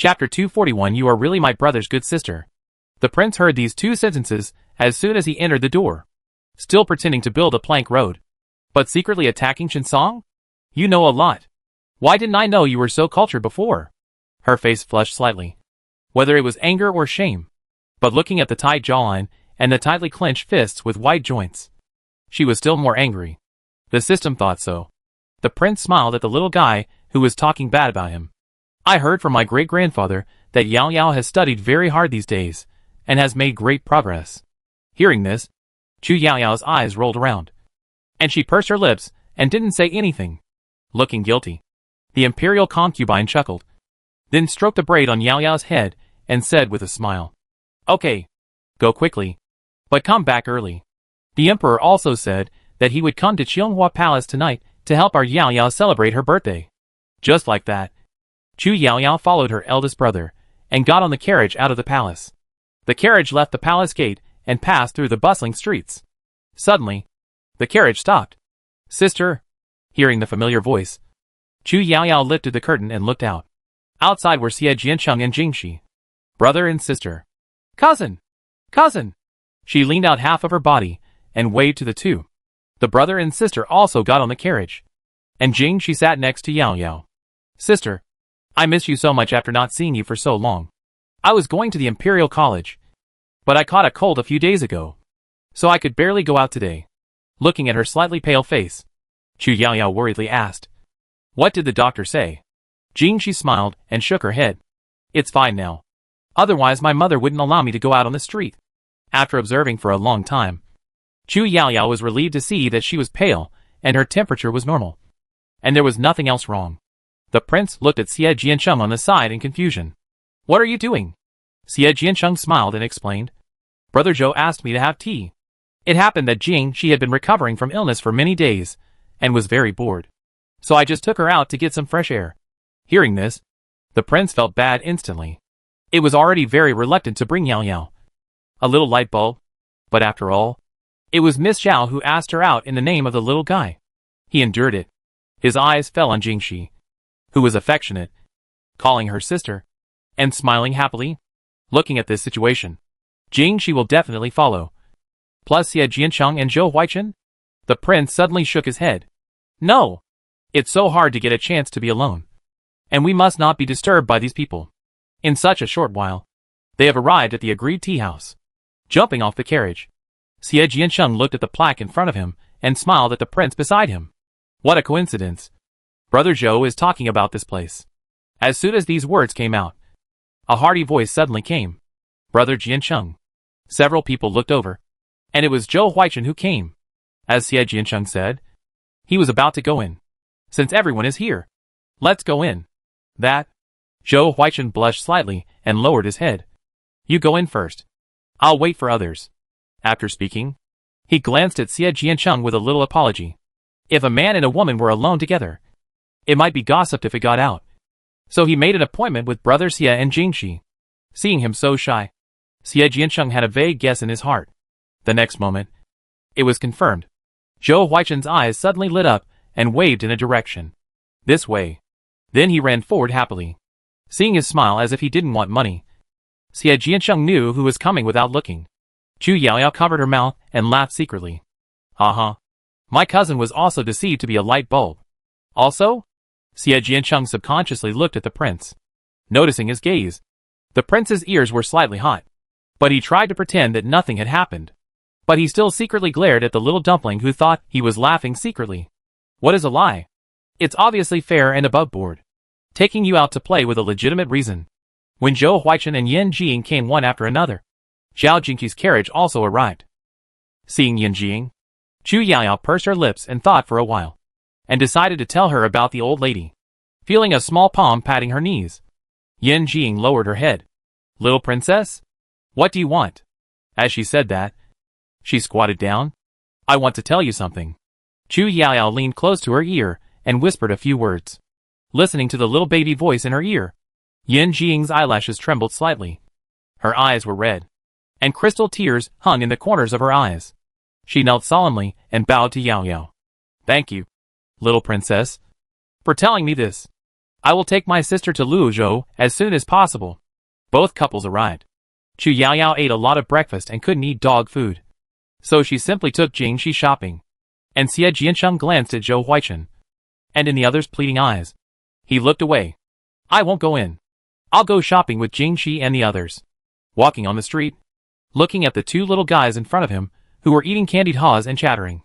Chapter 241 You are really my brother's good sister. The prince heard these two sentences as soon as he entered the door. Still pretending to build a plank road. But secretly attacking Shinsong? You know a lot. Why didn't I know you were so cultured before? Her face flushed slightly. Whether it was anger or shame. But looking at the tight jawline and the tightly clenched fists with white joints, she was still more angry. The system thought so. The prince smiled at the little guy who was talking bad about him. I heard from my great-grandfather that Yao Yao has studied very hard these days and has made great progress. Hearing this, Chu Yao Yao's eyes rolled around, and she pursed her lips and didn't say anything. Looking guilty, the imperial concubine chuckled, then stroked the braid on Yao Yao's head and said with a smile, "Okay, go quickly, but come back early." The emperor also said that he would come to Qionghua Palace tonight to help our Yao Yao celebrate her birthday. Just like that, Chu Yao Yao followed her eldest brother and got on the carriage out of the palace. The carriage left the palace gate and passed through the bustling streets. Suddenly, the carriage stopped. "Sister," hearing the familiar voice, Chu Yao Yao lifted the curtain and looked out. Outside were Xie Jiancheng and Jingxi. Brother and sister. "Cousin! Cousin!" She leaned out half of her body and waved to the two. The brother and sister also got on the carriage. And Jingxi sat next to Yao Yao. "Sister, I miss you so much after not seeing you for so long. I was going to the Imperial College, but I caught a cold a few days ago, so I could barely go out today." Looking at her slightly pale face, Chu Yao Yao worriedly asked, "What did the doctor say?" Jingxi smiled and shook her head. "It's fine now. Otherwise my mother wouldn't allow me to go out on the street." After observing for a long time, Chu Yao Yao was relieved to see that she was pale and her temperature was normal. And there was nothing else wrong. The prince looked at Xie Jiancheng on the side in confusion. "What are you doing?" Xie Jiancheng smiled and explained. "Brother Zhou asked me to have tea. It happened that Jing had been recovering from illness for many days and was very bored. So I just took her out to get some fresh air." Hearing this, the prince felt bad instantly. It was already very reluctant to bring Yao Yao a little light bulb, but after all, it was Miss Zhao who asked her out in the name of the little guy. He endured it. His eyes fell on Jingxi, who was affectionate, calling her sister, and smiling happily. Looking at this situation, Jingxi will definitely follow. Plus Xie Jiancheng and Zhou Huaichen? The prince suddenly shook his head. "No! It's so hard to get a chance to be alone. And we must not be disturbed by these people." In such a short while, they have arrived at the agreed tea house. Jumping off the carriage, Xie Jiancheng looked at the plaque in front of him and smiled at the prince beside him. What a coincidence. Brother Zhou is talking about this place. As soon as these words came out, a hearty voice suddenly came. "Brother Jiancheng." Several people looked over, and it was Zhou Huaichen who came. As Xie Jiancheng said, he was about to go in. "Since everyone is here, let's go in." That. Zhou Huaichen blushed slightly and lowered his head. "You go in first. I'll wait for others." After speaking, he glanced at Xie Jiancheng with a little apology. If a man and a woman were alone together, it might be gossiped if it got out. So he made an appointment with brother Xie and Jingxi. Seeing him so shy, Xie Jiancheng had a vague guess in his heart. The next moment, it was confirmed. Zhou Huaichen's eyes suddenly lit up and waved in a direction. "This way." Then he ran forward happily, seeing his smile as if he didn't want money. Xie Jiancheng knew who was coming without looking. Chu Yao Yao covered her mouth and laughed secretly. "Uh-huh. My cousin was also deceived to be a light bulb." "Also?" Xie Jiancheng subconsciously looked at the prince. Noticing his gaze, the prince's ears were slightly hot, but he tried to pretend that nothing had happened. But he still secretly glared at the little dumpling who thought he was laughing secretly. "What is a lie? It's obviously fair and above board. Taking you out to play with a legitimate reason." When Zhou Huaichen and Yan Jing came one after another, Zhao Jingqi's carriage also arrived. Seeing Yan Jing, Chu Yao Yao pursed her lips and thought for a while, and decided to tell her about the old lady. Feeling a small palm patting her knees, Yan Jing lowered her head. "Little princess? What do you want?" As she said that, she squatted down. "I want to tell you something." Chu Yao Yao leaned close to her ear and whispered a few words. Listening to the little baby voice in her ear, Yan Jing's eyelashes trembled slightly. Her eyes were red, and crystal tears hung in the corners of her eyes. She knelt solemnly and bowed to Yao Yao. "Thank you, little princess, for telling me this. I will take my sister to Luozhou as soon as possible. Both couples arrived. Chu Yaoyao ate a lot of breakfast and couldn't eat dog food. So she simply took Jingxi shopping. And Xie Jiansheng glanced at Zhou Huaichen. And in the other's pleading eyes, he looked away. I won't go in. I'll go shopping with Jingxi and the others. Walking on the street, looking at the two little guys in front of him, who were eating candied haws and chattering.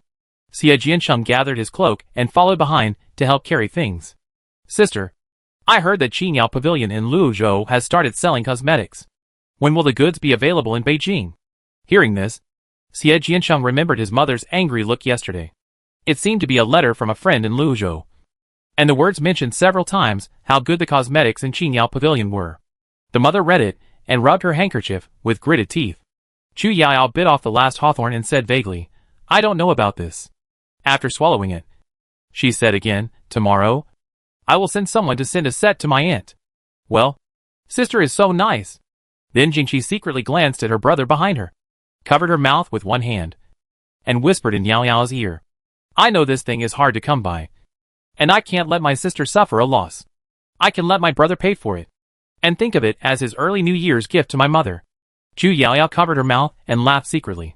Xie Jiansheng gathered his cloak and followed behind to help carry things. Sister, I heard that Qiniao Pavilion in Luozhou has started selling cosmetics. When will the goods be available in Beijing? Hearing this, Xie Jiansheng remembered his mother's angry look yesterday. It seemed to be a letter from a friend in Luozhou. And the words mentioned several times how good the cosmetics in Qiniao Pavilion were. The mother read it and rubbed her handkerchief with gritted teeth. Chu Yaoyao bit off the last hawthorn and said vaguely, I don't know about this. After swallowing it, she said again, tomorrow, I will send someone to send a set to my aunt. Well, sister is so nice. Then Jingxi secretly glanced at her brother behind her, covered her mouth with one hand, and whispered in Yaoyao's ear. I know this thing is hard to come by, and I can't let my sister suffer a loss. I can let my brother pay for it, and think of it as his early New Year's gift to my mother. Chu Yaoyao covered her mouth and laughed secretly,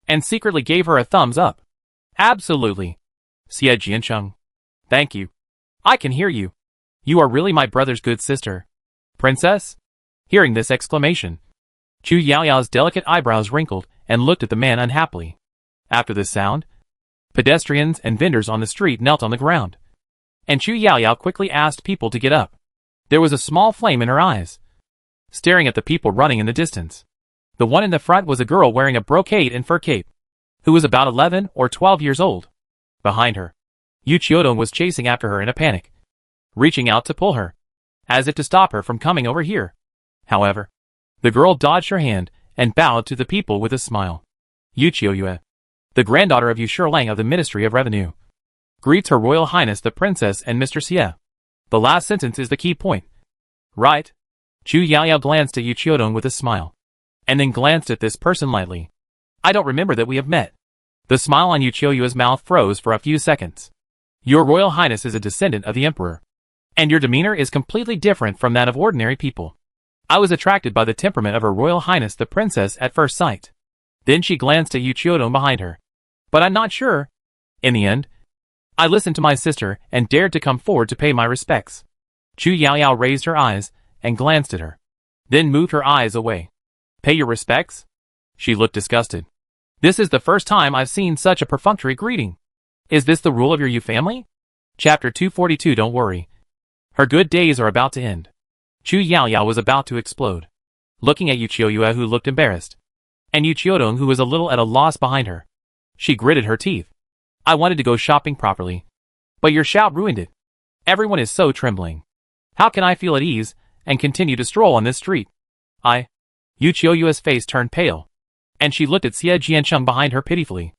and secretly gave her a thumbs up. Absolutely. Xie Jiansheng. Thank you. I can hear you. You are really my brother's good sister. Princess? Hearing this exclamation, Chu Yaoyao's delicate eyebrows wrinkled and looked at the man unhappily. After this sound, pedestrians and vendors on the street knelt on the ground, and Chu Yaoyao quickly asked people to get up. There was a small flame in her eyes, staring at the people running in the distance. The one in the front was a girl wearing a brocade and fur cape, who was about 11 or 12 years old. Behind her, Yu Qiudong was chasing after her in a panic, reaching out to pull her, as if to stop her from coming over here. However, the girl dodged her hand and bowed to the people with a smile. Yu Qiuyue, the granddaughter of Yu Shilang of the Ministry of Revenue, greets Her Royal Highness the Princess and Mr. Xie. The last sentence is the key point. Right? Chu Yaoyao glanced at Yu Qiudong with a smile, and then glanced at this person lightly. I don't remember that we have met. The smile on Yu Qiuyue's mouth froze for a few seconds. Your Royal Highness is a descendant of the Emperor, and your demeanor is completely different from that of ordinary people. I was attracted by the temperament of Her Royal Highness the Princess at first sight. Then she glanced at Yu Qiudong behind her. But I'm not sure. In the end, I listened to my sister and dared to come forward to pay my respects. Chu Yaoyao raised her eyes and glanced at her, then moved her eyes away. Pay your respects? She looked disgusted. This is the first time I've seen such a perfunctory greeting. Is this the rule of your Yu family? Chapter 242. Don't worry. Her good days are about to end. Chu Yaoyao was about to explode, looking at Yu Qiuyue, who looked embarrassed, and Yu Qiudong, who was a little at a loss behind her. She gritted her teeth. I wanted to go shopping properly, but your shout ruined it. Everyone is so trembling. How can I feel at ease and continue to stroll on this street? Yu Qiuyue's face turned pale, and she looked at Xie Jiansheng behind her pitifully.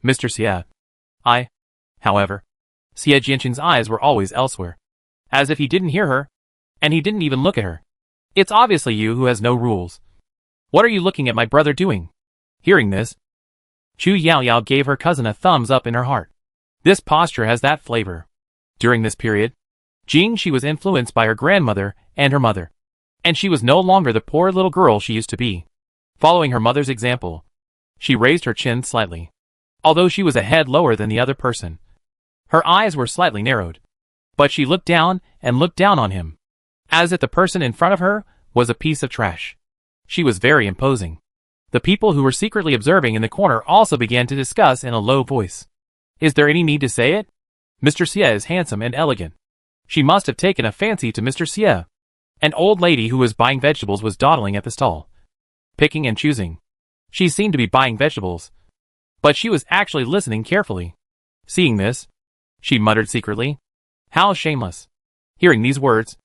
Mr. Xie. However, Xie Jiansheng's eyes were always elsewhere, as if he didn't hear her, and he didn't even look at her. It's obviously you who has no rules. What are you looking at my brother doing? Hearing this, Chu Yaoyao gave her cousin a thumbs up in her heart. This posture has that flavor. During this period, Jingxi was influenced by her grandmother and her mother, and she was no longer the poor little girl she used to be. Following her mother's example, she raised her chin slightly, although she was a head lower than the other person. Her eyes were slightly narrowed, but she looked down and looked down on him, as if the person in front of her was a piece of trash. She was very imposing. The people who were secretly observing in the corner also began to discuss in a low voice. Is there any need to say it? Mr. Xie is handsome and elegant. She must have taken a fancy to Mr. Xie. An old lady who was buying vegetables was dawdling at the stall, picking and choosing. She seemed to be buying vegetables, but she was actually listening carefully. Seeing this, she muttered secretly, how shameless. Hearing these words,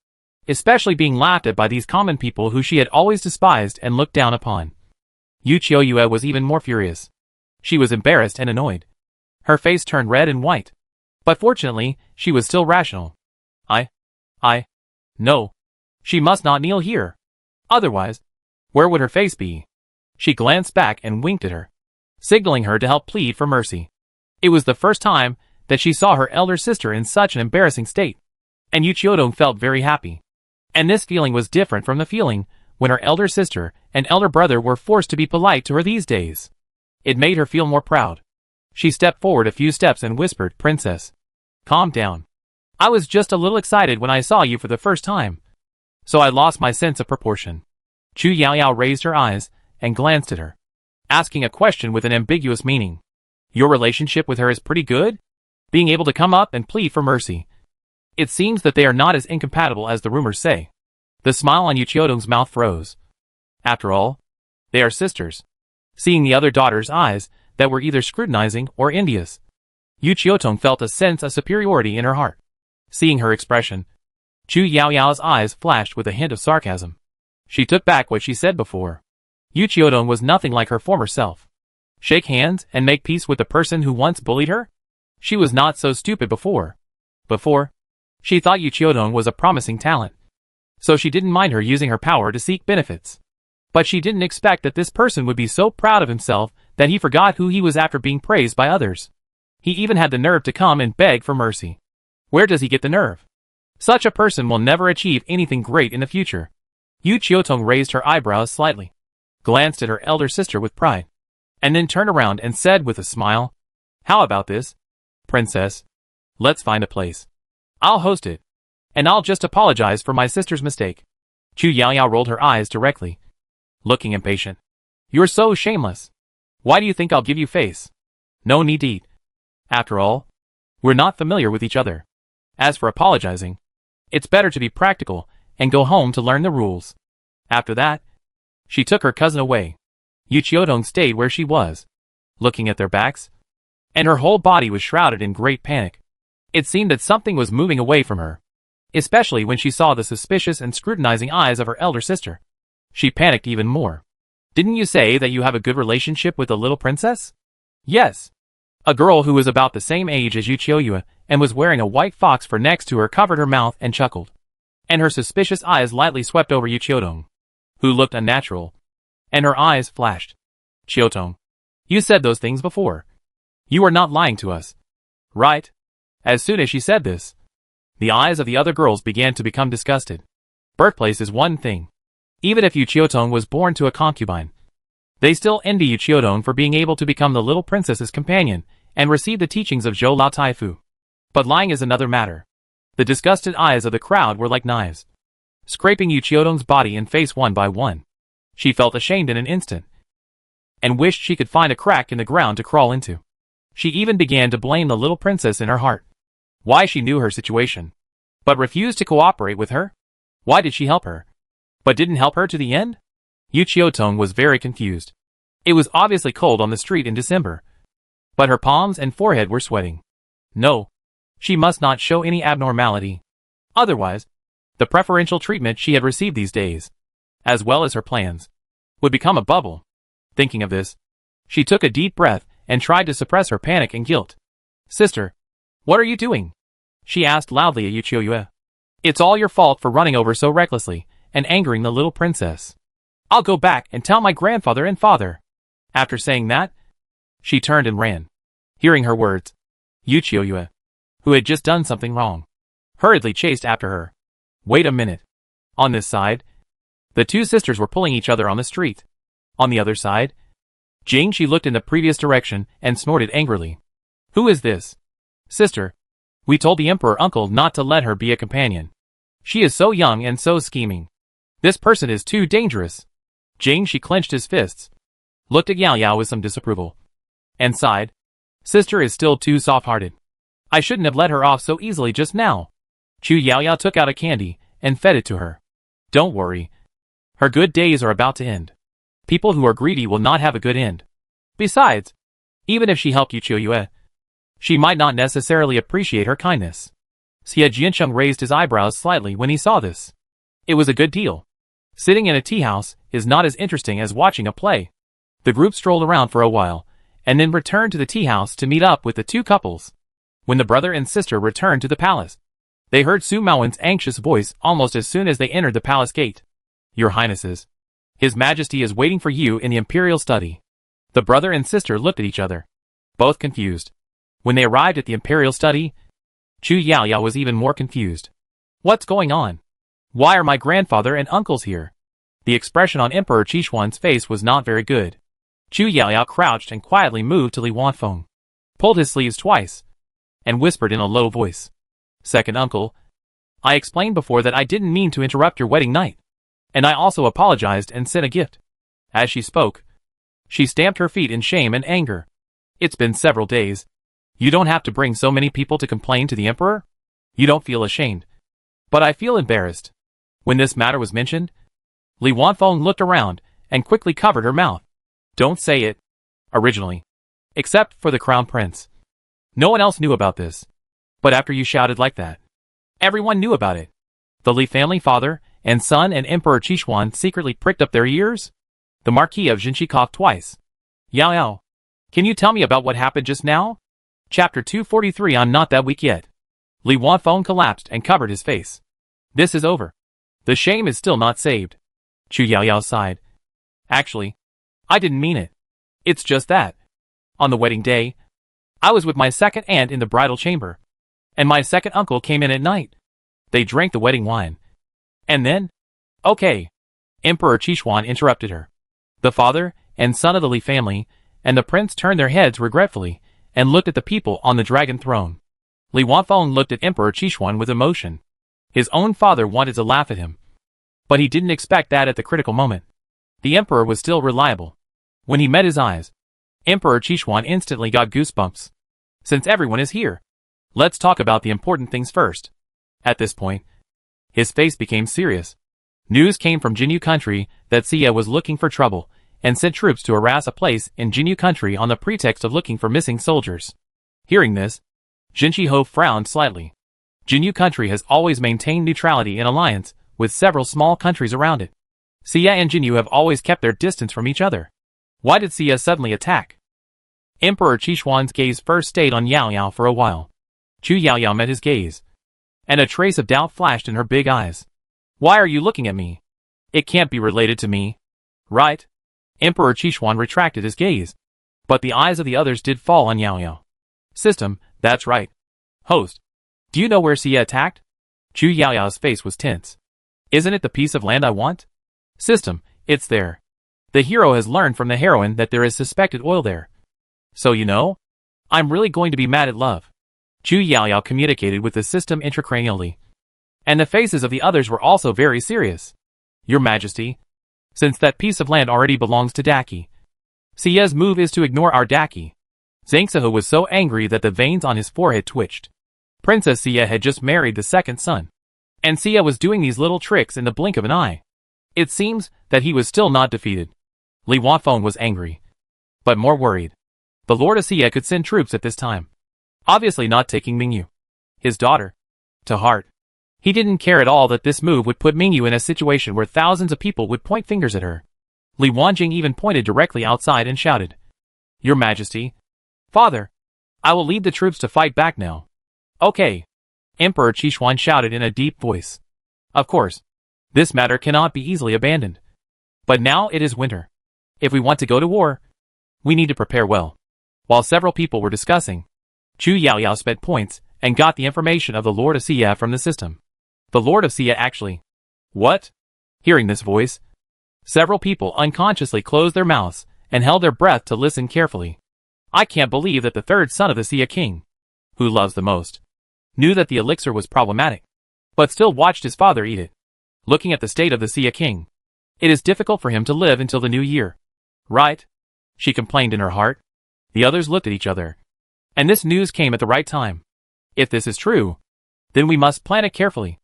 especially being laughed at by these common people who she had always despised and looked down upon, Yu Qiuyue was even more furious. She was embarrassed and annoyed. Her face turned red and white. But fortunately, she was still rational. No. She must not kneel here. Otherwise, where would her face be? She glanced back and winked at her, signaling her to help plead for mercy. It was the first time that she saw her elder sister in such an embarrassing state. And Yu Qiudong felt very happy. And this feeling was different from the feeling when her elder sister and elder brother were forced to be polite to her these days. It made her feel more proud. She stepped forward a few steps and whispered, "Princess, calm down. I was just a little excited when I saw you for the first time, so I lost my sense of proportion." Chu Yaoyao raised her eyes and glanced at her, asking a question with an ambiguous meaning. "Your relationship with her is pretty good? Being able to come up and plead for mercy. It seems that they are not as incompatible as the rumors say." The smile on Yu Qiudong's mouth froze. After all, they are sisters. Seeing the other daughter's eyes that were either scrutinizing or envious, Yu Qiudong felt a sense of superiority in her heart. Seeing her expression, Chu Yaoyao's eyes flashed with a hint of sarcasm. She took back what she said before. Yu Qiudong was nothing like her former self. Shake hands and make peace with the person who once bullied her? She was not so stupid before. She thought Yu Qiudong was a promising talent, so she didn't mind her using her power to seek benefits. But she didn't expect that this person would be so proud of himself that he forgot who he was after being praised by others. He even had the nerve to come and beg for mercy. Where does he get the nerve? Such a person will never achieve anything great in the future. Yu Qiudong raised her eyebrows slightly, glanced at her elder sister with pride, and then turned around and said with a smile, "How about this, Princess? Let's find a place. I'll host it, and I'll just apologize for my sister's mistake." Chu Yaoyao rolled her eyes directly, looking impatient. "You're so shameless. Why do you think I'll give you face? No need to eat. After all, we're not familiar with each other. As for apologizing, it's better to be practical and go home to learn the rules." After that, she took her cousin away. Yu Qiudong stayed where she was, looking at their backs, and her whole body was shrouded in great panic. It seemed that something was moving away from her, especially when she saw the suspicious and scrutinizing eyes of her elder sister. She panicked even more. "Didn't you say that you have a good relationship with the little princess?" "Yes." A girl who was about the same age as Yu Qiuyue and was wearing a white fox fur next to her covered her mouth and chuckled, and her suspicious eyes lightly swept over Yu Qiudong, who looked unnatural, and her eyes flashed. "Qiudong, you said those things before. You are not lying to us, right?" As soon as she said this, the eyes of the other girls began to become disgusted. Birthplace is one thing. Even if Yu Qiudong was born to a concubine, they still envy Yu Qiudong for being able to become the little princess's companion and receive the teachings of Zhou Lao Taifu. But lying is another matter. The disgusted eyes of the crowd were like knives, scraping Yu Qiudong's body and face one by one. She felt ashamed in an instant, and wished she could find a crack in the ground to crawl into. She even began to blame the little princess in her heart. Why she knew her situation, but refused to cooperate with her? Why did she help her, but didn't help her to the end? Yu Qiudong was very confused. It was obviously cold on the street in December, but her palms and forehead were sweating. No, she must not show any abnormality. Otherwise, the preferential treatment she had received these days, as well as her plans, would become a bubble. Thinking of this, she took a deep breath and tried to suppress her panic and guilt. "Sister, what are you doing?" she asked loudly at Yu Qiuyue. "It's all your fault for running over so recklessly and angering the little princess. I'll go back and tell my grandfather and father." After saying that, she turned and ran. Hearing her words, Yu Qiuyue, who had just done something wrong, hurriedly chased after her. Wait a minute. On this side, the two sisters were pulling each other on the street. On the other side, Jingxi looked in the previous direction and snorted angrily. "Who is this? Sister, we told the emperor uncle not to let her be a companion. She is so young and so scheming. This person is too dangerous." Jingxi clenched his fists, looked at Yao Yao with some disapproval, and sighed. "Sister is still too soft-hearted. I shouldn't have let her off so easily just now." Chu Yaoyao took out a candy and fed it to her. "Don't worry. Her good days are about to end. People who are greedy will not have a good end. Besides, even if she helped Yu Qiuyue, she might not necessarily appreciate her kindness." Xie Jiansheng raised his eyebrows slightly when he saw this. It was a good deal. Sitting in a tea house is not as interesting as watching a play. The group strolled around for a while, and then returned to the tea house to meet up with the two couples. When the brother and sister returned to the palace, they heard Su Maowen's anxious voice almost as soon as they entered the palace gate. "Your Highnesses, His Majesty is waiting for you in the imperial study." The brother and sister looked at each other, both confused. When they arrived at the imperial study, Chu Yaoyao was even more confused. What's going on? Why are my grandfather and uncles here? The expression on Emperor Qishuan's face was not very good. Chu Yaoyao crouched and quietly moved to Li Wanfeng, pulled his sleeves twice, and whispered in a low voice. Second uncle, I explained before that I didn't mean to interrupt your wedding night. And I also apologized and sent a gift. As she spoke, she stamped her feet in shame and anger. It's been several days. You don't have to bring so many people to complain to the emperor? You don't feel ashamed. But I feel embarrassed. When this matter was mentioned, Li Wanfeng looked around and quickly covered her mouth. Don't say it. Originally. Except for the crown prince. No one else knew about this. But after you shouted like that, everyone knew about it. The Li family father and son and Emperor Qishuan secretly pricked up their ears. The Marquis of Jinshi coughed twice. Yao Yao, can you tell me about what happened just now? Chapter 243. I'm not that weak yet. Li Wanfeng collapsed and covered his face. This is over. The shame is still not saved. Chu Yaoyao sighed. Actually, I didn't mean it. It's just that. On the wedding day, I was with my second aunt in the bridal chamber. And my second uncle came in at night. They drank the wedding wine. And then? Okay. Emperor Qishuan interrupted her. The father and son of the Li family and the prince turned their heads regretfully and looked at the people on the dragon throne. Li Wanfeng looked at Emperor Qishuan with emotion. His own father wanted to laugh at him. But he didn't expect that at the critical moment. The emperor was still reliable. When he met his eyes, Emperor Qishuan instantly got goosebumps. Since everyone is here, let's talk about the important things first. At this point, his face became serious. News came from Jinyu country that Xia was looking for trouble and sent troops to harass a place in Jinyu country on the pretext of looking for missing soldiers. Hearing this, Jinshi Ho frowned slightly. Jinyu country has always maintained neutrality in alliance with several small countries around it. Xia and Jinyu have always kept their distance from each other. Why did Xia suddenly attack? Emperor Qishuan's gaze first stayed on Yao Yao for a while. Chu Yaoyao met his gaze, and a trace of doubt flashed in her big eyes. Why are you looking at me? It can't be related to me, right? Emperor Qishuan retracted his gaze, but the eyes of the others did fall on Yao Yao. System, that's right. Host, do you know where Xia attacked? Chu Yaoyao's face was tense. Isn't it the piece of land I want? System, it's there. The hero has learned from the heroine that there is suspected oil there. So you know? I'm really going to be mad at love. Chu Yaoyao communicated with the system intracranially. And the faces of the others were also very serious. Your Majesty, since that piece of land already belongs to Daki, Xia's move is to ignore our Daki. Zhang Sihe was so angry that the veins on his forehead twitched. Princess Xia had just married the second son, and Xia was doing these little tricks in the blink of an eye. It seems that he was still not defeated. Li Wanfeng was angry, but more worried. The Lord of Xia could send troops at this time, obviously not taking Mingyu, his daughter, to heart. He didn't care at all that this move would put Mingyu in a situation where thousands of people would point fingers at her. Li Wanjing even pointed directly outside and shouted, Your Majesty, Father, I will lead the troops to fight back now. Okay. Emperor Qishuan shouted in a deep voice. Of course, this matter cannot be easily abandoned. But now it is winter. If we want to go to war, we need to prepare well. While several people were discussing, Chu Yaoyao spent points and got the information of the Lord of Xia from the system. The Lord of Xia actually. What? Hearing this voice, several people unconsciously closed their mouths and held their breath to listen carefully. I can't believe that the third son of the Xia king, who loves the most, knew that the elixir was problematic, but still watched his father eat it. Looking at the state of the Xia king, it is difficult for him to live until the new year. Right? She complained in her heart. The others looked at each other. And this news came at the right time. If this is true, then we must plan it carefully.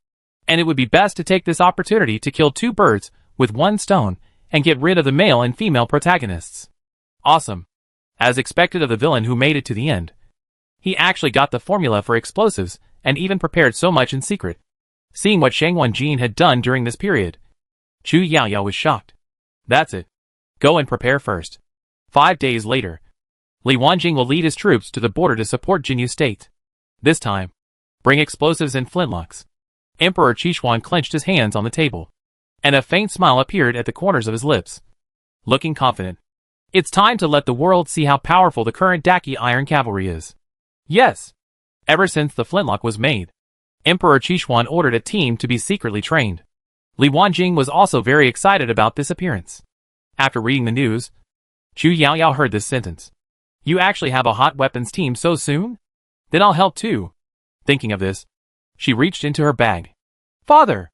And it would be best to take this opportunity to kill two birds with one stone and get rid of the male and female protagonists. Awesome. As expected of the villain who made it to the end. He actually got the formula for explosives and even prepared so much in secret. Seeing what Shang Wenjin had done during this period, Chu Yaoyao was shocked. That's it. Go and prepare first. 5 days later, Li Wanjing will lead his troops to the border to support Jinyu State. This time, bring explosives and flintlocks. Emperor Qishuan clenched his hands on the table, and a faint smile appeared at the corners of his lips. Looking confident. It's time to let the world see how powerful the current Daki Iron Cavalry is. Yes. Ever since the flintlock was made, Emperor Qixuan ordered a team to be secretly trained. Li Wanjing was also very excited about this appearance. After reading the news, Chu Yaoyao heard this sentence. You actually have a hot weapons team so soon? Then I'll help too. Thinking of this, she reached into her bag. Father!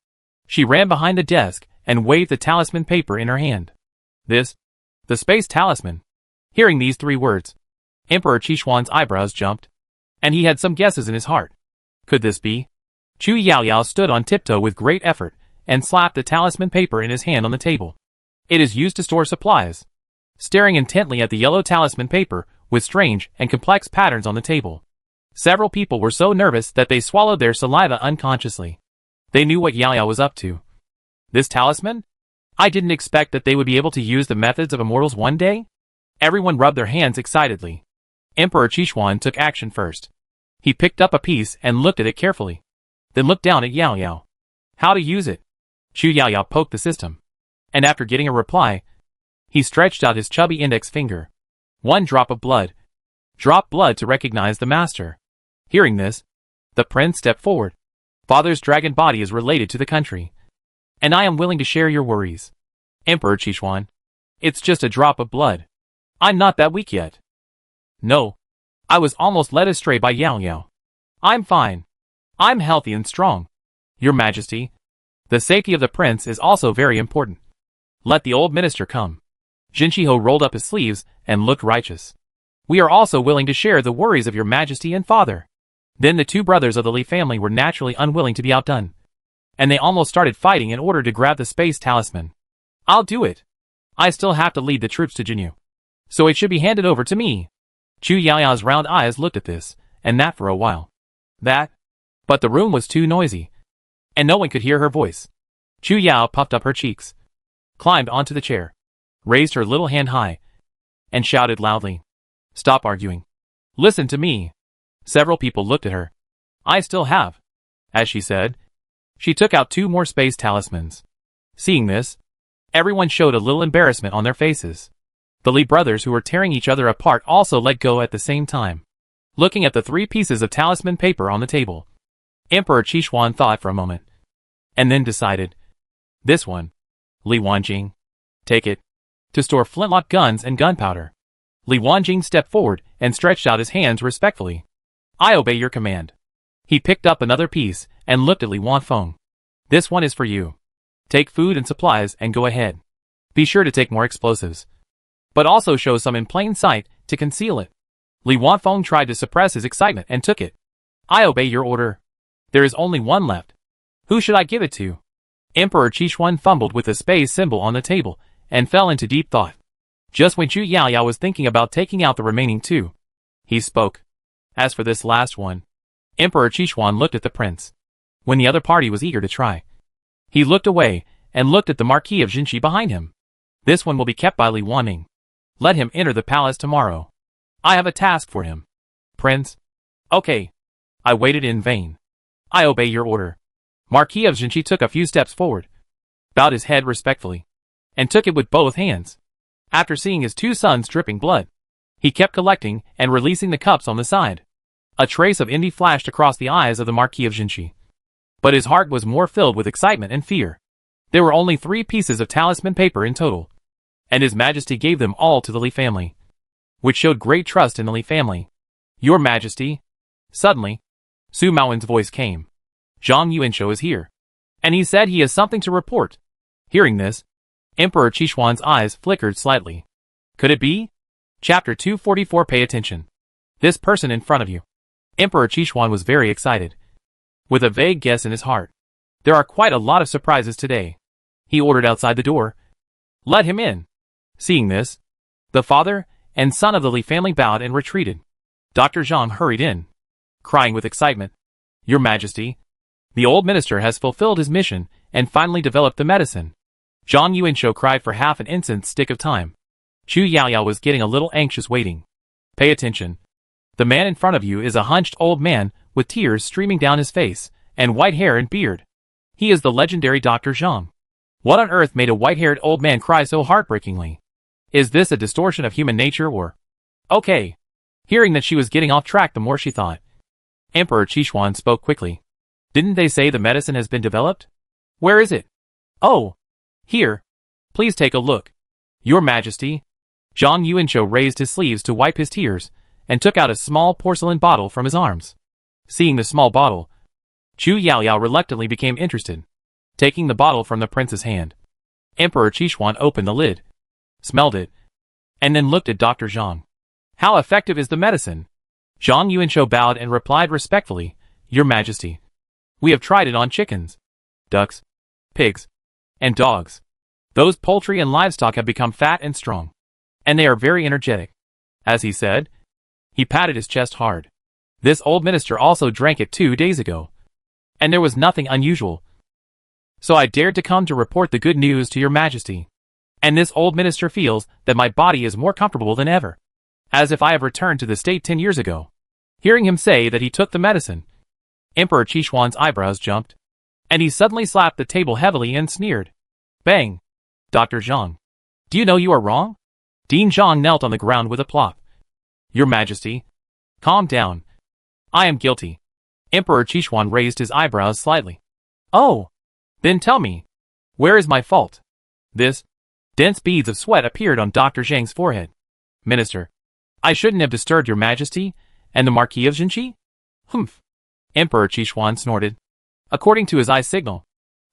She ran behind the desk and waved the talisman paper in her hand. This? The space talisman. Hearing these 3 words, Emperor Qixuan's eyebrows jumped, and he had some guesses in his heart. Could this be? Chu Yaoyao stood on tiptoe with great effort and slapped the talisman paper in his hand on the table. It is used to store supplies. Staring intently at the yellow talisman paper with strange and complex patterns on the table, several people were so nervous that they swallowed their saliva unconsciously. They knew what Yaoyao was up to. This talisman? I didn't expect that they would be able to use the methods of immortals one day. Everyone rubbed their hands excitedly. Emperor Qixuan took action first. He picked up a piece and looked at it carefully. Then looked down at Yaoyao. How to use it? Chu Yaoyao poked the system. And after getting a reply, he stretched out his chubby index finger. 1 drop of blood. Drop blood to recognize the master. Hearing this, the prince stepped forward. Father's dragon body is related to the country, and I am willing to share your worries. Emperor Qixuan, it's just a drop of blood. I'm not that weak yet. No. I was almost led astray by Yaoyao. I'm fine. I'm healthy and strong. Your Majesty, the safety of the prince is also very important. Let the old minister come. Jinqiho rolled up his sleeves and looked righteous. We are also willing to share the worries of your Majesty and father. Then the 2 brothers of the Li family were naturally unwilling to be outdone, and they almost started fighting in order to grab the space talisman. I'll do it. I still have to lead the troops to Jinyu, so it should be handed over to me. Chu Yaoyao's round eyes looked at this, and that for a while. But the room was too noisy, and no one could hear her voice. Chu Yao puffed up her cheeks, climbed onto the chair, raised her little hand high, and shouted loudly. Stop arguing. Listen to me. Several people looked at her. I still have. As she said, she took out 2 more space talismans. Seeing this, everyone showed a little embarrassment on their faces. The Li brothers who were tearing each other apart also let go at the same time. Looking at the 3 pieces of talisman paper on the table, Emperor Qixuan thought for a moment, and then decided. This one. Li Wanjing. Take it. To store flintlock guns and gunpowder. Li Wanjing stepped forward and stretched out his hands respectfully. I obey your command. He picked up another piece and looked at Li Wanfeng. This one is for you. Take food and supplies and go ahead. Be sure to take more explosives, but also show some in plain sight to conceal it. Li Wanfeng tried to suppress his excitement and took it. I obey your order. There is only one left. Who should I give it to? Emperor Qixuan fumbled with the space symbol on the table and fell into deep thought. Just when Chu Yaoyao was thinking about taking out the remaining 2, he spoke. As for this last one, Emperor Qixuan looked at the prince. When the other party was eager to try, he looked away and looked at the Marquis of Jinqi behind him. This one will be kept by Li Wanning. Let him enter the palace tomorrow. I have a task for him. Prince? Okay. I waited in vain. I obey your order. Marquis of Jinqi took a few steps forward, bowed his head respectfully, and took it with both hands. After seeing his 2 sons dripping blood, he kept collecting and releasing the cups on the side. A trace of envy flashed across the eyes of the Marquis of Jinqi, but his heart was more filled with excitement and fear. There were only 3 pieces of talisman paper in total, and His Majesty gave them all to the Li family, which showed great trust in the Li family. Your Majesty. Suddenly, Su Maowen's voice came. Zhang Yuanshou is here, and he said he has something to report. Hearing this, Emperor Qixuan's eyes flickered slightly. Could it be? Chapter 244. Pay attention. This person in front of you. Emperor Qixuan was very excited, with a vague guess in his heart. There are quite a lot of surprises today. He ordered outside the door. Let him in. Seeing this, the father and son of the Li family bowed and retreated. Dr. Zhang hurried in, crying with excitement. Your Majesty, the old minister has fulfilled his mission and finally developed the medicine. Zhang Yuanshou cried for half an instant stick of time. Chu Yaoyao was getting a little anxious waiting. Pay attention. The man in front of you is a hunched old man with tears streaming down his face and white hair and beard. He is the legendary Dr. Zhang. What on earth made a white-haired old man cry so heartbreakingly? Is this a distortion of human nature or... Okay. Hearing that she was getting off track the more she thought, Emperor Qixuan spoke quickly. Didn't they say the medicine has been developed? Where is it? Oh, here. Please take a look. Your Majesty. Zhang Yuanshou raised his sleeves to wipe his tears, and took out a small porcelain bottle from his arms. Seeing the small bottle, Chu Yaoyao reluctantly became interested. Taking the bottle from the prince's hand, Emperor Qishuan opened the lid, smelled it, and then looked at Dr. Zhang. How effective is the medicine? Zhang Yuanshou bowed and replied respectfully, Your Majesty. We have tried it on chickens, ducks, pigs, and dogs. Those poultry and livestock have become fat and strong, and they are very energetic. As he said, he patted his chest hard. This old minister also drank it 2 days ago, and there was nothing unusual. So I dared to come to report the good news to your Majesty. And this old minister feels that my body is more comfortable than ever, as if I have returned to the state 10 years ago. Hearing him say that he took the medicine, Emperor Qishuan's eyebrows jumped, and he suddenly slapped the table heavily and sneered. Bang! Dr. Zhang, do you know you are wrong? Dean Zhang knelt on the ground with a plop. Your Majesty, calm down. I am guilty. Emperor Qishuan raised his eyebrows slightly. Oh, then tell me, where is my fault? This dense beads of sweat appeared on Dr. Zhang's forehead. Minister, I shouldn't have disturbed your Majesty and the Marquis of Jinqi? Humph. Emperor Qishuan snorted. According to his eye signal,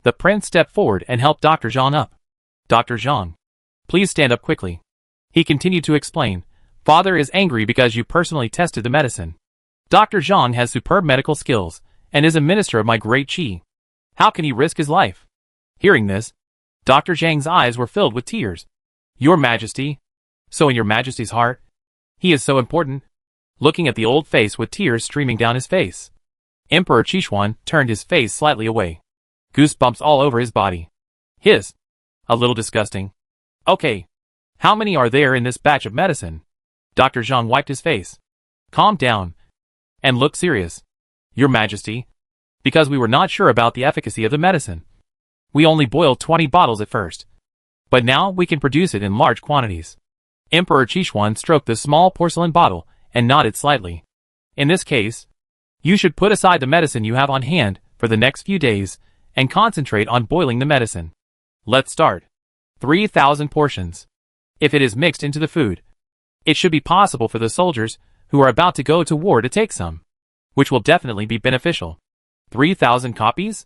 the prince stepped forward and helped Dr. Zhang up. Dr. Zhang, please stand up quickly. He continued to explain. Father is angry because you personally tested the medicine. Dr. Zhang has superb medical skills and is a minister of my great Qi. How can he risk his life? Hearing this, Dr. Zhang's eyes were filled with tears. Your Majesty. So in your Majesty's heart, he is so important. Looking at the old face with tears streaming down his face, Emperor Qishuan turned his face slightly away. Goosebumps all over his body. Hiss. A little disgusting. Okay. How many are there in this batch of medicine? Dr. Zhang wiped his face. Calm down. And look serious. Your Majesty. Because we were not sure about the efficacy of the medicine. We only boiled 20 bottles at first. But now we can produce it in large quantities. Emperor Qishuan stroked the small porcelain bottle and nodded slightly. In this case, you should put aside the medicine you have on hand for the next few days and concentrate on boiling the medicine. Let's start. 3,000 portions. If it is mixed into the food, it should be possible for the soldiers who are about to go to war to take some, which will definitely be beneficial. 3,000 copies?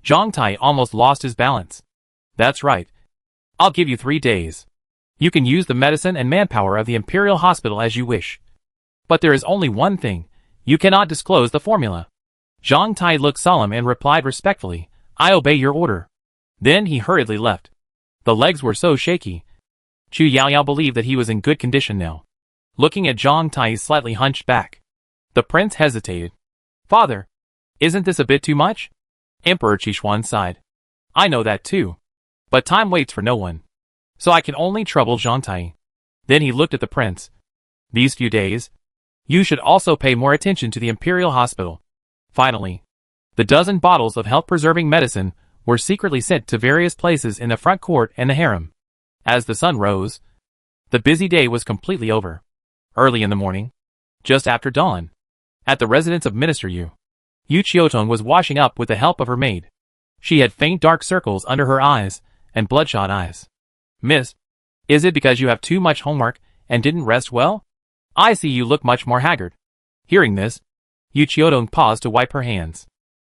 Zhang Tai almost lost his balance. That's right. I'll give you 3 days. You can use the medicine and manpower of the Imperial Hospital as you wish. But there is only one thing. You cannot disclose the formula. Zhang Tai looked solemn and replied respectfully, I obey your order. Then he hurriedly left. The legs were so shaky. Chu Yaoyao believed that he was in good condition now. Looking at Zhang Tai's slightly hunched back, the prince hesitated. Father, isn't this a bit too much? Emperor Qishuan sighed. I know that too. But time waits for no one. So I can only trouble Zhang Tai. Then he looked at the prince. These few days, you should also pay more attention to the Imperial Hospital. Finally, the dozen bottles of health-preserving medicine were secretly sent to various places in the front court and the harem. As the sun rose, the busy day was completely over. Early in the morning, just after dawn, at the residence of Minister Yu Qiutong was washing up with the help of her maid. She had faint dark circles under her eyes and bloodshot eyes. Miss, is it because you have too much homework and didn't rest well? I see you look much more haggard. Hearing this, Yu Qiutong paused to wipe her hands.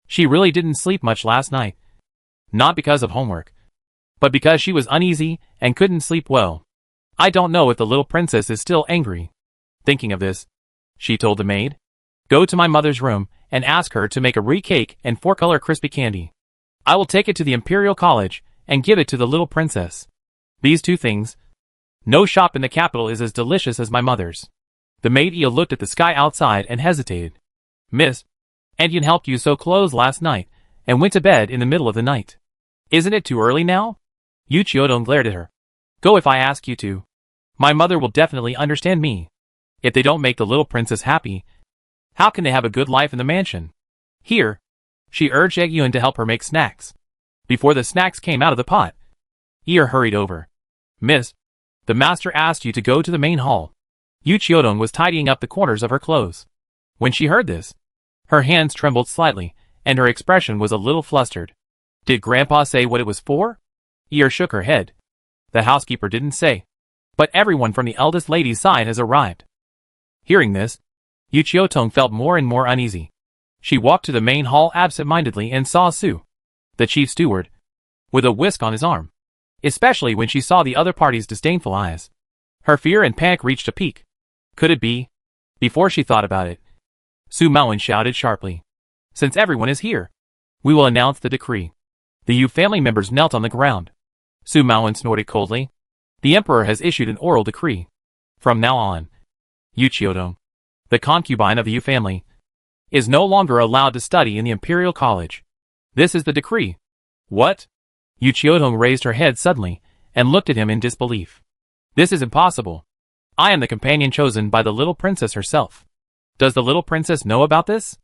She really didn't sleep much last night. Not because of homework, but because she was uneasy and couldn't sleep well. I don't know if the little princess is still angry. Thinking of this, she told the maid, go to my mother's room and ask her to make a cake and 4-color crispy candy. I will take it to the Imperial College and give it to the little princess. These 2 things. No shop in the capital is as delicious as my mother's. The maid Ia looked at the sky outside and hesitated. Miss, Andian helped you sew clothes last night and went to bed in the middle of the night. Isn't it too early now? Yu Qiutong glared at her. Go if I ask you to. My mother will definitely understand me. If they don't make the little princess happy, how can they have a good life in the mansion? Here, she urged Egg Yun to help her make snacks. Before the snacks came out of the pot, Ear hurried over. Miss, the master asked you to go to the main hall. Yu Qiutong was tidying up the corners of her clothes. When she heard this, her hands trembled slightly, and her expression was a little flustered. Did Grandpa say what it was for? Eeyore shook her head. The housekeeper didn't say. But everyone from the eldest lady's side has arrived. Hearing this, Yuchiotong felt more and more uneasy. She walked to the main hall absent-mindedly and saw Sue, the chief steward, with a whisk on his arm. Especially when she saw the other party's disdainful eyes. Her fear and panic reached a peak. Could it be? Before she thought about it, Su Maoen shouted sharply. Since everyone is here, we will announce the decree. The Yu family members knelt on the ground. Su Maoen snorted coldly. The emperor has issued an oral decree. From now on, Yuchiotong, the concubine of the Yu family, is no longer allowed to study in the imperial college. This is the decree. What? Yuchiotong raised her head suddenly and looked at him in disbelief. This is impossible. I am the companion chosen by the little princess herself. Does the little princess know about this?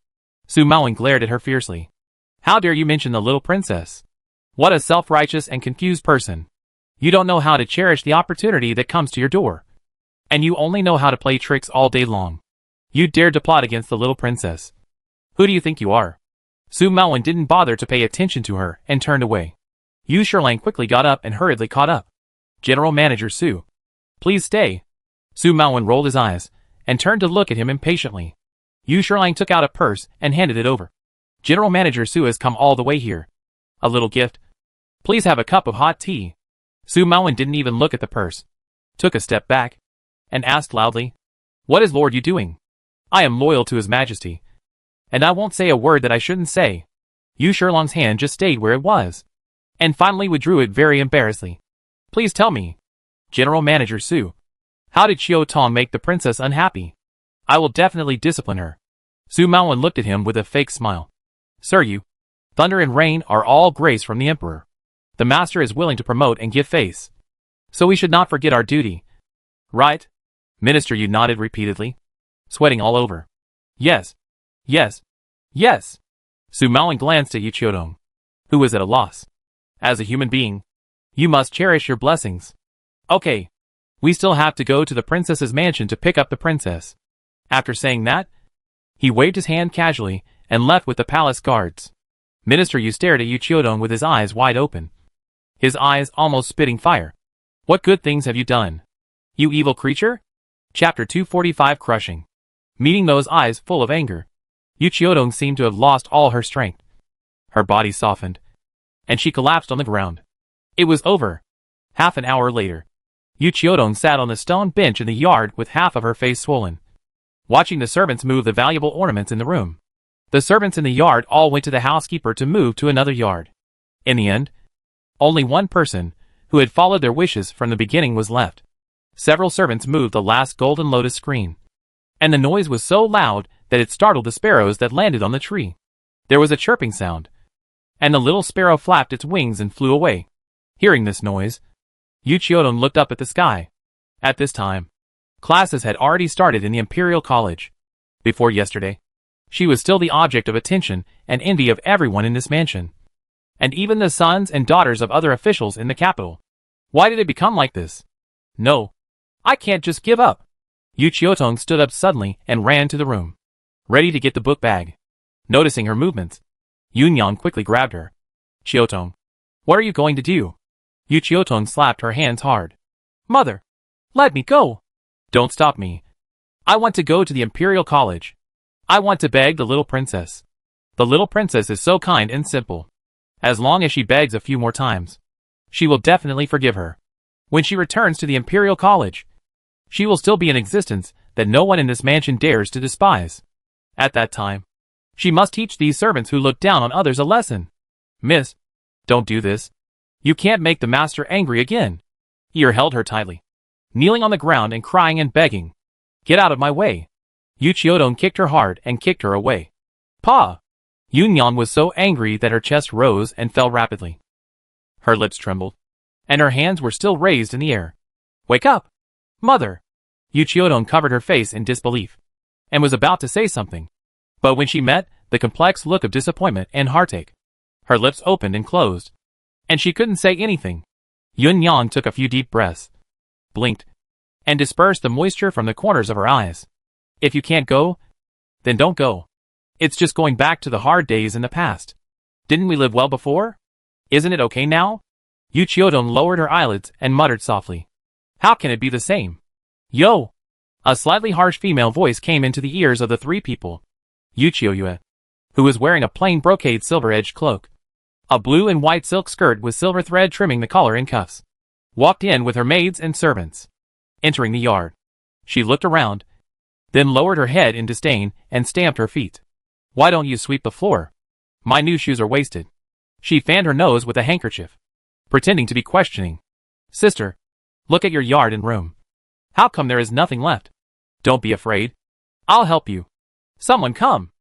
Su Maoen glared at her fiercely. How dare you mention the little princess? What a self-righteous and confused person. You don't know how to cherish the opportunity that comes to your door. And you only know how to play tricks all day long. You dared to plot against the little princess. Who do you think you are? Su Maoen didn't bother to pay attention to her and turned away. Yu Shilang quickly got up and hurriedly caught up. General Manager Su. Please stay. Su Maoen rolled his eyes and turned to look at him impatiently. Yu Shilang took out a purse and handed it over. General Manager Su has come all the way here. A little gift. Please have a cup of hot tea. Su Maoen didn't even look at the purse. Took a step back and asked loudly, What is Lord Yu doing? I am loyal to His Majesty. And I won't say a word that I shouldn't say. Yu Shilang's hand just stayed where it was. And finally withdrew it very embarrassedly. Please tell me, General Manager Su, how did Chiotong make the princess unhappy? I will definitely discipline her. Su Maoen looked at him with a fake smile. Sir Yu, thunder and rain are all grace from the emperor. The master is willing to promote and give face. So we should not forget our duty. Right? Minister Yu nodded repeatedly, sweating all over. Yes. Yes. Yes. Su Maoen glanced at Yuchiotong, who was at a loss. As a human being, you must cherish your blessings. Okay. We still have to go to the princess's mansion to pick up the princess. After saying that, he waved his hand casually and left with the palace guards. Minister Yu stared at Yuchiotong with his eyes wide open. His eyes almost spitting fire. What good things have you done? You evil creature? Chapter 245 Crushing. Meeting those eyes full of anger, Yuchiotong seemed to have lost all her strength. Her body softened, and she collapsed on the ground. It was over. Half an hour later, Yuchiotong sat on the stone bench in the yard with half of her face swollen, watching the servants move the valuable ornaments in the room. The servants in the yard all went to the housekeeper to move to another yard. In the end, only one person, who had followed their wishes from the beginning, was left. Several servants moved the last golden lotus screen, and the noise was so loud that it startled the sparrows that landed on the tree. There was a chirping sound, and the little sparrow flapped its wings and flew away. Hearing this noise, Yuchiotong looked up at the sky. At this time, classes had already started in the Imperial College. Before yesterday, she was still the object of attention and envy of everyone in this mansion, and even the sons and daughters of other officials in the capital. Why did it become like this? No, I can't just give up. Yuchiotong stood up suddenly and ran to the room, ready to get the book bag. Noticing her movements, Yunyan quickly grabbed her. Chiotong, what are you going to do? Yuchiotong slapped her hands hard. Mother, let me go. Don't stop me. I want to go to the Imperial College. I want to beg the little princess. The little princess is so kind and simple. As long as she begs a few more times, she will definitely forgive her. When she returns to the Imperial College, she will still be in existence that no one in this mansion dares to despise. At that time, she must teach these servants who look down on others a lesson. Miss, don't do this. You can't make the master angry again. Eeyore held her tightly, kneeling on the ground and crying and begging. Get out of my way. Yuchiotong kicked her hard and kicked her away. Pa! Yunyan was so angry that her chest rose and fell rapidly. Her lips trembled, and her hands were still raised in the air. Wake up! Mother! Yuchiotong covered her face in disbelief, and was about to say something. But when she met the complex look of disappointment and heartache, her lips opened and closed, and she couldn't say anything. Yunyan took a few deep breaths, blinked, and dispersed the moisture from the corners of her eyes. If you can't go, then don't go. It's just going back to the hard days in the past. Didn't we live well before? Isn't it okay now? Yu Qiudong lowered her eyelids and muttered softly. How can it be the same? Yo! A slightly harsh female voice came into the ears of the three people. Yu Qiuyue, who was wearing a plain brocade silver-edged cloak, a blue and white silk skirt with silver thread trimming the collar and cuffs, walked in with her maids and servants. Entering the yard, she looked around, then lowered her head in disdain and stamped her feet. Why don't you sweep the floor? My new shoes are wasted. She fanned her nose with a handkerchief, pretending to be questioning. Sister, look at your yard and room. How come there is nothing left? Don't be afraid. I'll help you. Someone come.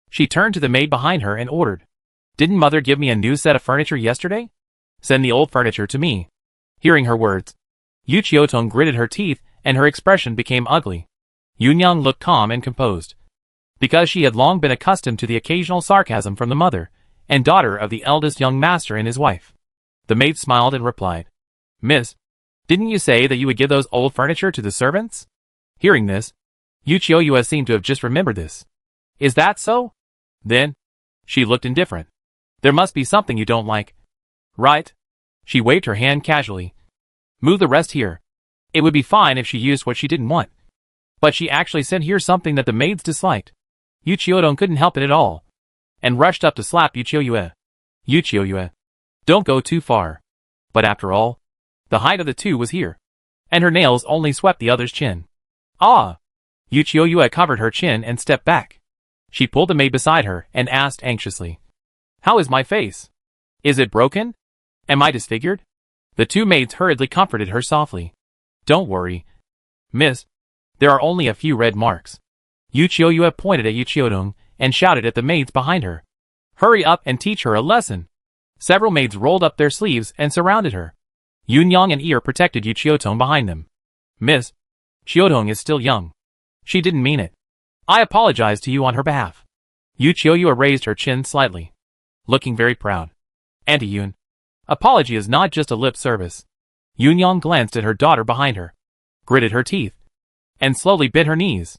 She turned to the maid behind her and ordered. Didn't mother give me a new set of furniture yesterday? Send the old furniture to me. Hearing her words, Yu Qiudong gritted her teeth and her expression became ugly. Yunyang looked calm and composed, because she had long been accustomed to the occasional sarcasm from the mother and daughter of the eldest young master and his wife. The maid smiled and replied, Miss, didn't you say that you would give those old furniture to the servants? Hearing this, Yu Qiuyue seemed to have just remembered this. Is that so? Then, she looked indifferent. There must be something you don't like. Right? She waved her hand casually. Move the rest here. It would be fine if she used what she didn't want. But she actually sent here something that the maids disliked. Yu Qiudong couldn't help it at all, and rushed up to slap Yu Qiuyue. Yu Qiuyue, don't go too far. But after all, the height of the two was here, and her nails only swept the other's chin. Ah! Yu Qiuyue covered her chin and stepped back. She pulled the maid beside her and asked anxiously, How is my face? Is it broken? Am I disfigured? The two maids hurriedly comforted her softly. Don't worry, miss. There are only a few red marks. Yu Qiuyue pointed at Yu Qiudong and shouted at the maids behind her. Hurry up and teach her a lesson. Several maids rolled up their sleeves and surrounded her. Yunyang and Ear protected Yu Qiudong behind them. Miss, Qiudong is still young. She didn't mean it. I apologize to you on her behalf. Yu Qiuyue raised her chin slightly, looking very proud. Auntie Yun, apology is not just a lip service. Yunyang glanced at her daughter behind her, gritted her teeth, and slowly bit her knees.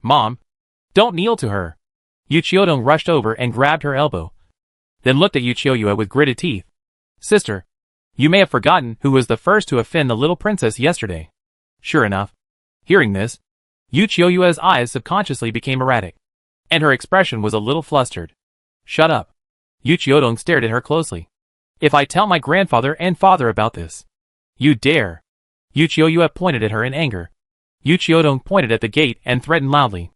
Mom, don't kneel to her. Yu Qiudong rushed over and grabbed her elbow, then looked at Yu Qiuyue with gritted teeth. Sister, you may have forgotten who was the first to offend the little princess yesterday. Sure enough, hearing this, Yu Qiuyue's eyes subconsciously became erratic, and her expression was a little flustered. Shut up. Yu Qiudong stared at her closely. If I tell my grandfather and father about this, you dare. Yu Qiuyue pointed at her in anger. Yu Qiudong pointed at the gate and threatened loudly.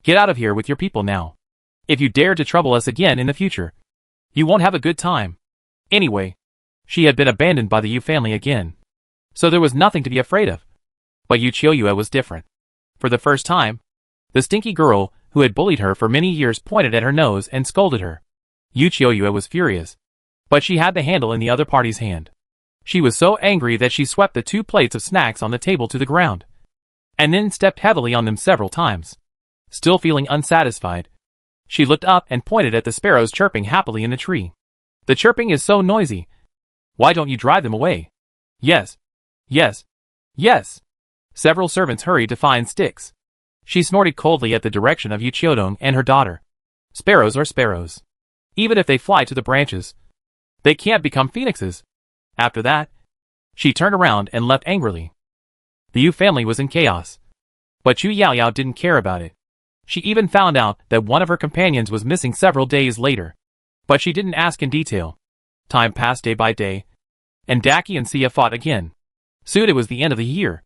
Get out of here with your people now. If you dare to trouble us again in the future, you won't have a good time. Anyway, she had been abandoned by the Yu family again, so there was nothing to be afraid of. But Yu Qiuyue was different. For the first time, the stinky girl who had bullied her for many years pointed at her nose and scolded her. Yu Qiuyue was furious, but she had the handle in the other party's hand. She was so angry that she swept the 2 plates of snacks on the table to the ground, and then stepped heavily on them several times. Still feeling unsatisfied, she looked up and pointed at the sparrows chirping happily in the tree. The chirping is so noisy. Why don't you drive them away? Yes. Yes. Yes. Several servants hurried to find sticks. She snorted coldly at the direction of Yu Qiudong and her daughter. Sparrows are sparrows. Even if they fly to the branches, they can't become phoenixes. After that, she turned around and left angrily. The Yu family was in chaos, but Chu Yaoyao didn't care about it. She even found out that one of her companions was missing several days later, but she didn't ask in detail. Time passed day by day, and Daki and Xia fought again. Soon it was the end of the year.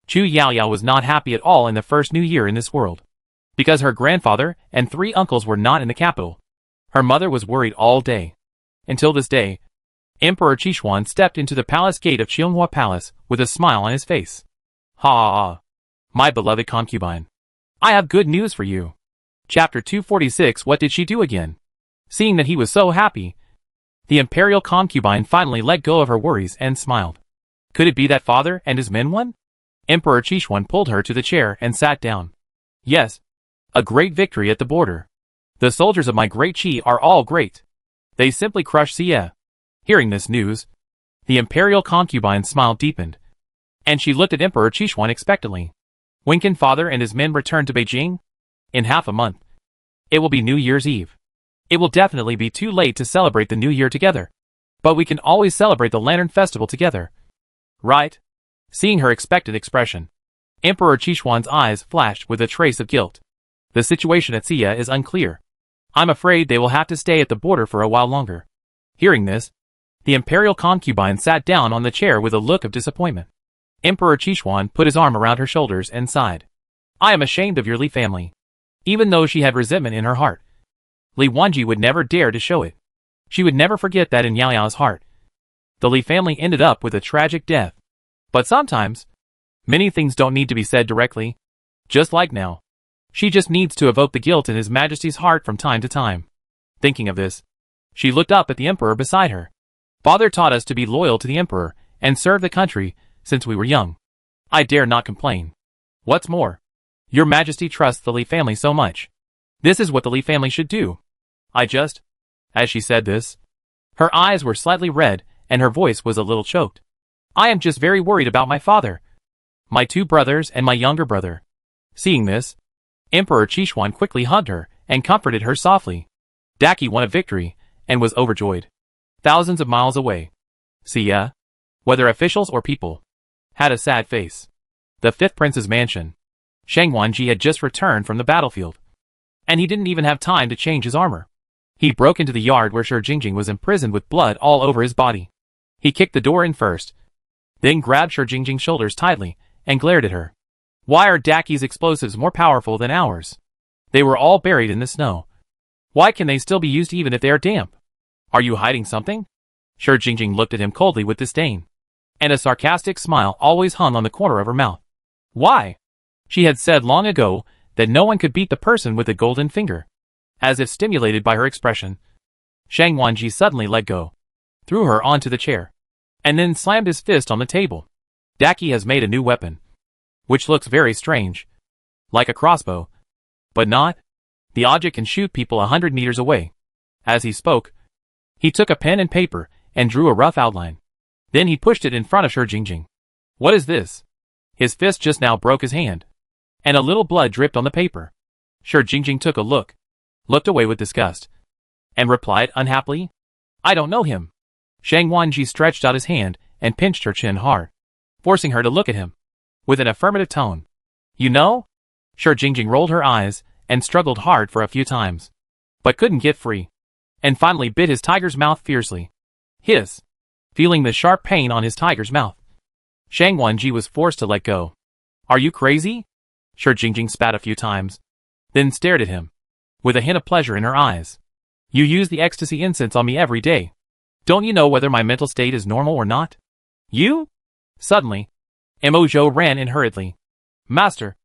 Chu Yaoyao was not happy at all in the first new year in this world, because her grandfather and 3 uncles were not in the capital. Her mother was worried all day. Until this day, Emperor Qishuan stepped into the palace gate of Qionghua Palace with a smile on his face. Ha ha ha. My beloved concubine. I have good news for you. Chapter 246. What did she do again? Seeing that he was so happy, the imperial concubine finally let go of her worries and smiled. Could it be that father and his men won? Emperor Qishuan pulled her to the chair and sat down. Yes. A great victory at the border. The soldiers of my great Qi are all great. They simply crushed Xie. Hearing this news, the imperial concubine's smile deepened, and she looked at Emperor Qishuan expectantly. When can father and his men return to Beijing? In half a month. It will be New Year's Eve. It will definitely be too late to celebrate the New Year together. But we can always celebrate the Lantern Festival together. Right? Seeing her expectant expression, Emperor Qishuan's eyes flashed with a trace of guilt. The situation at Xia is unclear. I'm afraid they will have to stay at the border for a while longer. Hearing this, the imperial concubine sat down on the chair with a look of disappointment. Emperor Qishuan put his arm around her shoulders and sighed. I am ashamed of your Li family. Even though she had resentment in her heart, Li Wanji would never dare to show it. She would never forget that in Yao Yao's heart. The Li family ended up with a tragic death. But sometimes, many things don't need to be said directly. Just like now. She just needs to evoke the guilt in His Majesty's heart from time to time. Thinking of this, she looked up at the Emperor beside her. Father taught us to be loyal to the Emperor and serve the country since we were young. I dare not complain. What's more, Your Majesty trusts the Li family so much. This is what the Li family should do. As she said this, her eyes were slightly red and her voice was a little choked. I am just very worried about my father, my 2 brothers and my younger brother. Seeing this, Emperor Qishuan quickly hugged her and comforted her softly. Daki won a victory and was overjoyed. Thousands of miles away, Xia, whether officials or people, had a sad face. The 5th prince's mansion. Shang Wanji had just returned from the battlefield, and he didn't even have time to change his armor. He broke into the yard where Shi Jingjing was imprisoned with blood all over his body. He kicked the door in first, then grabbed Shi Jingjing's shoulders tightly and glared at her. Why are Daki's explosives more powerful than ours? They were all buried in the snow. Why can they still be used even if they are damp? Are you hiding something? Shi Jingjing looked at him coldly with disdain, and a sarcastic smile always hung on the corner of her mouth. Why? She had said long ago that no one could beat the person with the golden finger. As if stimulated by her expression, Shang Wanji suddenly let go, threw her onto the chair, and then slammed his fist on the table. Daki has made a new weapon, which looks very strange, like a crossbow, but not. The object can shoot people 100 meters away. As he spoke, he took a pen and paper and drew a rough outline. Then he pushed it in front of Shi Jingjing. What is this? His fist just now broke his hand, and a little blood dripped on the paper. Shi Jingjing took a look, looked away with disgust, and replied unhappily, I don't know him. Shang Wanji stretched out his hand and pinched her chin hard, forcing her to look at him, with an affirmative tone. You know? Shi Jingjing rolled her eyes and struggled hard for a few times, but couldn't get free, and finally bit his tiger's mouth fiercely. Hiss! Feeling the sharp pain on his tiger's mouth, Shang Wanji was forced to let go. Are you crazy? Shi Jingjing spat a few times, then stared at him, with a hint of pleasure in her eyes. You use the ecstasy incense on me every day. Don't you know whether my mental state is normal or not? You? Suddenly, Mo Zhou ran in hurriedly. Master!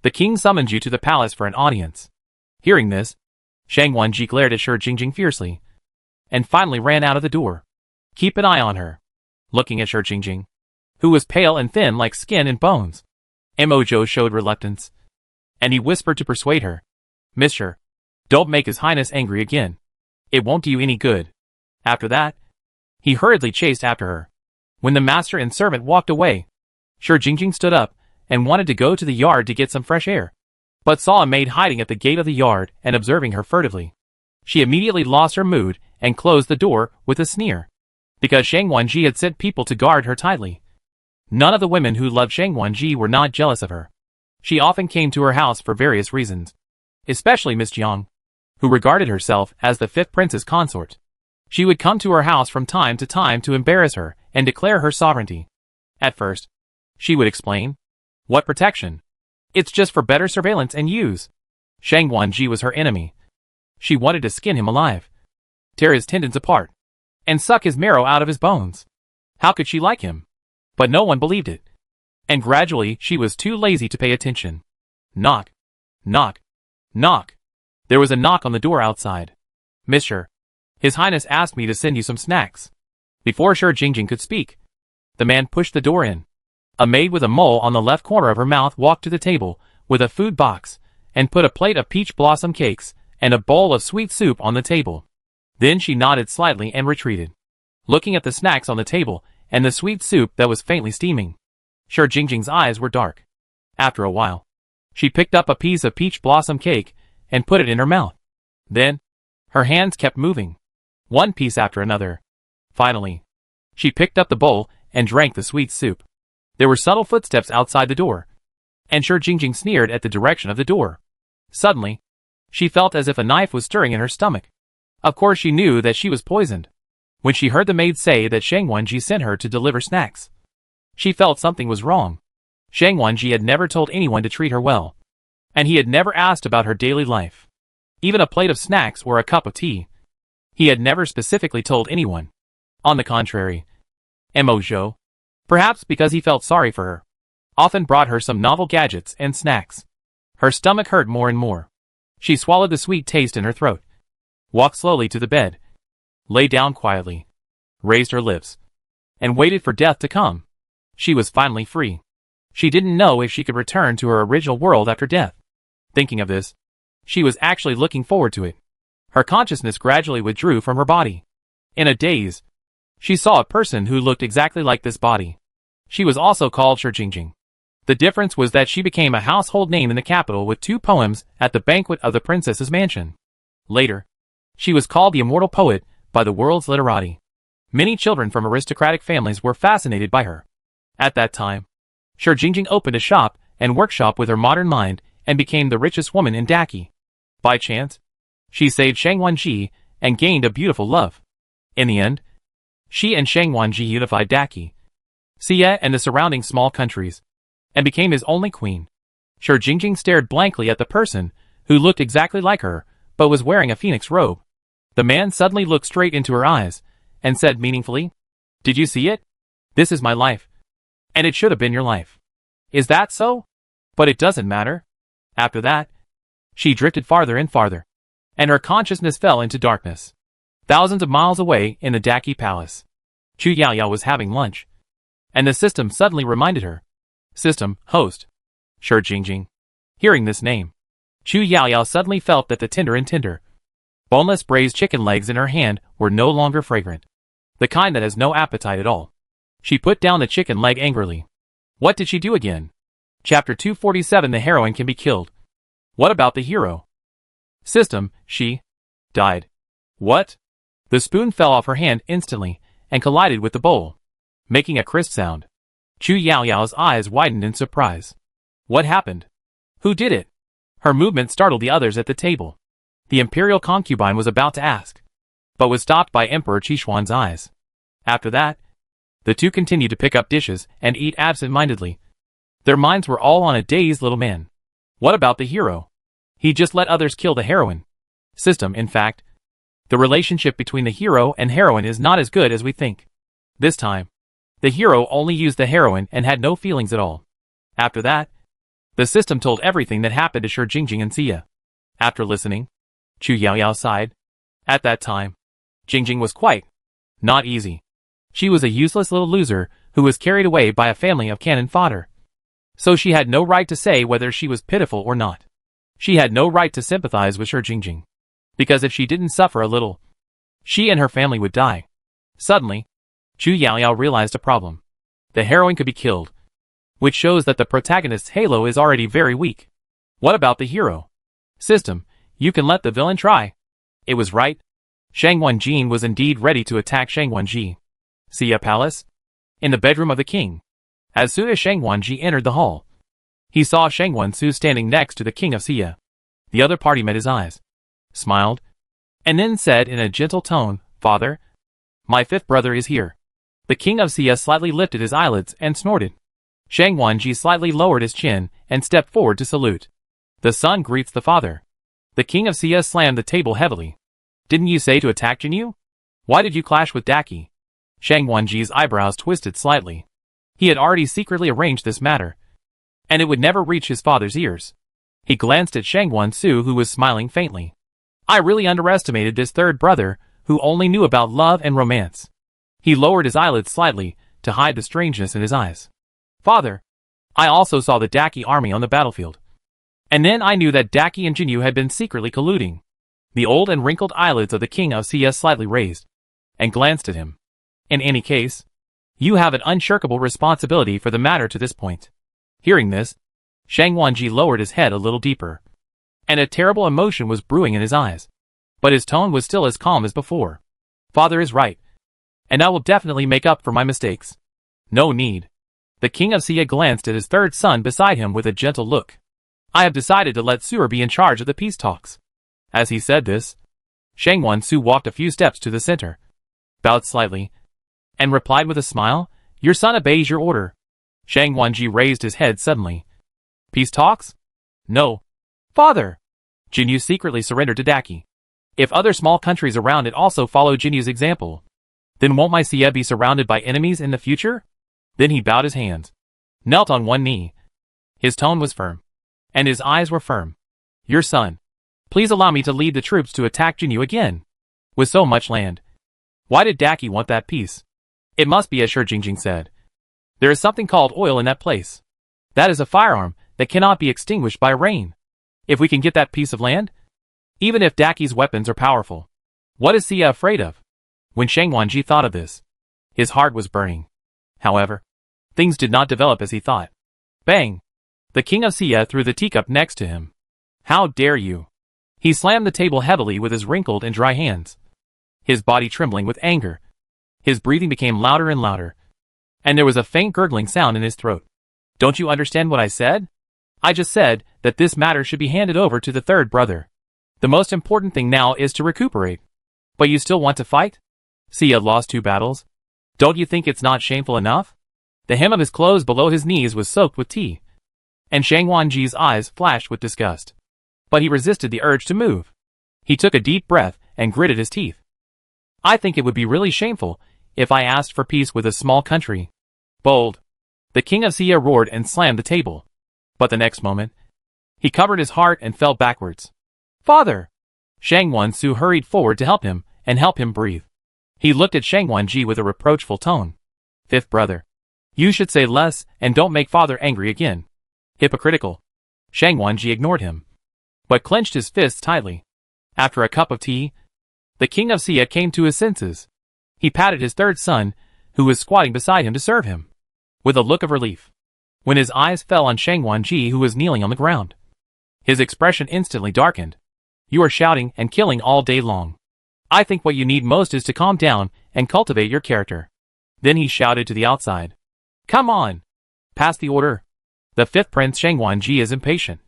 The king summoned you to the palace for an audience. Hearing this, Shang Wanji glared at Shi Jingjing fiercely, and finally ran out of the door. Keep an eye on her. Looking at Shi Jingjing, who was pale and thin like skin and bones, Mo Zhou showed reluctance, and he whispered to persuade her. Monsieur, don't make His Highness angry again. It won't do you any good. After that, he hurriedly chased after her. When the master and servant walked away, Shi Jingjing stood up and wanted to go to the yard to get some fresh air, but saw a maid hiding at the gate of the yard and observing her furtively. She immediately lost her mood and closed the door with a sneer, because Shang Wanji had sent people to guard her tightly. None of the women who loved Shang Wanji were not jealous of her. She often came to her house for various reasons, especially Miss Jiang, who regarded herself as the 5th prince's consort. She would come to her house from time to embarrass her and declare her sovereignty. At first, she would explain, what protection? It's just for better surveillance and use. Shang Wanji was her enemy. She wanted to skin him alive, tear his tendons apart, and suck his marrow out of his bones. How could she like him? But no one believed it. And gradually she was too lazy to pay attention. Knock. Knock. Knock. There was a knock on the door outside. Monsieur, His Highness asked me to send you some snacks. Before Shi Jingjing could speak, the man pushed the door in. A maid with a mole on the left corner of her mouth walked to the table with a food box and put a plate of peach blossom cakes and a bowl of sweet soup on the table. Then she nodded slightly and retreated, looking at the snacks on the table and the sweet soup that was faintly steaming. Shi Jingjing's eyes were dark. After a while, she picked up a piece of peach blossom cake and put it in her mouth. Then, her hands kept moving, one piece after another. Finally, she picked up the bowl and drank the sweet soup. There were subtle footsteps outside the door, and Shi Jingjing sneered at the direction of the door. Suddenly, she felt as if a knife was stirring in her stomach. Of course she knew that she was poisoned. When she heard the maid say that Shang Wenji sent her to deliver snacks, she felt something was wrong. Shang Wenji had never told anyone to treat her well, and he had never asked about her daily life. Even a plate of snacks or a cup of tea. He had never specifically told anyone. On the contrary, Mo Zhou, perhaps because he felt sorry for her, often brought her some novel gadgets and snacks. Her stomach hurt more and more. She swallowed the sweet taste in her throat, walked slowly to the bed, lay down quietly, raised her lips, and waited for death to come. She was finally free. She didn't know if she could return to her original world after death. Thinking of this, she was actually looking forward to it. Her consciousness gradually withdrew from her body. In a daze, she saw a person who looked exactly like this body. She was also called Shi Jingjing. The difference was that she became a household name in the capital with 2 poems at the banquet of the princess's mansion. Later, she was called the immortal poet by the world's literati. Many children from aristocratic families were fascinated by her. At that time, Shi Jingjing opened a shop and workshop with her modern mind and became the richest woman in Daqi. By chance, she saved Shang Wenji and gained a beautiful love. In the end, she and Shang Wenji unified Daqi, Xia and the surrounding small countries, and became his only queen. Shi Jingjing stared blankly at the person who looked exactly like her, but was wearing a phoenix robe. The man suddenly looked straight into her eyes and said meaningfully, "Did you see it? This is my life. And it should have been your life. Is that so? But it doesn't matter." After that, she drifted farther and farther, and her consciousness fell into darkness. Thousands of miles away in the Daqi palace, Chu Yaoyao was having lunch, and the system suddenly reminded her. System, host, Shi Jingjing. Hearing this name, Chu Yaoyao suddenly felt that the tender, boneless braised chicken legs in her hand were no longer fragrant. The kind that has no appetite at all. She put down the chicken leg angrily. What did she do again? Chapter 247. The heroine can be killed. What about the hero? System, she died. What? The spoon fell off her hand instantly and collided with the bowl, making a crisp sound. Chu Yaoyao's eyes widened in surprise. What happened? Who did it? Her movement startled the others at the table. The imperial concubine was about to ask, but was stopped by Emperor Qishuan's eyes. After that, the two continued to pick up dishes and eat absent-mindedly. Their minds were all on a dazed little man. What about the hero? He just let others kill the heroine. System, in fact, the relationship between the hero and heroine is not as good as we think. This time, the hero only used the heroine and had no feelings at all. After that, the system told everything that happened to Shi Jingjing and Xia. After listening, Chu Yaoyao sighed. At that time, Jingjing was quite not easy. She was a useless little loser who was carried away by a family of cannon fodder. So she had no right to say whether she was pitiful or not. She had no right to sympathize with Shi Jingjing, because if she didn't suffer a little, she and her family would die. Suddenly, Chu Yaoyao realized a problem. The heroine could be killed, which shows that the protagonist's halo is already very weak. What about the hero? System, you can let the villain try. It was right. Shang Wenjin was indeed ready to attack Shang Wenji. Xia Palace? In the bedroom of the king. As soon as Shang Wenji entered the hall, he saw Shang Wensu standing next to the king of Xia. The other party met his eyes, smiled, and then said in a gentle tone, "Father, my 5th brother is here." The king of Xia slightly lifted his eyelids and snorted. Shang Wenji slightly lowered his chin and stepped forward to salute. The son greets the father. The king of Xia slammed the table heavily. Didn't you say to attack Jinyu? Why did you clash with Daqi? Shang Wenji's eyebrows twisted slightly. He had already secretly arranged this matter, and it would never reach his father's ears. He glanced at Shang Wensu, who was smiling faintly. I really underestimated this 3rd brother, who only knew about love and romance. He lowered his eyelids slightly to hide the strangeness in his eyes. Father, I also saw the Daqi army on the battlefield. And then I knew that Daqi and Jinyu had been secretly colluding. The old and wrinkled eyelids of the king of Xia slightly raised, and glanced at him. In any case, you have an unshirkable responsibility for the matter to this point. Hearing this, Shang Wenji lowered his head a little deeper. and a terrible emotion was brewing in his eyes. But his tone was still as calm as before. Father is right, and I will definitely make up for my mistakes. No need. The king of Xia glanced at his third son beside him with a gentle look. I have decided to let Su'er be in charge of the peace talks. As he said this, Shang Wansu walked a few steps to the center, bowed slightly, and replied with a smile, Your son obeys your order. Shang Wanji raised his head suddenly. Peace talks? No. Father! Jinyu secretly surrendered to Daki. If other small countries around it also follow Jinyu's example, then won't my Xia be surrounded by enemies in the future? Then he bowed his hands, knelt on one knee. His tone was firm, and his eyes were firm. Your son. Please allow me to lead the troops to attack Jinyu again. With so much land. Why did Daki want that peace? It must be as Shi Jingjing said. There is something called oil in that place. That is a firearm that cannot be extinguished by rain. If we can get that piece of land, even if Daki's weapons are powerful, what is Xia afraid of? When Shang Wanji thought of this, his heart was burning. However, things did not develop as he thought. Bang! The king of Xia threw the teacup next to him. How dare you! He slammed the table heavily with his wrinkled and dry hands, his body trembling with anger. His breathing became louder and louder, and there was a faint gurgling sound in his throat. Don't you understand what I said? I just said that this matter should be handed over to the third brother. The most important thing now is to recuperate. But you still want to fight? Xia lost 2 battles. Don't you think it's not shameful enough? The hem of his clothes below his knees was soaked with tea, and Shang Wanji's eyes flashed with disgust. But he resisted the urge to move. He took a deep breath and gritted his teeth. I think it would be really shameful if I asked for peace with a small country. Bold. The king of Xia roared and slammed the table. But the next moment, he covered his heart and fell backwards. Father! Shang Wansu hurried forward to help him and help him breathe. He looked at Shang Wanji with a reproachful tone. Fifth brother. You should say less and don't make father angry again. Hypocritical. Shang Wanji ignored him, but clenched his fists tightly. After a cup of tea, the king of Xia came to his senses. He patted his third son, who was squatting beside him to serve him, with a look of relief. When his eyes fell on Shang Wanji, who was kneeling on the ground, his expression instantly darkened. You are shouting and killing all day long. I think what you need most is to calm down and cultivate your character. Then he shouted to the outside. Come on! Pass the order. The fifth prince Shang Wanji is impatient.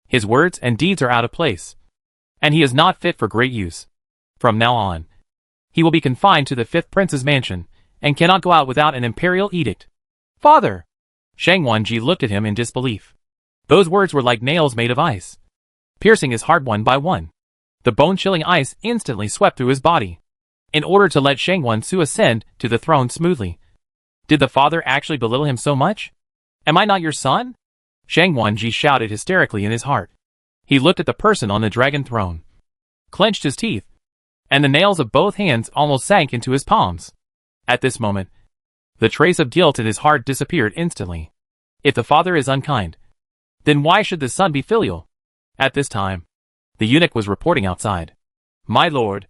His words and deeds are out of place, and he is not fit for great use. From now on, he will be confined to the fifth prince's mansion, and cannot go out without an imperial edict. Father! Shang Wanji looked at him in disbelief. Those words were like nails made of ice, piercing his heart one by one. The bone-chilling ice instantly swept through his body, in order to let Shang Wansu ascend to the throne smoothly. Did the father actually belittle him so much? Am I not your son? Shang Wanji shouted hysterically in his heart. He looked at the person on the dragon throne, clenched his teeth, and the nails of both hands almost sank into his palms. At this moment, the trace of guilt in his heart disappeared instantly. If the father is unkind, then why should the son be filial? At this time, the eunuch was reporting outside. My lord,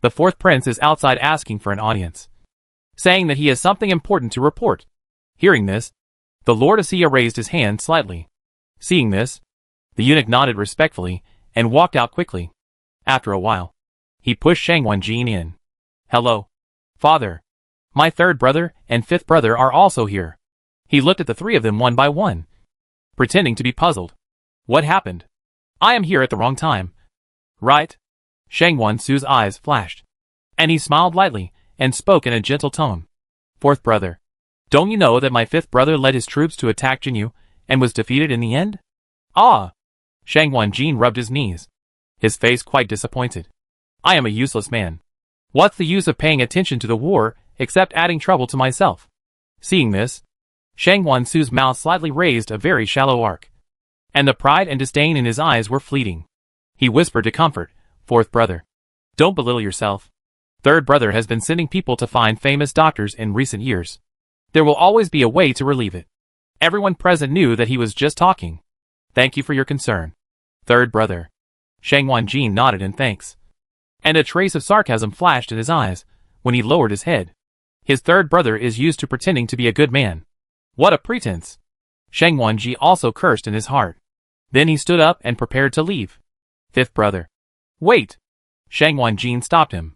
the fourth prince is outside asking for an audience, saying that he has something important to report. Hearing this, the lord of Xia raised his hand slightly. Seeing this, the eunuch nodded respectfully and walked out quickly. After a while, he pushed Shang Wanjin in. Hello, father. My third brother and fifth brother are also here. He looked at the 3 of them one by one, pretending to be puzzled. What happened? I am here at the wrong time. Right? Shang Wansu's eyes flashed, and he smiled lightly and spoke in a gentle tone. Fourth brother, don't you know that my fifth brother led his troops to attack Jinyu and was defeated in the end? Ah! Shang Wanjin rubbed his knees, his face quite disappointed. I am a useless man. What's the use of paying attention to the war except adding trouble to myself? Seeing this, Shang Wansu's mouth slightly raised a very shallow arc, and the pride and disdain in his eyes were fleeting. He whispered to comfort, Fourth brother, don't belittle yourself. Third brother has been sending people to find famous doctors in recent years. There will always be a way to relieve it. Everyone present knew that he was just talking. Thank you for your concern. Third brother. Shang Wanjin nodded in thanks, and a trace of sarcasm flashed in his eyes when he lowered his head. His third brother is used to pretending to be a good man. What a pretense! Shang Wanji also cursed in his heart. Then he stood up and prepared to leave. Fifth brother. Wait! Shang Wanjin stopped him.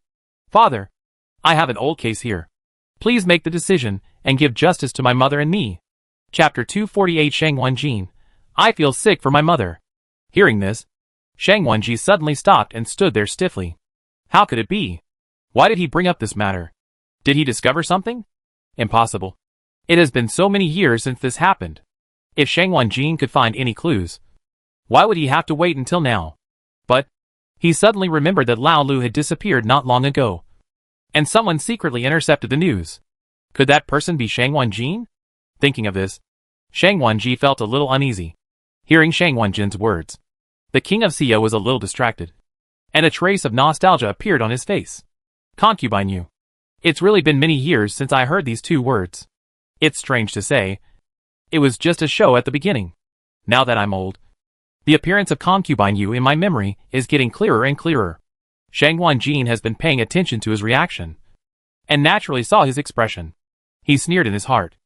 Father, I have an old case here. Please make the decision and give justice to my mother and me. Chapter 248 Shang Wanjin. I feel sick for my mother. Hearing this, Shang Wanji suddenly stopped and stood there stiffly. How could it be? Why did he bring up this matter? Did he discover something? Impossible. It has been so many years since this happened. If Shang Wanjin could find any clues, why would he have to wait until now? But he suddenly remembered that Lao Lu had disappeared not long ago, and someone secretly intercepted the news. Could that person be Shang Wanjin? Thinking of this, Shang Wanji felt a little uneasy. Hearing Shang Wanjin's words, the king of Xia was a little distracted, and a trace of nostalgia appeared on his face. Concubine you. It's really been many years since I heard these two words. It's strange to say, it was just a show at the beginning. Now that I'm old, the appearance of concubine you in my memory is getting clearer and clearer. Shang Wanjin has been paying attention to his reaction, and naturally saw his expression. He sneered in his heart.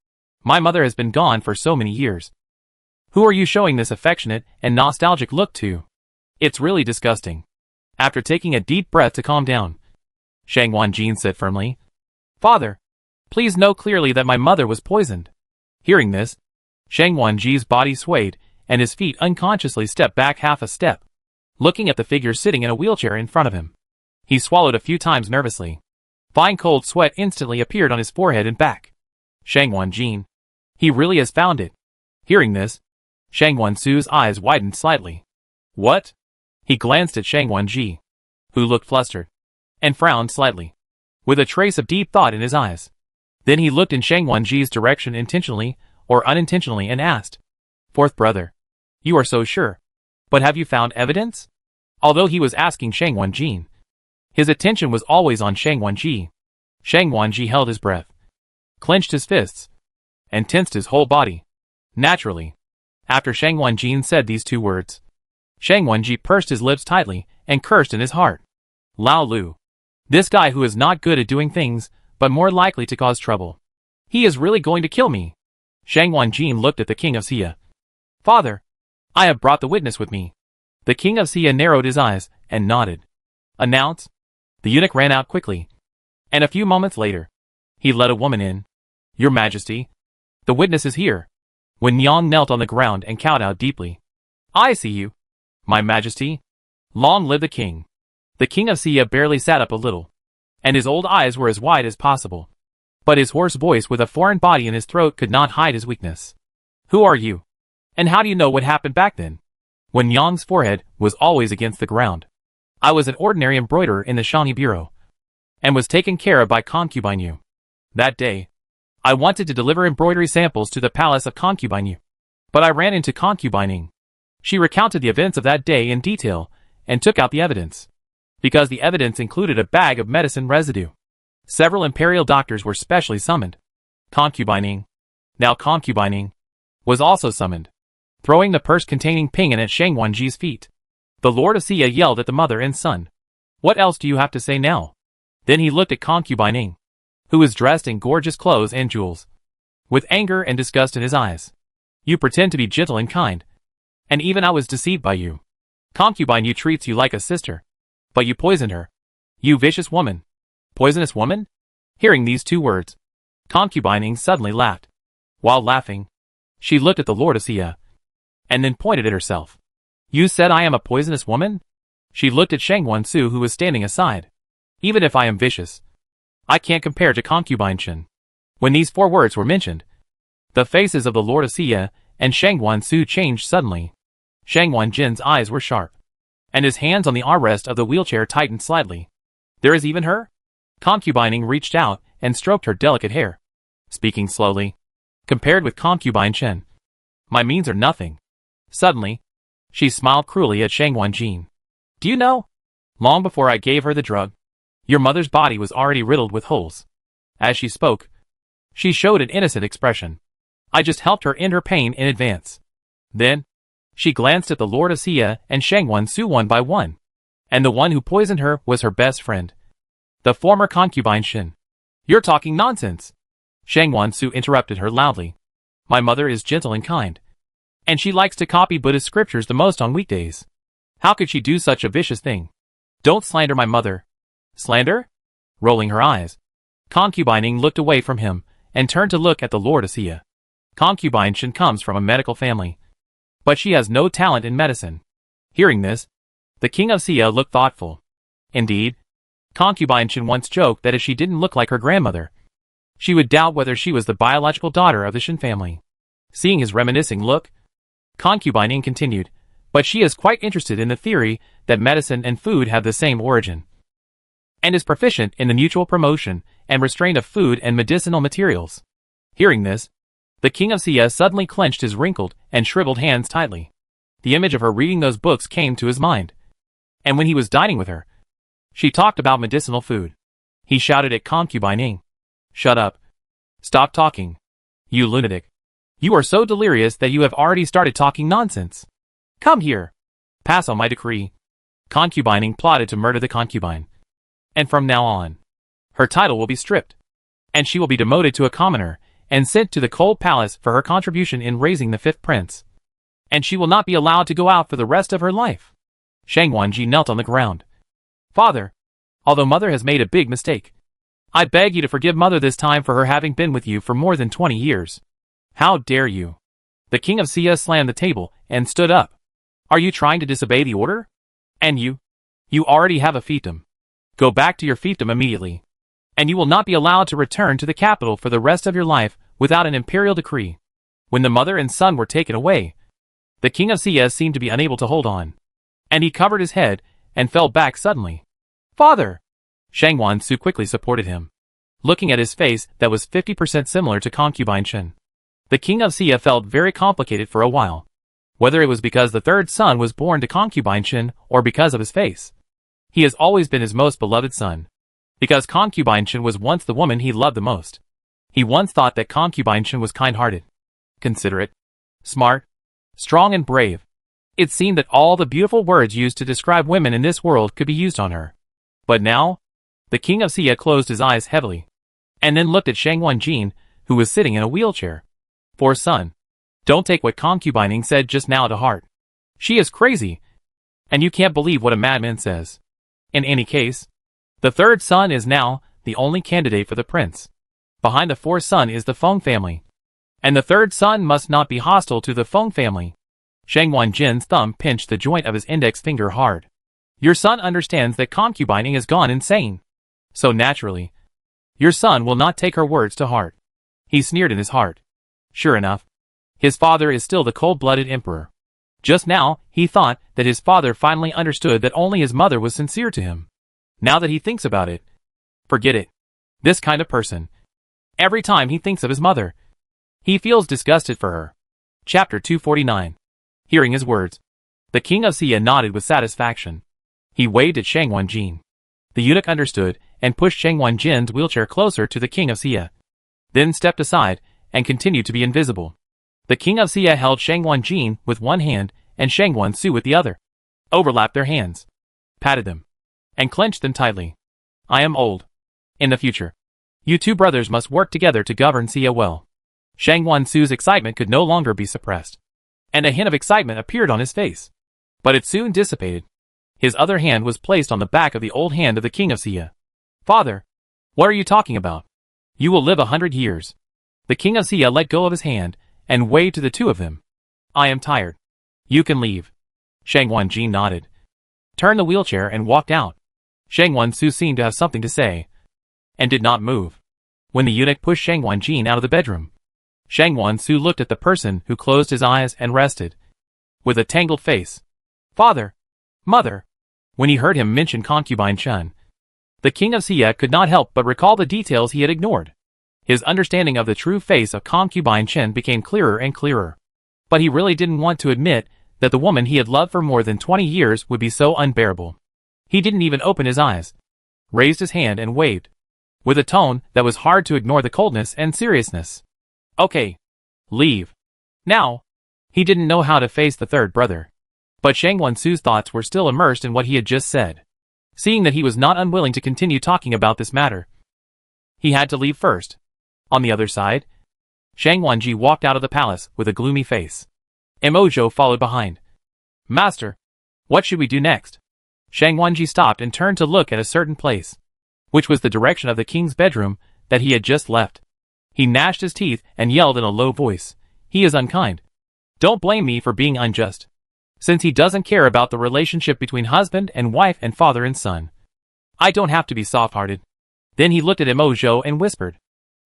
My mother has been gone for so many years. Who are you showing this affectionate and nostalgic look to? It's really disgusting. After taking a deep breath to calm down, Shang Wanjin said firmly, Father, please know clearly that my mother was poisoned. Hearing this, Shang Wanji's body swayed, and his feet unconsciously stepped back half a step, looking at the figure sitting in a wheelchair in front of him. He swallowed a few times nervously. Fine cold sweat instantly appeared on his forehead and back. Shang Wanjin. He really has found it. Hearing this, Shang Wansu's eyes widened slightly. What? He glanced at Shang Wanji, who looked flustered, and frowned slightly, with a trace of deep thought in his eyes. Then he looked in Shang Wanji's direction intentionally or unintentionally and asked, Fourth brother, you are so sure, but have you found evidence? Although he was asking Shang Wanjin, his attention was always on Shang Wanji. Shang Wanji held his breath, clenched his fists, and tensed his whole body. Naturally, after Shang Wanjin said these two words, Shang Wanji pursed his lips tightly and cursed in his heart. Lao Lu. This guy who is not good at doing things, but more likely to cause trouble. He is really going to kill me. Shang Wanjin looked at the king of Xia. Father, I have brought the witness with me. The king of Xia narrowed his eyes and nodded. Announce. The eunuch ran out quickly, and a few moments later, he led a woman in. Your Majesty, the witness is here. Wen Yang knelt on the ground and kowtowed deeply. I see you, my Majesty. Long live the king. The king of Xia barely sat up a little, and his old eyes were as wide as possible. But his hoarse voice with a foreign body in his throat could not hide his weakness. Who are you? And how do you know what happened back then? Wen Yang's forehead was always against the ground. I was an ordinary embroiderer in the Shawnee Bureau, and was taken care of by Concubine Yu. That day, I wanted to deliver embroidery samples to the palace of Concubine Yu, but I ran into Concubine Ing. She recounted the events of that day in detail, and took out the evidence. Because the evidence included a bag of medicine residue. Several imperial doctors were specially summoned. Concubine Ing, now Concubine Ing, was also summoned, throwing the purse containing Ping at Shang Wanji's feet. The Lord of Xia yelled at the mother and son. What else do you have to say now? Then he looked at Concubine Ing, who was dressed in gorgeous clothes and jewels, with anger and disgust in his eyes. You pretend to be gentle and kind, and even I was deceived by you. Concubine Yu treats you like a sister, but you poisoned her. You vicious woman. Poisonous woman? Hearing these two words, Concubine Ing suddenly laughed. While laughing, she looked at the Lord of Xia, and then pointed at herself. You said I am a poisonous woman? She looked at Shang Wansu who was standing aside. Even if I am vicious, I can't compare to Concubine Chen. When these four words were mentioned, the faces of the Lord of Xia and Shang Wansu changed suddenly. Shang Wanjin's eyes were sharp, and his hands on the armrest of the wheelchair tightened slightly. There is even her? Concubine Ing reached out and stroked her delicate hair, speaking slowly. Compared with Concubine Chen, my means are nothing. Suddenly, she smiled cruelly at Shang Wanjin. Do you know? Long before I gave her the drug, your mother's body was already riddled with holes. As she spoke, she showed an innocent expression. I just helped her end her pain in advance. Then, she glanced at the Lord of Xia and Shang Wansu one by one. And the one who poisoned her was her best friend, the former concubine Shin. You're talking nonsense. Shang Wansu interrupted her loudly. My mother is gentle and kind, and she likes to copy Buddhist scriptures the most on weekdays. How could she do such a vicious thing? Don't slander my mother. Slander? Rolling her eyes, Concubine Ning looked away from him and turned to look at the Lord Asiya. Concubine Shen comes from a medical family, but she has no talent in medicine. Hearing this, the king of Sia looked thoughtful. Indeed, Concubine Shen once joked that if she didn't look like her grandmother, she would doubt whether she was the biological daughter of the Shen family. Seeing his reminiscing look, Concubine Ning continued, but she is quite interested in the theory that medicine and food have the same origin, and is proficient in the mutual promotion and restraint of food and medicinal materials. Hearing this, the king of Sia suddenly clenched his wrinkled and shriveled hands tightly. The image of her reading those books came to his mind, and when he was dining with her, she talked about medicinal food. He shouted at Concubine Ning, "Shut up. Stop talking. You lunatic. You are so delirious that you have already started talking nonsense. Come here. Pass on my decree." Concubine Ning plotted to murder the concubine, and from now on, her title will be stripped, and she will be demoted to a commoner and sent to the cold palace for her contribution in raising the fifth prince, and she will not be allowed to go out for the rest of her life. Shang Wanji knelt on the ground. "Father, although mother has made a big mistake, I beg you to forgive mother this time for her having been with you for more than 20 years. How dare you?" The king of Sia slammed the table and stood up. "Are you trying to disobey the order? And you already have a fiefdom. Go back to your fiefdom immediately, and you will not be allowed to return to the capital for the rest of your life without an imperial decree." When the mother and son were taken away, the king of Sia seemed to be unable to hold on, and he covered his head and fell back suddenly. "Father!" Shang Wansu quickly supported him, looking at his face that was 50% similar to Concubine Shen. The king of Sia felt very complicated for a while, whether it was because the third son was born to Concubine Shen or because of his face. He has always been his most beloved son, because Concubine Shen was once the woman he loved the most. He once thought that Concubine Shen was kind-hearted, considerate, smart, strong and brave. It seemed that all the beautiful words used to describe women in this world could be used on her. But now, the king of Sia closed his eyes heavily, and then looked at Shang Wanjin, who was sitting in a wheelchair. "For son, don't take what Concubine Ning said just now to heart. She is crazy, and you can't believe what a madman says. In any case, the third son is now the only candidate for the prince. Behind the fourth son is the Feng family, and the third son must not be hostile to the Feng family." Shang Wanjin's thumb pinched the joint of his index finger hard. "Your son understands that Concubine Ning has gone insane, so naturally, your son will not take her words to heart." He sneered in his heart. Sure enough, his father is still the cold-blooded emperor. Just now, he thought that his father finally understood that only his mother was sincere to him. Now that he thinks about it, forget it. This kind of person, every time he thinks of his mother, he feels disgusted for her. Chapter 249. Hearing his words, the king of Sia nodded with satisfaction. He waved at Shang Wanjin. The eunuch understood and pushed Shang Wanjin's wheelchair closer to the king of Sia, then stepped aside and continued to be invisible. The king of Sia held Shang Wanjin with one hand and Shang Wansu with the other, overlapped their hands, patted them, and clenched them tightly. "I am old. In the future, you two brothers must work together to govern Sia well." Shang Wansu's excitement could no longer be suppressed, and a hint of excitement appeared on his face. But it soon dissipated. His other hand was placed on the back of the old hand of the king of Sia. "Father, what are you talking about? You will live 100 years. The king of Sia let go of his hand and waved to the two of them. "I am tired. You can leave." Shang Wanjin nodded, turned the wheelchair and walked out. Shang Wansu seemed to have something to say, and did not move. When the eunuch pushed Shang Wanjin out of the bedroom, Shang Wansu looked at the person who closed his eyes and rested, with a tangled face. "Father, mother." When he heard him mention Concubine Shen, the king of Sia could not help but recall the details he had ignored. His understanding of the true face of Concubine Shen became clearer and clearer. But he really didn't want to admit that the woman he had loved for more than 20 years would be so unbearable. He didn't even open his eyes, raised his hand and waved, with a tone that was hard to ignore the coldness and seriousness. "Okay. Leave. Now." He didn't know how to face the third brother, but Shang Wansu's thoughts were still immersed in what he had just said. Seeing that he was not unwilling to continue talking about this matter, he had to leave first. On the other side, Shang Wanji walked out of the palace with a gloomy face. Mojo followed behind. "Master, What should we do next? Shang Wanji stopped and turned to look at a certain place, which was the direction of the king's bedroom that he had just left. He gnashed his teeth and yelled in a low voice, "He is unkind. Don't blame me for being unjust. Since he doesn't care about the relationship between husband and wife and father and son, I don't have to be soft-hearted." Then he looked at Emojo and whispered,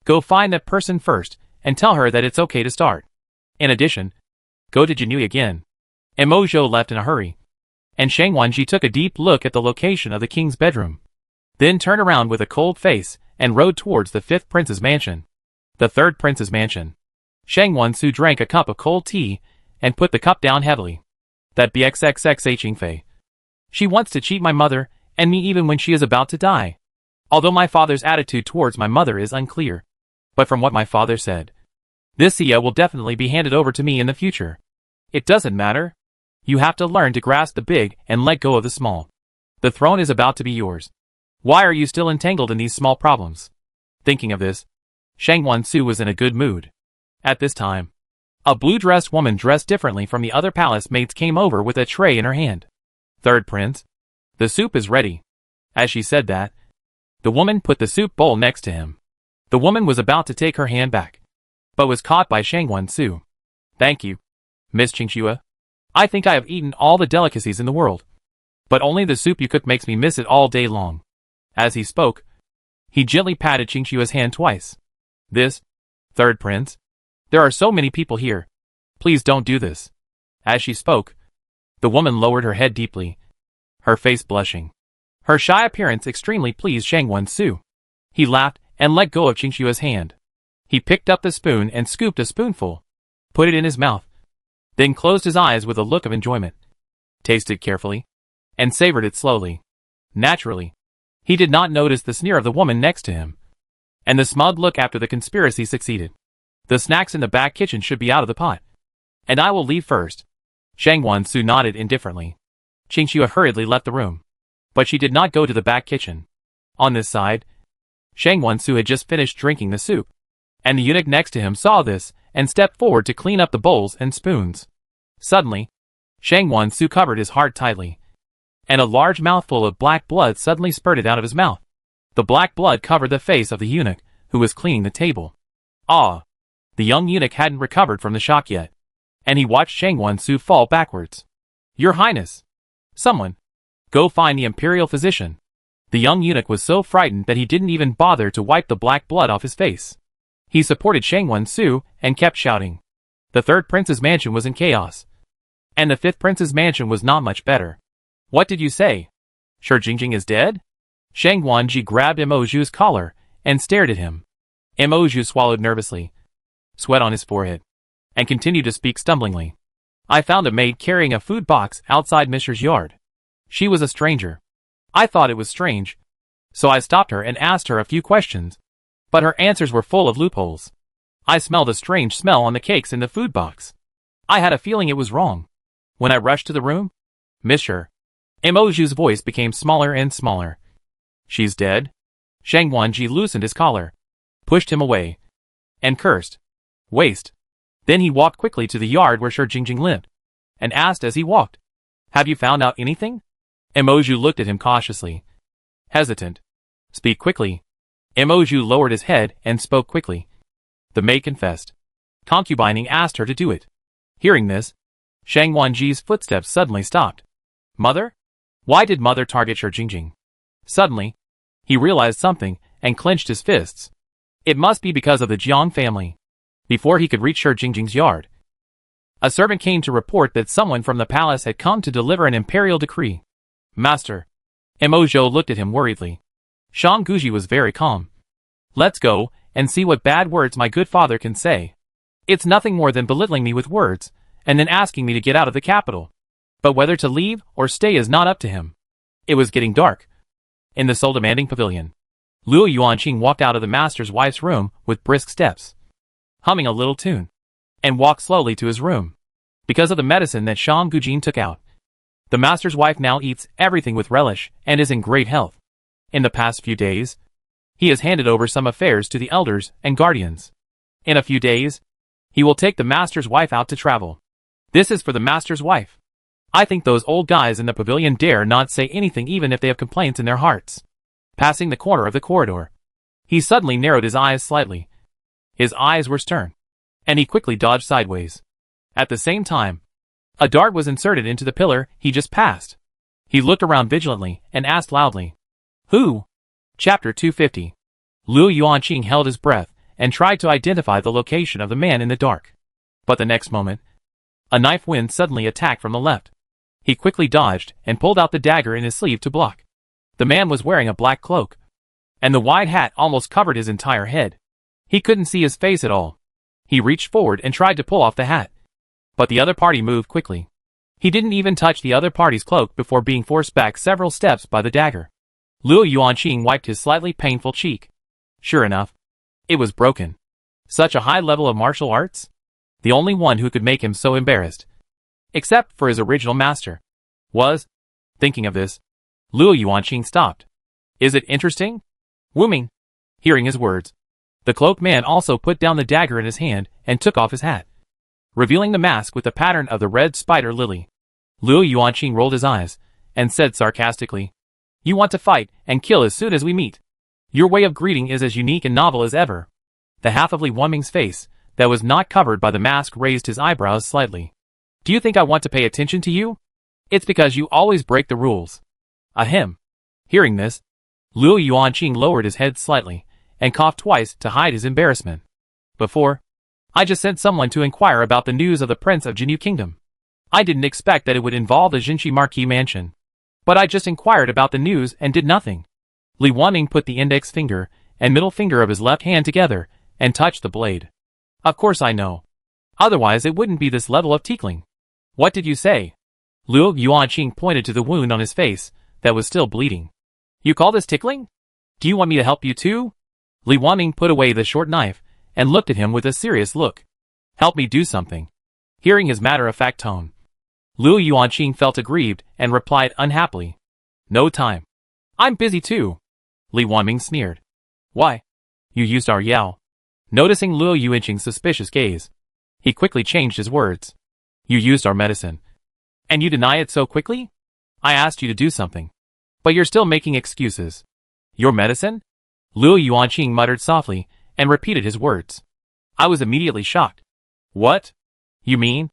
"Go find that person first and tell her that it's okay to start. In addition, go to Jinui again." Emojo left in a hurry, and Shang Wanji took a deep look at the location of the king's bedroom, then turned around with a cold face and rode towards the fifth prince's mansion. The third prince's mansion. Shang Wansu drank a cup of cold tea and put the cup down heavily. That bxxxh Fei. She wants to cheat my mother and me even when she is about to die. Although my father's attitude towards my mother is unclear, but from what my father said, this Sia will definitely be handed over to me in the future. It doesn't matter. You have to learn to grasp the big and let go of the small. The throne is about to be yours. Why are you still entangled in these small problems? Thinking of this, Shang Wansu was in a good mood. At this time, a blue-dressed woman dressed differently from the other palace maids came over with a tray in her hand. "Third prince, the soup is ready." As she said that, the woman put the soup bowl next to him. The woman was about to take her hand back, but was caught by Shang Wansu. "Thank you, Miss Qingxue. I think I have eaten all the delicacies in the world, but only the soup you cook makes me miss it all day long." As he spoke, he gently patted Qingxue's hand twice. "This, third prince, there are so many people here. Please don't do this." As she spoke, the woman lowered her head deeply, her face blushing. Her shy appearance extremely pleased Shang Wansu. He laughed and let go of Qingxue's hand. He picked up the spoon and scooped a spoonful, put it in his mouth, then closed his eyes with a look of enjoyment, tasted carefully, and savored it slowly. Naturally, he did not notice the sneer of the woman next to him, and the smug look after the conspiracy succeeded. "The snacks in the back kitchen should be out of the pot, and I will leave first." Shang Wansu nodded indifferently. Qingxue hurriedly left the room, but she did not go to the back kitchen. On this side, Shang Wansu had just finished drinking the soup, and the eunuch next to him saw this and stepped forward to clean up the bowls and spoons. Suddenly, Shang Wansu covered his heart tightly, and a large mouthful of black blood suddenly spurted out of his mouth. The black blood covered the face of the eunuch, who was cleaning the table. Ah! The young eunuch hadn't recovered from the shock yet, and he watched Shang Wansu fall backwards. "Your Highness! Someone! Go find the imperial physician." The young eunuch was so frightened that he didn't even bother to wipe the black blood off his face. He supported Shang Wansu and kept shouting. The third prince's mansion was in chaos, and the fifth prince's mansion was not much better. "What did you say? Shi Jingjing is dead?" Shang Wanji grabbed Emoju's collar and stared at him. Emoju swallowed nervously, sweat on his forehead, and continued to speak stumblingly. "I found a maid carrying a food box outside Mr.'s yard. She was a stranger. I thought it was strange, so I stopped her and asked her a few questions, but her answers were full of loopholes. I smelled a strange smell on the cakes in the food box. I had a feeling it was wrong. When I rushed to the room, Monsieur." Emoju's voice became smaller and smaller. "She's dead?" Shang Wanji loosened his collar, pushed him away, and cursed. "Waste." Then he walked quickly to the yard where Shi Jingjing lived, and asked as he walked, "Have you found out anything?" Emoju looked at him cautiously, hesitant. "Speak quickly." Emoju lowered his head and spoke quickly. The maid confessed. Concubining asked her to do it. Hearing this, Shang Wanji's footsteps suddenly stopped. "Mother? Why did mother target Shi Jingjing?" Suddenly, he realized something and clenched his fists. It must be because of the Jiang family. Before he could reach Shi Jingjing's yard, a servant came to report that someone from the palace had come to deliver an imperial decree. "Master." Emojo looked at him worriedly. Shang Guji was very calm. "Let's go and see what bad words my good father can say. It's nothing more than belittling me with words, and then asking me to get out of the capital. But whether to leave or stay is not up to him." It was getting dark. In the soul-demanding pavilion, Luo Yuanqing walked out of the master's wife's room with brisk steps, humming a little tune, and walked slowly to his room. Because of the medicine that Shang Gujin took out, the master's wife now eats everything with relish and is in great health. In the past few days, he has handed over some affairs to the elders and guardians. In a few days, he will take the master's wife out to travel. This is for the master's wife. I think those old guys in the pavilion dare not say anything even if they have complaints in their hearts. Passing the corner of the corridor, he suddenly narrowed his eyes slightly. His eyes were stern, and he quickly dodged sideways. At the same time, a dart was inserted into the pillar he just passed. He looked around vigilantly and asked loudly, "Who?" Chapter 250. Liu Yuanqing held his breath and tried to identify the location of the man in the dark. But the next moment, a knife wind suddenly attacked from the left. He quickly dodged and pulled out the dagger in his sleeve to block. The man was wearing a black cloak, and the wide hat almost covered his entire head. He couldn't see his face at all. He reached forward and tried to pull off the hat, but the other party moved quickly. He didn't even touch the other party's cloak before being forced back several steps by the dagger. Liu Yuanqing wiped his slightly painful cheek. Sure enough, it was broken. Such a high level of martial arts? The only one who could make him so embarrassed, except for his original master, was. Thinking of this, Liu Yuanqing stopped. Is it interesting? Wuming. Hearing his words, the cloaked man also put down the dagger in his hand and took off his hat, revealing the mask with the pattern of the red spider lily. Liu Yuanqing rolled his eyes and said sarcastically, "You want to fight and kill as soon as we meet. Your way of greeting is as unique and novel as ever." The half of Li Wuming's face that was not covered by the mask raised his eyebrows slightly. "Do you think I want to pay attention to you? It's because you always break the rules." Ahem. Hearing this, Liu Yuanqing lowered his head slightly and coughed twice to hide his embarrassment. "Before, I just sent someone to inquire about the news of the Prince of Jinyu Kingdom. I didn't expect that it would involve the Jinshi Marquis Mansion. But I just inquired about the news and did nothing." Li Wuming put the index finger and middle finger of his left hand together and touched the blade. "Of course I know. Otherwise it wouldn't be this level of tickling." "What did you say?" Liu Yuanqing pointed to the wound on his face that was still bleeding. "You call this tickling? Do you want me to help you too?" Li Wuming put away the short knife and looked at him with a serious look. "Help me do something." Hearing his matter-of-fact tone, Liu Yuanqing felt aggrieved and replied unhappily, "No time. I'm busy too." Li Wuming sneered. "Why? You used our yao." Noticing Liu Yuanqing's suspicious gaze, he quickly changed his words. "You used our medicine. And you deny it so quickly? I asked you to do something. But you're still making excuses." "Your medicine?" Liu Yuanqing muttered softly and repeated his words. I was immediately shocked. "What? You mean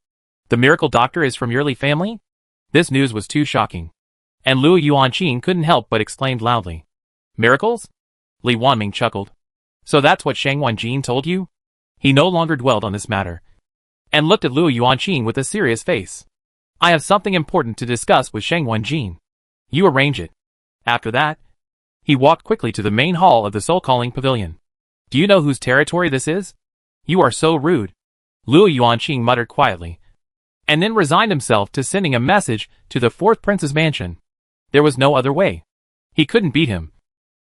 the miracle doctor is from your Li family?" This news was too shocking, and Liu Yuanqing couldn't help but exclaimed loudly. "Miracles?" Li Wuming chuckled. "So that's what Shang Wanjin told you?" He no longer dwelled on this matter, and looked at Liu Yuanqing with a serious face. "I have something important to discuss with Shang Wanjin. You arrange it." After that, he walked quickly to the main hall of the soul-calling pavilion. "Do you know whose territory this is? You are so rude." Liu Yuanqing muttered quietly, and then resigned himself to sending a message to the fourth prince's mansion. There was no other way. He couldn't beat him,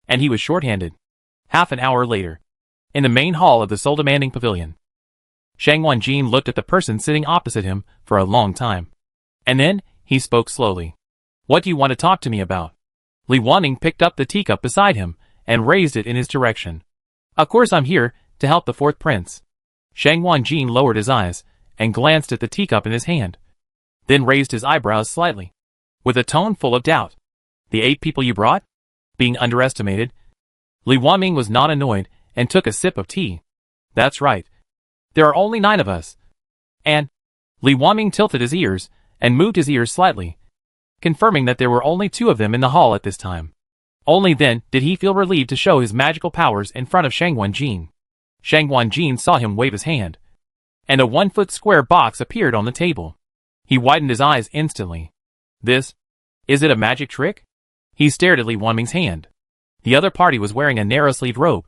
and he was short-handed. Half an hour later, in the main hall of the soul-demanding pavilion, Shang Wanjin looked at the person sitting opposite him for a long time, and then he spoke slowly. "What do you want to talk to me about?" Li Wuming picked up the teacup beside him and raised it in his direction. "Of course I'm here to help the fourth prince." Shang Wanjin lowered his eyes and glanced at the teacup in his hand, then raised his eyebrows slightly, with a tone full of doubt. "The 8 people you brought? Being underestimated?" Li Wuming was not annoyed and took a sip of tea. "That's right. There are only 9 of us." And Li Wuming tilted his ears and moved his ears slightly, confirming that there were only 2 of them in the hall at this time. Only then did he feel relieved to show his magical powers in front of Shang Wanjin. Shang Wanjin saw him wave his hand, and a 1-foot square box appeared on the table. He widened his eyes instantly. Is it a magic trick?" He stared at Li Wuming's hand. The other party was wearing a narrow-sleeved robe,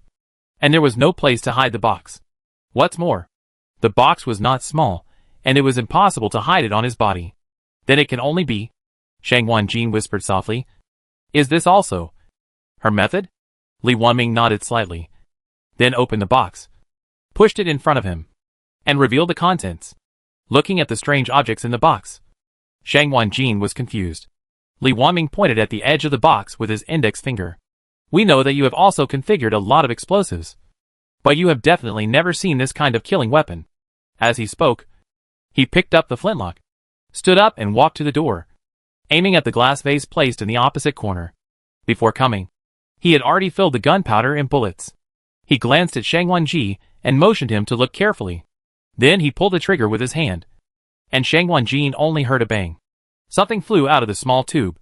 and there was no place to hide the box. What's more, the box was not small, and it was impossible to hide it on his body. "Then it can only be," Shang Wanjin whispered softly. "Is this also her method?" Li Wuming nodded slightly, then opened the box, pushed it in front of him, and revealed the contents. Looking at the strange objects in the box, Shang Wanjin was confused. Li Wuming pointed at the edge of the box with his index finger. "We know that you have also configured a lot of explosives, but you have definitely never seen this kind of killing weapon." As he spoke, he picked up the flintlock, stood up and walked to the door, aiming at the glass vase placed in the opposite corner. Before coming, he had already filled the gunpowder and bullets. He glanced at Shang Wanji and motioned him to look carefully. Then he pulled the trigger with his hand, and Shang Wanjin only heard a bang. Something flew out of the small tube,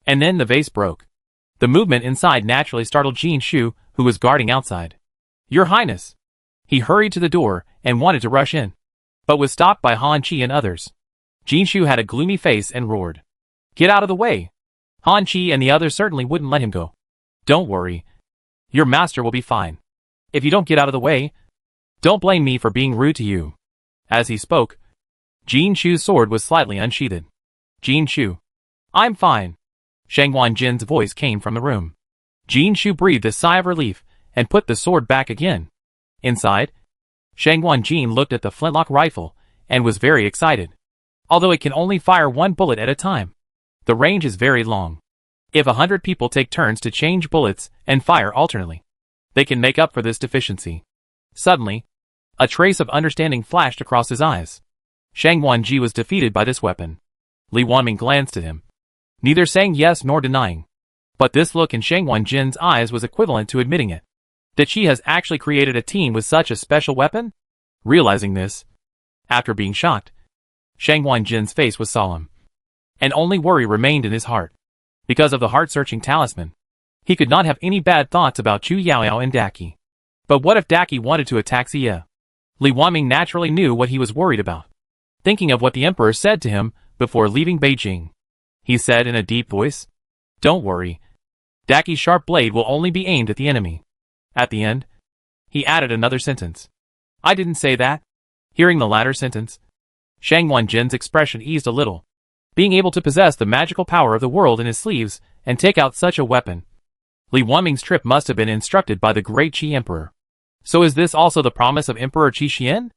and then the vase broke. The movement inside naturally startled Jin Shu, who was guarding outside. "Your Highness!" He hurried to the door and wanted to rush in, but was stopped by Han Chi and others. Jin Shu had a gloomy face and roared, "Get out of the way!" Han Chi and the others certainly wouldn't let him go. "Don't worry. Your master will be fine. If you don't get out of the way, don't blame me for being rude to you." As he spoke, Jin Shu's sword was slightly unsheathed. "Jin Shu, I'm fine." Shang Wanjin's voice came from the room. Jin Shu breathed a sigh of relief and put the sword back again. Inside, Shang Wanjin looked at the flintlock rifle and was very excited. Although it can only fire one bullet at a time, the range is very long. If 100 people take turns to change bullets and fire alternately, they can make up for this deficiency. Suddenly, a trace of understanding flashed across his eyes. Shang Wanji was defeated by this weapon. Li Wanming glanced at him, neither saying yes nor denying. But this look in Shang Wanjin's eyes was equivalent to admitting it. That she has actually created a team with such a special weapon? Realizing this, after being shocked, Shang Wanjin's face was solemn, and only worry remained in his heart. Because of the heart-searching talisman, he could not have any bad thoughts about Chu Yaoyao and Daki. But what if Daki wanted to attack Xie? Li Wanming naturally knew what he was worried about. Thinking of what the emperor said to him before leaving Beijing, he said in a deep voice, "Don't worry. Daki's sharp blade will only be aimed at the enemy." At the end, he added another sentence. "I didn't say that." Hearing the latter sentence, Shang Wanjin's expression eased a little. Being able to possess the magical power of the world in his sleeves and take out such a weapon, Li Wanming's trip must have been instructed by the great Qi Emperor. So is this also the promise of Emperor Qi Xian?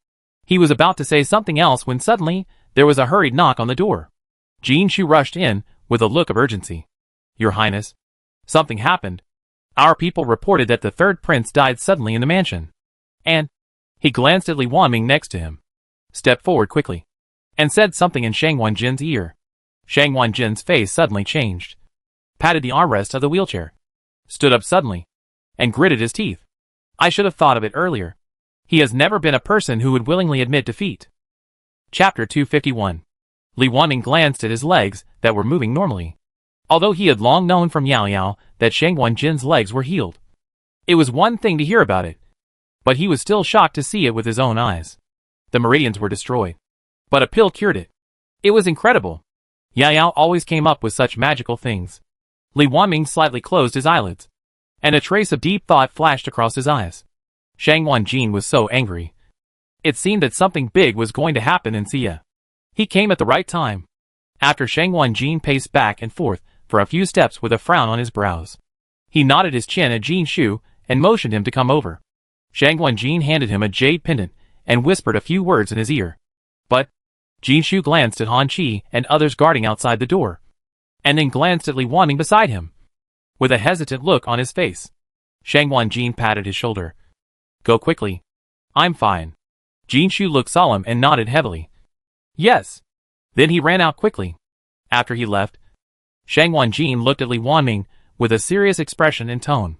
He was about to say something else when suddenly, there was a hurried knock on the door. Jin Shu rushed in, with a look of urgency. "Your Highness, something happened. Our people reported that the third prince died suddenly in the mansion." And he glanced at Li Wanming next to him, stepped forward quickly, and said something in Shang Wanjin's ear. Shang Wanjin's face suddenly changed, patted the armrest of the wheelchair, stood up suddenly, and gritted his teeth. "I should have thought of it earlier. He has never been a person who would willingly admit defeat." Chapter 251. Li Wanming glanced at his legs that were moving normally. Although he had long known from Yao Yao that Shang Wanjin's legs were healed, it was one thing to hear about it, but he was still shocked to see it with his own eyes. The meridians were destroyed, but a pill cured it. It was incredible. Yao Yao always came up with such magical things. Li Wanming slightly closed his eyelids, and a trace of deep thought flashed across his eyes. Shang Wanjin was so angry. It seemed that something big was going to happen in Xie. He came at the right time. After Shang Wanjin paced back and forth for a few steps with a frown on his brows, he nodded his chin at Jin Shu and motioned him to come over. Shang Wanjin handed him a jade pendant and whispered a few words in his ear. But Jin Shu glanced at Han Chi and others guarding outside the door, and then glanced at Li Wanming beside him, with a hesitant look on his face. Shang Wanjin patted his shoulder. "Go quickly. I'm fine." Jin Shu looked solemn and nodded heavily. "Yes." Then he ran out quickly. After he left, Shang Wanjin looked at Li Wanming with a serious expression and tone.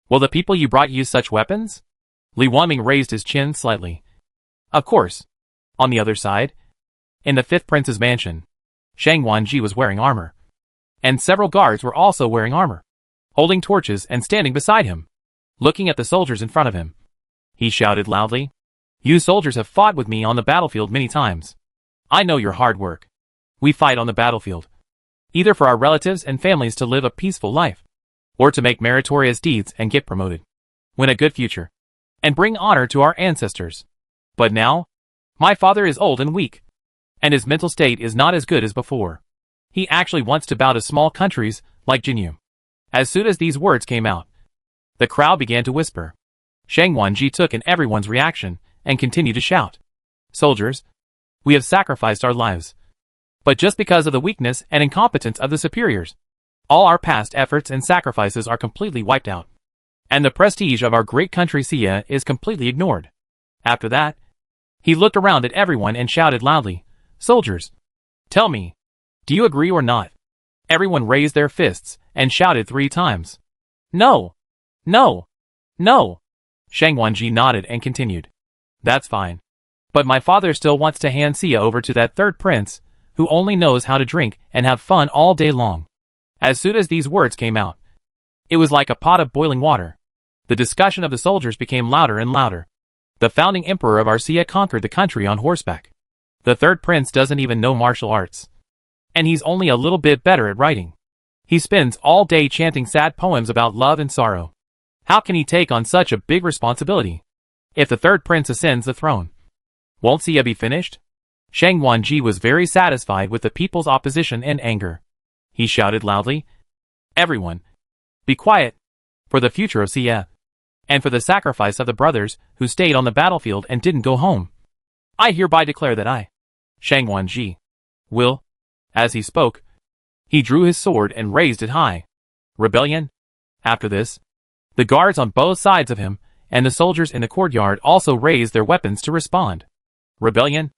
"Will the people you brought use such weapons?" Li Wanming raised his chin slightly. "Of course." On the other side, in the fifth prince's mansion, Shang Wanji was wearing armor, and several guards were also wearing armor, holding torches and standing beside him, looking at the soldiers in front of him. He shouted loudly, "You soldiers have fought with me on the battlefield many times. I know your hard work. We fight on the battlefield, either for our relatives and families to live a peaceful life, or to make meritorious deeds and get promoted, win a good future, and bring honor to our ancestors. But now, my father is old and weak, and his mental state is not as good as before. He actually wants to bow to small countries like Jinyu." As soon as these words came out, the crowd began to whisper. Shang Wanji took in everyone's reaction and continued to shout, "Soldiers, we have sacrificed our lives. But just because of the weakness and incompetence of the superiors, all our past efforts and sacrifices are completely wiped out, and the prestige of our great country Xie is completely ignored." After that, he looked around at everyone and shouted loudly, "Soldiers, Tell me, do you agree or not? Everyone raised their fists and shouted 3 times. No! No! No! Shang Wanji nodded and continued. That's fine. But my father still wants to hand Xia over to that third prince, who only knows how to drink and have fun all day long. As soon as these words came out, it was like a pot of boiling water. The discussion of the soldiers became louder and louder. The founding emperor of Arcia conquered the country on horseback. The third prince doesn't even know martial arts. And he's only a little bit better at writing. He spends all day chanting sad poems about love and sorrow. How can he take on such a big responsibility? If the third prince ascends the throne, won't Xia be finished? Shang Wanji was very satisfied with the people's opposition and anger. He shouted loudly, Everyone, be quiet, for the future of Xia, and for the sacrifice of the brothers who stayed on the battlefield and didn't go home. I hereby declare that I, Shang Wanji, will. As he spoke, he drew his sword and raised it high. Rebellion? After this, the guards on both sides of him and the soldiers in the courtyard also raised their weapons to respond. Rebellion?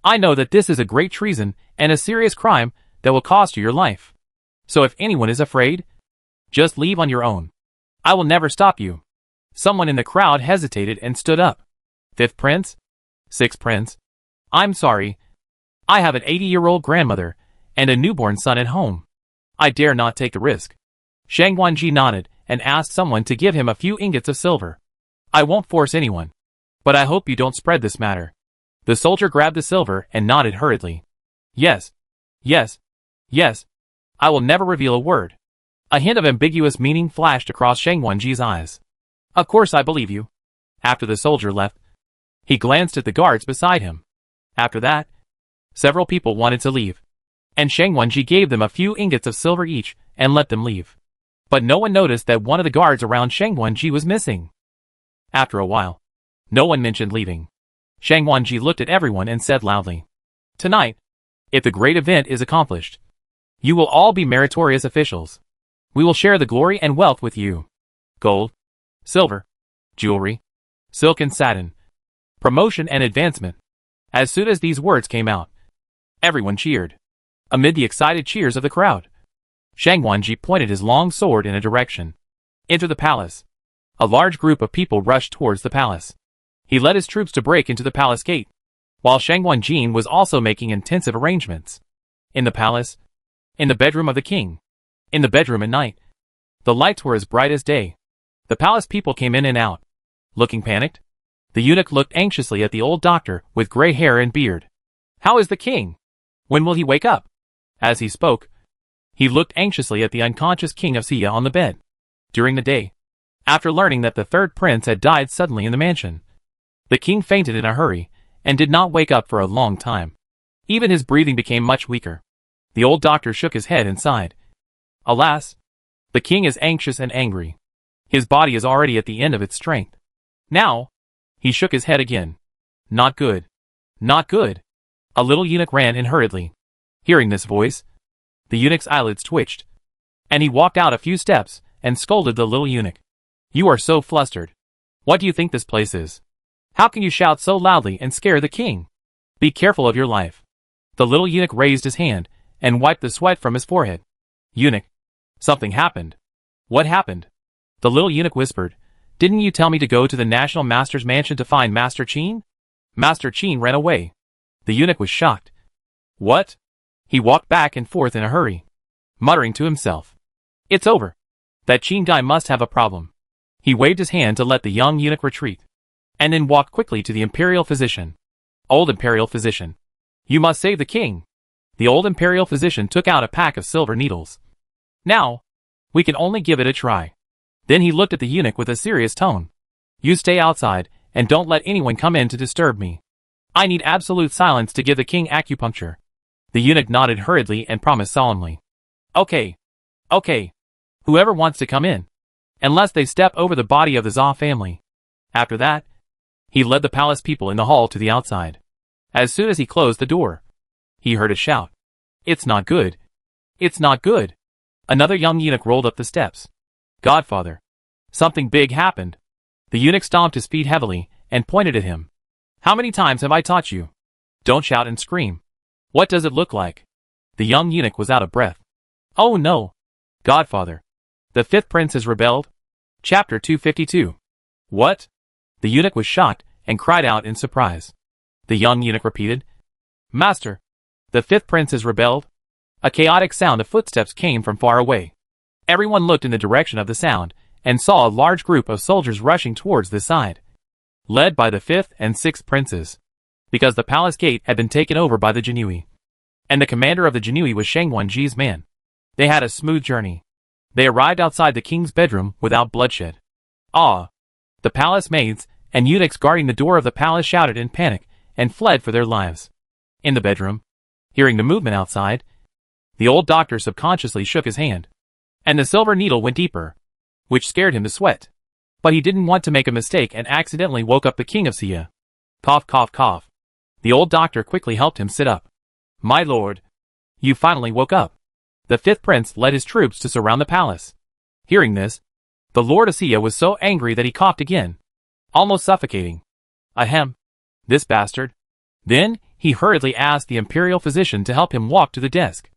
I know that this is a great treason and a serious crime that will cost you your life. So if anyone is afraid, just leave on your own. I will never stop you. Someone in the crowd hesitated and stood up. Fifth prince? Sixth prince? I'm sorry. I have an 80-year-old grandmother and a newborn son at home. I dare not take the risk. Shang Wanji nodded and asked someone to give him a few ingots of silver. I won't force anyone, but I hope you don't spread this matter. The soldier grabbed the silver and nodded hurriedly. Yes, yes, yes. I will never reveal a word. A hint of ambiguous meaning flashed across Shang Wanji's eyes. Of course I believe you. After the soldier left, he glanced at the guards beside him. After that, several people wanted to leave, and Shang Wanji gave them a few ingots of silver each and let them leave. But no one noticed that one of the guards around Shang Wanji was missing. After a while, no one mentioned leaving. Shang Wanji looked at everyone and said loudly, Tonight, if the great event is accomplished, you will all be meritorious officials. We will share the glory and wealth with you. Gold, silver, jewelry, silk and satin, promotion and advancement. As soon as these words came out, everyone cheered. Amid the excited cheers of the crowd, Shang Wanji pointed his long sword in a direction. Enter the palace. A large group of people rushed towards the palace. He led his troops to break into the palace gate, while Shang Wanjin was also making intensive arrangements. In the palace, in the bedroom of the king, in the bedroom at night, the lights were as bright as day. The palace people came in and out, looking panicked. The eunuch looked anxiously at the old doctor with gray hair and beard. How is the king? When will he wake up? As he spoke, he looked anxiously at the unconscious king of Xia on the bed. During the day, after learning that the third prince had died suddenly in the mansion, the king fainted in a hurry and did not wake up for a long time. Even his breathing became much weaker. The old doctor shook his head and sighed. Alas, the king is anxious and angry. His body is already at the end of its strength. Now, he shook his head again. Not good. Not good. A little eunuch ran in hurriedly. Hearing this voice, the eunuch's eyelids twitched, and he walked out a few steps and scolded the little eunuch. You are so flustered. What do you think this place is? How can you shout so loudly and scare the king? Be careful of your life. The little eunuch raised his hand and wiped the sweat from his forehead. Eunuch, something happened. What happened? The little eunuch whispered. Didn't you tell me to go to the National Master's mansion to find Master Qin? Master Qin ran away. The eunuch was shocked. What? He walked back and forth in a hurry, muttering to himself. It's over. That Qin guy must have a problem. He waved his hand to let the young eunuch retreat, and then walked quickly to the imperial physician. Old imperial physician, you must save the king. The old imperial physician took out a pack of silver needles. Now, we can only give it a try. Then he looked at the eunuch with a serious tone. You stay outside, and don't let anyone come in to disturb me. I need absolute silence to give the king acupuncture. The eunuch nodded hurriedly and promised solemnly. Okay. Okay. Whoever wants to come in, unless they step over the body of the Zha family. After that, he led the palace people in the hall to the outside. As soon as he closed the door, he heard a shout. It's not good. It's not good. Another young eunuch rolled up the steps. Godfather, something big happened. The eunuch stomped his feet heavily and pointed at him. How many times have I taught you? Don't shout and scream. What does it look like? The young eunuch was out of breath. Oh no! Godfather! The fifth prince has rebelled? Chapter 252. What? The eunuch was shocked and cried out in surprise. The young eunuch repeated, Master! The fifth prince has rebelled? A chaotic sound of footsteps came from far away. Everyone looked in the direction of the sound and saw a large group of soldiers rushing towards this side, led by the fifth and sixth princes, because the palace gate had been taken over by the Jinui. And the commander of the Jinui was Shang Wenji's man. They had a smooth journey. They arrived outside the king's bedroom without bloodshed. Ah! The palace maids and eunuchs guarding the door of the palace shouted in panic and fled for their lives. In the bedroom, hearing the movement outside, the old doctor subconsciously shook his hand, and the silver needle went deeper, which scared him to sweat. But he didn't want to make a mistake and accidentally woke up the king of Sia. Cough, cough, cough. The old doctor quickly helped him sit up. My lord, you finally woke up. The fifth prince led his troops to surround the palace. Hearing this, the lord of Sia was so angry that he coughed again, almost suffocating. Ahem. This bastard. Then, he hurriedly asked the imperial physician to help him walk to the desk,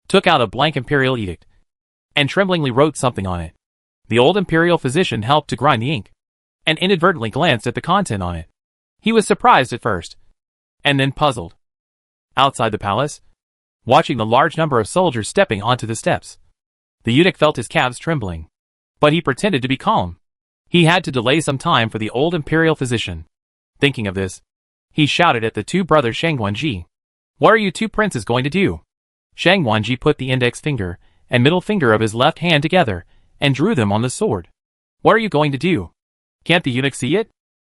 took out a blank imperial edict, and tremblingly wrote something on it. The old imperial physician helped to grind the ink, and inadvertently glanced at the content on it. He was surprised at first, and then puzzled. Outside the palace, watching the large number of soldiers stepping onto the steps, the eunuch felt his calves trembling, but he pretended to be calm. He had to delay some time for the old imperial physician. Thinking of this, he shouted at the two brothers Shang Wenji. What are you two princes going to do? Shang Wenji put the index finger and middle finger of his left hand together and drew them on the sword. What are you going to do? Can't the eunuch see it?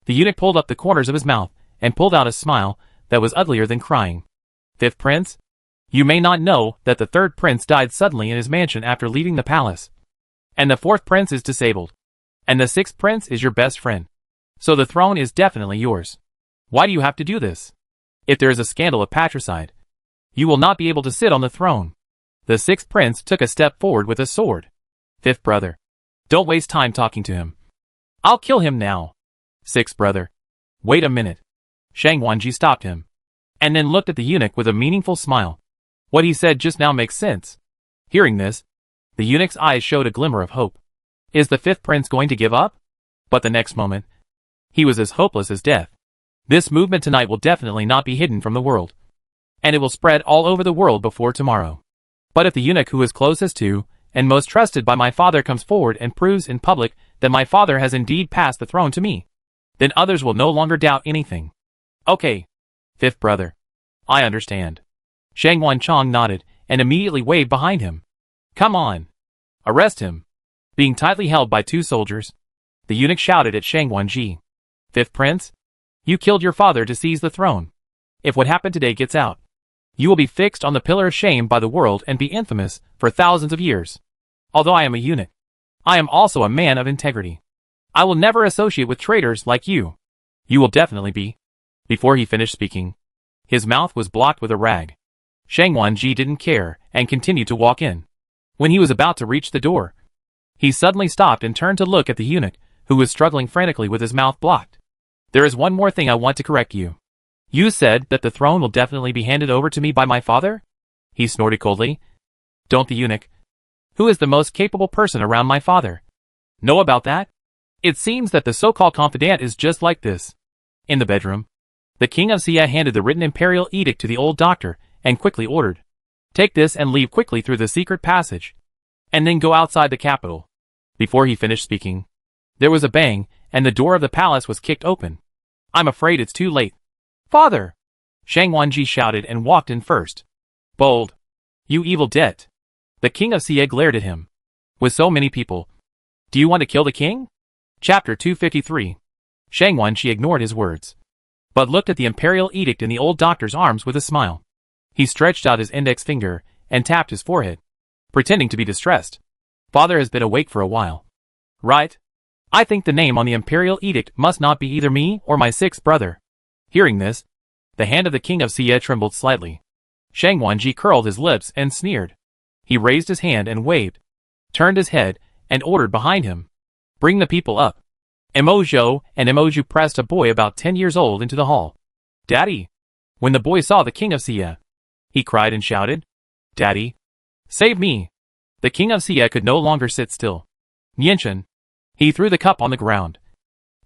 The eunuch pulled up the corners of his mouth and pulled out a smile that was uglier than crying. Fifth prince? You may not know that the third prince died suddenly in his mansion after leaving the palace. And the fourth prince is disabled. And the sixth prince is your best friend. So the throne is definitely yours. Why do you have to do this? If there is a scandal of patricide, you will not be able to sit on the throne. The sixth prince took a step forward with a sword. Fifth brother. Don't waste time talking to him. I'll kill him now. Sixth brother. Wait a minute. Shang Wenji stopped him, and then looked at the eunuch with a meaningful smile. What he said just now makes sense. Hearing this, the eunuch's eyes showed a glimmer of hope. Is the fifth prince going to give up? But the next moment, he was as hopeless as death. This movement tonight will definitely not be hidden from the world, and it will spread all over the world before tomorrow. But if the eunuch who is closest to and most trusted by my father comes forward and proves in public that my father has indeed passed the throne to me, then others will no longer doubt anything. Okay, fifth brother. I understand. Shang Wanchong nodded and immediately waved behind him. Come on. Arrest him. Being tightly held by two soldiers, the eunuch shouted at Shang Wenji. Fifth prince? You killed your father to seize the throne. If what happened today gets out, you will be fixed on the pillar of shame by the world and be infamous for thousands of years. Although I am a eunuch, I am also a man of integrity. I will never associate with traitors like you. You will definitely be. Before he finished speaking, his mouth was blocked with a rag. Shang Wenji didn't care and continued to walk in. When he was about to reach the door, he suddenly stopped and turned to look at the eunuch, who was struggling frantically with his mouth blocked. There is one more thing I want to correct you. You said that the throne will definitely be handed over to me by my father? He snorted coldly. Don't the eunuch, who is the most capable person around my father, know about that? It seems that the so-called confidant is just like this. In the bedroom, the king of Sia handed the written imperial edict to the old doctor and quickly ordered, take this and leave quickly through the secret passage, and then go outside the capital. Before he finished speaking, there was a bang, and the door of the palace was kicked open. I'm afraid it's too late. Father! Shang Wenji shouted and walked in first. Bold! You evil debt! The king of Sia glared at him. With so many people, do you want to kill the king? Chapter 253. Shang Wenji ignored his words, but looked at the imperial edict in the old doctor's arms with a smile. He stretched out his index finger and tapped his forehead, pretending to be distressed. Father has been awake for a while. Right? I think the name on the imperial edict must not be either me or my sixth brother. Hearing this, the hand of the king of Sia trembled slightly. Shang Wenji curled his lips and sneered. He raised his hand and waved, turned his head, and ordered behind him, bring the people up. Emojo and Emoju pressed a boy about 10 years old into the hall. Daddy! When the boy saw the king of Sia, he cried and shouted. Daddy? Save me! The king of Xia could no longer sit still. Nianchen! He threw the cup on the ground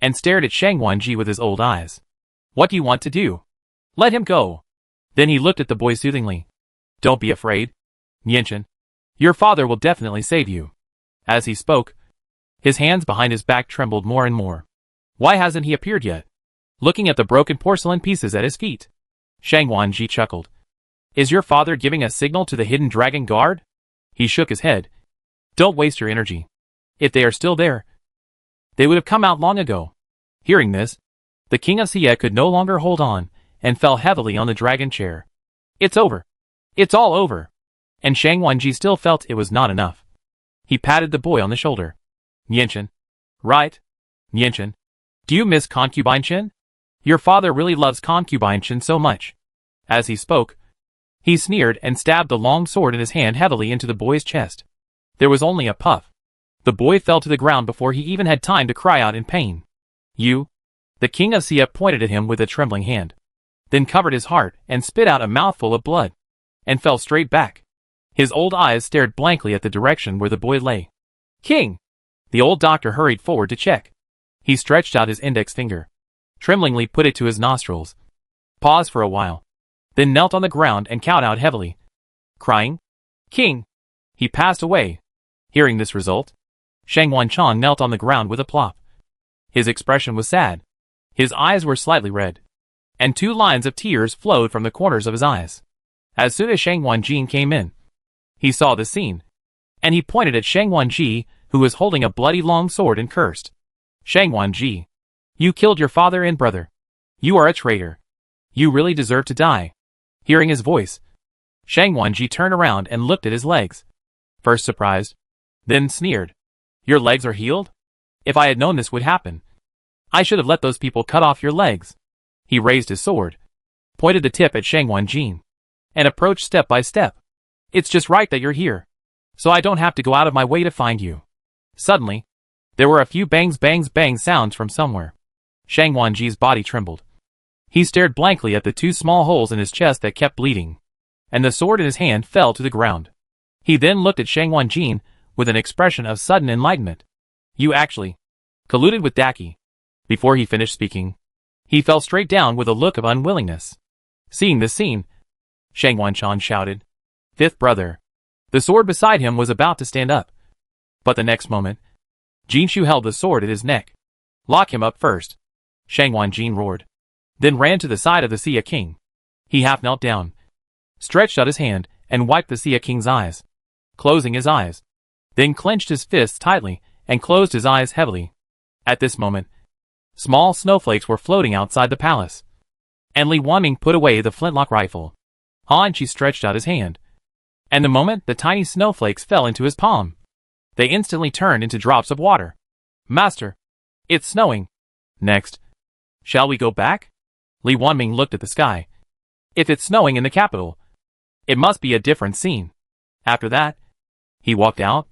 and stared at Shang Wanji with his old eyes. What do you want to do? Let him go. Then he looked at the boy soothingly. Don't be afraid, Nianchen. Your father will definitely save you. As he spoke, his hands behind his back trembled more and more. Why hasn't he appeared yet? Looking at the broken porcelain pieces at his feet, Shang Wanji chuckled. Is your father giving a signal to the hidden dragon guard? He shook his head. Don't waste your energy. If they are still there, they would have come out long ago. Hearing this, the king of Xia could no longer hold on and fell heavily on the dragon chair. It's over. It's all over. And Shang Wanji still felt it was not enough. He patted the boy on the shoulder. Nianchen. Right? Nianchen. Do you miss Concubine Chen? Your father really loves Concubine Chen so much. As he spoke, he sneered and stabbed the long sword in his hand heavily into the boy's chest. There was only a puff. The boy fell to the ground before he even had time to cry out in pain. You? The king of Xia pointed at him with a trembling hand, then covered his heart and spit out a mouthful of blood, and fell straight back. His old eyes stared blankly at the direction where the boy lay. King! The old doctor hurried forward to check. He stretched out his index finger, tremblingly put it to his nostrils, paused for a while, then knelt on the ground and cowed out heavily, crying, King! He passed away. Hearing this result, Shang Wanchan knelt on the ground with a plop. His expression was sad. His eyes were slightly red, and 2 lines of tears flowed from the corners of his eyes. As soon as Shang Wanjin came in, he saw the scene, and he pointed at Shang Wanji, who was holding a bloody long sword, and cursed. Shang Wanji, you killed your father and brother. You are a traitor. You really deserve to die. Hearing his voice, Shang Wanji turned around and looked at his legs. First surprised, then sneered. Your legs are healed? If I had known this would happen, I should have let those people cut off your legs. He raised his sword, pointed the tip at Shang Wanjin, and approached step by step. It's just right that you're here, so I don't have to go out of my way to find you. Suddenly, there were a few bangs bangs bang sounds from somewhere. Shang Wanji's body trembled. He stared blankly at the 2 small holes in his chest that kept bleeding, and the sword in his hand fell to the ground. He then looked at Shang Wanjin with an expression of sudden enlightenment. You actually colluded with Daki. Before he finished speaking, he fell straight down with a look of unwillingness. Seeing this scene, Shang Wanchan shouted, Fifth brother. The sword beside him was about to stand up. But the next moment, Jinshu held the sword at his neck. Lock him up first. Shang Wanjin roared, then ran to the side of the Xia king. He half knelt down, stretched out his hand, and wiped the Xia king's eyes, closing his eyes, then clenched his fists tightly and closed his eyes heavily. At this moment, small snowflakes were floating outside the palace, and Li Wanming put away the flintlock rifle. Han Chi stretched out his hand, and the moment the tiny snowflakes fell into his palm, they instantly turned into drops of water. Master, it's snowing. Next, shall we go back? Li Wanming looked at the sky. If it's snowing in the capital, it must be a different scene. After that, he walked out.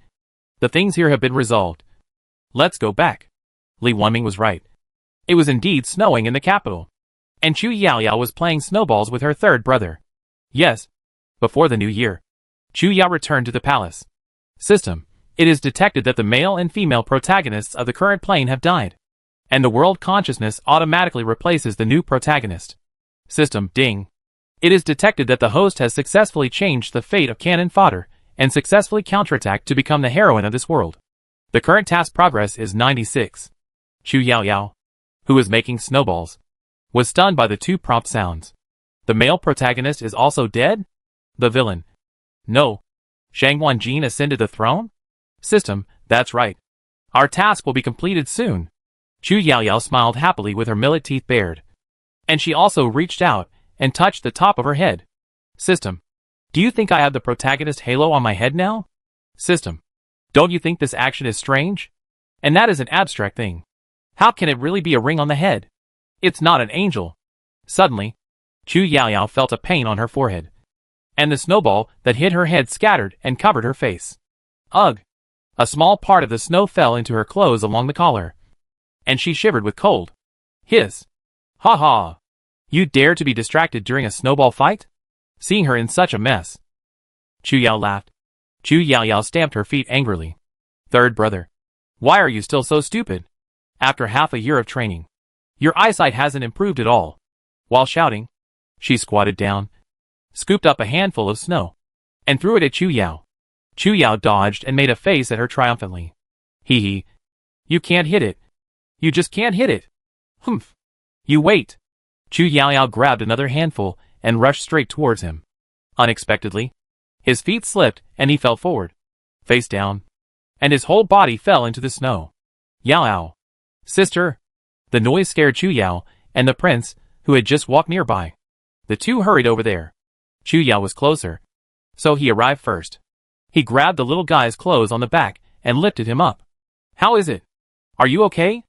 The things here have been resolved. Let's go back. Li Wanming was right. It was indeed snowing in the capital, and Chu Yaoyao was playing snowballs with her third brother. Yes, before the new year, Chu Yao returned to the palace. System, it is detected that the male and female protagonists of the current plane have died, and the world consciousness automatically replaces the new protagonist. System, ding. It is detected that the host has successfully changed the fate of cannon fodder and successfully counterattacked to become the heroine of this world. The current task progress is 96. Chu Yaoyao, who was making snowballs, was stunned by the 2 prompt sounds. The male protagonist is also dead? The villain. No. Shang Wanjin ascended the throne? System, that's right. Our task will be completed soon. Chu Yaoyao smiled happily with her millet teeth bared, and she also reached out and touched the top of her head. System, do you think I have the protagonist halo on my head now? System, don't you think this action is strange? And that is an abstract thing. How can it really be a ring on the head? It's not an angel. Suddenly, Chu Yaoyao felt a pain on her forehead, and the snowball that hit her head scattered and covered her face. Ugh! A small part of the snow fell into her clothes along the collar, and she shivered with cold. Hiss! Ha ha! You dare to be distracted during a snowball fight? Seeing her in such a mess, Chu Yao laughed. Chu Yao stamped her feet angrily. Third brother. Why are you still so stupid? After half a year of training, your eyesight hasn't improved at all. While shouting, she squatted down, scooped up a handful of snow, and threw it at Chu Yao. Chu Yao dodged and made a face at her triumphantly. Hee hee. You can't hit it. You just can't hit it. Humph. You wait. Chu Yao grabbed another handful and rushed straight towards him. Unexpectedly, his feet slipped and he fell forward, face down, and his whole body fell into the snow. Yao. Sister. The noise scared Chu Yao and the prince, who had just walked nearby. The two hurried over there. Chu Yao was closer, so he arrived first. He grabbed the little guy's clothes on the back and lifted him up. How is it? Are you okay?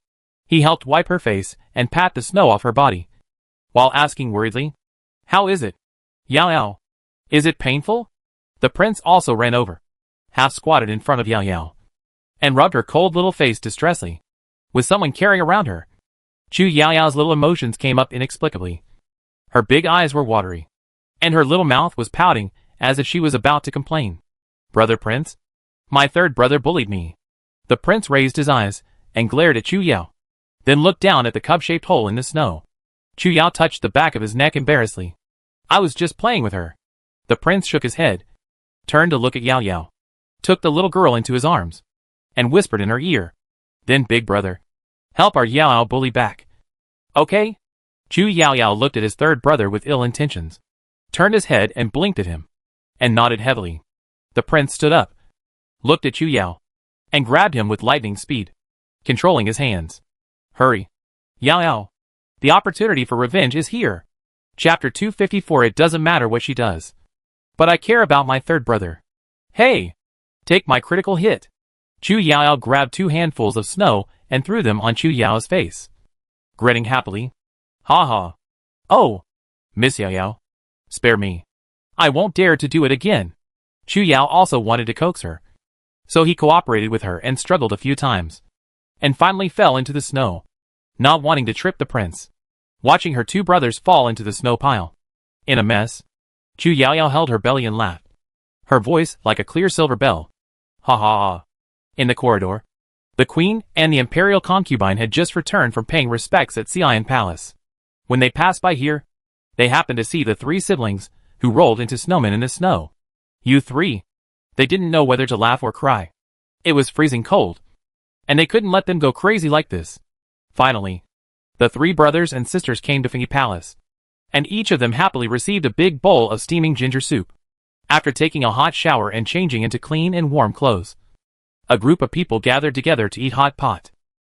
He helped wipe her face and pat the snow off her body, while asking worriedly, How is it? Yao. Is it painful? The prince also ran over, half squatted in front of Yao, and rubbed her cold little face distressingly. Was someone carrying around her? Chu Yao's little emotions came up inexplicably. Her big eyes were watery, and her little mouth was pouting as if she was about to complain. Brother Prince? My third brother bullied me. The prince raised his eyes and glared at Chu Yao, then looked down at the cup-shaped hole in the snow. Chu Yao touched the back of his neck embarrassedly. I was just playing with her. The prince shook his head, turned to look at Yao, took the little girl into his arms, and whispered in her ear. Then big brother, help our Yao bully back. Okay? Chu Yao looked at his third brother with ill intentions, turned his head and blinked at him, and nodded heavily. The prince stood up, looked at Chu Yao, and grabbed him with lightning speed, controlling his hands. Hurry. Yao. The opportunity for revenge is here. Chapter 254. It doesn't matter what she does, but I care about my third brother. Hey! Take my critical hit. Chu Yao grabbed 2 handfuls of snow and threw them on Chu Yao's face, grinning happily. Ha ha. Oh! Miss Yao. Spare me. I won't dare to do it again. Chu Yao also wanted to coax her, so he cooperated with her and struggled a few times, and finally fell into the snow, not wanting to trip the prince, watching her 2 brothers fall into the snow pile. In a mess, Chu Yao held her belly and laughed, her voice like a clear silver bell. Ha ha ha. In the corridor, the queen and the imperial concubine had just returned from paying respects at Xi'an Palace. When they passed by here, they happened to see the 3 siblings, who rolled into snowmen in the snow. You 3. They didn't know whether to laugh or cry. It was freezing cold, and they couldn't let them go crazy like this. Finally, the 3 brothers and sisters came to Fengyi Palace, and each of them happily received a big bowl of steaming ginger soup. After taking a hot shower and changing into clean and warm clothes, a group of people gathered together to eat hot pot.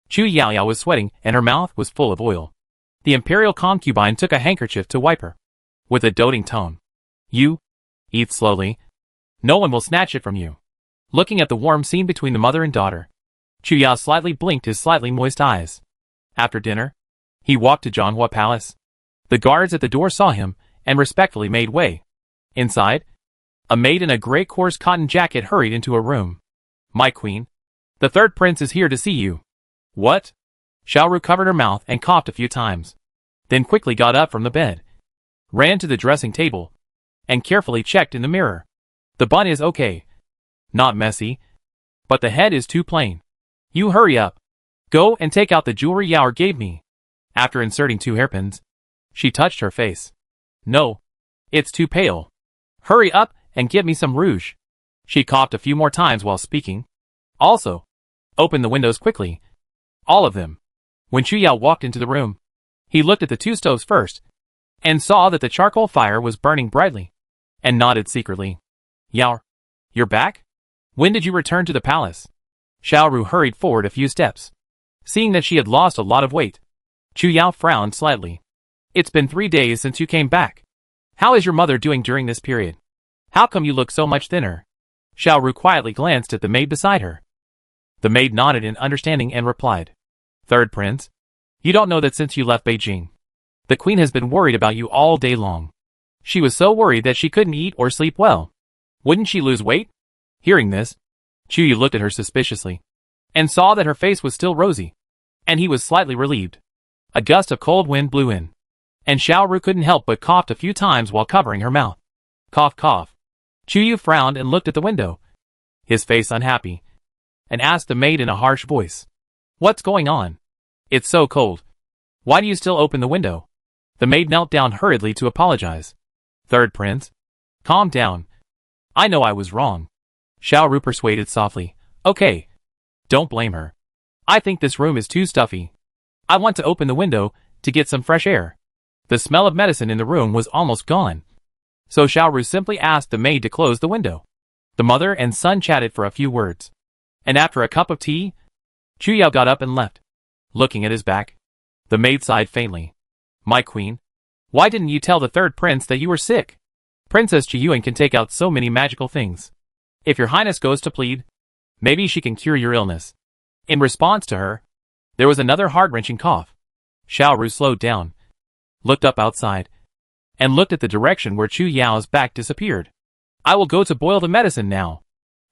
Chu Yao was sweating and her mouth was full of oil. The imperial concubine took a handkerchief to wipe her, with a doting tone. You eat slowly. No one will snatch it from you. Looking at the warm scene between the mother and daughter, Chu Yao slightly blinked his slightly moist eyes. After dinner, he walked to Zhanghua Palace. The guards at the door saw him and respectfully made way. Inside, a maid in a gray coarse cotton jacket hurried into a room. My queen, the third prince is here to see you. What? Xiaoru covered her mouth and coughed a few times, then quickly got up from the bed, ran to the dressing table, and carefully checked in the mirror. The bun is okay. Not messy, but the head is too plain. You hurry up. Go and take out the jewelry Yao gave me. After inserting 2 hairpins, she touched her face. No, it's too pale. Hurry up and give me some rouge. She coughed a few more times while speaking. Also, open the windows quickly. All of them. When Chu Yao walked into the room, he looked at the 2 stoves first, and saw that the charcoal fire was burning brightly, and nodded secretly. Yao, you're back? When did you return to the palace? Xiaoru hurried forward a few steps, seeing that she had lost a lot of weight. Chu Yao frowned slightly. It's been 3 days since you came back. How is your mother doing during this period? How come you look so much thinner? Xiaoru quietly glanced at the maid beside her. The maid nodded in understanding and replied. Third prince, you don't know that since you left Beijing, the queen has been worried about you all day long. She was so worried that she couldn't eat or sleep well. Wouldn't she lose weight? Hearing this, Chu Yu looked at her suspiciously, and saw that her face was still rosy, and he was slightly relieved. A gust of cold wind blew in, and Xiaoru couldn't help but coughed a few times while covering her mouth. Cough cough. Chu Yu frowned and looked at the window, his face unhappy, and asked the maid in a harsh voice, "What's going on? It's so cold. Why do you still open the window?" The maid knelt down hurriedly to apologize. "Third prince, calm down. I know I was wrong." Xiao Ru persuaded softly. "Okay. Don't blame her. I think this room is too stuffy. I want to open the window to get some fresh air." The smell of medicine in the room was almost gone, so Xiao Ru simply asked the maid to close the window. The mother and son chatted for a few words, and after a cup of tea, Chu Yao got up and left. Looking at his back, the maid sighed faintly. "My queen, why didn't you tell the third prince that you were sick? Princess Chiyuan can take out so many magical things. If your highness goes to plead, maybe she can cure your illness." In response to her, there was another heart-wrenching cough. Xiao Ru slowed down, looked up outside, and looked at the direction where Chu Yao's back disappeared. "I will go to boil the medicine now."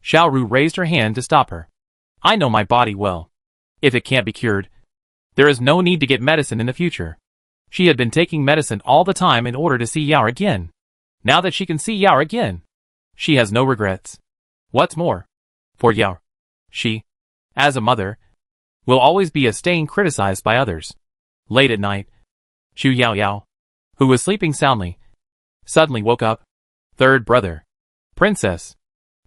Xiao Ru raised her hand to stop her. "I know my body well. If it can't be cured, there is no need to get medicine in the future." She had been taking medicine all the time in order to see Yao again. Now that she can see Yao again, she has no regrets. What's more, for Yao, she, as a mother, will always be a staying criticized by others. Late at night, Chu Yao, who was sleeping soundly, suddenly woke up. "Third brother, princess."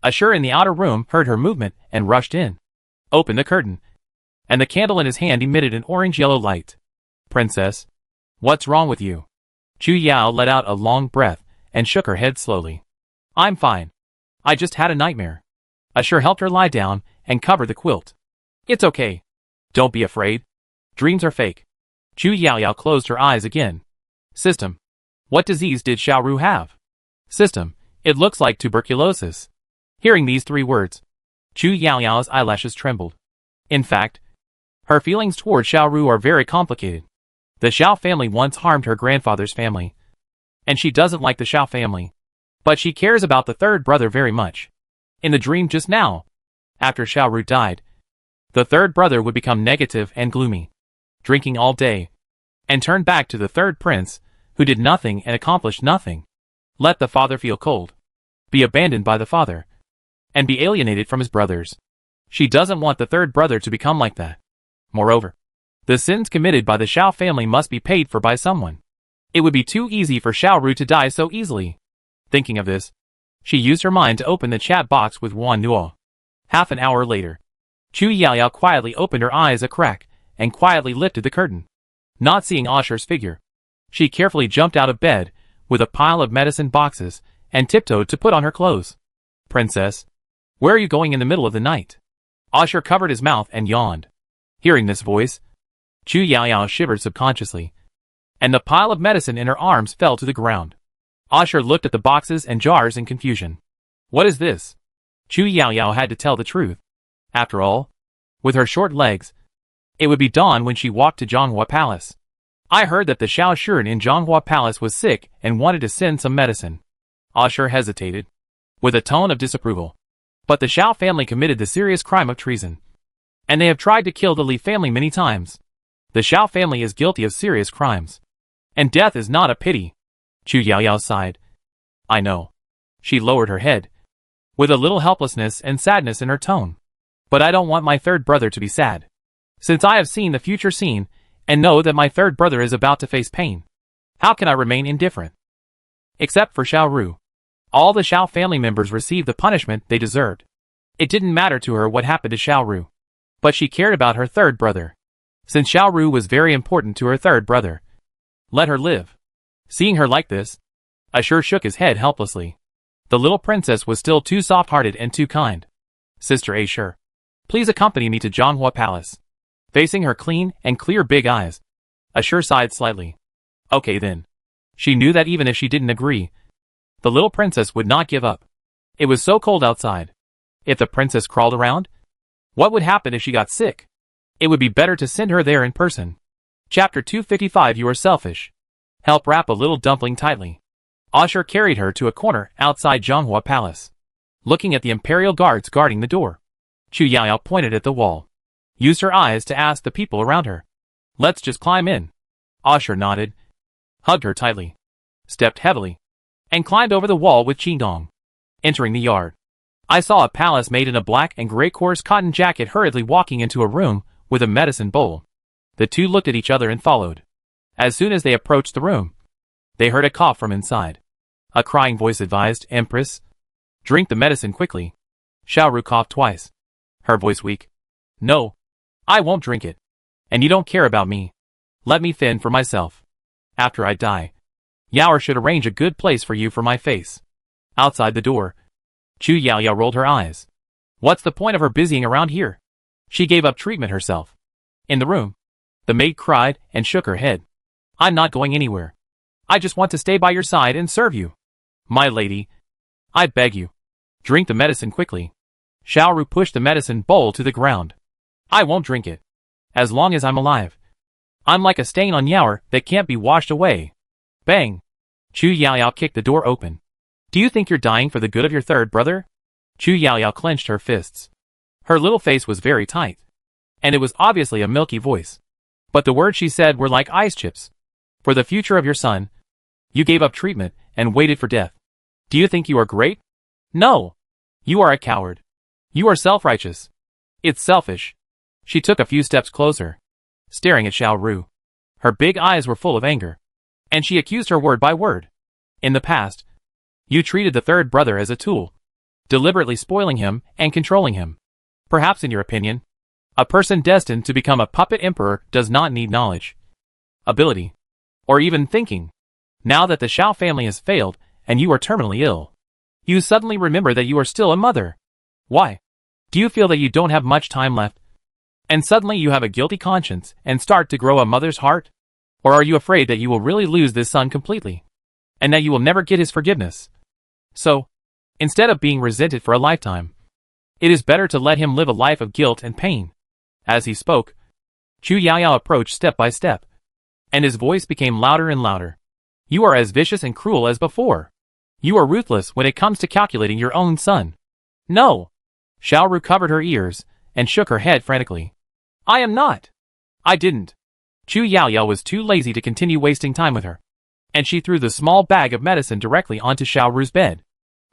Ashur in the outer room heard her movement and rushed in, opened the curtain, and the candle in his hand emitted an orange-yellow light. "Princess, what's wrong with you?" Chu Yao let out a long breath and shook her head slowly. "I'm fine. I just had a nightmare." Ashur helped her lie down and cover the quilt. "It's okay. Don't be afraid. Dreams are fake." Chu Yao closed her eyes again. "System, what disease did Xiao Ru have?" "System, it looks like tuberculosis." Hearing these three words, Chu Yao's eyelashes trembled. In fact, her feelings toward Xiao Ru are very complicated. The Xiao family once harmed her grandfather's family, and she doesn't like the Xiao family. But she cares about the third brother very much. In the dream just now, after Xiao Ru died, the third brother would become negative and gloomy, drinking all day, and turn back to the third prince, who did nothing and accomplished nothing. Let the father feel cold, be abandoned by the father, and be alienated from his brothers. She doesn't want the third brother to become like that. Moreover, the sins committed by the Xiao family must be paid for by someone. It would be too easy for Xiao Ru to die so easily. Thinking of this, she used her mind to open the chat box with Wan Nuo. Half an hour later, Chu Yao quietly opened her eyes a crack and quietly lifted the curtain. Not seeing Ashur's figure, she carefully jumped out of bed with a pile of medicine boxes and tiptoed to put on her clothes. "Princess, where are you going in the middle of the night?" Ashur covered his mouth and yawned. Hearing this voice, Chu Yao shivered subconsciously, and the pile of medicine in her arms fell to the ground. Ashur looked at the boxes and jars in confusion. "What is this?" Chu Yao had to tell the truth. After all, with her short legs, it would be dawn when she walked to Zhonghua Palace. "I heard that the Xiao Shuren in Zhonghua Palace was sick and wanted to send some medicine." Ashur hesitated, with a tone of disapproval. "But the Xiao family committed the serious crime of treason, and they have tried to kill the Li family many times. The Xiao family is guilty of serious crimes, and death is not a pity." Chu Yao sighed. "I know." She lowered her head, with a little helplessness and sadness in her tone. "But I don't want my third brother to be sad. Since I have seen the future scene, and know that my third brother is about to face pain, how can I remain indifferent?" Except for Xiao Ru, all the Xiao family members received the punishment they deserved. It didn't matter to her what happened to Xiao Ru, but she cared about her third brother. Since Xiao Ru was very important to her third brother, let her live. Seeing her like this, Ashur shook his head helplessly. The little princess was still too soft-hearted and too kind. "Sister Ashur, please accompany me to Zhonghua Palace." Facing her clean and clear big eyes, Ashur sighed slightly. Okay then. She knew that even if she didn't agree, the little princess would not give up. It was so cold outside. If the princess crawled around, what would happen if she got sick? It would be better to send her there in person. Chapter 255. You are selfish. Help wrap a little dumpling tightly. Ashur carried her to a corner outside Zhonghua Palace. Looking at the imperial guards guarding the door, Chu Yao pointed at the wall, used her eyes to ask the people around her, "Let's just climb in." Ashur nodded, hugged her tightly, stepped heavily, and climbed over the wall with Qingdong. Entering the yard, I saw a palace made in a black and gray coarse cotton jacket hurriedly walking into a room with a medicine bowl. The two looked at each other and followed. As soon as they approached the room, they heard a cough from inside. A crying voice advised, "Empress, drink the medicine quickly." Xiaoru coughed twice, her voice weak. "No, I won't drink it. And you don't care about me. Let me fend for myself. After I die, Yaoer should arrange a good place for you for my face." Outside the door, Chu Yaoyao rolled her eyes. What's the point of her busying around here? She gave up treatment herself. In the room, the maid cried and shook her head. "I'm not going anywhere. I just want to stay by your side and serve you. My lady, I beg you, drink the medicine quickly." Xiaoru pushed the medicine bowl to the ground. "I won't drink it. As long as I'm alive. I'm like a stain on Yaoer that can't be washed away." Bang! Chu Yaoyao kicked the door open. "Do you think you're dying for the good of your third brother?" Chu Yaoyao clenched her fists. Her little face was very tight, and it was obviously a milky voice. But the words she said were like ice chips. "For the future of your son, you gave up treatment and waited for death. Do you think you are great? No! You are a coward. You are self-righteous. It's selfish." She took a few steps closer, staring at Xiaoru. Her big eyes were full of anger, and she accused her word by word. "In the past, you treated the third brother as a tool, deliberately spoiling him and controlling him. Perhaps in your opinion, a person destined to become a puppet emperor does not need knowledge, ability, or even thinking. Now that the Xiao family has failed and you are terminally ill, you suddenly remember that you are still a mother. Why? Do you feel that you don't have much time left? And suddenly you have a guilty conscience and start to grow a mother's heart? Or are you afraid that you will really lose this son completely, and that you will never get his forgiveness? So, instead of being resented for a lifetime, it is better to let him live a life of guilt and pain." As he spoke, Chu Yaoyao approached step by step, and his voice became louder and louder. "You are as vicious and cruel as before. You are ruthless when it comes to calculating your own son." "No!" Xiaoru covered her ears and shook her head frantically. "I am not. I didn't." Chu Yaoyao was too lazy to continue wasting time with her, and she threw the small bag of medicine directly onto Xiaoru's bed.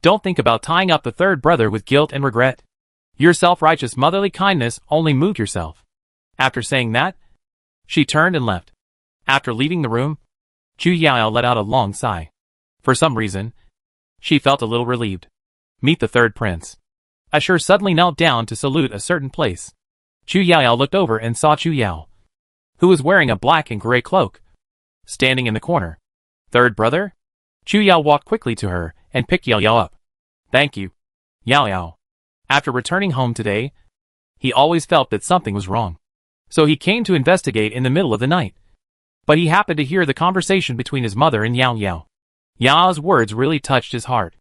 "Don't think about tying up the third brother with guilt and regret. Your self-righteous motherly kindness only moved yourself." After saying that, she turned and left. After leaving the room, Chu Yaoyao let out a long sigh. For some reason, she felt a little relieved. Meet the third prince. Ashur suddenly knelt down to salute a certain place. Chu Yaoyao looked over and saw Chu Yao, who was wearing a black and gray cloak, standing in the corner. "Third brother?" Chu Yao walked quickly to her and picked Yao Yao up. "Thank you, Yao Yao." After returning home today, he always felt that something was wrong. So he came to investigate in the middle of the night. But he happened to hear the conversation between his mother and Yao Yao. Yao's words really touched his heart.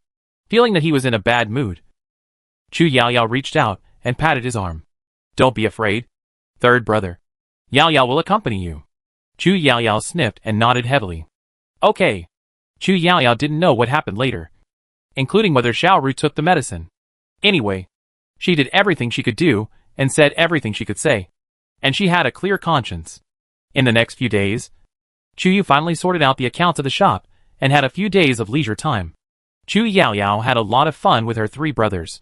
Feeling that he was in a bad mood, Chu Yao Yao reached out and patted his arm. "Don't be afraid, third brother. Yao Yao will accompany you." Chu Yao Yao sniffed and nodded heavily. "Okay." Chu Yao Yao didn't know what happened later, including whether Xiaoru took the medicine. Anyway, she did everything she could do and said everything she could say, and she had a clear conscience. In the next few days, Chu Yu finally sorted out the accounts of the shop and had a few days of leisure time. Chu Yao Yao had a lot of fun with her three brothers.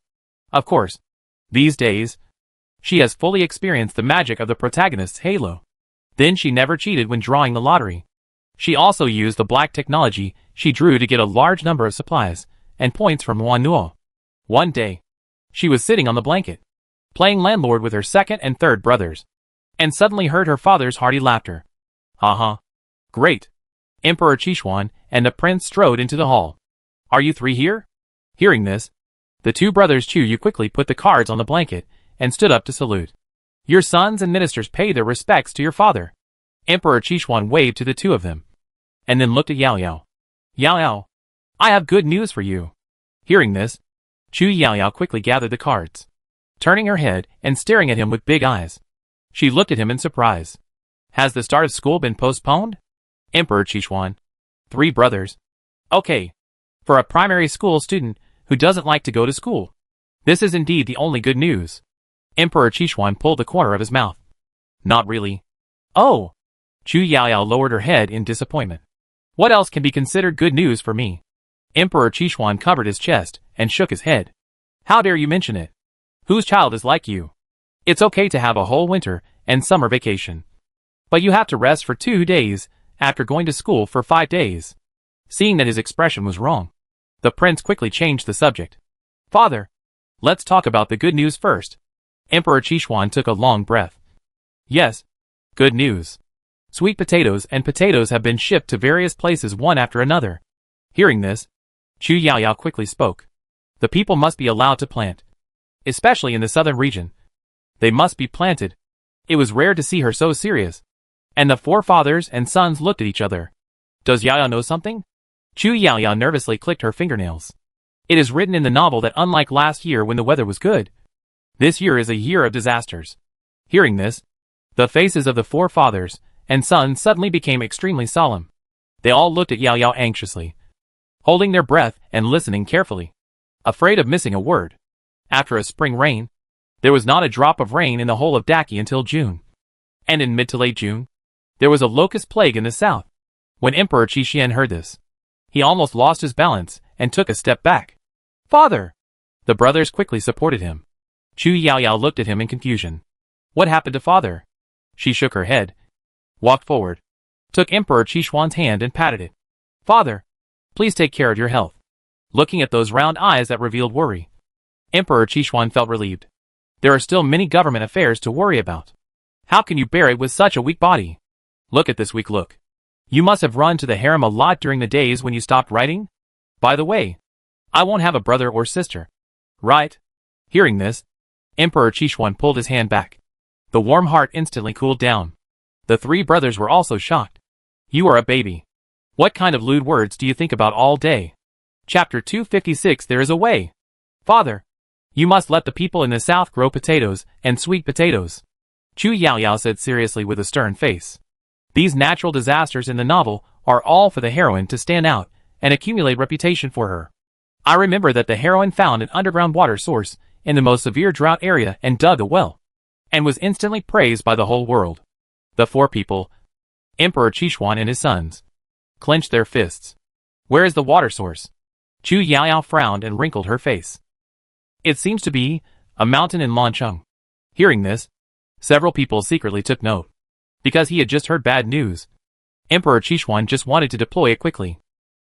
Of course, these days, she has fully experienced the magic of the protagonist's halo. Then she never cheated when drawing the lottery. She also used the black technology she drew to get a large number of supplies and points from Wan Nuo. One day, she was sitting on the blanket, playing landlord with her second and third brothers, and suddenly heard her father's hearty laughter. "Uh-huh. Great." Emperor Qishuan and the prince strode into the hall. "Are you three here?" Hearing this, the two brothers Chu Yu quickly put the cards on the blanket and stood up to salute. "Your sons and ministers pay their respects to your father." Emperor Qishuan waved to the two of them, and then looked at Yao Yao. "Yao Yao, I have good news for you." Hearing this, Chu Yao Yao quickly gathered the cards, turning her head and staring at him with big eyes. She looked at him in surprise. "Has the start of school been postponed?" Emperor Qishuan. "Three brothers. Okay. For a primary school student who doesn't like to go to school, this is indeed the only good news." Emperor Qishuan pulled the corner of his mouth. "Not really." "Oh." Chu Yao Yao lowered her head in disappointment. "What else can be considered good news for me?" Emperor Qishuan covered his chest and shook his head. How dare you mention it? Whose child is like you? It's okay to have a whole winter and summer vacation. But you have to rest for 2 days after going to school for 5 days. Seeing that his expression was wrong, the prince quickly changed the subject. Father, let's talk about the good news first. Emperor Qishuan took a long breath. Yes, good news. Sweet potatoes and potatoes have been shipped to various places one after another. Hearing this, Chu Yaoyao quickly spoke. The people must be allowed to plant. Especially in the southern region. They must be planted. It was rare to see her so serious. And the four fathers and sons looked at each other. Does Yaoyao know something? Chu Yaoyao nervously clicked her fingernails. It is written in the novel that unlike last year when the weather was good, this year is a year of disasters. Hearing this, the faces of the four fathers and sons suddenly became extremely solemn. They all looked at Yaoyao anxiously, holding their breath and listening carefully, afraid of missing a word. After a spring rain, there was not a drop of rain in the whole of Daki until June. And in mid to late June, there was a locust plague in the south. When Emperor Qixuan heard this, he almost lost his balance and took a step back. Father! The brothers quickly supported him. Chu Yaoyao looked at him in confusion. What happened to father? She shook her head, walked forward, took Emperor Qixuan's hand and patted it. Father, please take care of your health. Looking at those round eyes that revealed worry, Emperor Qixuan felt relieved. There are still many government affairs to worry about. How can you bear it with such a weak body? Look at this weak look. You must have run to the harem a lot during the days when you stopped writing? By the way, I won't have a brother or sister. Right? Hearing this, Emperor Qixuan pulled his hand back. The warm heart instantly cooled down. The three brothers were also shocked. You are a baby. What kind of lewd words do you think about all day? Chapter 256. There is a way. Father, you must let the people in the south grow potatoes and sweet potatoes. Chu Yaoyao said seriously with a stern face. These natural disasters in the novel are all for the heroine to stand out and accumulate reputation for her. I remember that the heroine found an underground water source in the most severe drought area and dug a well, and was instantly praised by the whole world. The four people, Emperor Qixuan and his sons, clenched their fists. Where is the water source? Chu Yaoyao frowned and wrinkled her face. It seems to be a mountain in Lancheng. Hearing this, several people secretly took note. Because he had just heard bad news. Emperor Qixuan just wanted to deploy it quickly.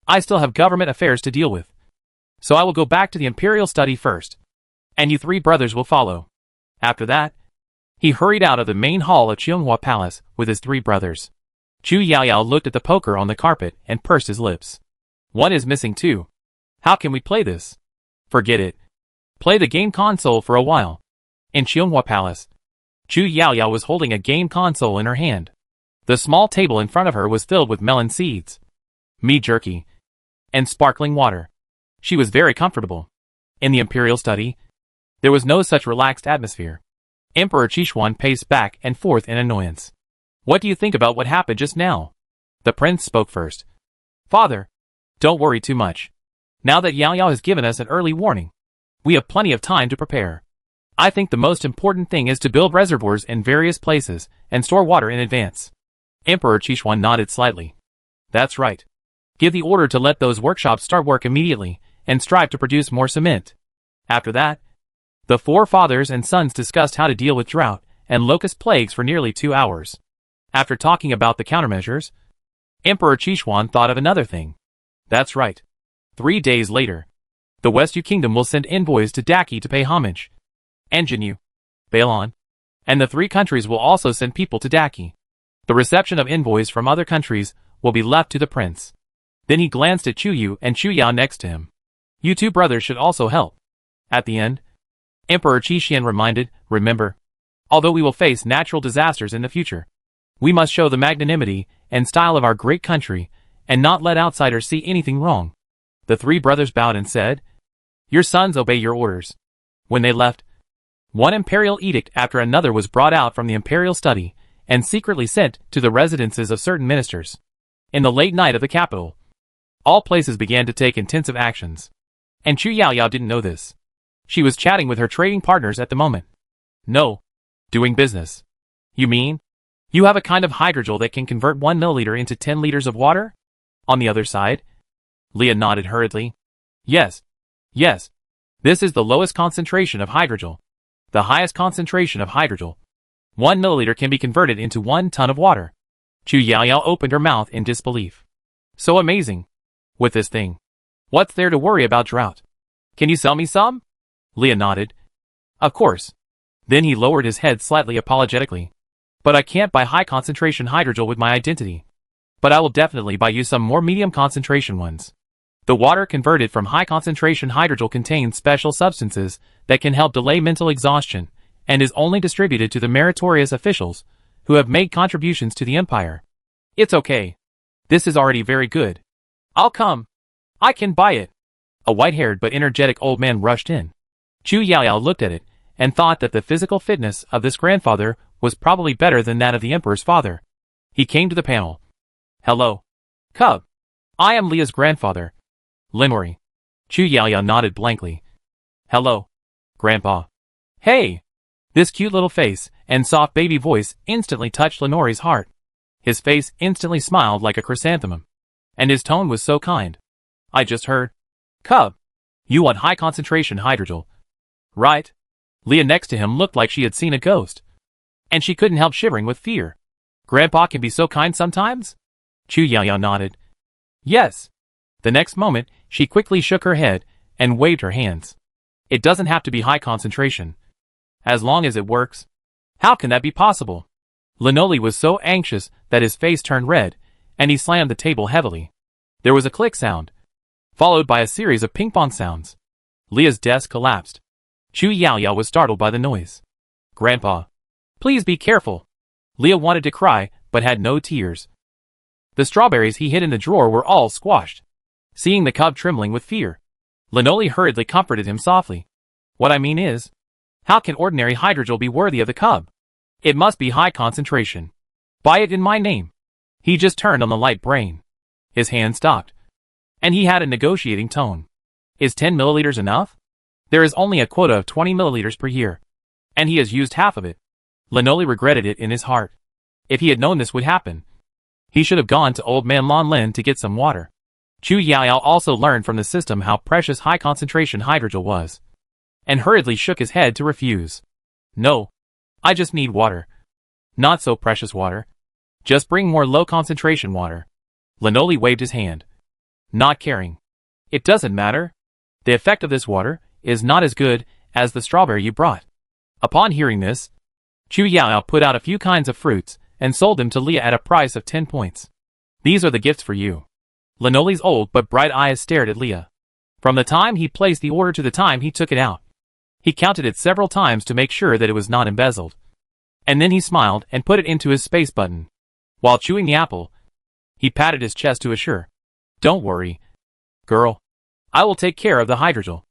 I still have government affairs to deal with. So I will go back to the imperial study first. And you three brothers will follow. After that, he hurried out of the main hall of Qionghua Palace with his three brothers. Chu Yaoyao looked at the poker on the carpet and pursed his lips. One is missing too. How can we play this? Forget it. Play the game console for a while. In Qionghua Palace, Chu Yaoyao was holding a game console in her hand. The small table in front of her was filled with melon seeds, meat jerky, and sparkling water. She was very comfortable. In the imperial study, there was no such relaxed atmosphere. Emperor Qixuan paced back and forth in annoyance. What do you think about what happened just now? The prince spoke first. Father, don't worry too much. Now that Yaoyao has given us an early warning, we have plenty of time to prepare. I think the most important thing is to build reservoirs in various places and store water in advance. Emperor Qixuan nodded slightly. That's right. Give the order to let those workshops start work immediately and strive to produce more cement. After that, the four fathers and sons discussed how to deal with drought and locust plagues for nearly 2 hours. After talking about the countermeasures, Emperor Qixuan thought of another thing. That's right. 3 days later, the Westyu Kingdom will send envoys to Daki to pay homage. And Jinyu, Bailon, and the 3 countries will also send people to Daki. The reception of envoys from other countries will be left to the prince. Then he glanced at Chu Yu and Chu Yao next to him. You two brothers should also help. At the end, Emperor Qixuan reminded, remember, although we will face natural disasters in the future, we must show the magnanimity and style of our great country and not let outsiders see anything wrong. The 3 brothers bowed and said, your sons obey your orders. When they left, one imperial edict after another was brought out from the imperial study and secretly sent to the residences of certain ministers. In the late night of the capital, all places began to take intensive actions. And Chu Yaoyao didn't know this. She was chatting with her trading partners at the moment. No. Doing business. You mean? You have a kind of hydrogel that can convert 1 milliliter into 10 liters of water? On the other side? Leah nodded hurriedly. Yes. Yes. This is the lowest concentration of hydrogel. The highest concentration of hydrogel. 1 milliliter can be converted into 1 ton of water. Chu Yaoyao opened her mouth in disbelief. So amazing. With this thing. What's there to worry about drought? Can you sell me some? Leah nodded. Of course. Then he lowered his head slightly apologetically. But I can't buy high concentration hydrogel with my identity. But I will definitely buy you some more medium concentration ones. The water converted from high concentration hydrogel contains special substances that can help delay mental exhaustion and is only distributed to the meritorious officials who have made contributions to the empire. It's okay. This is already very good. I'll come. I can buy it. A white-haired but energetic old man rushed in. Chu Yaoyao looked at it and thought that the physical fitness of this grandfather was probably better than that of the emperor's father. He came to the panel. Hello. Cub. I am Leah's grandfather. Linori. Chu Yaoyao nodded blankly. Hello. Grandpa. Hey! This cute little face and soft baby voice instantly touched Linori's heart. His face instantly smiled like a chrysanthemum. And his tone was so kind. I just heard. Cub. You want high concentration hydrogel. Right? Leah next to him looked like she had seen a ghost. And she couldn't help shivering with fear. Grandpa can be so kind sometimes? Chu Yaoyao nodded. Yes. The next moment, she quickly shook her head and waved her hands. It doesn't have to be high concentration. As long as it works. How can that be possible? Linoli was so anxious that his face turned red, and he slammed the table heavily. There was a click sound, followed by a series of ping-pong sounds. Leah's desk collapsed. Chu Yaoyao was startled by the noise. Grandpa. Please be careful. Leah wanted to cry, but had no tears. The strawberries he hid in the drawer were all squashed. Seeing the cub trembling with fear, Linoli hurriedly comforted him softly. What I mean is, how can ordinary hydrogel be worthy of the cub? It must be high concentration. Buy it in my name. He just turned on the light brain. His hand stopped. And he had a negotiating tone. Is 10 milliliters enough? There is only a quota of 20 milliliters per year. And he has used half of it. Linoli regretted it in his heart. If he had known this would happen, he should have gone to Old Man Lon Lin to get some water. Chu Yaoyao also learned from the system how precious high concentration hydrogel was, and hurriedly shook his head to refuse. No. I just need water. Not so precious water. Just bring more low concentration water. Linoli waved his hand. Not caring. It doesn't matter. The effect of this water is not as good as the strawberry you brought. Upon hearing this, Chu Yaoyao put out a few kinds of fruits and sold them to Leah at a price of 10 points. These are the gifts for you. Linoli's old but bright eyes stared at Leah. From the time he placed the order to the time he took it out, he counted it several times to make sure that it was not embezzled. And then he smiled and put it into his space button. While chewing the apple, he patted his chest to assure. Don't worry, girl. I will take care of the hydrogel.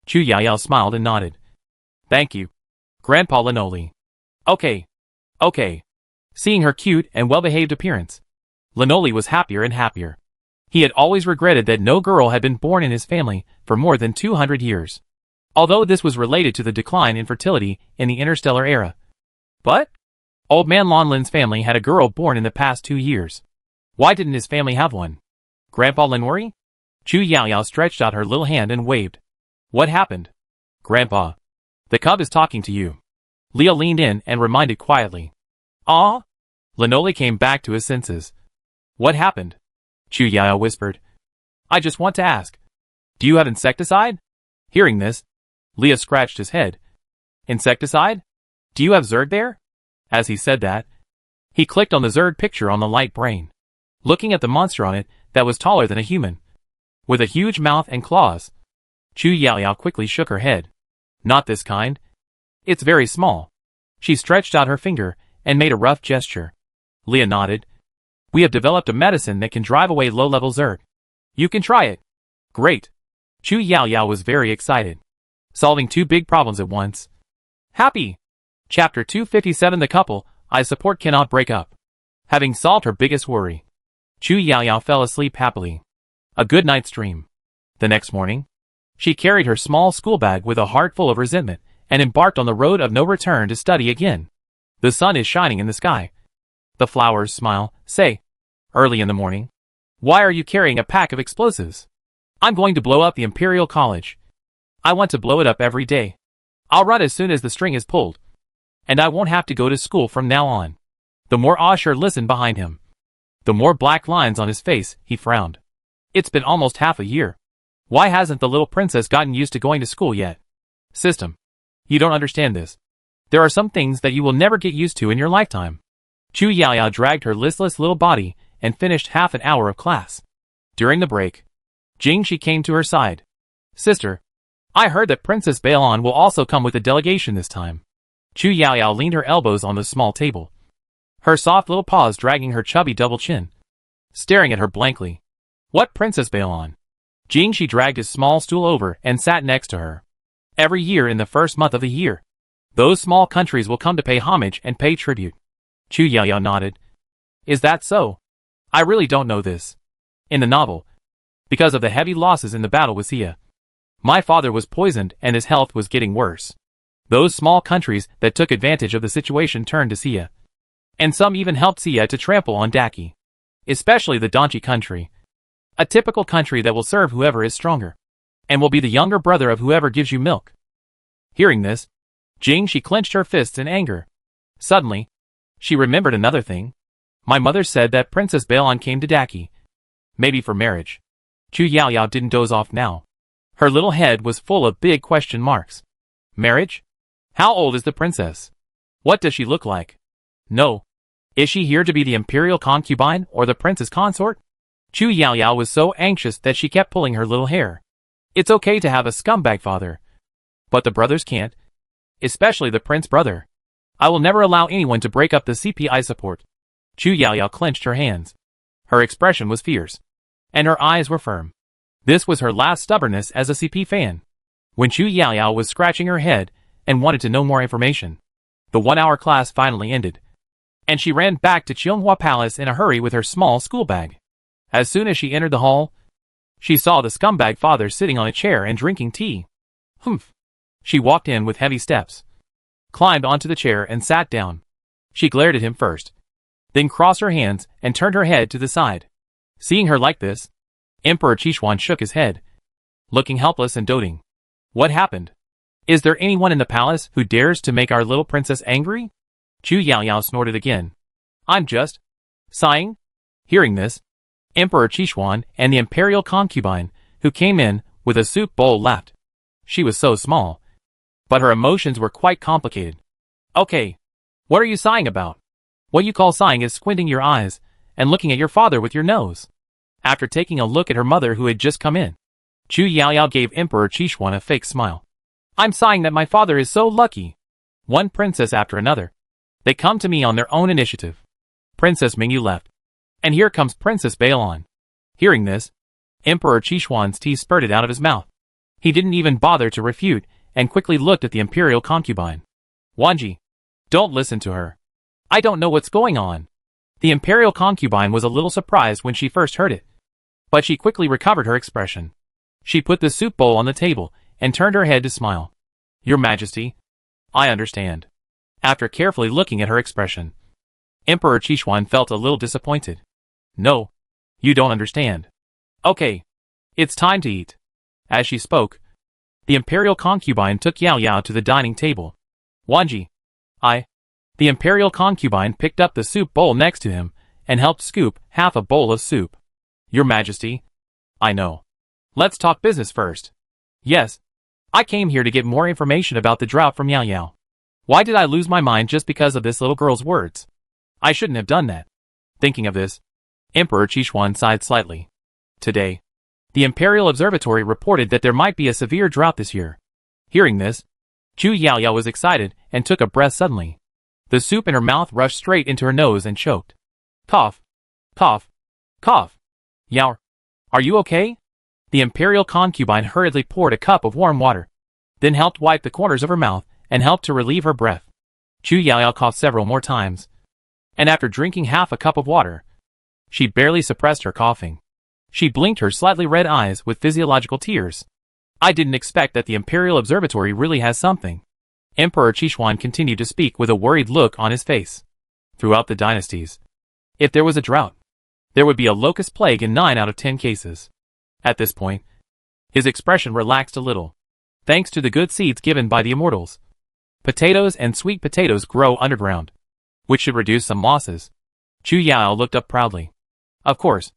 Chu Yaoyao smiled and nodded. Thank you, Grandpa Linoli. Okay. Seeing her cute and well-behaved appearance, Linoli was happier and happier. He had always regretted that no girl had been born in his family for more than 200 years. Although this was related to the decline in fertility in the interstellar era. But Old Man Lon Lin's family had a girl born in the past 2 years. Why didn't his family have one? Grandpa Linori? Chu Yaoyao stretched out her little hand and waved. What happened? Grandpa. The cub is talking to you. Leah leaned in and reminded quietly. Ah? Linoli came back to his senses. What happened? Chu Yaoyao whispered. I just want to ask. Do you have insecticide? Hearing this, Leah scratched his head. Insecticide? Do you have Zerg there? As he said that, he clicked on the Zerg picture on the light brain, looking at the monster on it that was taller than a human, with a huge mouth and claws. Chu Yaoyao quickly shook her head. Not this kind. It's very small. She stretched out her finger and made a rough gesture. Leah nodded. We have developed a medicine that can drive away low-level Zerg. You can try it. Great. Chu Yaoyao was very excited. Solving 2 big problems at once. Happy. Chapter 257. The couple I support cannot break up. Having solved her biggest worry, Chu Yaoyao fell asleep happily. A good night's dream. The next morning, she carried her small school bag with a heart full of resentment and embarked on the road of no return to study again. The sun is shining in the sky. The flowers smile, say, early in the morning. Why are you carrying a pack of explosives? I'm going to blow up the Imperial College. I want to blow it up every day. I'll run as soon as the string is pulled. And I won't have to go to school from now on. The more Asher listened behind him, the more black lines on his face. He frowned. It's been almost half a year. Why hasn't the little princess gotten used to going to school yet? System. You don't understand this. There are some things that you will never get used to in your lifetime. Chu Yaoyao dragged her listless little body and finished half an hour of class. During the break, Jingxi came to her side. Sister, I heard that Princess Bailon will also come with a delegation this time. Chu Yaoyao leaned her elbows on the small table, her soft little paws dragging her chubby double chin, staring at her blankly. What Princess Bailon? Jingxi dragged his small stool over and sat next to her. Every year in the first month of the year, those small countries will come to pay homage and pay tribute. Chu Yaoyao nodded. Is that so? I really don't know this. In the novel, because of the heavy losses in the battle with Xia, my father was poisoned and his health was getting worse. Those small countries that took advantage of the situation turned to Xia. And some even helped Xia to trample on Daki. Especially the Donchi country. A typical country that will serve whoever is stronger. And will be the younger brother of whoever gives you milk. Hearing this, Jingxi clenched her fists in anger. Suddenly, she remembered another thing. My mother said that Princess Bailon came to Daki. Maybe for marriage. Chu Yaoyao didn't doze off now. Her little head was full of big question marks. Marriage? How old is the princess? What does she look like? No. Is she here to be the imperial concubine or the prince's consort? Chu Yaoyao was so anxious that she kept pulling her little hair. It's okay to have a scumbag father. But the brothers can't. Especially the prince brother. I will never allow anyone to break up the CPI support. Chu Yaoyao clenched her hands. Her expression was fierce. And her eyes were firm. This was her last stubbornness as a CP fan. When Chu Yaoyao was scratching her head and wanted to know more information, the 1-hour class finally ended. And she ran back to Qionghua Palace in a hurry with her small school bag. As soon as she entered the hall, she saw the scumbag father sitting on a chair and drinking tea. Humph. She walked in with heavy steps, climbed onto the chair and sat down. She glared at him first, then crossed her hands and turned her head to the side. Seeing her like this, Emperor Qishuan shook his head, looking helpless and doting. What happened? Is there anyone in the palace who dares to make our little princess angry? Chu Yaoyao snorted again. I'm just sighing. Hearing this, Emperor Qishuan and the imperial concubine, who came in with a soup bowl, laughed. She was so small, but her emotions were quite complicated. Okay, what are you sighing about? What you call sighing is squinting your eyes and looking at your father with your nose. After taking a look at her mother who had just come in, Chu Yaoyao gave Emperor Qishuan a fake smile. I'm sighing that my father is so lucky. One princess after another. They come to me on their own initiative. Princess Mingyu left. And here comes Princess Bailon. Hearing this, Emperor Qishuan's tea spurted out of his mouth. He didn't even bother to refute and quickly looked at the imperial concubine. Wanji, don't listen to her. I don't know what's going on. The imperial concubine was a little surprised when she first heard it. But she quickly recovered her expression. She put the soup bowl on the table and turned her head to smile. Your Majesty, I understand. After carefully looking at her expression, Emperor Qishuan felt a little disappointed. No, you don't understand. Okay, it's time to eat. As she spoke, the imperial concubine took Yaoyao to the dining table. Wanji, the imperial concubine picked up the soup bowl next to him and helped scoop half a bowl of soup. Your Majesty, I know. Let's talk business first. Yes, I came here to get more information about the drought from Yaoyao. Why did I lose my mind just because of this little girl's words? I shouldn't have done that. Thinking of this, Emperor Qishuan sighed slightly. Today, the Imperial Observatory reported that there might be a severe drought this year. Hearing this, Chu Yaoyao was excited and took a breath suddenly. The soup in her mouth rushed straight into her nose and choked. Cough. Cough. Cough. Yao, are you okay? The imperial concubine hurriedly poured a cup of warm water, then helped wipe the corners of her mouth and helped to relieve her breath. Chu Yaoyao coughed several more times, and after drinking half a cup of water, she barely suppressed her coughing. She blinked her slightly red eyes with physiological tears. I didn't expect that the Imperial Observatory really has something. Emperor Qishuan continued to speak with a worried look on his face. Throughout the dynasties, if there was a drought, there would be a locust plague in 9 out of 10 cases. At this point, his expression relaxed a little. thanks to the good seeds given by the immortals. Potatoes and sweet potatoes grow underground, which should reduce some losses. Chu Yao looked up proudly. Of course.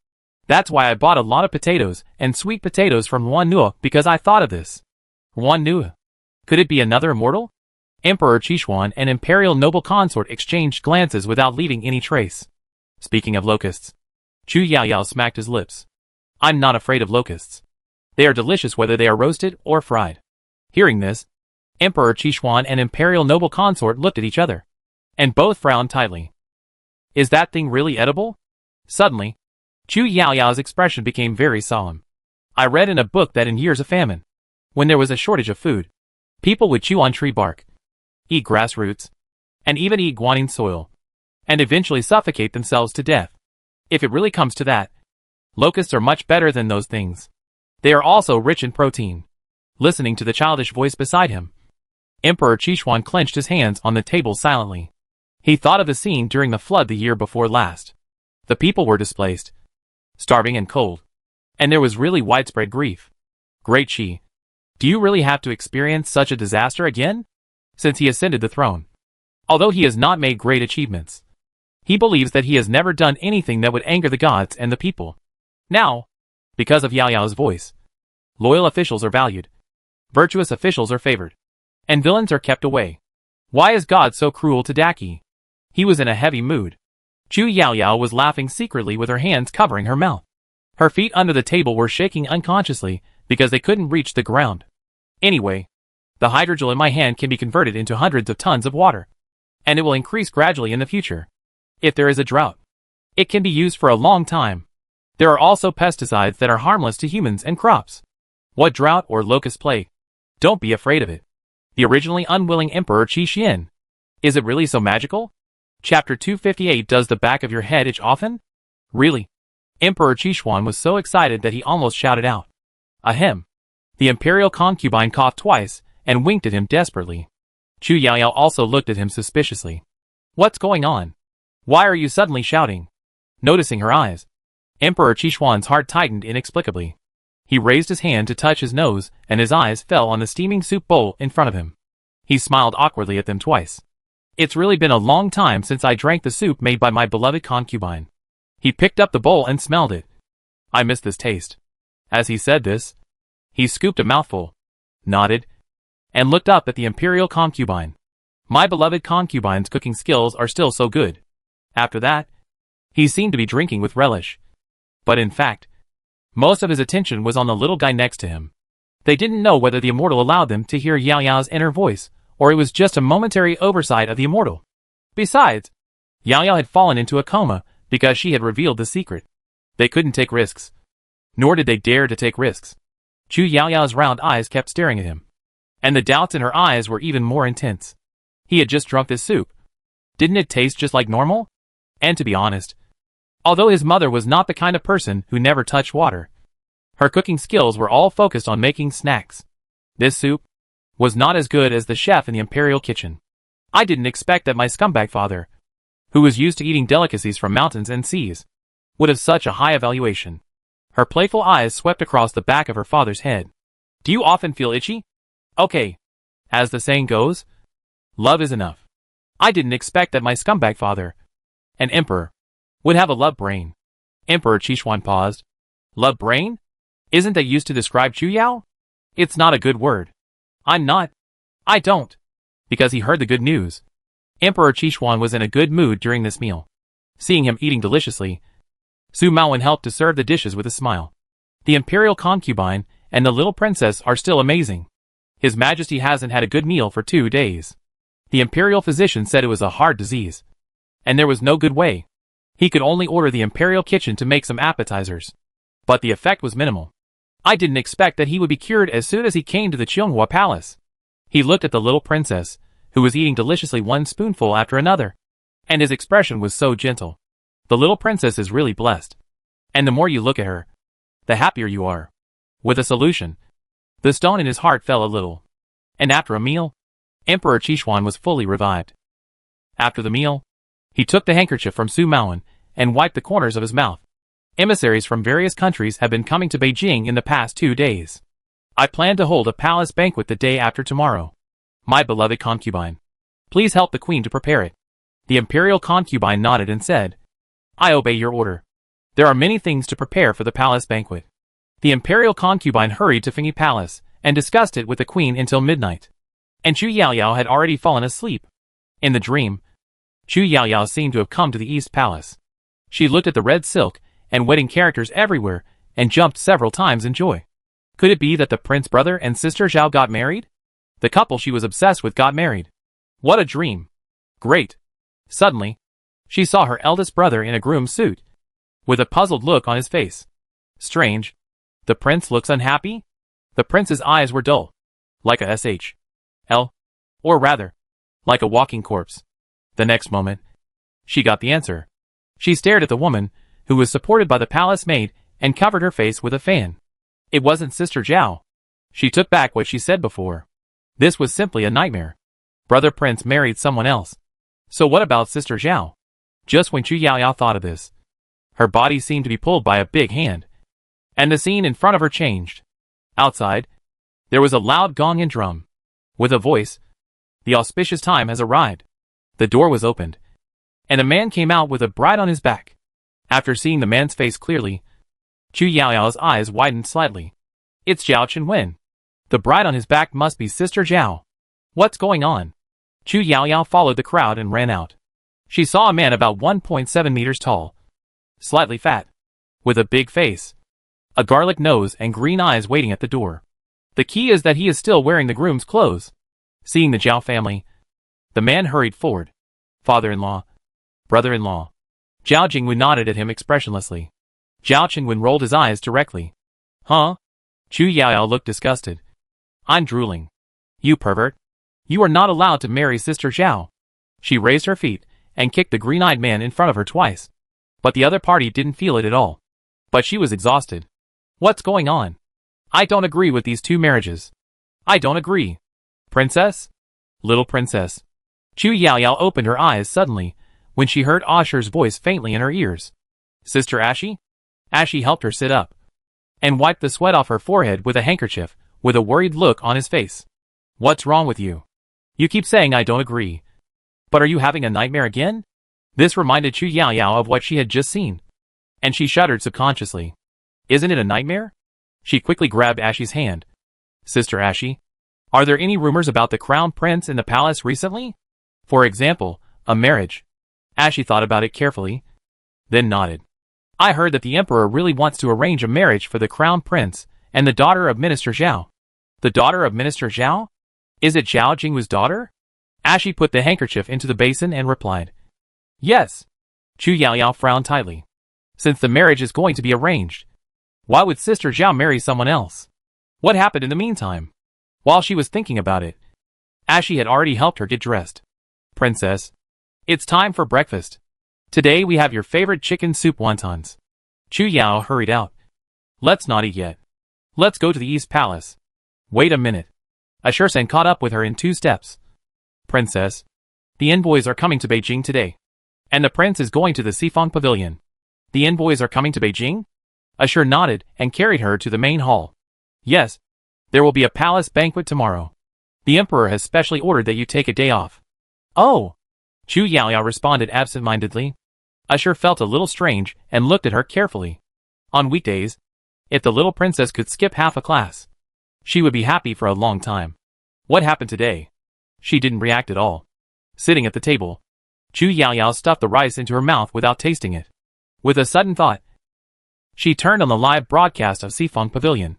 That's why I bought a lot of potatoes and sweet potatoes from Yuan Nua, because I thought of this. Yuan Nua? Could it be another immortal? Emperor Qishuan and Imperial Noble Consort exchanged glances without leaving any trace. Speaking of locusts. Chu Yaoyao smacked his lips. I'm not afraid of locusts. They are delicious whether they are roasted or fried. Hearing this, Emperor Qishuan and Imperial Noble Consort looked at each other, and both frowned tightly. Is that thing really edible? Suddenly, Chu Yaoyao's expression became very solemn. I read in a book that in years of famine, when there was a shortage of food, people would chew on tree bark, eat grass roots, and even eat guanine soil, and eventually suffocate themselves to death. If it really comes to that, locusts are much better than those things. They are also rich in protein. Listening to the childish voice beside him, Emperor Qishuan clenched his hands on the table silently. He thought of the scene during the flood the year before last. The people were displaced, starving and cold, and there was really widespread grief. Great Qi, do you really have to experience such a disaster again? Since he ascended the throne. Although he has not made great achievements, he believes that he has never done anything that would anger the gods and the people. Now, because of Yao Yao's voice, loyal officials are valued, virtuous officials are favored, and villains are kept away. Why is God so cruel to Daki? He was in a heavy mood. Chu Yaoyao was laughing secretly with her hands covering her mouth. Her feet under the table were shaking unconsciously because they couldn't reach the ground. Anyway, the hydrogel in my hand can be converted into hundreds of tons of water, and it will increase gradually in the future. If there is a drought, it can be used for a long time. There are also pesticides that are harmless to humans and crops. What drought or locust plague? Don't be afraid of it. The originally unwilling Emperor Qi Xian. Is it really so magical? Chapter 258. Does the back of your head itch often? Really? Emperor Qishuan was so excited that he almost shouted out. Ahem. The imperial concubine coughed twice and winked at him desperately. Chu Yaoyao also looked at him suspiciously. What's going on? Why are you suddenly shouting? Noticing her eyes, Emperor Qishuan's heart tightened inexplicably. He raised his hand to touch his nose, and his eyes fell on the steaming soup bowl in front of him. He smiled awkwardly at them twice. It's really been a long time since I drank the soup made by my beloved concubine. He picked up the bowl and smelled it. I miss this taste. As he said this, he scooped a mouthful, nodded, and looked up at the imperial concubine. My beloved concubine's cooking skills are still so good. After that, he seemed to be drinking with relish. But in fact, most of his attention was on the little guy next to him. They didn't know whether the immortal allowed them to hear Yao Yao's inner voice, or it was just a momentary oversight of the immortal. Besides, Yao Yao had fallen into a coma because she had revealed the secret. They couldn't take risks. Nor did they dare to take risks. Chu Yao Yao's round eyes kept staring at him, and the doubts in her eyes were even more intense. He had just drunk this soup. Didn't it taste just like normal? And to be honest, although his mother was not the kind of person who never touched water, her cooking skills were all focused on making snacks. This soup was not as good as the chef in the imperial kitchen. I didn't expect that my scumbag father, who was used to eating delicacies from mountains and seas, would have such a high evaluation. Her playful eyes swept across the back of her father's head. Do you often feel itchy? Okay. As the saying goes, love is enough. I didn't expect that my scumbag father, an emperor, would have a love brain. Emperor Qishuan paused. Love brain? Isn't that used to describe Chu Yao? It's not a good word. I don't. Because he heard the good news. Emperor Qishuan was in a good mood during this meal. Seeing him eating deliciously, Su Maowen helped to serve the dishes with a smile. The imperial concubine and the little princess are still amazing. His Majesty hasn't had a good meal for 2 days. The imperial physician said it was a heart disease, and there was no good way. He could only order the imperial kitchen to make some appetizers. But the effect was minimal. I didn't expect that he would be cured as soon as he came to the Qionghua Palace. He looked at the little princess, who was eating deliciously one spoonful after another, and his expression was so gentle. The little princess is really blessed. And the more you look at her, the happier you are. With a solution, the stone in his heart fell a little. And after a meal, Emperor Qishuan was fully revived. After the meal, he took the handkerchief from Su Maowen and wiped the corners of his mouth. Emissaries from various countries have been coming to Beijing in the past 2 days. I plan to hold a palace banquet the day after tomorrow. My beloved concubine. Please help the queen to prepare it. The imperial concubine nodded and said, I obey your order. There are many things to prepare for the palace banquet. The imperial concubine hurried to Fengyi Palace and discussed it with the queen until midnight. And Chu Yaoyao had already fallen asleep. In the dream, Chu Yaoyao seemed to have come to the East Palace. She looked at the red silk and wedding characters everywhere and jumped several times in joy. Could it be that the prince brother and sister Zhao got married? The couple she was obsessed with got married. What a dream. Great. Suddenly, she saw her eldest brother in a groom's suit, with a puzzled look on his face. Strange. The prince looks unhappy? The prince's eyes were dull. Like a SHL. Or rather, like a walking corpse. The next moment, she got the answer. She stared at the woman, who was supported by the palace maid, and covered her face with a fan. It wasn't Sister Zhao. She took back what she said before. This was simply a nightmare. Brother Prince married someone else. So what about Sister Zhao? Just when Chu Yaoyao thought of this, her body seemed to be pulled by a big hand. And the scene in front of her changed. Outside, there was a loud gong and drum. With a voice, the auspicious time has arrived. The door was opened, and a man came out with a bride on his back. After seeing the man's face clearly, Chu Yaoyao's eyes widened slightly. It's Zhao Chenwen. The bride on his back must be Sister Zhao. What's going on? Chu Yaoyao followed the crowd and ran out. She saw a man about 1.7 meters tall, slightly fat, with a big face, a garlic nose and green eyes waiting at the door. The key is that he is still wearing the groom's clothes. Seeing the Zhao family, the man hurried forward. Father-in-law, brother-in-law. Zhao Jingwen nodded at him expressionlessly. Zhao Chenwen rolled his eyes directly. Huh? Chu Yaoyao looked disgusted. I'm drooling. You pervert. You are not allowed to marry Sister Zhao. She raised her feet and kicked the green-eyed man in front of her twice. But the other party didn't feel it at all. But she was exhausted. What's going on? I don't agree with these two marriages. I don't agree. Princess? Little princess. Chu Yaoyao opened her eyes suddenly when she heard Asher's voice faintly in her ears. Sister Ashi? Ashi helped her sit up and wiped the sweat off her forehead with a handkerchief, with a worried look on his face. What's wrong with you? You keep saying I don't agree. But are you having a nightmare again? This reminded Chu Yaoyao of what she had just seen, and she shuddered subconsciously. Isn't it a nightmare? She quickly grabbed Ashi's hand. Sister Ashi, are there any rumors about the crown prince in the palace recently? For example, a marriage. Ashi thought about it carefully, then nodded. I heard that the emperor really wants to arrange a marriage for the crown prince and the daughter of Minister Zhao. The daughter of Minister Zhao? Is it Zhao Jingwu's daughter? Ashi put the handkerchief into the basin and replied. Yes. Chu Yaoyao frowned tightly. Since the marriage is going to be arranged, why would Sister Zhao marry someone else? What happened in the meantime? While she was thinking about it, Ashi had already helped her get dressed. Princess, it's time for breakfast. Today we have your favorite chicken soup wontons. Chu Yao hurried out. Let's not eat yet. Let's go to the East Palace. Wait a minute. Ashersen caught up with her in 2 steps. Princess, the envoys are coming to Beijing today. And the prince is going to the Sifang Pavilion. The envoys are coming to Beijing? Asher nodded and carried her to the main hall. Yes, there will be a palace banquet tomorrow. The emperor has specially ordered that you take a day off. Oh! Chu Yaoyao responded absent-mindedly. Asher felt a little strange and looked at her carefully. On weekdays, if the little princess could skip half a class, she would be happy for a long time. What happened today? She didn't react at all. Sitting at the table, Chu Yaoyao stuffed the rice into her mouth without tasting it. With a sudden thought, she turned on the live broadcast of Sifang Pavilion.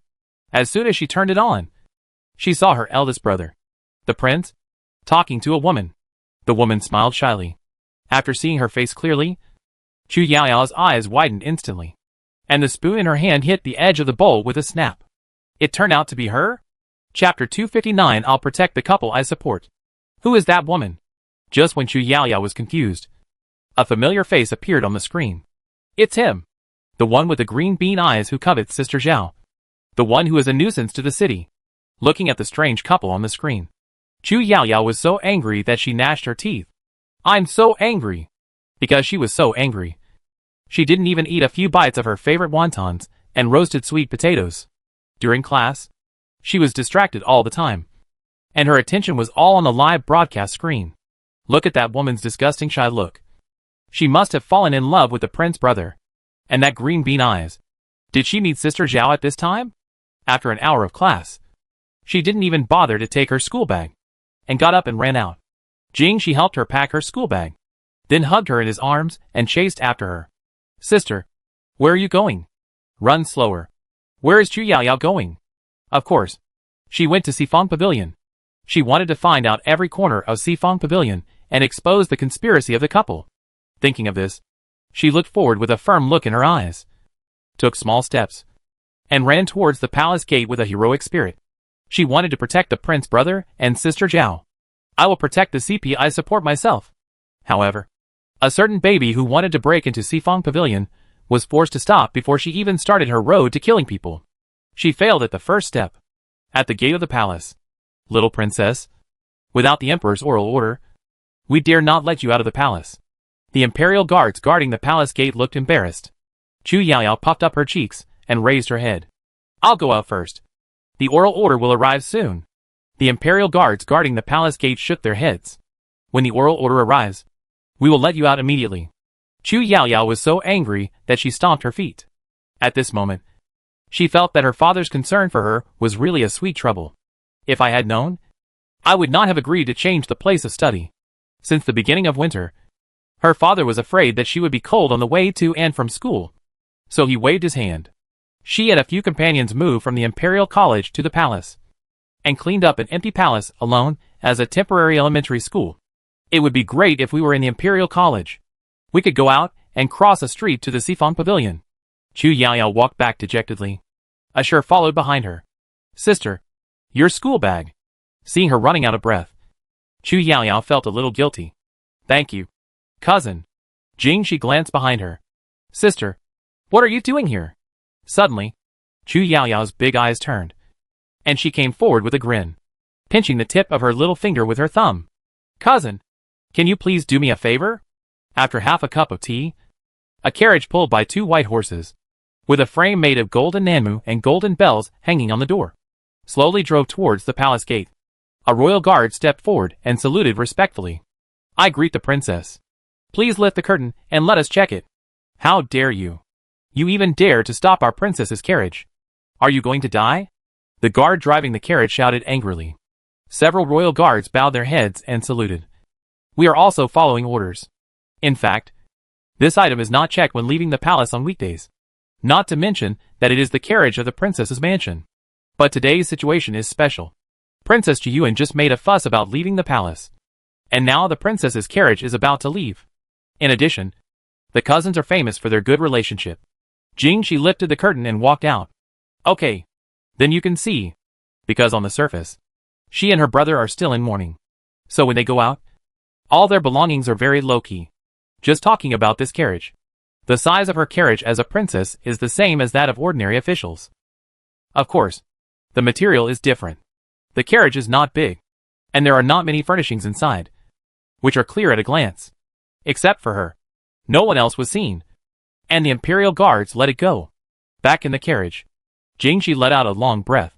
As soon as she turned it on, she saw her eldest brother, the prince, talking to a woman. The woman smiled shyly. After seeing her face clearly, Chu Yaoyao's eyes widened instantly, and the spoon in her hand hit the edge of the bowl with a snap. It turned out to be her? Chapter 259. I'll protect the couple I support. Who is that woman? Just when Chu Yaoyao was confused, a familiar face appeared on the screen. It's him. The one with the green bean eyes who covets Sister Zhao. The one who is a nuisance to the city. Looking at the strange couple on the screen, Chu Yaoyao was so angry that she gnashed her teeth. I'm so angry. Because she was so angry, she didn't even eat a few bites of her favorite wontons and roasted sweet potatoes. During class, She was distracted all the time, and her attention was all on the live broadcast screen. Look at that woman's disgusting shy look. She must have fallen in love with the prince brother. And that green bean eyes. Did she meet Sister Zhao at this time? After an hour of class, she didn't even bother to take her school bag, and got up and ran out. She helped her pack her school bag, then hugged her in his arms and chased after her. Sister, where are you going? Run slower. Where is Chu Yaoyao going? Of course, she went to Sifang Pavilion. She wanted to find out every corner of Sifang Pavilion and expose the conspiracy of the couple. Thinking of this, she looked forward with a firm look in her eyes, took small steps, and ran towards the palace gate with a heroic spirit. She wanted to protect the prince brother and Sister Zhao. I will protect the CP I support myself. However, a certain baby who wanted to break into Sifang Pavilion was forced to stop before she even started her road to killing people. She failed at the first step. At the gate of the palace. Little princess, without the emperor's oral order, we dare not let you out of the palace. The imperial guards guarding the palace gate looked embarrassed. Chu Yaoyao puffed up her cheeks and raised her head. I'll go out first. The oral order will arrive soon. The imperial guards guarding the palace gate shook their heads. When the oral order arrives, we will let you out immediately. Chu Yaoyao was so angry that she stomped her feet. At this moment, she felt that her father's concern for her was really a sweet trouble. If I had known, I would not have agreed to change the place of study. Since the beginning of winter, her father was afraid that she would be cold on the way to and from school. So he waved his hand. She and a few companions moved from the Imperial College to the palace, and cleaned up an empty palace alone as a temporary elementary school. It would be great if we were in the Imperial College. We could go out and cross a street to the Sifang Pavilion. Chu Yaoyao walked back dejectedly. Ashur followed behind her. Sister, your school bag. Seeing her running out of breath, Chu Yaoyao felt a little guilty. Thank you, cousin. She glanced behind her. Sister, what are you doing here? Suddenly, Chu Yaoyao's big eyes turned, and she came forward with a grin, pinching the tip of her little finger with her thumb. Cousin, can you please do me a favor? After half a cup of tea, a carriage pulled by 2 white horses, with a frame made of golden nanmu and golden bells hanging on the door, slowly drove towards the palace gate. A royal guard stepped forward and saluted respectfully. I greet the princess. Please lift the curtain and let us check it. How dare you? You even dare to stop our princess's carriage. Are you going to die? The guard driving the carriage shouted angrily. Several royal guards bowed their heads and saluted. We are also following orders. In fact, this item is not checked when leaving the palace on weekdays. Not to mention that it is the carriage of the princess's mansion. But today's situation is special. Princess Jiyuan just made a fuss about leaving the palace, and now the princess's carriage is about to leave. In addition, the cousins are famous for their good relationship. She lifted the curtain and walked out. Okay, then you can see, because on the surface, she and her brother are still in mourning. So when they go out, all their belongings are very low-key. Just talking about this carriage. The size of her carriage as a princess is the same as that of ordinary officials. Of course, the material is different. The carriage is not big, and there are not many furnishings inside, which are clear at a glance. Except for her, no one else was seen, and the imperial guards let it go. Back in the carriage, she let out a long breath,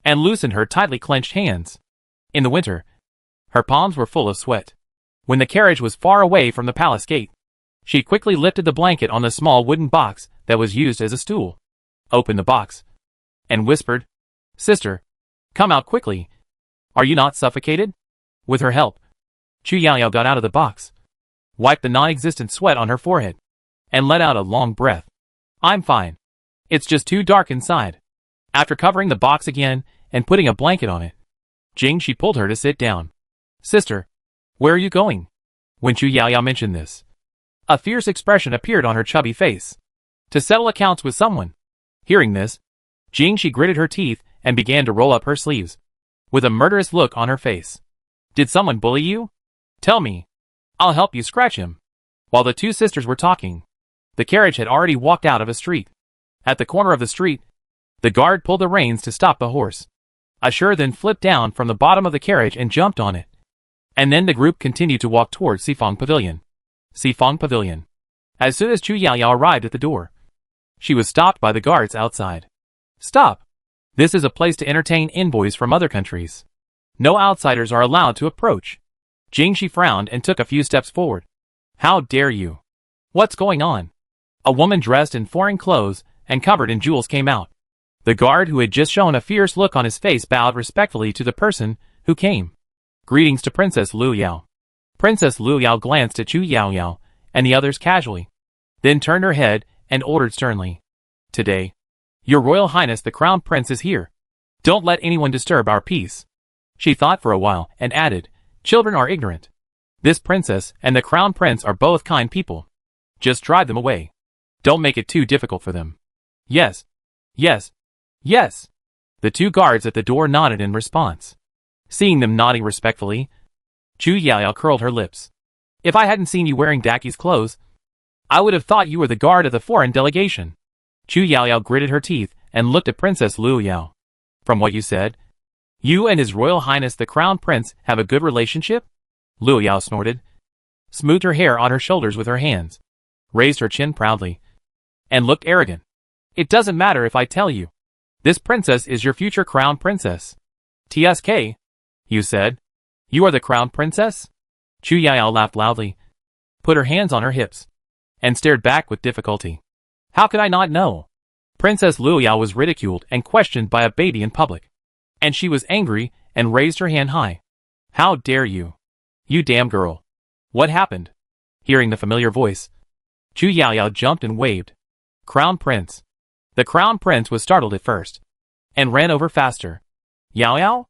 and loosened her tightly clenched hands. In the winter, her palms were full of sweat. When the carriage was far away from the palace gate, she quickly lifted the blanket on the small wooden box that was used as a stool, opened the box, and whispered, Sister, come out quickly. Are you not suffocated? With her help, Chu Yaoyao got out of the box, wiped the non-existent sweat on her forehead, and let out a long breath. I'm fine. It's just too dark inside. After covering the box again and putting a blanket on it, she pulled her to sit down. Sister, where are you going? When Chu Yaoyao mentioned this, a fierce expression appeared on her chubby face. To settle accounts with someone. Hearing this, she gritted her teeth and began to roll up her sleeves, with a murderous look on her face. Did someone bully you? Tell me. I'll help you scratch him. While the 2 sisters were talking, the carriage had already walked out of a street. At the corner of the street, the guard pulled the reins to stop the horse. Ashur then flipped down from the bottom of the carriage and jumped on it. And then the group continued to walk towards Sifang Pavilion. Sifang Pavilion. As soon as Chu Yaoyao arrived at the door, she was stopped by the guards outside. Stop! This is a place to entertain envoys from other countries. No outsiders are allowed to approach. Jingxi frowned and took a few steps forward. How dare you? What's going on? A woman dressed in foreign clothes and covered in jewels came out. The guard who had just shown a fierce look on his face bowed respectfully to the person who came. Greetings to Princess Lu Yao. Princess Lu Yao glanced at Chu Yao Yao and the others casually, then turned her head and ordered sternly. Today, Your Royal Highness the Crown Prince is here. Don't let anyone disturb our peace. She thought for a while and added, Children are ignorant. This princess and the Crown Prince are both kind people. Just drive them away. Don't make it too difficult for them. Yes. Yes. Yes. The two guards at the door nodded in response. Seeing them nodding respectfully, Chu Yaoyao curled her lips. If I hadn't seen you wearing Daki's clothes, I would have thought you were the guard of the foreign delegation. Chu Yaoyao gritted her teeth and looked at Princess Lu Yao. From what you said, you and His Royal Highness the Crown Prince have a good relationship? Lu Yao snorted, smoothed her hair on her shoulders with her hands, raised her chin proudly, and looked arrogant. It doesn't matter if I tell you. This princess is your future crown princess. TSK, you said. You are the crown princess? Chu Yaoyao laughed loudly, put her hands on her hips, and stared back with difficulty. How could I not know? Princess Lu Yao was ridiculed and questioned by a baby in public, and she was angry and raised her hand high. How dare you? You damn girl. What happened? Hearing the familiar voice, Chu Yaoyao jumped and waved. Crown Prince. The Crown Prince was startled at first, and ran over faster. Yaoyao?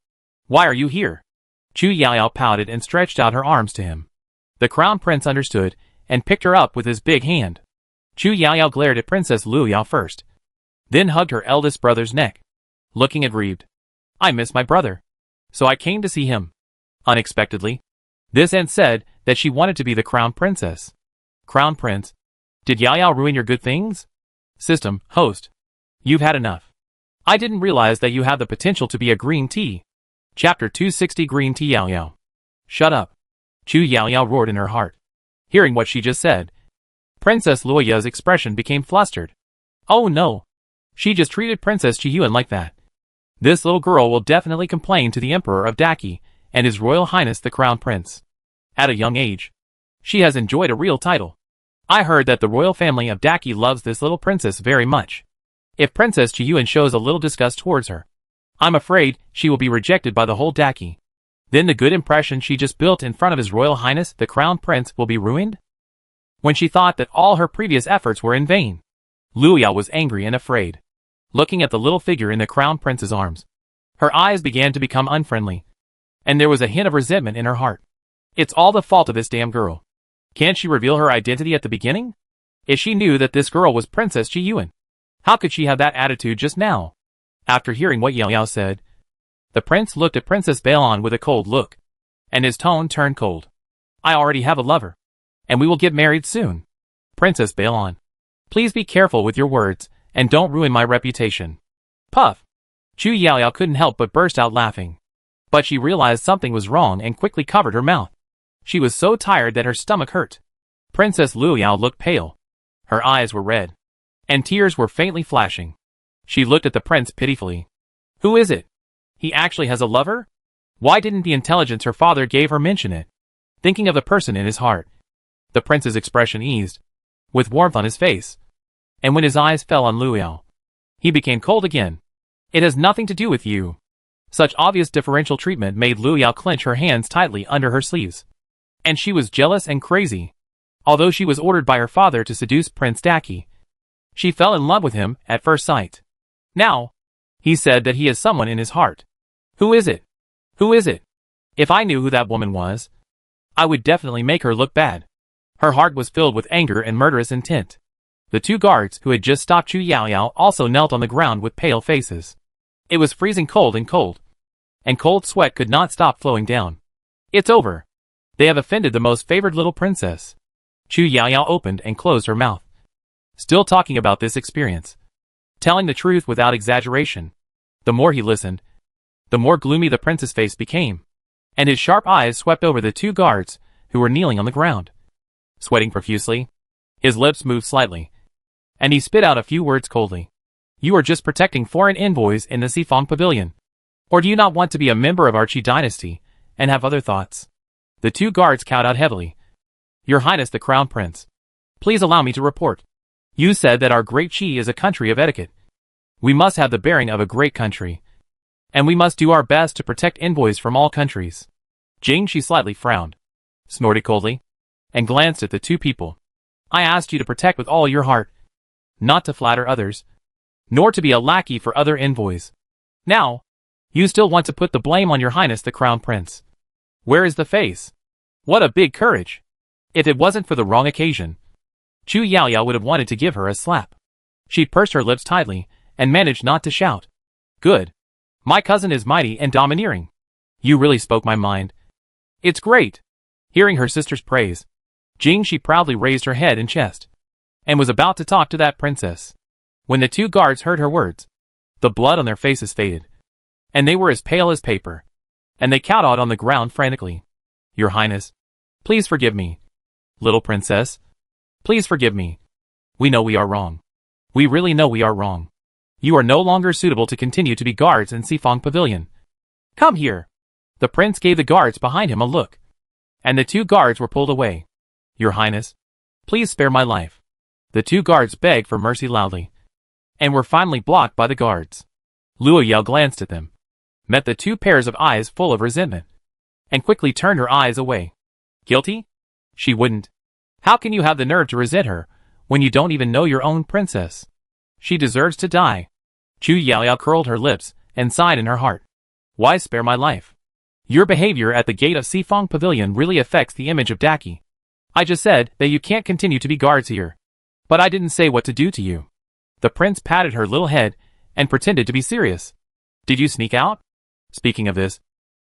Why are you here? Chu Yaoyao pouted and stretched out her arms to him. The Crown Prince understood, and picked her up with his big hand. Chu Yaoyao glared at Princess Lu Yao first, then hugged her eldest brother's neck, looking aggrieved. I miss my brother, so I came to see him. Unexpectedly, this aunt said that she wanted to be the Crown Princess. Crown Prince, did Yaoyao ruin your good things? System, host. You've had enough. I didn't realize that you have the potential to be a green tea. Chapter 260 Green Tea Yaoyao. Shut up. Chu Yaoyao roared in her heart. Hearing what she just said, Princess Lu Yao's expression became flustered. Oh no. She just treated Princess Chiyuan like that. This little girl will definitely complain to the Emperor of Daki and His Royal Highness the Crown Prince. At a young age, she has enjoyed a real title. I heard that the royal family of Daki loves this little princess very much. If Princess Chiyuan shows a little disgust towards her, I'm afraid she will be rejected by the whole Daki. Then the good impression she just built in front of His Royal Highness the Crown Prince will be ruined? When she thought that all her previous efforts were in vain, Lu Yao was angry and afraid. Looking at the little figure in the Crown Prince's arms, her eyes began to become unfriendly, and there was a hint of resentment in her heart. It's all the fault of this damn girl. Can't she reveal her identity at the beginning? If she knew that this girl was Princess Chiyuan, how could she have that attitude just now? After hearing what Yaoyao said, the prince looked at Princess Bailon with a cold look, and his tone turned cold. I already have a lover, and we will get married soon. Princess Bailon, please be careful with your words, and don't ruin my reputation. Puff. Chu Yaoyao couldn't help but burst out laughing. But she realized something was wrong and quickly covered her mouth. She was so tired that her stomach hurt. Princess Lu Yao looked pale. Her eyes were red, and tears were faintly flashing. She looked at the prince pitifully. Who is it? He actually has a lover? Why didn't the intelligence her father gave her mention it? Thinking of the person in his heart, the prince's expression eased, with warmth on his face. And when his eyes fell on Lu Yao, he became cold again. It has nothing to do with you. Such obvious differential treatment made Lu Yao clench her hands tightly under her sleeves. And she was jealous and crazy. Although she was ordered by her father to seduce Prince Daki, she fell in love with him at first sight. Now, he said that he has someone in his heart. Who is it? Who is it? If I knew who that woman was, I would definitely make her look bad. Her heart was filled with anger and murderous intent. The two guards who had just stopped Chu Yaoyao also knelt on the ground with pale faces. It was freezing cold, and cold sweat could not stop flowing down. It's over. They have offended the most favored little princess. Chu Yaoyao opened and closed her mouth, still talking about this experience, telling the truth without exaggeration. The more he listened, the more gloomy the prince's face became, and his sharp eyes swept over the two guards who were kneeling on the ground. Sweating profusely, his lips moved slightly, and he spit out a few words coldly. You are just protecting foreign envoys in the Sifong Pavilion. Or do you not want to be a member of our Qi dynasty, and have other thoughts? The two guards cowed out heavily. Your Highness the Crown Prince. Please allow me to report. You said that our great Qi is a country of etiquette. We must have the bearing of a great country. And we must do our best to protect envoys from all countries. She slightly frowned, snorted coldly, and glanced at the two people. I asked you to protect with all your heart, not to flatter others, nor to be a lackey for other envoys. Now, you still want to put the blame on your Highness the Crown Prince. Where is the face? What a big courage! If it wasn't for the wrong occasion, Chu Yaoyao would have wanted to give her a slap. She pursed her lips tightly, and managed not to shout. Good. My cousin is mighty and domineering. You really spoke my mind. It's great. Hearing her sister's praise, she proudly raised her head and chest, and was about to talk to that princess, when the two guards heard her words. The blood on their faces faded, and they were as pale as paper, and they cowed on the ground frantically. Your Highness, please forgive me. Little princess, please forgive me. We know we are wrong. We really know we are wrong. You are no longer suitable to continue to be guards in Sifong Pavilion. Come here. The prince gave the guards behind him a look, and the two guards were pulled away. Your Highness, please spare my life. The two guards begged for mercy loudly, and were finally blocked by the guards. Luo Yao glanced at them, met the two pairs of eyes full of resentment, and quickly turned her eyes away. Guilty? She wouldn't. How can you have the nerve to resent her, when you don't even know your own princess? She deserves to die. Chu Yaoyao curled her lips, and sighed in her heart. Why spare my life? Your behavior at the gate of Sifong Pavilion really affects the image of Daki. I just said that you can't continue to be guards here. But I didn't say what to do to you. The prince patted her little head, and pretended to be serious. Did you sneak out? Speaking of this,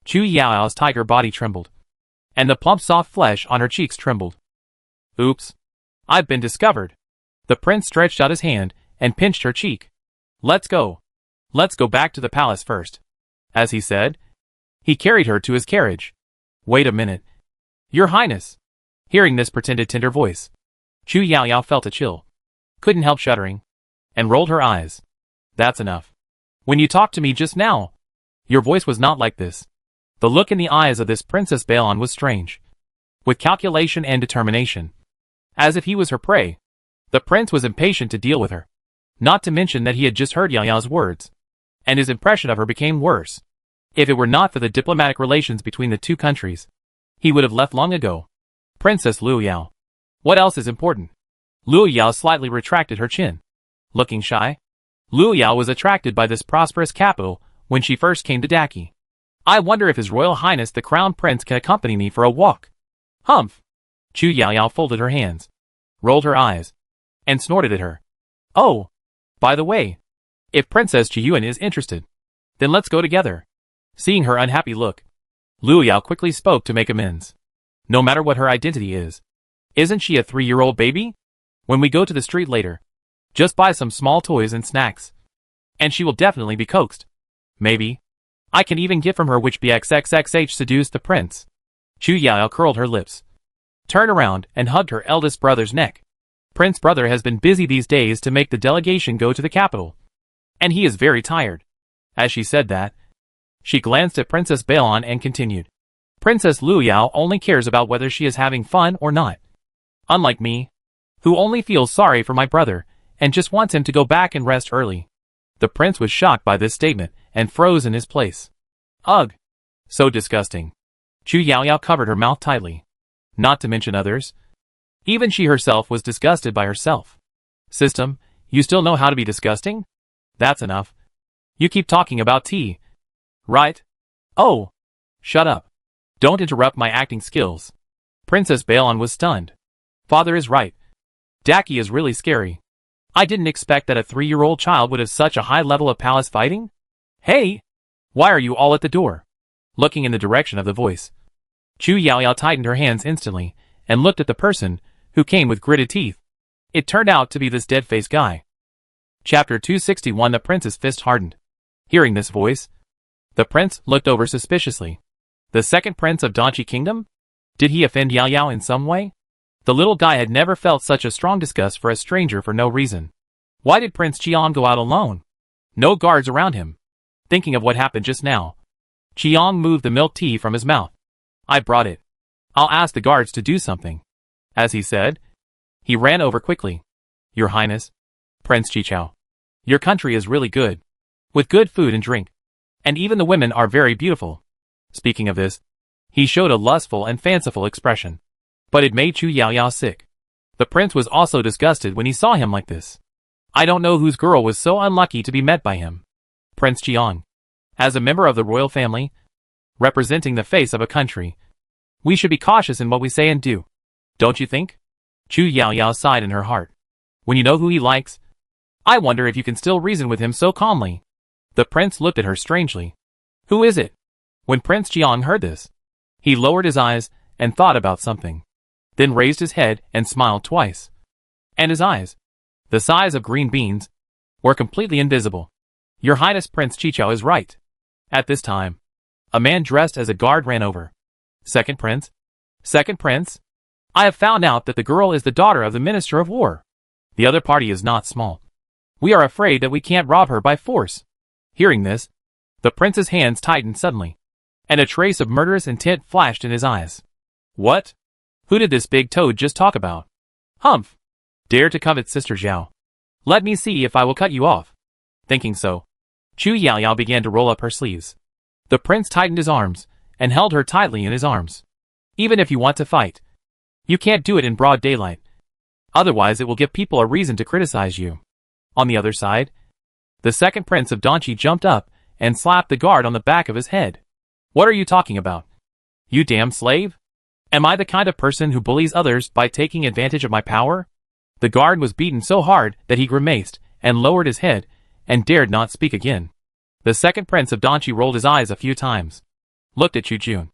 Chu Yaoyao's tiger body trembled, and the plump soft flesh on her cheeks trembled. Oops. I've been discovered. The prince stretched out his hand, and pinched her cheek. Let's go. Let's go back to the palace first. As he said, he carried her to his carriage. Wait a minute. Your Highness. Hearing this pretended tender voice, Chu Yaoyao felt a chill, couldn't help shuddering, and rolled her eyes. That's enough. When you talked to me just now, your voice was not like this. The look in the eyes of this Princess Bailon was strange, with calculation and determination, as if he was her prey. The prince was impatient to deal with her, not to mention that he had just heard Yaoyao's words, and his impression of her became worse. If it were not for the diplomatic relations between the two countries, he would have left long ago. Princess Luo Yao. What else is important? Luo Yao slightly retracted her chin. Looking shy, Luo Yao was attracted by this prosperous capital when she first came to Daki. I wonder if His Royal Highness the Crown Prince can accompany me for a walk. Humph! Chu Yaoyao folded her hands, rolled her eyes, and snorted at her. Oh! By the way, if Princess Chiyuan is interested, then let's go together. Seeing her unhappy look, Luo Yao quickly spoke to make amends. No matter what her identity is, isn't she a 3-year-old baby? When we go to the street later, just buy some small toys and snacks, and she will definitely be coaxed. Maybe I can even get from her which BXXXH seduced the prince. Chu Yaoyao curled her lips, turned around, and hugged her eldest brother's neck. Prince Brother has been busy these days to make the delegation go to the capital, and he is very tired. As she said that, she glanced at Princess Bailon and continued. Princess Luo Yao only cares about whether she is having fun or not. Unlike me, who only feels sorry for my brother, and just wants him to go back and rest early. The prince was shocked by this statement, and froze in his place. Ugh! So disgusting. Chu Yaoyao covered her mouth tightly. Not to mention others. Even she herself was disgusted by herself. System, you still know how to be disgusting? That's enough. You keep talking about tea. Right? Oh! Shut up. Don't interrupt my acting skills. Princess Bailon was stunned. Father is right. Daki is really scary. I didn't expect that a 3-year-old child would have such a high level of palace fighting. Hey! Why are you all at the door? Looking in the direction of the voice, Chu Yaoyao tightened her hands instantly, and looked at the person, who came with gritted teeth. It turned out to be this dead-faced guy. Chapter 261. The prince's fist hardened. Hearing this voice, the prince looked over suspiciously. The second prince of Danqi Kingdom? Did he offend Yaoyao in some way? The little guy had never felt such a strong disgust for a stranger for no reason. Why did Prince Qian go out alone? No guards around him. Thinking of what happened just now, Chiang moved the milk tea from his mouth. I brought it. I'll ask the guards to do something. As he said, he ran over quickly. Your Highness, Prince Chichao, your country is really good, with good food and drink, and even the women are very beautiful. Speaking of this, he showed a lustful and fanciful expression, but it made Chu Yaoyao sick. The prince was also disgusted when he saw him like this. I don't know whose girl was so unlucky to be met by him. Prince Chiang, as a member of the royal family, representing the face of a country, we should be cautious in what we say and do. Don't you think? Chu Yaoyao sighed in her heart. When you know who he likes, I wonder if you can still reason with him so calmly. The prince looked at her strangely. Who is it? When Prince Chiang heard this, he lowered his eyes and thought about something, then raised his head and smiled twice. And his eyes, the size of green beans, were completely invisible. Your Highness, Prince Chichao is right. At this time, a man dressed as a guard ran over. Second Prince? Second Prince? I have found out that the girl is the daughter of the Minister of War. The other party is not small. We are afraid that we can't rob her by force. Hearing this, the prince's hands tightened suddenly, and a trace of murderous intent flashed in his eyes. What? Who did this big toad just talk about? Humph! Dare to covet Sister Zhao. Let me see if I will cut you off. Thinking so, Chu Yaoyao began to roll up her sleeves. The prince tightened his arms, and held her tightly in his arms. Even if you want to fight, you can't do it in broad daylight. Otherwise it will give people a reason to criticize you. On the other side, the second prince of Donchi jumped up and slapped the guard on the back of his head. What are you talking about? You damn slave? Am I the kind of person who bullies others by taking advantage of my power? The guard was beaten so hard that he grimaced and lowered his head and dared not speak again. The second prince of Donchi rolled his eyes a few times, looked at Chu Jun,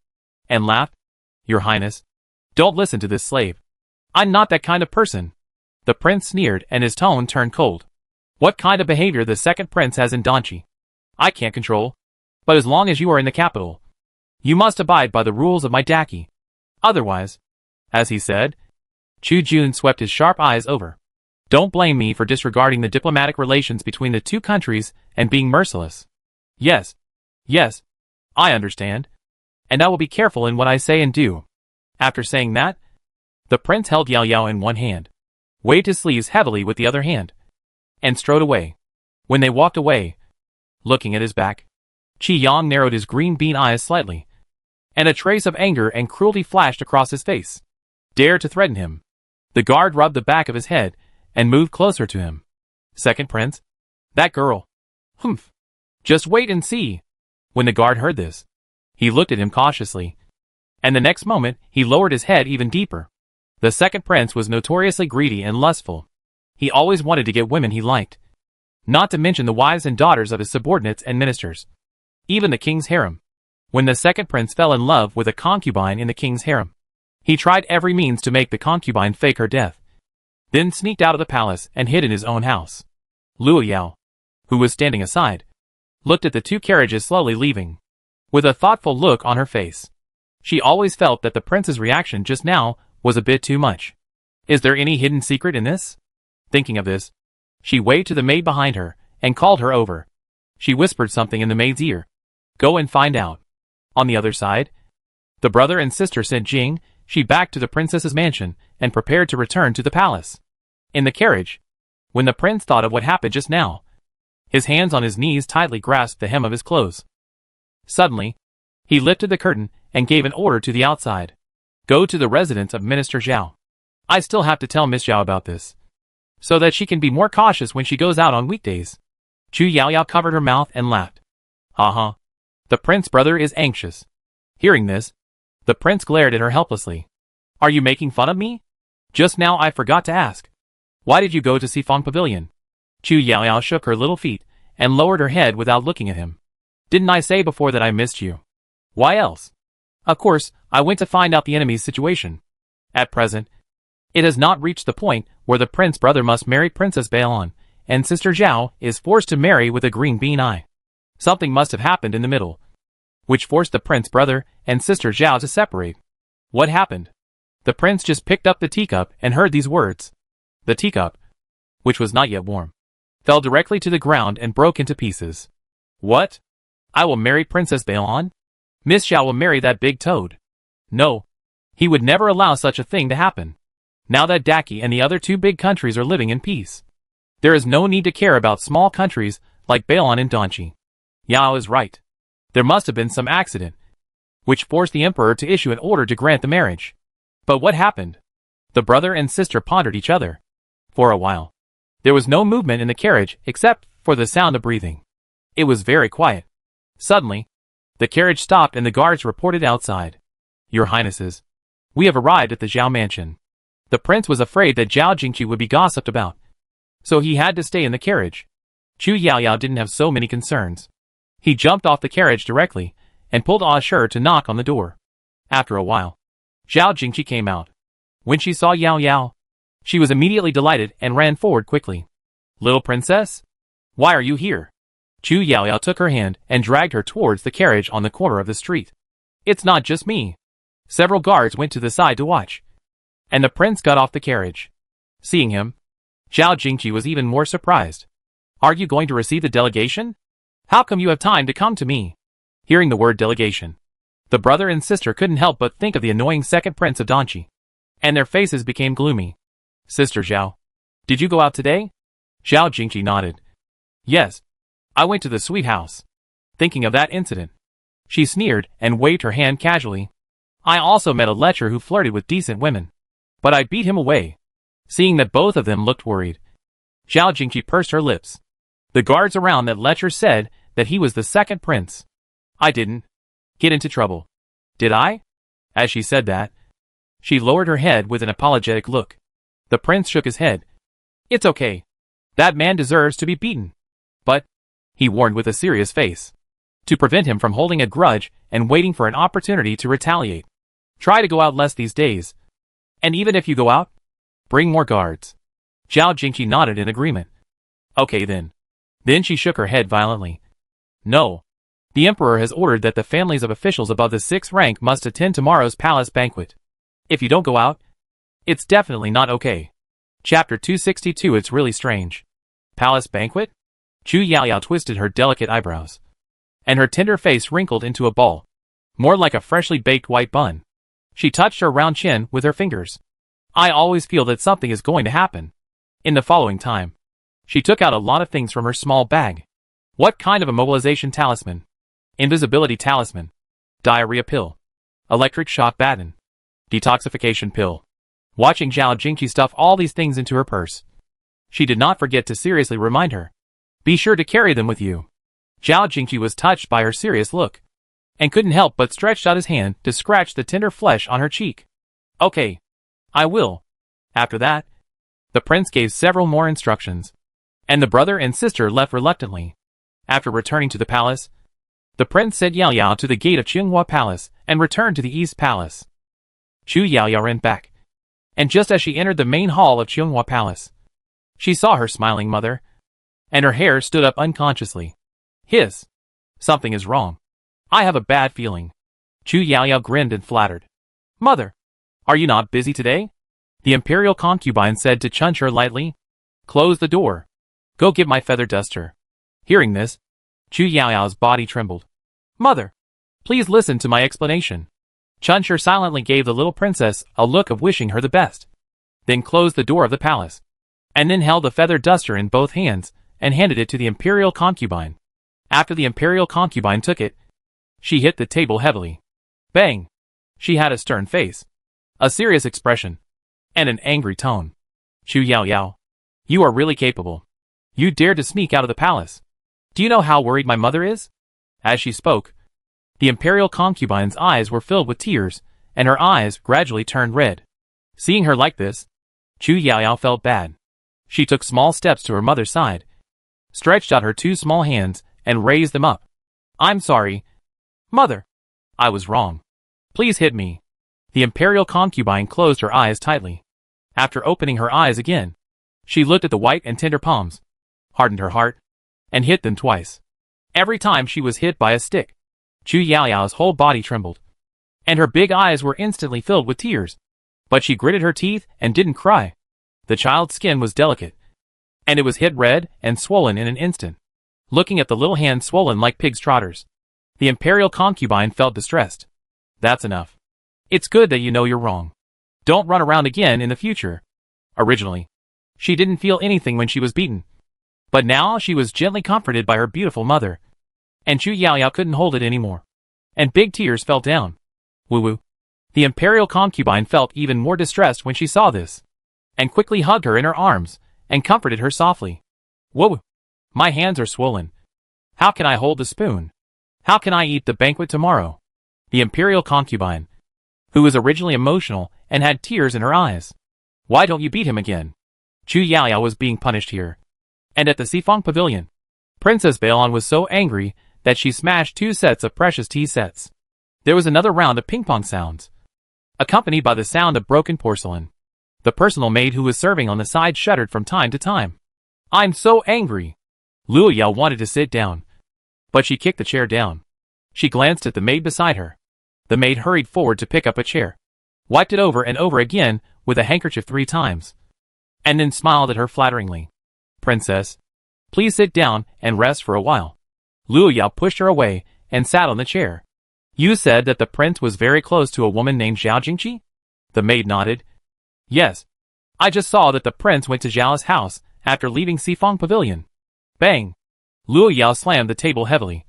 and laughed. Your Highness, don't listen to this slave. I'm not that kind of person. The prince sneered and his tone turned cold. What kind of behavior the second prince has in Donchi, I can't control. But as long as you are in the capital, you must abide by the rules of my daki. Otherwise, as he said, Chu Jun swept his sharp eyes over. Don't blame me for disregarding the diplomatic relations between the two countries and being merciless. Yes, I understand. And I will be careful in what I say and do. After saying that, the prince held Yao Yao in one hand, waved his sleeves heavily with the other hand, and strode away. When they walked away, looking at his back, Qi Yang narrowed his green bean eyes slightly, and a trace of anger and cruelty flashed across his face. Dare to threaten him. The guard rubbed the back of his head and moved closer to him. Second prince? That girl. Humph. Just wait and see. When the guard heard this, he looked at him cautiously, and the next moment he lowered his head even deeper. The second prince was notoriously greedy and lustful. He always wanted to get women he liked, not to mention the wives and daughters of his subordinates and ministers. Even the king's harem. When the second prince fell in love with a concubine in the king's harem, he tried every means to make the concubine fake her death, then sneaked out of the palace and hid in his own house. Luo Yao, who was standing aside, looked at the two carriages slowly leaving, with a thoughtful look on her face. She always felt that the prince's reaction just now was a bit too much. Is there any hidden secret in this? Thinking of this, she waved to the maid behind her and called her over. She whispered something in the maid's ear. Go and find out. On the other side, the brother and sister sent Jing. She backed to the princess's mansion and prepared to return to the palace. In the carriage, when the prince thought of what happened just now, his hands on his knees tightly grasped the hem of his clothes. Suddenly, he lifted the curtain and gave an order to the outside. Go to the residence of Minister Zhao. I still have to tell Miss Zhao about this, so that she can be more cautious when she goes out on weekdays. Chu Yaoyao covered her mouth and laughed. Ha. The prince brother is anxious. Hearing this, the prince glared at her helplessly. Are you making fun of me? Just now I forgot to ask. Why did you go to Sifong Pavilion? Chu Yaoyao shook her little feet and lowered her head without looking at him. Didn't I say before that I missed you? Why else? Of course, I went to find out the enemy's situation. At present, it has not reached the point where the prince brother must marry Princess Bailon, and Sister Zhao is forced to marry with a green bean eye. Something must have happened in the middle, which forced the prince brother and Sister Zhao to separate. What happened? The prince just picked up the teacup and heard these words. The teacup, which was not yet warm, fell directly to the ground and broke into pieces. What? I will marry Princess Balan? Miss Xiao will marry that big toad. No. He would never allow such a thing to happen. Now that Daki and the other two big countries are living in peace, there is no need to care about small countries like Balan and Donchi. Yao is right. There must have been some accident, which forced the emperor to issue an order to grant the marriage. But what happened? The brother and sister pondered each other. For a while, there was no movement in the carriage except for the sound of breathing. It was very quiet. Suddenly, the carriage stopped and the guards reported outside. Your Highnesses, we have arrived at the Zhao mansion. The prince was afraid that Zhao Jingqi would be gossiped about, so he had to stay in the carriage. Chu Yaoyao didn't have so many concerns. He jumped off the carriage directly and pulled Ah Shi to knock on the door. After a while, Zhao Jingqi came out. When she saw Yao Yao, she was immediately delighted and ran forward quickly. Little princess? Why are you here? Chu Yaoyao took her hand and dragged her towards the carriage on the corner of the street. It's not just me. Several guards went to the side to watch, and the prince got off the carriage. Seeing him, Zhao Jingqi was even more surprised. Are you going to receive the delegation? How come you have time to come to me? Hearing the word delegation, the brother and sister couldn't help but think of the annoying second prince of Donchi, and their faces became gloomy. Sister Zhao, did you go out today? Zhao Jingqi nodded. Yes, I went to the sweet house. Thinking of that incident, she sneered and waved her hand casually. I also met a lecher who flirted with decent women, but I beat him away. Seeing that both of them looked worried, Zhao Jingqi pursed her lips. The guards around that lecher said that he was the second prince. I didn't get into trouble, did I? As she said that, she lowered her head with an apologetic look. The prince shook his head. It's okay. That man deserves to be beaten. But, he warned with a serious face, to prevent him from holding a grudge and waiting for an opportunity to retaliate, try to go out less these days. And even if you go out, bring more guards. Zhao Jingqi nodded in agreement. Okay then. Then she shook her head violently. No. The emperor has ordered that the families of officials above the 6th rank must attend tomorrow's palace banquet. If you don't go out, it's definitely not okay. Chapter 262. It's really strange. Palace banquet? Chu Yaoyao twisted her delicate eyebrows, and her tender face wrinkled into a ball, more like a freshly baked white bun. She touched her round chin with her fingers. I always feel that something is going to happen. In the following time, she took out a lot of things from her small bag. What kind of immobilization talisman? Invisibility talisman. Diarrhea pill. Electric shock baton. Detoxification pill. Watching Zhao Jingqi stuff all these things into her purse, she did not forget to seriously remind her. Be sure to carry them with you. Zhao Jingqi was touched by her serious look, and couldn't help but stretched out his hand to scratch the tender flesh on her cheek. Okay. I will. After that, the prince gave several more instructions, and the brother and sister left reluctantly. After returning to the palace, the prince sent Yao Yao to the gate of Qinghua Palace and returned to the East Palace. Chu Yaoyao ran back, and just as she entered the main hall of Qinghua Palace, she saw her smiling mother, and her hair stood up unconsciously. Hiss! Something is wrong. I have a bad feeling. Chu Yaoyao grinned and flattered. Mother, are you not busy today? The imperial concubine said to Chuncher lightly. Close the door. Go get my feather duster. Hearing this, Chu Yaoyao's body trembled. Mother, please listen to my explanation. Chuncher silently gave the little princess a look of wishing her the best, then closed the door of the palace, and then held the feather duster in both hands and handed it to the imperial concubine. After the imperial concubine took it, she hit the table heavily. Bang! She had a stern face, a serious expression, and an angry tone. Chu Yaoyao, you are really capable. You dared to sneak out of the palace. Do you know how worried my mother is? As she spoke, the imperial concubine's eyes were filled with tears, and her eyes gradually turned red. Seeing her like this, Chu Yaoyao felt bad. She took small steps to her mother's side, stretched out her two small hands, and raised them up. I'm sorry. Mother, I was wrong. Please hit me. The imperial concubine closed her eyes tightly. After opening her eyes again, she looked at the white and tender palms, hardened her heart, and hit them twice. Every time she was hit by a stick, Chu Yaoyao's whole body trembled, and her big eyes were instantly filled with tears. But she gritted her teeth and didn't cry. The child's skin was delicate, and it was hit red and swollen in an instant. Looking at the little hand swollen like pig's trotters, the imperial concubine felt distressed. That's enough. It's good that you know you're wrong. Don't run around again in the future. Originally, she didn't feel anything when she was beaten, but now she was gently comforted by her beautiful mother, and Chu Yaoyao couldn't hold it anymore, and big tears fell down. Woo-woo. The imperial concubine felt even more distressed when she saw this, and quickly hugged her in her arms, and comforted her softly. Whoa! My hands are swollen. How can I hold the spoon? How can I eat the banquet tomorrow? The imperial concubine, who was originally emotional and had tears in her eyes. Why don't you beat him again? Chu Yaoyao was being punished here. And at the Sifang Pavilion, Princess Bailon was so angry that she smashed 2 sets of precious tea sets. There was another round of ping-pong sounds, accompanied by the sound of broken porcelain. The personal maid who was serving on the side shuddered from time to time. I'm so angry. Luo Yao wanted to sit down, but she kicked the chair down. She glanced at the maid beside her. The maid hurried forward to pick up a chair, wiped it over and over again with a handkerchief 3 times, and then smiled at her flatteringly. Princess, please sit down and rest for a while. Luo Yao pushed her away and sat on the chair. You said that the prince was very close to a woman named Zhao Jingqi? The maid nodded. Yes. I just saw that the prince went to Zhao's house after leaving Sifang Pavilion. Bang! Luo Yao slammed the table heavily.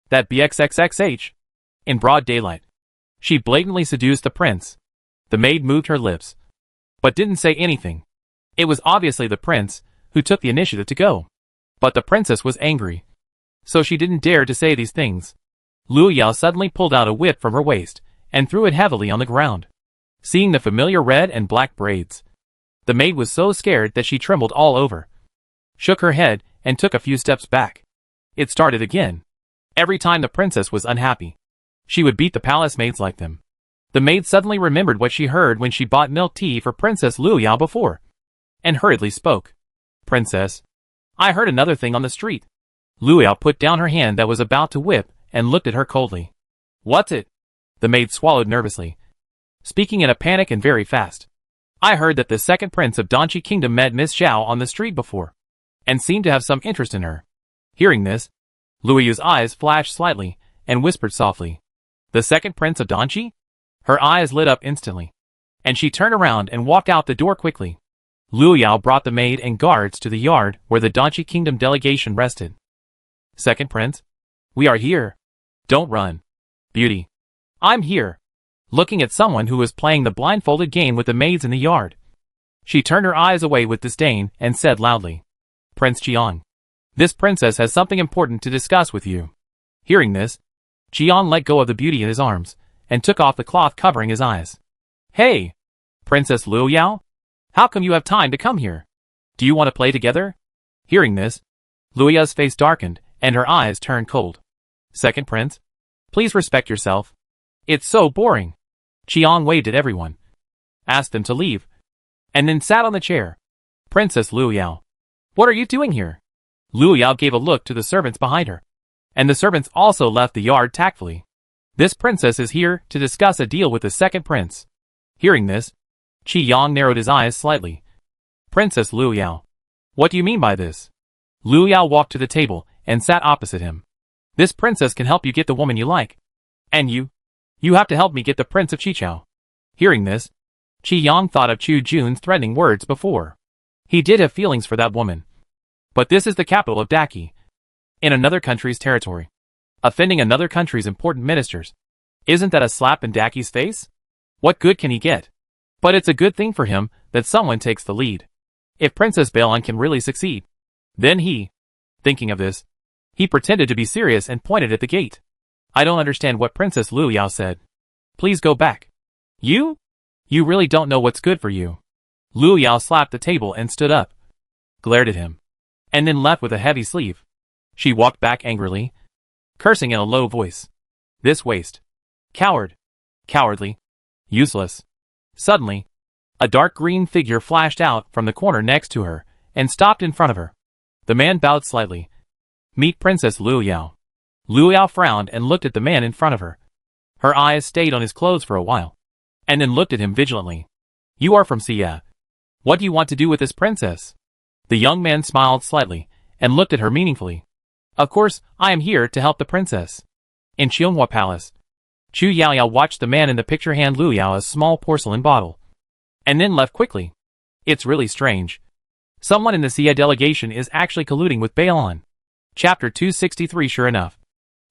That BXXXH. In broad daylight, she blatantly seduced the prince. The maid moved her lips, but didn't say anything. It was obviously the prince who took the initiative to go. But the princess was angry, so she didn't dare to say these things. Luo Yao suddenly pulled out a whip from her waist and threw it heavily on the ground. Seeing the familiar red and black braids, the maid was so scared that she trembled all over, shook her head, and took a few steps back. It started again. Every time the princess was unhappy, she would beat the palace maids like them. The maid suddenly remembered what she heard when she bought milk tea for Princess Luo Yao before, and hurriedly spoke. Princess, I heard another thing on the street. Luo Yao put down her hand that was about to whip and looked at her coldly. What's it? The maid swallowed nervously, speaking in a panic and very fast. I heard that the second prince of Danqi Kingdom met Miss Zhao on the street before, and seemed to have some interest in her. Hearing this, Luo Yao's eyes flashed slightly, and whispered softly. The second prince of Danqi? Her eyes lit up instantly, and she turned around and walked out the door quickly. Luo Yao brought the maid and guards to the yard where the Danqi Kingdom delegation rested. Second prince? We are here. Don't run. Beauty. I'm here. Looking at someone who was playing the blindfolded game with the maids in the yard, she turned her eyes away with disdain and said loudly, Prince Qian, this princess has something important to discuss with you. Hearing this, Qian let go of the beauty in his arms and took off the cloth covering his eyes. Hey, Princess Luo Yao, how come you have time to come here? Do you want to play together? Hearing this, Luo Yao's face darkened and her eyes turned cold. Second prince, please respect yourself. It's so boring. Qian waved at everyone, asked them to leave, and then sat on the chair. Princess Luo Yao, what are you doing here? Luo Yao gave a look to the servants behind her, and the servants also left the yard tactfully. This princess is here to discuss a deal with the second prince. Hearing this, Qi Yang narrowed his eyes slightly. Princess Luo Yao, what do you mean by this? Luo Yao walked to the table and sat opposite him. This princess can help you get the woman you like. And you have to help me get the Prince of Qichao. Hearing this, Qi Yang thought of Chu Jun's threatening words before. He did have feelings for that woman. But this is the capital of Daqi, in another country's territory, offending another country's important ministers. Isn't that a slap in Daki's face? What good can he get? But it's a good thing for him that someone takes the lead. If Princess Bailon can really succeed, then thinking of this, he pretended to be serious and pointed at the gate. I don't understand what Princess Luo Yao said. Please go back. You really don't know what's good for you. Luo Yao slapped the table and stood up, glared at him, and then left with a heavy sleeve. She walked back angrily, cursing in a low voice. This waste. Coward. Cowardly. Useless. Suddenly, a dark green figure flashed out from the corner next to her and stopped in front of her. The man bowed slightly. Meet Princess Luo Yao. Luo Yao frowned and looked at the man in front of her. Her eyes stayed on his clothes for a while, and then looked at him vigilantly. You are from Xia. What do you want to do with this princess? The young man smiled slightly and looked at her meaningfully. Of course, I am here to help the princess. In Qianghua Palace, Chu Yaoyao watched the man in the picture hand Lu Yao a small porcelain bottle, and then left quickly. It's really strange. Someone in the Xia delegation is actually colluding with Bailon. Chapter 263. Sure enough,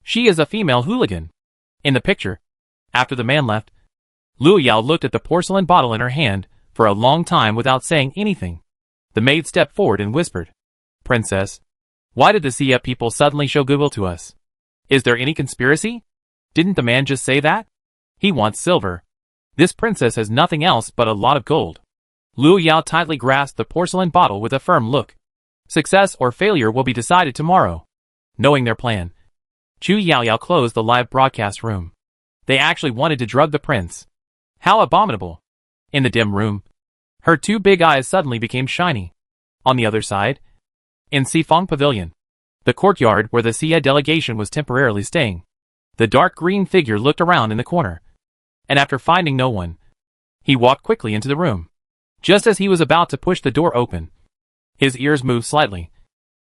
she is a female hooligan. In the picture, after the man left, Lu Yao looked at the porcelain bottle in her hand for a long time without saying anything. The maid stepped forward and whispered, Princess, why did the Xia people suddenly show goodwill to us? Is there any conspiracy? Didn't the man just say that? He wants silver. This princess has nothing else but a lot of gold. Lu Yao tightly grasped the porcelain bottle with a firm look. Success or failure will be decided tomorrow. Knowing their plan, Chu Yaoyao closed the live broadcast room. They actually wanted to drug the prince. How abominable. In the dim room, her two big eyes suddenly became shiny. On the other side, in Sifang Pavilion, the courtyard where the Xia delegation was temporarily staying, the dark green figure looked around in the corner, and after finding no one, he walked quickly into the room. Just as he was about to push the door open, his ears moved slightly,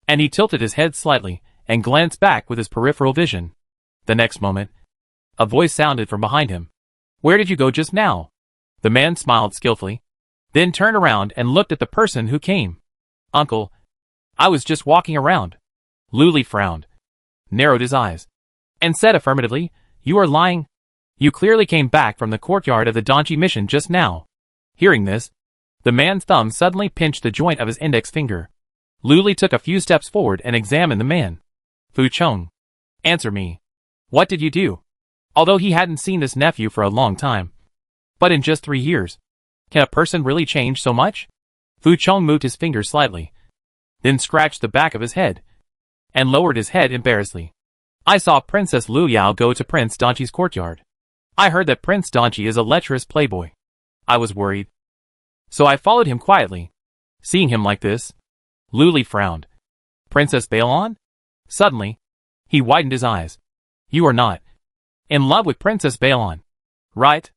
and he tilted his head slightly and glanced back with his peripheral vision. The next moment, a voice sounded from behind him. Where did you go just now? The man smiled skillfully, then turned around and looked at the person who came. Uncle, I was just walking around. Lu Li frowned, narrowed his eyes, and said affirmatively, You are lying. You clearly came back from the courtyard of the Danchi mission just now. Hearing this, the man's thumb suddenly pinched the joint of his index finger. Lu Li took a few steps forward and examined the man. Fu Chong, answer me. What did you do? Although he hadn't seen this nephew for a long time, but in just 3 years, can a person really change so much? Fu Chong moved his finger slightly, then scratched the back of his head, and lowered his head embarrassedly. I saw Princess Lu Yao go to Prince Danchi's courtyard. I heard that Prince Danchi is a lecherous playboy. I was worried, so I followed him quietly. Seeing him like this, Lu Li frowned. Princess Bailon? Suddenly, he widened his eyes. You are not in love with Princess Bailon, right?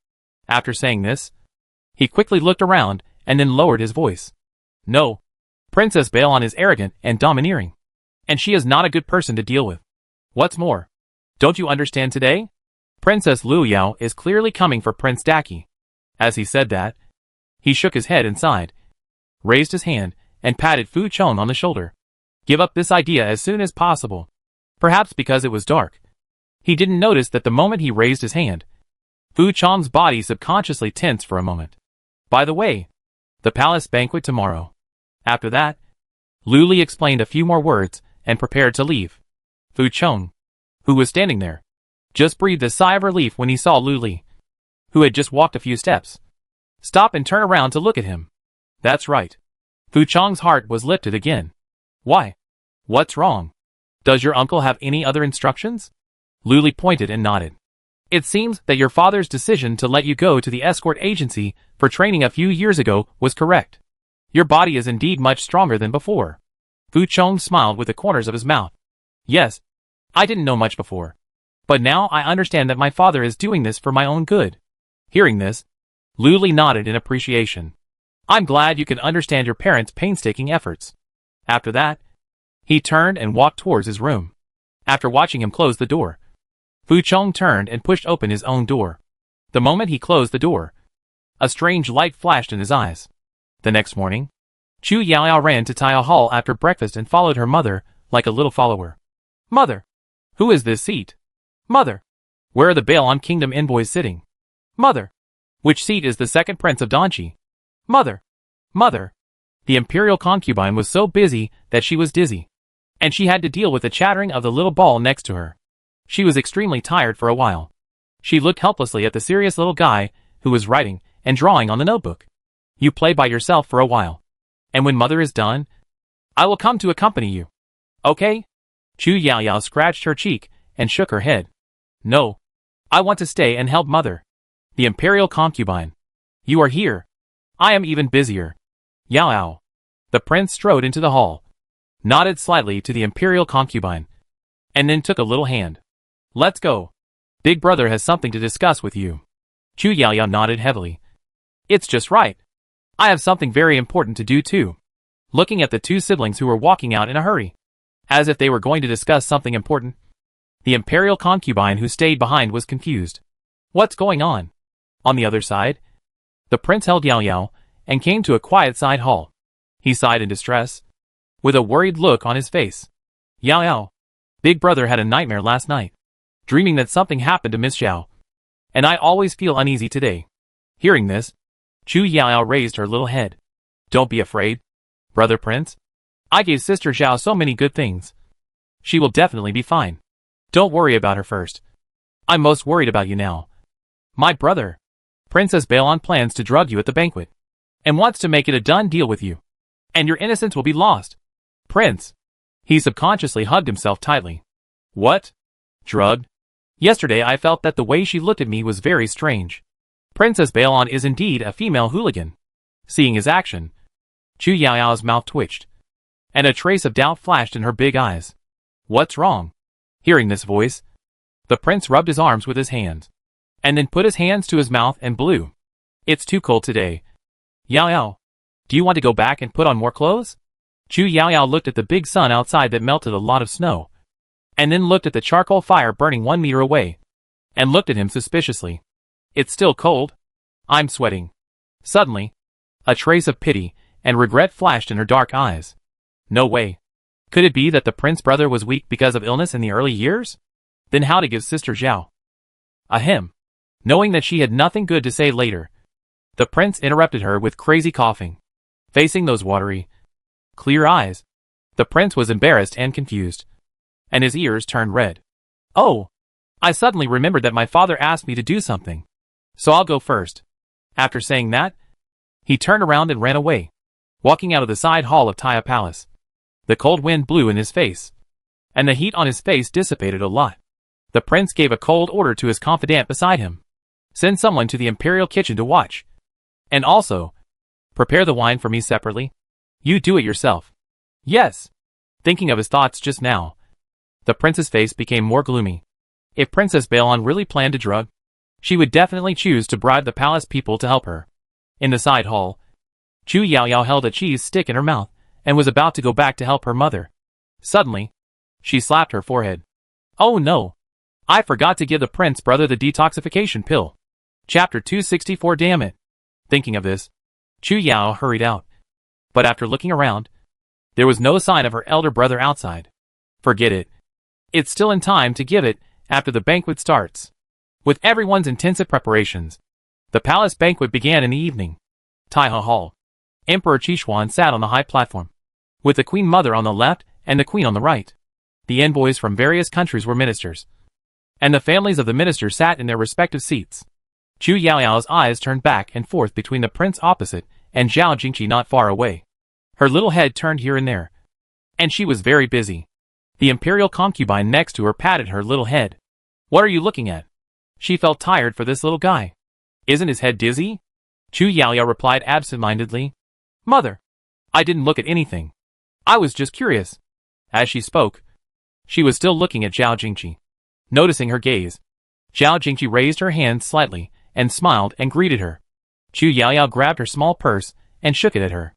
After saying this, he quickly looked around and then lowered his voice. No, Princess Bailon is arrogant and domineering, and she is not a good person to deal with. What's more, don't you understand today? Princess Lu Yao is clearly coming for Prince Daki. As he said that, he shook his head and sighed, raised his hand, and patted Fu Chong on the shoulder. Give up this idea as soon as possible. Perhaps because it was dark, he didn't notice that the moment he raised his hand, Fu Chong's body subconsciously tensed for a moment. By the way, the palace banquet tomorrow. After that, Lu Li explained a few more words and prepared to leave. Fu Chong, who was standing there, just breathed a sigh of relief when he saw Lu Li, who had just walked a few steps, stop and turn around to look at him. That's right. Fu Chong's heart was lifted again. Why? What's wrong? Does your uncle have any other instructions? Lu Li pointed and nodded. It seems that your father's decision to let you go to the escort agency for training a few years ago was correct. Your body is indeed much stronger than before. Fu Chong smiled with the corners of his mouth. Yes, I didn't know much before, but now I understand that my father is doing this for my own good. Hearing this, Lu Li nodded in appreciation. I'm glad you can understand your parents' painstaking efforts. After that, he turned and walked towards his room. After watching him close the door, Fu Chong turned and pushed open his own door. The moment he closed the door, a strange light flashed in his eyes. The next morning, Chu Yaoyao ran to Taya Hall after breakfast and followed her mother like a little follower. Mother, who is this seat? Mother, where are the Bailon Kingdom envoys sitting? Mother, which seat is the second prince of Danchi? Mother, mother. The imperial concubine was so busy that she was dizzy, and she had to deal with the chattering of the little ball next to her. She was extremely tired for a while. She looked helplessly at the serious little guy who was writing and drawing on the notebook. You play by yourself for a while, and when mother is done, I will come to accompany you. Okay? Chu Yaoyao scratched her cheek and shook her head. No, I want to stay and help mother. The imperial concubine. You are here. I am even busier. Yaoyao. The prince strode into the hall, nodded slightly to the imperial concubine, and then took a little hand. Let's go. Big brother has something to discuss with you. Chu Yaoyao nodded heavily. It's just right. I have something very important to do too. looking at the two siblings who were walking out in a hurry, as if they were going to discuss something important. The imperial concubine who stayed behind was confused. What's going on? On the other side, the prince held Yao Yao and came to a quiet side hall. He sighed in distress, with a worried look on his face. Yao Yao, big brother had a nightmare last night, dreaming that something happened to Miss Xiao, and I always feel uneasy today. Hearing this, Chu Yao Yao raised her little head. Don't be afraid, brother prince. I gave Sister Xiao so many good things. She will definitely be fine. Don't worry about her first. I'm most worried about you now. My brother, Princess Bailon, plans to drug you at the banquet, and wants to make it a done deal with you. And your innocence will be lost. Prince. He subconsciously hugged himself tightly. What? Drugged? Yesterday I felt that the way she looked at me was very strange. Princess Bailon is indeed a female hooligan. Seeing his action, Chu Yao Yao's mouth twitched, and a trace of doubt flashed in her big eyes. What's wrong? Hearing this voice, the prince rubbed his arms with his hands, and then put his hands to his mouth and blew. It's too cold today. Yao Yao, do you want to go back and put on more clothes? Chu Yao Yao looked at the big sun outside that melted a lot of snow, and then looked at the charcoal fire burning 1 meter away, and looked at him suspiciously. It's still cold. I'm sweating. Suddenly, a trace of pity and regret flashed in her dark eyes. No way. Could it be that the prince brother was weak because of illness in the early years? Then how to give Sister Xiao a hymn? Knowing that she had nothing good to say later, the prince interrupted her with crazy coughing. Facing those watery, clear eyes, the prince was embarrassed and confused, and his ears turned red. Oh! I suddenly remembered that my father asked me to do something, so I'll go first. After saying that, he turned around and ran away, walking out of the side hall of Taya Palace. The cold wind blew in his face, and the heat on his face dissipated a lot. The prince gave a cold order to his confidant beside him. Send someone to the imperial kitchen to watch. And also, prepare the wine for me separately. You do it yourself. Yes. Thinking of his thoughts just now, the prince's face became more gloomy. If Princess Bailon really planned to drug, she would definitely choose to bribe the palace people to help her. In the side hall, Chu Yao Yao held a cheese stick in her mouth and was about to go back to help her mother. Suddenly, she slapped her forehead. Oh no! I forgot to give the prince brother the detoxification pill. Chapter 264. Damn it. Thinking of this, Chu Yao hurried out. But after looking around, there was no sign of her elder brother outside. Forget it. It's still in time to give it after the banquet starts. With everyone's intensive preparations, the palace banquet began in the evening. Taihe Hall. Emperor Qixuan sat on the high platform, with the Queen Mother on the left and the Queen on the right. The envoys from various countries were ministers, and the families of the ministers sat in their respective seats. Chu Yao Yao's eyes turned back and forth between the prince opposite and Zhao Jingqi not far away. Her little head turned here and there, and she was very busy. The imperial concubine next to her patted her little head. What are you looking at? She felt tired for this little guy. Isn't his head dizzy? Chu Yao Yao replied absent-mindedly. Mother, I didn't look at anything. I was just curious. As she spoke, she was still looking at Zhao Jingqi. Noticing her gaze, Zhao Jingqi raised her hand slightly and smiled and greeted her. Chu Yao Yao grabbed her small purse and shook it at her.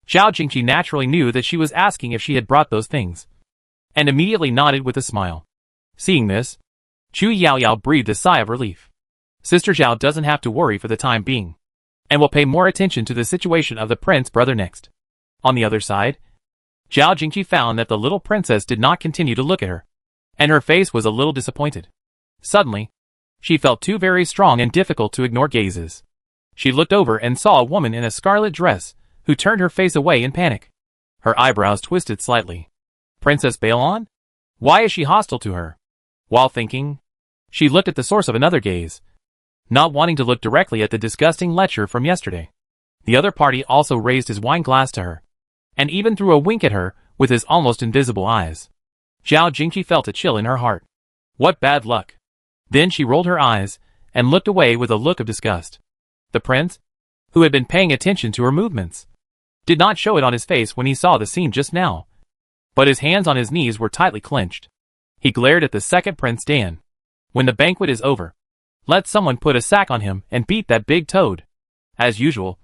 Zhao Jingqi naturally knew that she was asking if she had brought those things, and immediately nodded with a smile. Seeing this, Chu Yao Yao breathed a sigh of relief. Sister Zhao doesn't have to worry for the time being, and will pay more attention to the situation of the prince brother next. On the other side, Zhao Jingqi found that the little princess did not continue to look at her, and her face was a little disappointed. Suddenly, she felt two very strong and difficult to ignore gazes. She looked over and saw a woman in a scarlet dress, who turned her face away in panic. Her eyebrows twisted slightly. Princess Bailon? Why is she hostile to her? While thinking, she looked at the source of another gaze, not wanting to look directly at the disgusting lecher from yesterday. The other party also raised his wine glass to her, and even threw a wink at her with his almost invisible eyes. Zhao Jingqi felt a chill in her heart. What bad luck. Then she rolled her eyes and looked away with a look of disgust. The prince, who had been paying attention to her movements, did not show it on his face when he saw the scene just now, but his hands on his knees were tightly clenched. He glared at the second Prince Dan. When the banquet is over, let someone put a sack on him and beat that big toad. As usual,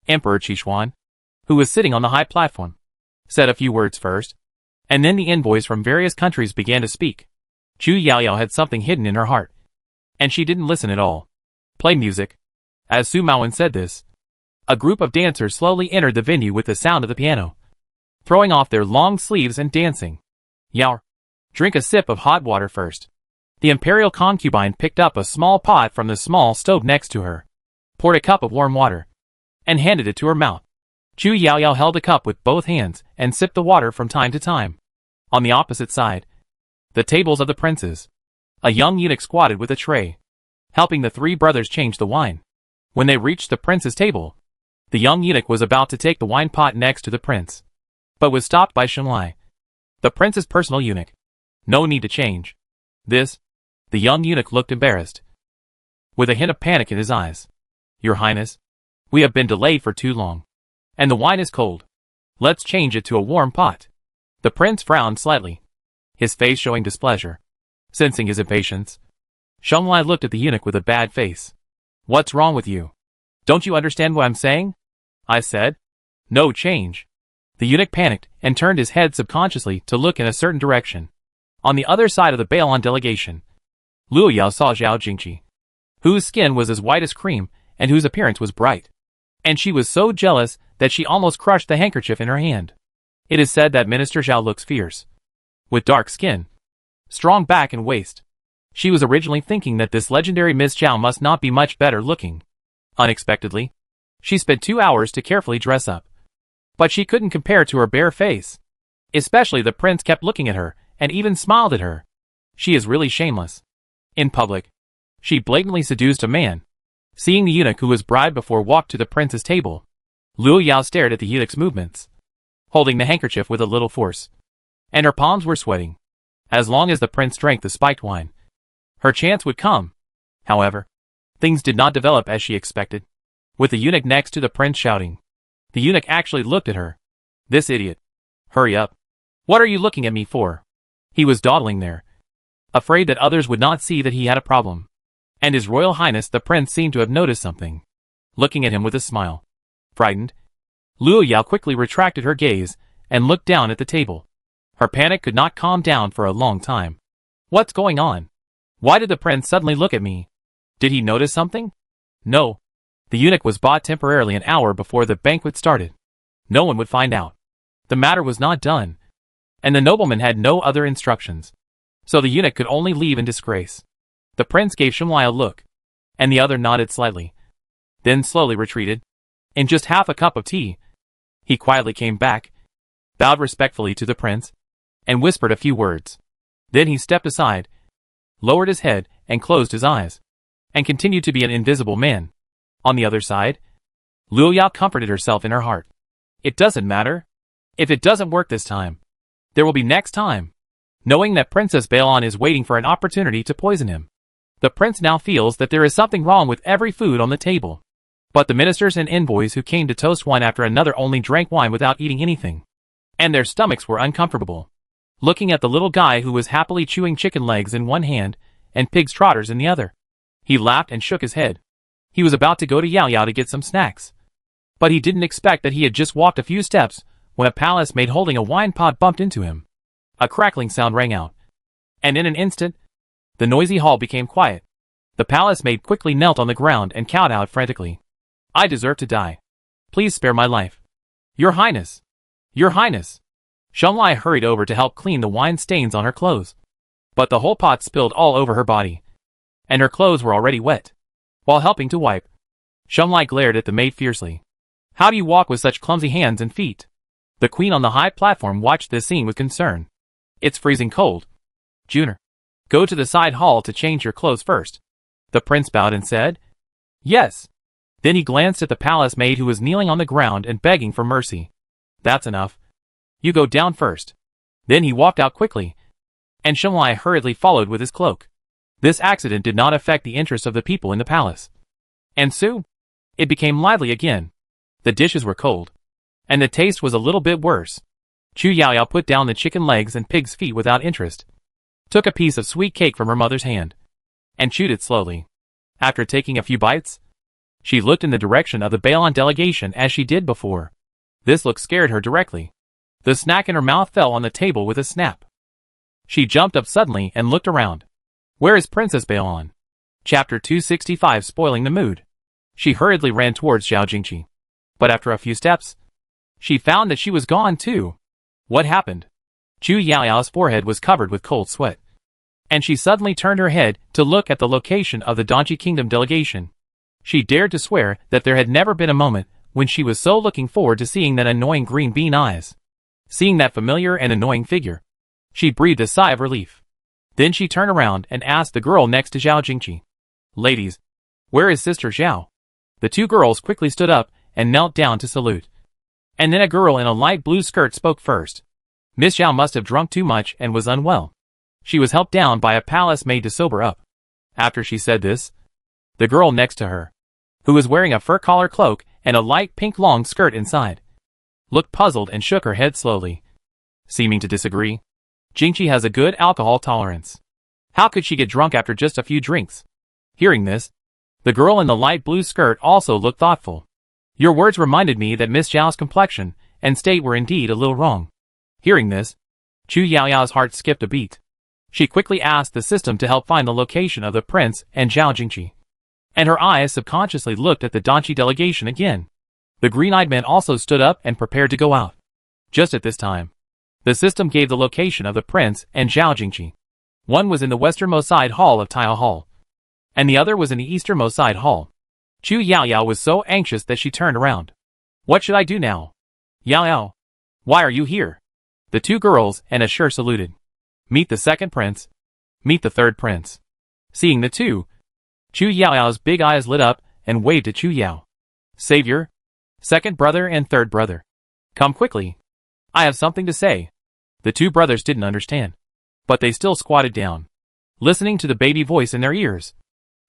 Emperor Qixuan, who was sitting on the high platform, said a few words first, and then the envoys from various countries began to speak. Chu Yaoyao had something hidden in her heart, and she didn't listen at all. Play music. As Su Maowen said this, a group of dancers slowly entered the venue with the sound of the piano, throwing off their long sleeves and dancing. Yao, drink a sip of hot water first. The imperial concubine picked up a small pot from the small stove next to her, poured a cup of warm water, and handed it to her mouth. Chu Yaoyao held a cup with both hands and sipped the water from time to time. On the opposite side, the tables of the princes, a young eunuch squatted with a tray, helping the three brothers change the wine. When they reached the prince's table, the young eunuch was about to take the wine pot next to the prince, but was stopped by Shenlai, the prince's personal eunuch. No need to change. This. The young eunuch looked embarrassed, with a hint of panic in his eyes. Your Highness, we have been delayed for too long, and the wine is cold. Let's change it to a warm pot. The prince frowned slightly, his face showing displeasure. Sensing his impatience, Shenlai looked at the eunuch with a bad face. What's wrong with you? Don't you understand what I'm saying? I said. No change. The eunuch panicked and turned his head subconsciously to look in a certain direction. On the other side of the Bailon delegation, Luo Yao saw Zhao Jingqi, whose skin was as white as cream and whose appearance was bright. And she was so jealous that she almost crushed the handkerchief in her hand. It is said that Minister Zhao looks fierce, with dark skin, strong back and waist. She was originally thinking that this legendary Miss Zhao must not be much better looking. Unexpectedly, she spent 2 hours to carefully dress up. But she couldn't compare to her bare face. Especially the prince kept looking at her and even smiled at her. She is really shameless. In public, she blatantly seduced a man. Seeing the eunuch who was bribed before walked to the prince's table, Luo Yao stared at the eunuch's movements, holding the handkerchief with a little force, and her palms were sweating. As long as the prince drank the spiked wine, her chance would come. However, things did not develop as she expected, with the eunuch next to the prince shouting. The eunuch actually looked at her. This idiot. Hurry up. What are you looking at me for? He was dawdling there, afraid that others would not see that he had a problem. And His Royal Highness the Prince seemed to have noticed something, looking at him with a smile. Frightened, Luo Yao quickly retracted her gaze and looked down at the table. Her panic could not calm down for a long time. What's going on? Why did the prince suddenly look at me? Did he notice something? No. The eunuch was bought temporarily an hour before the banquet started. No one would find out. The matter was not done, and the nobleman had no other instructions. So the eunuch could only leave in disgrace. The prince gave Shenlai a look, and the other nodded slightly, then slowly retreated. In just half a cup of tea, he quietly came back, bowed respectfully to the prince, and whispered a few words. Then he stepped aside, lowered his head and closed his eyes, and continued to be an invisible man. On the other side, Luo Yao comforted herself in her heart. It doesn't matter. If it doesn't work this time, there will be next time. Knowing that Princess Bailon is waiting for an opportunity to poison him, the prince now feels that there is something wrong with every food on the table. But the ministers and envoys who came to toast one after another only drank wine without eating anything, and their stomachs were uncomfortable. Looking at the little guy who was happily chewing chicken legs in one hand and pig's trotters in the other, he laughed and shook his head. He was about to go to Yao Yao to get some snacks, but he didn't expect that he had just walked a few steps when a palace maid holding a wine pot bumped into him. A crackling sound rang out, and in an instant, the noisy hall became quiet. The palace maid quickly knelt on the ground and cowed out frantically. I deserve to die. Please spare my life. Your Highness! Your Highness! Shenlai hurried over to help clean the wine stains on her clothes, but the whole pot spilled all over her body, and her clothes were already wet. While helping to wipe, Shenlai glared at the maid fiercely. How do you walk with such clumsy hands and feet? The queen on the high platform watched this scene with concern. It's freezing cold. Junior, go to the side hall to change your clothes first. The prince bowed and said, Yes. Then he glanced at the palace maid who was kneeling on the ground and begging for mercy. That's enough. You go down first. Then he walked out quickly, and Shenlai hurriedly followed with his cloak. This accident did not affect the interest of the people in the palace. And soon, it became lively again. The dishes were cold, and the taste was a little bit worse. Chu Yaoyao put down the chicken legs and pig's feet without interest, took a piece of sweet cake from her mother's hand, and chewed it slowly. After taking a few bites, she looked in the direction of the Bailon delegation as she did before. This look scared her directly. The snack in her mouth fell on the table with a snap. She jumped up suddenly and looked around. Where is Princess Bailon? Chapter 265 Spoiling the Mood. She hurriedly ran towards Zhao Jingqi. But after a few steps, she found that she was gone too. What happened? Chu Yaoyao's forehead was covered with cold sweat. And she suddenly turned her head to look at the location of the Donji Kingdom delegation. She dared to swear that there had never been a moment when she was so looking forward to seeing that annoying green bean eyes. Seeing that familiar and annoying figure, she breathed a sigh of relief. Then she turned around and asked the girl next to Zhao Jingqi. Ladies, where is Sister Zhao? The two girls quickly stood up and knelt down to salute. And then a girl in a light blue skirt spoke first. Miss Zhao must have drunk too much and was unwell. She was helped down by a palace maid to sober up. After she said this, the girl next to her, who was wearing a fur collar cloak and a light pink long skirt inside, looked puzzled and shook her head slowly, seeming to disagree. Jingqi has a good alcohol tolerance. How could she get drunk after just a few drinks? Hearing this, the girl in the light blue skirt also looked thoughtful. Your words reminded me that Miss Zhao's complexion and state were indeed a little wrong. Hearing this, Chu Yaoyao's heart skipped a beat. She quickly asked the system to help find the location of the prince and Zhao Jingqi. And her eyes subconsciously looked at the Donji delegation again. The green-eyed man also stood up and prepared to go out. Just at this time, the system gave the location of the prince and Zhao Jingqi. One was in the westernmost side hall of Tile Hall, and the other was in the easternmost side hall. Chu Yaoyao was so anxious that she turned around. What should I do now? Yaoyao, why are you here? The two girls and Ashur saluted. Meet the second prince. Meet the third prince. Seeing the two, Chu Yaoyao's big eyes lit up and waved to Chu Yao. Savior, second brother and third brother, come quickly. I have something to say. The two brothers didn't understand, but they still squatted down, listening to the baby voice in their ears.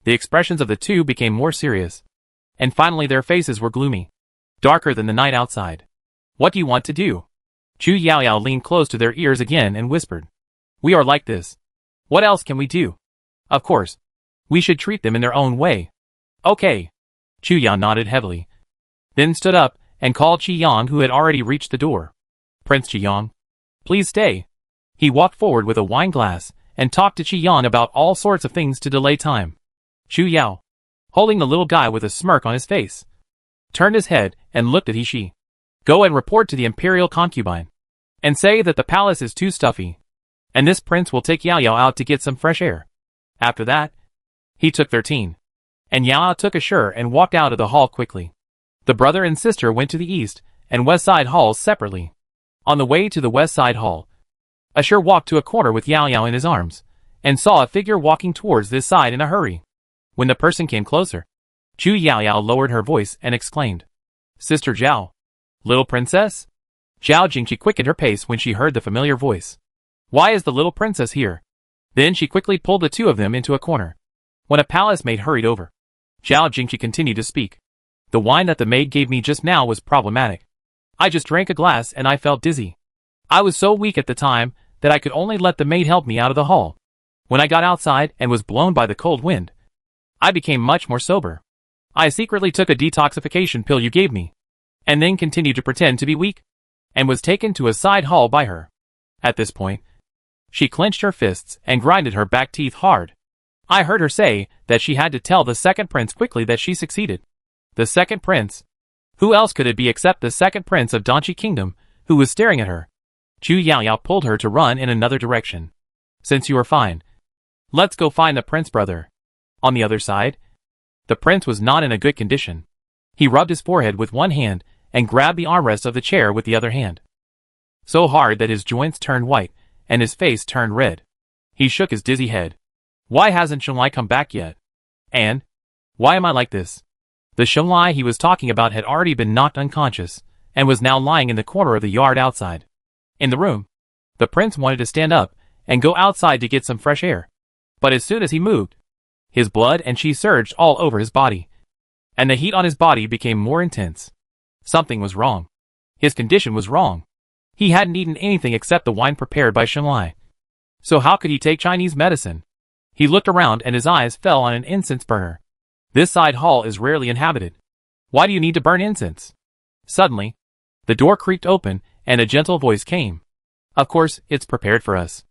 The expressions of the two became more serious, and finally their faces were gloomy, darker than the night outside. What do you want to do? Chu Yaoyao leaned close to their ears again and whispered. We are like this. What else can we do? Of course, we should treat them in their own way. Okay. Chu Yao nodded heavily, then stood up and called Qi Yang, who had already reached the door. Prince Qi Yang, please stay. He walked forward with a wine glass and talked to Qi Yang about all sorts of things to delay time. Chu Yao, holding the little guy with a smirk on his face, turned his head and looked at He Shi. Go and report to the imperial concubine, and say that the palace is too stuffy, and this prince will take Yao Yao out to get some fresh air. After that, he took 13, and Yao Yao took Ashur and walked out of the hall quickly. The brother and sister went to the east and west side halls separately. On the way to the west side hall, Ashur walked to a corner with Yao Yao in his arms, and saw a figure walking towards this side in a hurry. When the person came closer, Chu Yaoyao lowered her voice and exclaimed, Sister Zhao, little princess? Zhao Jingqi quickened her pace when she heard the familiar voice. Why is the little princess here? Then she quickly pulled the two of them into a corner. When a palace maid hurried over, Zhao Jingqi continued to speak. The wine that the maid gave me just now was problematic. I just drank a glass and I felt dizzy. I was so weak at the time that I could only let the maid help me out of the hall. When I got outside and was blown by the cold wind, I became much more sober. I secretly took a detoxification pill you gave me, and then continued to pretend to be weak, and was taken to a side hall by her. At this point, she clenched her fists and grinded her back teeth hard. I heard her say that she had to tell the second prince quickly that she succeeded. The second prince? Who else could it be except the second prince of Donji Kingdom, who was staring at her? Chu Yaoyao pulled her to run in another direction. Since you are fine, let's go find the prince brother. On the other side, the prince was not in a good condition. He rubbed his forehead with one hand and grabbed the armrest of the chair with the other hand, so hard that his joints turned white and his face turned red. He shook his dizzy head. Why hasn't Shunlai come back yet? And why am I like this? The Shunlai he was talking about had already been knocked unconscious and was now lying in the corner of the yard outside. In the room, the prince wanted to stand up and go outside to get some fresh air, but as soon as he moved, his blood and chi surged all over his body, and the heat on his body became more intense. Something was wrong. His condition was wrong. He hadn't eaten anything except the wine prepared by Shunlai. So how could he take Chinese medicine? He looked around and his eyes fell on an incense burner. This side hall is rarely inhabited. Why do you need to burn incense? Suddenly, the door creaked open and a gentle voice came. Of course, it's prepared for us.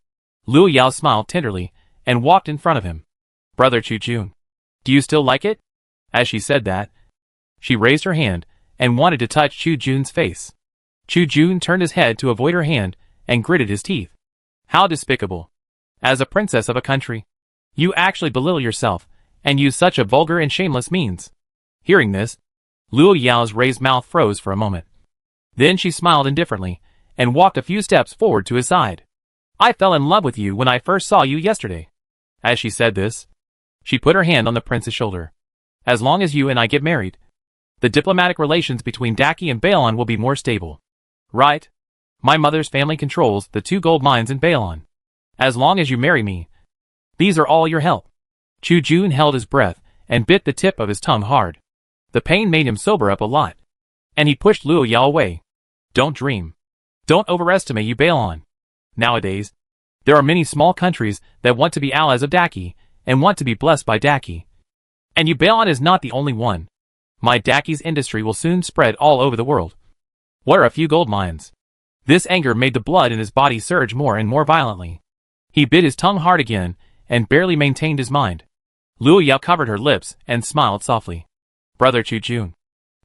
Luo Yao smiled tenderly and walked in front of him. Brother Chu Jun, do you still like it? As she said that, she raised her hand and wanted to touch Chu Jun's face. Chu Jun turned his head to avoid her hand and gritted his teeth. How despicable. As a princess of a country, you actually belittle yourself and use such a vulgar and shameless means. Hearing this, Luo Yao's raised mouth froze for a moment. Then she smiled indifferently and walked a few steps forward to his side. I fell in love with you when I first saw you yesterday. As she said this, she put her hand on the prince's shoulder. As long as you and I get married, the diplomatic relations between Daki and Baelon will be more stable. Right? My mother's family controls the 2 gold mines in Baelon. As long as you marry me, these are all your help. Chu Jun held his breath and bit the tip of his tongue hard. The pain made him sober up a lot. And he pushed Luo Yao away. Don't dream. Don't overestimate you Baelon. Nowadays, there are many small countries that want to be allies of Daki and want to be blessed by Daki. And you Baelon is not the only one. My Daki's industry will soon spread all over the world. What are a few gold mines? This anger made the blood in his body surge more and more violently. He bit his tongue hard again and barely maintained his mind. Luo Yao covered her lips and smiled softly. Brother Chu Jun,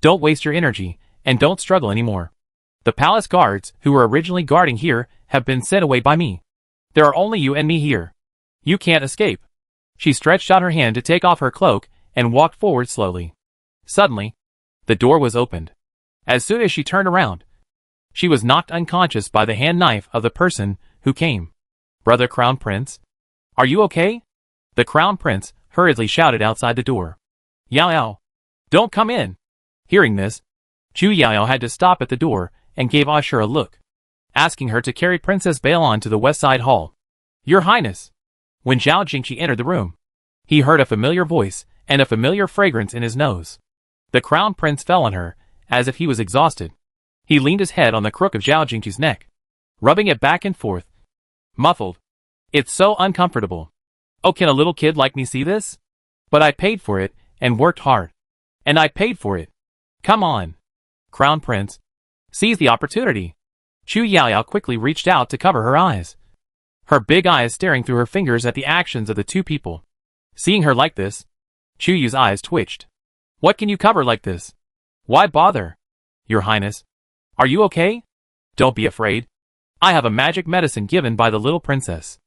don't waste your energy and don't struggle anymore. The palace guards who were originally guarding here have been sent away by me. There are only you and me here. You can't escape. She stretched out her hand to take off her cloak and walked forward slowly. Suddenly, the door was opened. As soon as she turned around, she was knocked unconscious by the hand knife of the person who came. Brother Crown Prince, are you okay? The Crown Prince hurriedly shouted outside the door. Yao Yao, don't come in. Hearing this, Chu Yao had to stop at the door and gave Ashur a look, asking her to carry Princess Baelon to the West Side Hall. Your Highness. When Zhao Jingqi entered the room, he heard a familiar voice and a familiar fragrance in his nose. The Crown Prince fell on her, as if he was exhausted. He leaned his head on the crook of Zhao Jingqi's neck, rubbing it back and forth. Muffled. It's so uncomfortable. Oh, can a little kid like me see this? But I paid for it, and worked hard. And I paid for it. Come on. Crown Prince. Seize the opportunity. Chu Yao quickly reached out to cover her eyes. Her big eyes staring through her fingers at the actions of the 2 people. Seeing her like this, Chu Yu's eyes twitched. What can you cover like this? Why bother? Your Highness. Are you okay? Don't be afraid. I have a magic medicine given by the little princess.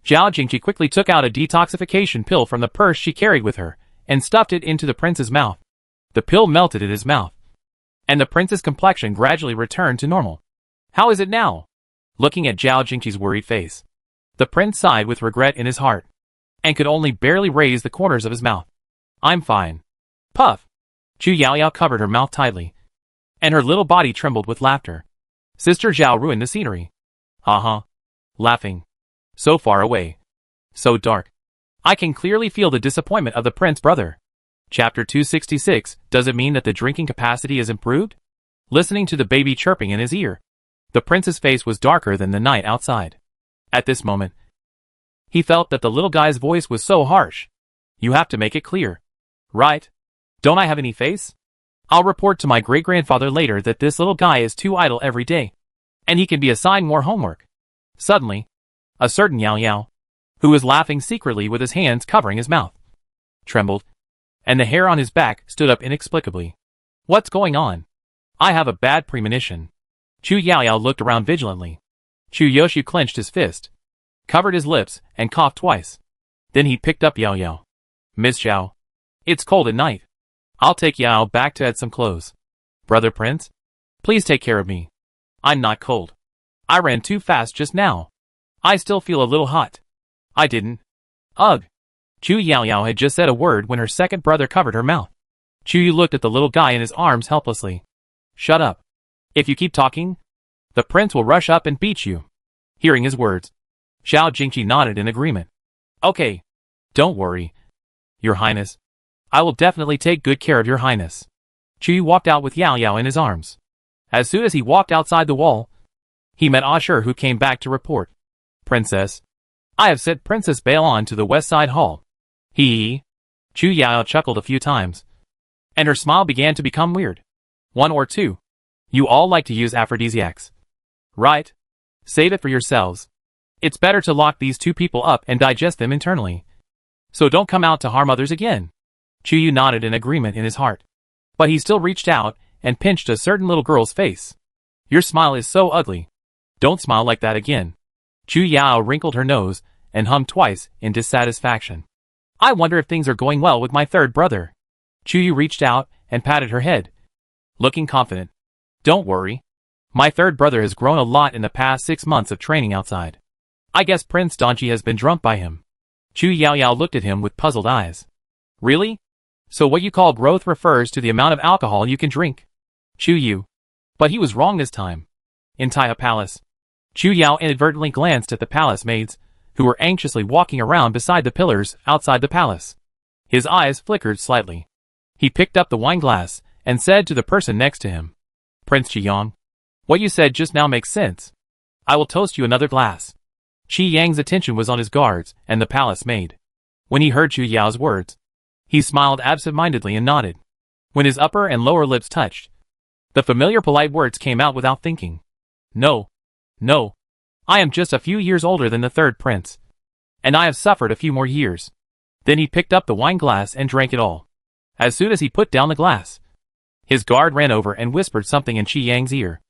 Zhao Jingqi quickly took out a detoxification pill from the purse she carried with her and stuffed it into the prince's mouth. The pill melted in his mouth, and the prince's complexion gradually returned to normal. How is it now? Looking at Zhao Jingqi's worried face, the prince sighed with regret in his heart, and could only barely raise the corners of his mouth. I'm fine. Puff. Chu Yao covered her mouth tightly, and her little body trembled with laughter. Sister Zhao ruined the scenery. Laughing. So far away. So dark. I can clearly feel the disappointment of the prince brother. Chapter 266, does it mean that the drinking capacity is improved? Listening to the baby chirping in his ear, the prince's face was darker than the night outside. At this moment, he felt that the little guy's voice was so harsh. You have to make it clear. Right? Don't I have any face? I'll report to my great-grandfather later that this little guy is too idle every day, and he can be assigned more homework. Suddenly, a certain Yao Yao, who was laughing secretly with his hands covering his mouth, trembled, and the hair on his back stood up inexplicably. What's going on? I have a bad premonition. Chu Yao looked around vigilantly. Chu Yoshu clenched his fist, covered his lips, and coughed twice. Then he picked up Yao Yao. Miss Zhao, it's cold at night. I'll take Yao back to add some clothes. Brother Prince, please take care of me. I'm not cold. I ran too fast just now. I still feel a little hot. I didn't. Ugh. Chu Yao had just said a word when her second brother covered her mouth. Chu Yu looked at the little guy in his arms helplessly. Shut up. If you keep talking, the prince will rush up and beat you. Hearing his words, Zhao Jingqi nodded in agreement. Okay. Don't worry. Your Highness. I will definitely take good care of your Highness. Chu Yu walked out with Yao Yao in his arms. As soon as he walked outside the wall, he met Ashur, who came back to report. Princess, I have sent Princess Baelon to the West Side Hall. Chu Yao chuckled a few times, and her smile began to become weird. 1 or 2. You all like to use aphrodisiacs. Right? Save it for yourselves. It's better to lock these two people up and digest them internally. So don't come out to harm others again. Chuyu nodded in agreement in his heart. But he still reached out and pinched a certain little girl's face. Your smile is so ugly. Don't smile like that again. Chu Yao wrinkled her nose and hummed twice in dissatisfaction. I wonder if things are going well with my third brother. Chuyu reached out and patted her head, looking confident. Don't worry. My third brother has grown a lot in the past 6 months of training outside. I guess Prince Donji has been drunk by him. Chu Yao looked at him with puzzled eyes. Really? So what you call growth refers to the amount of alcohol you can drink? Chu. But he was wrong this time. In Taiha Palace. Chu Yao inadvertently glanced at the palace maids, who were anxiously walking around beside the pillars outside the palace. His eyes flickered slightly. He picked up the wine glass and said to the person next to him, Prince Qiyang, what you said just now makes sense. I will toast you another glass. Qi Yang's attention was on his guards and the palace maid. When he heard Chu Yao's words, he smiled absent-mindedly and nodded. When his upper and lower lips touched, the familiar polite words came out without thinking. No. I am just a few years older than the third prince. And I have suffered a few more years. Then he picked up the wine glass and drank it all. As soon as he put down the glass, his guard ran over and whispered something in Qi Yang's ear.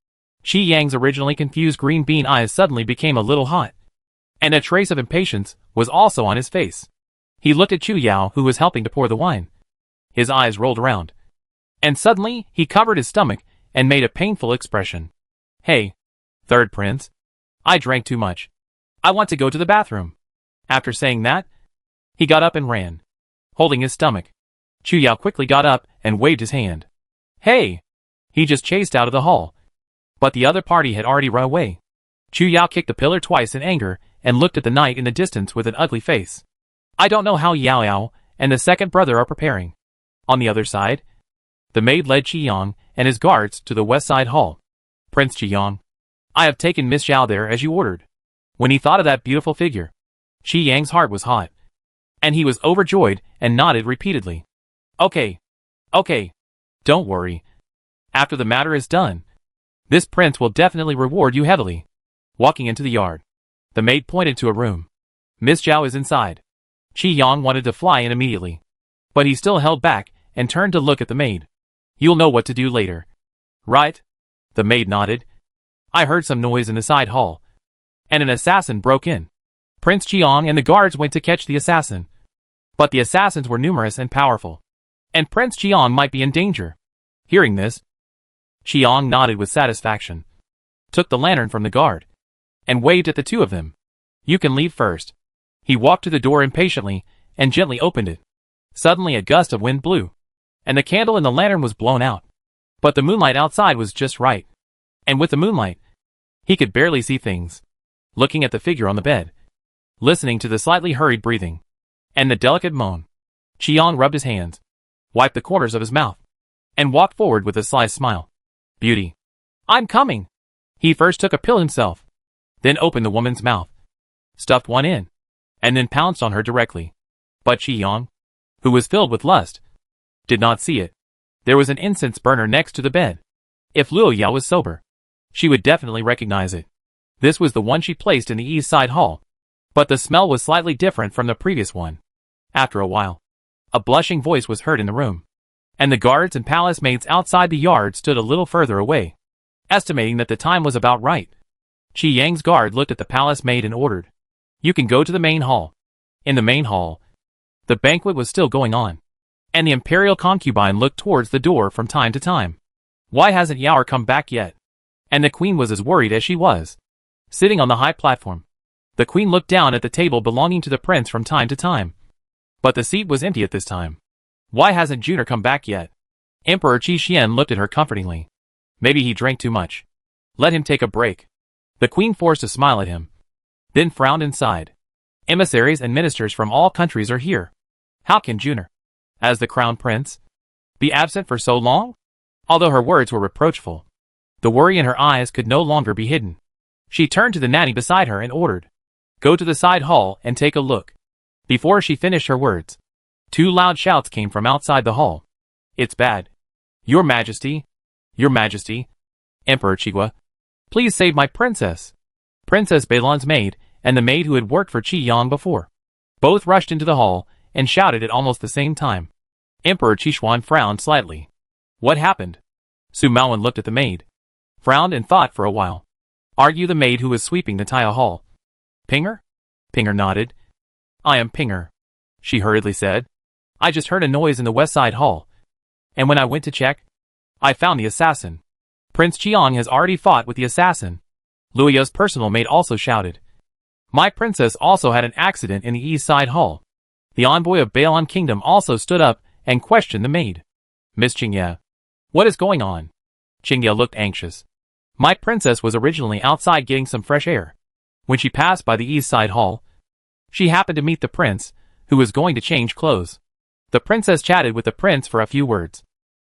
Qi Yang's originally confused green bean eyes suddenly became a little hot. And a trace of impatience was also on his face. He looked at Chu Yao, who was helping to pour the wine. His eyes rolled around. And suddenly, he covered his stomach and made a painful expression. Hey, third prince. I drank too much. I want to go to the bathroom. After saying that, he got up and ran, holding his stomach. Chu Yao quickly got up and waved his hand. Hey! He just chased out of the hall. But the other party had already run away. Chu Yao kicked the pillar twice in anger and looked at the night in the distance with an ugly face. I don't know how Yao and the second brother are preparing. On the other side, the maid led Qiyang and his guards to the west side hall. Prince Qiyang, I have taken Miss Zhao there as you ordered. When he thought of that beautiful figure, Qi Yang's heart was hot. And he was overjoyed and nodded repeatedly. Okay. Don't worry. After the matter is done, this prince will definitely reward you heavily. Walking into the yard, the maid pointed to a room. Miss Zhao is inside. Qi Yang wanted to fly in immediately, but he still held back and turned to look at the maid. You'll know what to do later. Right? The maid nodded. I heard some noise in the side hall, and an assassin broke in. Prince Qiang and the guards went to catch the assassin. But the assassins were numerous and powerful, and Prince Qiang might be in danger. Hearing this, Qiang nodded with satisfaction, took the lantern from the guard, and waved at the two of them. You can leave first. He walked to the door impatiently and gently opened it. Suddenly a gust of wind blew, and the candle in the lantern was blown out. But the moonlight outside was just right. And with the moonlight, he could barely see things. Looking at the figure on the bed, listening to the slightly hurried breathing, and the delicate moan, Qiang rubbed his hands, wiped the corners of his mouth, and walked forward with a sly smile. Beauty. I'm coming. He first took a pill himself, then opened the woman's mouth, stuffed one in, and then pounced on her directly. But Qiang, who was filled with lust, did not see it. There was an incense burner next to the bed. If Luo Yao was sober, she would definitely recognize it. This was the one she placed in the east side hall, but the smell was slightly different from the previous one. After a while, a blushing voice was heard in the room, and the guards and palace maids outside the yard stood a little further away, estimating that the time was about right. Qi Yang's guard looked at the palace maid and ordered, You can go to the main hall. In the main hall, the banquet was still going on, and the imperial concubine looked towards the door from time to time. Why hasn't Yao come back yet? And the queen was as worried as she was. Sitting on the high platform, the queen looked down at the table belonging to the prince from time to time. But the seat was empty at this time. Why hasn't Junior come back yet? Emperor Qi Xian looked at her comfortingly. Maybe he drank too much. Let him take a break. The queen forced a smile at him, then frowned and sighed. Emissaries and ministers from all countries are here. How can Junior, as the crown prince, be absent for so long? Although her words were reproachful, the worry in her eyes could no longer be hidden. She turned to the nanny beside her and ordered, Go to the side hall and take a look. Before she finished her words, two loud shouts came from outside the hall. It's bad. Your Majesty. Your Majesty. Emperor Qigua. Please save my princess. Princess Balan's maid, and the maid who had worked for Qi Yang before, both rushed into the hall, and shouted at almost the same time. Emperor Qishuan frowned slightly. What happened? Su Maowen looked at the maid, frowned and thought for a while. Are you the maid who was sweeping the Taya hall? Pinger? Pinger nodded. I am Pinger, she hurriedly said. I just heard a noise in the west side hall, and when I went to check, I found the assassin. Prince Qiang has already fought with the assassin. Luoya's personal maid also shouted. My princess also had an accident in the east side hall. The envoy of Balan Kingdom also stood up and questioned the maid. Miss Qingye, what is going on? Qingye looked anxious. My princess was originally outside getting some fresh air. When she passed by the east side hall, she happened to meet the prince, who was going to change clothes. The princess chatted with the prince for a few words.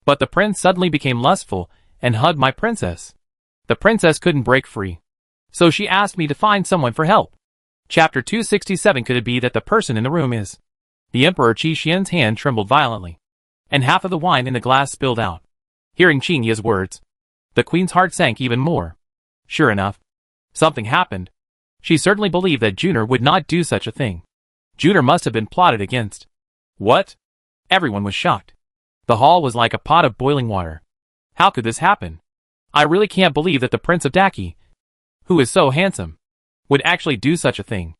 But the prince suddenly became lustful and hugged my princess. The princess couldn't break free, so she asked me to find someone for help. Chapter 267. Could it be that the person in the room is? The Emperor Qi Xian's hand trembled violently, and half of the wine in the glass spilled out. Hearing Qingye's words, the queen's heart sank even more. Sure enough, something happened. She certainly believed that Juner would not do such a thing. Juner must have been plotted against. What? Everyone was shocked. The hall was like a pot of boiling water. How could this happen? I really can't believe that the Prince of Daki, who is so handsome, would actually do such a thing.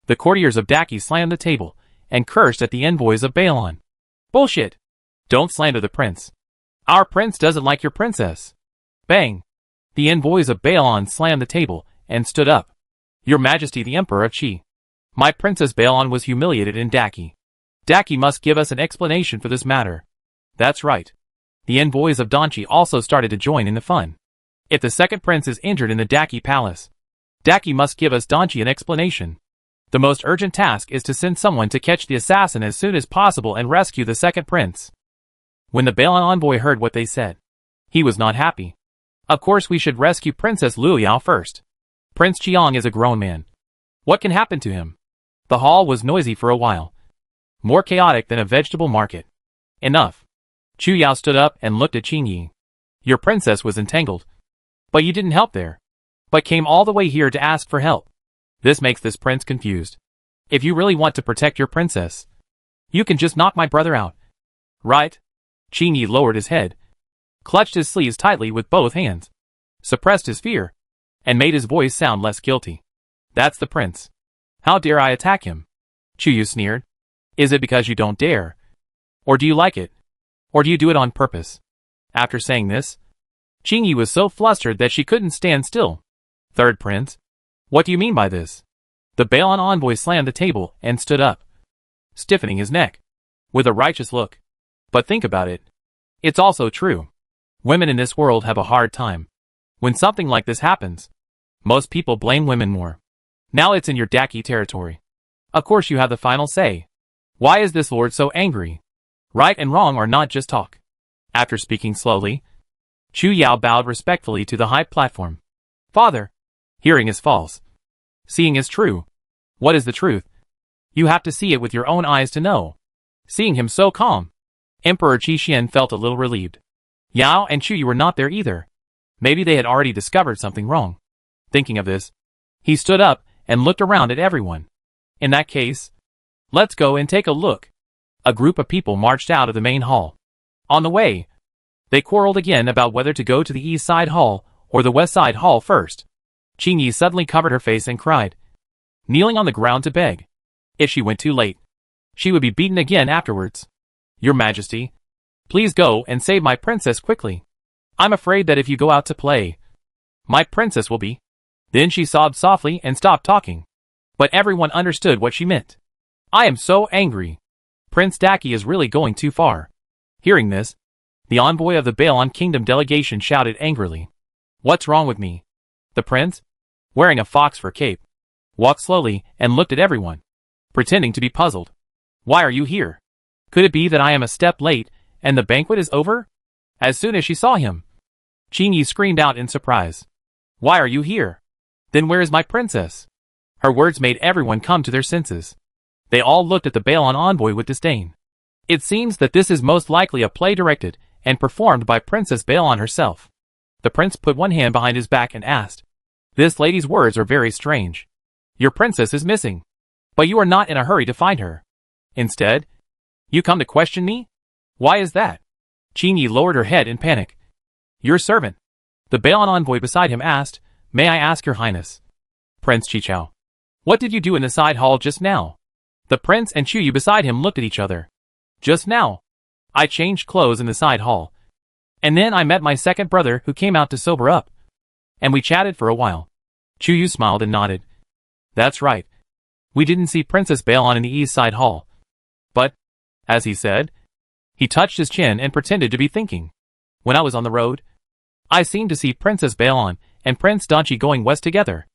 The courtiers of Daki slammed the table and cursed at the envoys of Balan. Bullshit! Don't slander the prince. Our prince doesn't like your princess. Bang! The envoys of Balan slammed the table and stood up. Your Majesty the Emperor of Qi. My Princess Balan was humiliated in Daki. Daki must give us an explanation for this matter. That's right. The envoys of Danqi also started to join in the fun. If the second prince is injured in the Daki palace, Daki must give us Danqi an explanation. The most urgent task is to send someone to catch the assassin as soon as possible and rescue the second prince. When the Balan envoy heard what they said, he was not happy. Of course we should rescue Princess Luoyao first. Prince Qiang is a grown man. What can happen to him? The hall was noisy for a while. More chaotic than a vegetable market. Enough. Chu Yao stood up and looked at Qingye. Your princess was entangled. But you didn't help there. But came all the way here to ask for help. This makes this prince confused. If you really want to protect your princess, you can just knock my brother out. Right? Qingye lowered his head, clutched his sleeves tightly with both hands, suppressed his fear, and made his voice sound less guilty. That's the prince. How dare I attack him? Chu Yu sneered. Is it because you don't dare? Or do you like it? Or do you do it on purpose? After saying this, Qingye was so flustered that she couldn't stand still. Third prince? What do you mean by this? The Balan envoy slammed the table and stood up, stiffening his neck, with a righteous look. But think about it. It's also true. Women in this world have a hard time. When something like this happens, most people blame women more. Now it's in your Daki territory. Of course you have the final say. Why is this lord so angry? Right and wrong are not just talk. After speaking slowly, Chu Yao bowed respectfully to the high platform. Father, hearing is false. Seeing is true. What is the truth? You have to see it with your own eyes to know. Seeing him so calm, Emperor Qi Xian felt a little relieved. Yao and Chu Yu were not there either. Maybe they had already discovered something wrong. Thinking of this, he stood up and looked around at everyone. In that case, let's go and take a look. A group of people marched out of the main hall. On the way, they quarreled again about whether to go to the east side hall or the west side hall first. Qingye suddenly covered her face and cried, kneeling on the ground to beg. If she went too late, she would be beaten again afterwards. Your Majesty, please go and save my princess quickly. I'm afraid that if you go out to play, my princess will be. Then she sobbed softly and stopped talking. But everyone understood what she meant. I am so angry. Prince Daki is really going too far. Hearing this, the envoy of the Balan Kingdom delegation shouted angrily. What's wrong with me? The prince, wearing a fox fur cape, walked slowly and looked at everyone, pretending to be puzzled. Why are you here? Could it be that I am a step late and the banquet is over? As soon as she saw him, Qingye screamed out in surprise. Why are you here? Then where is my princess? Her words made everyone come to their senses. They all looked at the Balan envoy with disdain. It seems that this is most likely a play directed and performed by Princess Balan herself. The prince put one hand behind his back and asked, "This lady's words are very strange. Your princess is missing. But you are not in a hurry to find her. Instead, you come to question me? Why is that?" Qingyi lowered her head in panic. "Your servant," the Balan envoy beside him asked, "May I ask your highness?" "Prince Qichao, what did you do in the side hall just now?" The prince and Chuyu beside him looked at each other. "Just now, I changed clothes in the side hall. And then I met my second brother who came out to sober up. And we chatted for a while." Chuyu smiled and nodded. "That's right. We didn't see Princess Balan in the east side hall. But, as he said," he touched his chin and pretended to be thinking, "when I was on the road, I seemed to see Princess Balan and Prince Danchi going west together."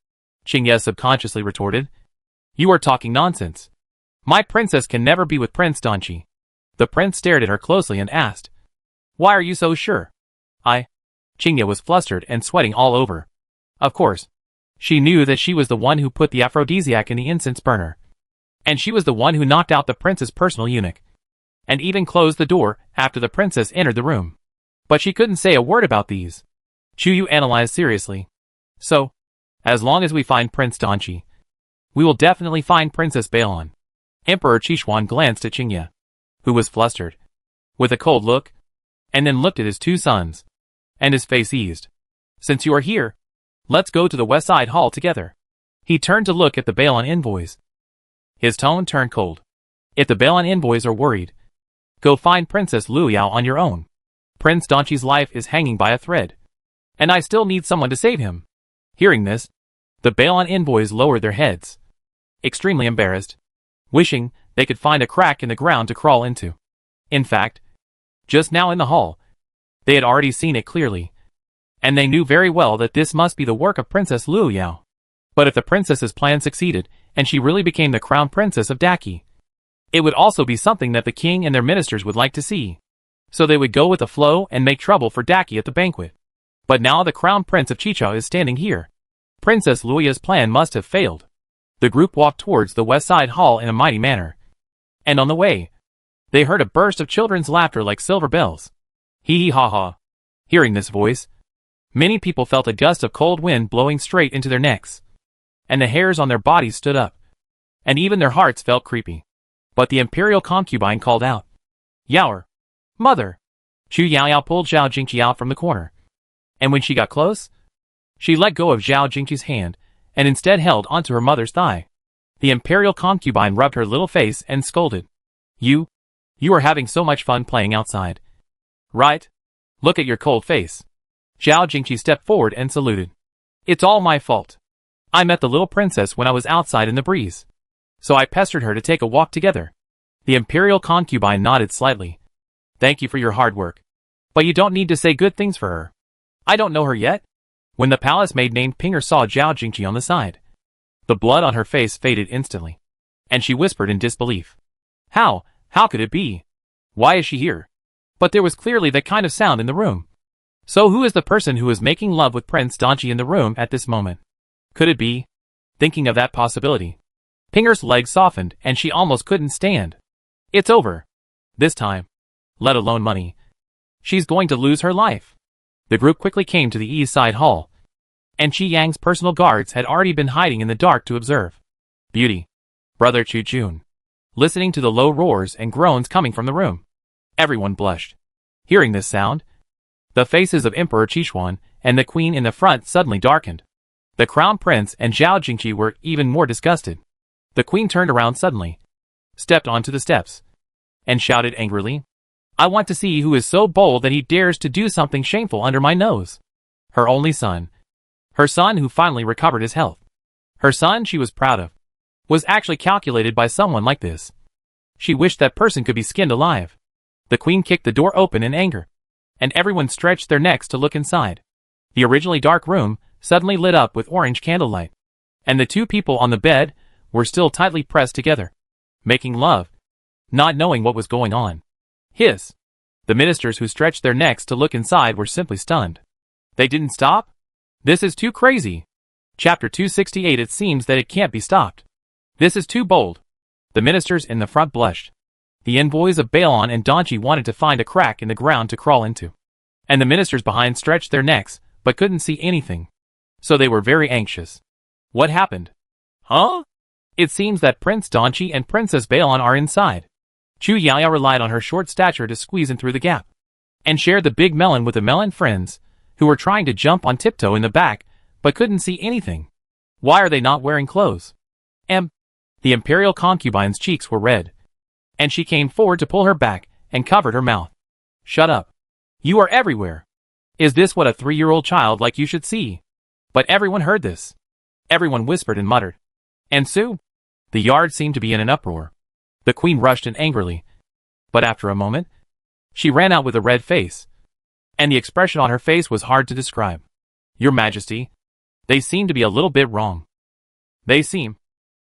Qingye subconsciously retorted, "You are talking nonsense. My princess can never be with Prince Danchi." The prince stared at her closely and asked, "Why are you so sure?" Qingye was flustered and sweating all over. Of course, she knew that she was the one who put the aphrodisiac in the incense burner. And she was the one who knocked out the prince's personal eunuch. And even closed the door after the princess entered the room. But she couldn't say a word about these. Chuyu analyzed seriously. "So, as long as we find Prince Danchi, we will definitely find Princess Balan." Emperor Qishuan glanced at Qingye, who was flustered, with a cold look, and then looked at his two sons, and his face eased. "Since you are here, let's go to the west side hall together." He turned to look at the Balan envoys. His tone turned cold. "If the Balan envoys are worried, go find Princess Luyao on your own. Prince Danchi's life is hanging by a thread, and I still need someone to save him." Hearing this, the Balan envoys lowered their heads, extremely embarrassed, wishing they could find a crack in the ground to crawl into. In fact, just now in the hall, they had already seen it clearly, and they knew very well that this must be the work of Princess Luyao. But if the princess's plan succeeded, and she really became the crown princess of Daki, it would also be something that the king and their ministers would like to see. So they would go with the flow and make trouble for Daki at the banquet. But now the crown prince of Qichao is standing here. Princess Luya's plan must have failed. The group walked towards the west side hall in a mighty manner. And on the way, they heard a burst of children's laughter like silver bells. Hee hee ha ha. Hearing this voice, many people felt a gust of cold wind blowing straight into their necks. And the hairs on their bodies stood up. And even their hearts felt creepy. But the imperial concubine called out, "Yaoer, mother!" Chu Yaoyao pulled Zhao Jingqi out from the corner. And when she got close, she let go of Zhao Jingqi's hand, and instead held onto her mother's thigh. The imperial concubine rubbed her little face and scolded, You are having so much fun playing outside. Right? Look at your cold face." Zhao Jingqi stepped forward and saluted. "It's all my fault. I met the little princess when I was outside in the breeze. So I pestered her to take a walk together." The imperial concubine nodded slightly. "Thank you for your hard work. But you don't need to say good things for her. I don't know her yet." When the palace maid named Pinger saw Zhao Jingqi on the side, the blood on her face faded instantly, and she whispered in disbelief, How could it be? Why is she here?" But there was clearly that kind of sound in the room. So who is the person who is making love with Prince Danchi in the room at this moment? Could it be? Thinking of that possibility, Pinger's legs softened and she almost couldn't stand. It's over. This time. Let alone money. She's going to lose her life. The group quickly came to the east side hall, and Qi Yang's personal guards had already been hiding in the dark to observe. Beauty. Brother Chu Jun. Listening to the low roars and groans coming from the room, everyone blushed. Hearing this sound, the faces of Emperor Qishuan and the queen in the front suddenly darkened. The crown prince and Zhao Jingqi were even more disgusted. The queen turned around suddenly, stepped onto the steps, and shouted angrily, "I want to see who is so bold that he dares to do something shameful under my nose." Her only son. Her son who finally recovered his health. Her son she was proud of. Was actually calculated by someone like this. She wished that person could be skinned alive. The queen kicked the door open in anger, and everyone stretched their necks to look inside. The originally dark room suddenly lit up with orange candlelight, and the two people on the bed were still tightly pressed together, making love, not knowing what was going on. Hiss. The ministers who stretched their necks to look inside were simply stunned. They didn't stop? This is too crazy. Chapter 268. It seems that it can't be stopped. This is too bold. The ministers in the front blushed. The envoys of Balan and Danchi wanted to find a crack in the ground to crawl into. And the ministers behind stretched their necks, but couldn't see anything. So they were very anxious. What happened? Huh? It seems that Prince Danchi and Princess Balan are inside. Chu Yaya relied on her short stature to squeeze in through the gap, and shared the big melon with the melon friends, who were trying to jump on tiptoe in the back, but couldn't see anything. Why are they not wearing clothes? The imperial concubine's cheeks were red, and she came forward to pull her back and covered her mouth. Shut up. You are everywhere. Is this what a 3-year-old child like you should see? But everyone heard this. Everyone whispered and muttered. And Sue? The yard seemed to be in an uproar. The queen rushed in angrily. But after a moment, she ran out with a red face, and the expression on her face was hard to describe. Your Majesty, they seem to be a little bit wrong. They seem.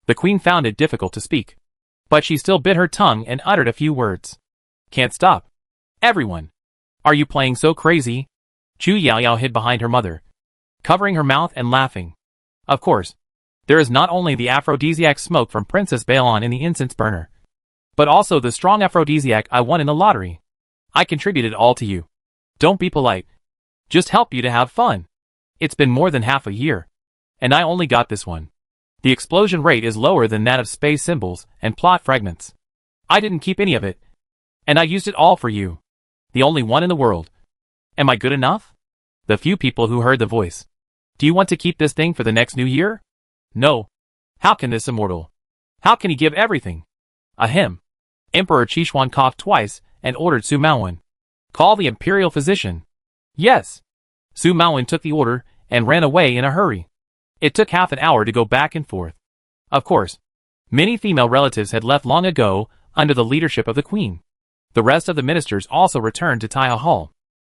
The queen found it difficult to speak, but she still bit her tongue and uttered a few words. Can't stop. Everyone. Are you playing so crazy? Chu Yaoyao hid behind her mother, covering her mouth and laughing. Of course, there is not only the aphrodisiac smoke from Princess Balan in the incense burner, but also the strong aphrodisiac I won in the lottery. I contributed all to you. Don't be polite. Just help you to have fun. It's been more than half a year, and I only got this one. The explosion rate is lower than that of space symbols and plot fragments. I didn't keep any of it, and I used it all for you. The only one in the world. Am I good enough? The few people who heard the voice. Do you want to keep this thing for the next new year? No. How can this immortal? How can he give everything? Ahem. Emperor Qishuan coughed twice and ordered Su Maowen. Call the imperial physician. Yes. Su Maowen took the order and ran away in a hurry. It took half an hour to go back and forth. Of course, many female relatives had left long ago under the leadership of the queen. The rest of the ministers also returned to Taiha Hall.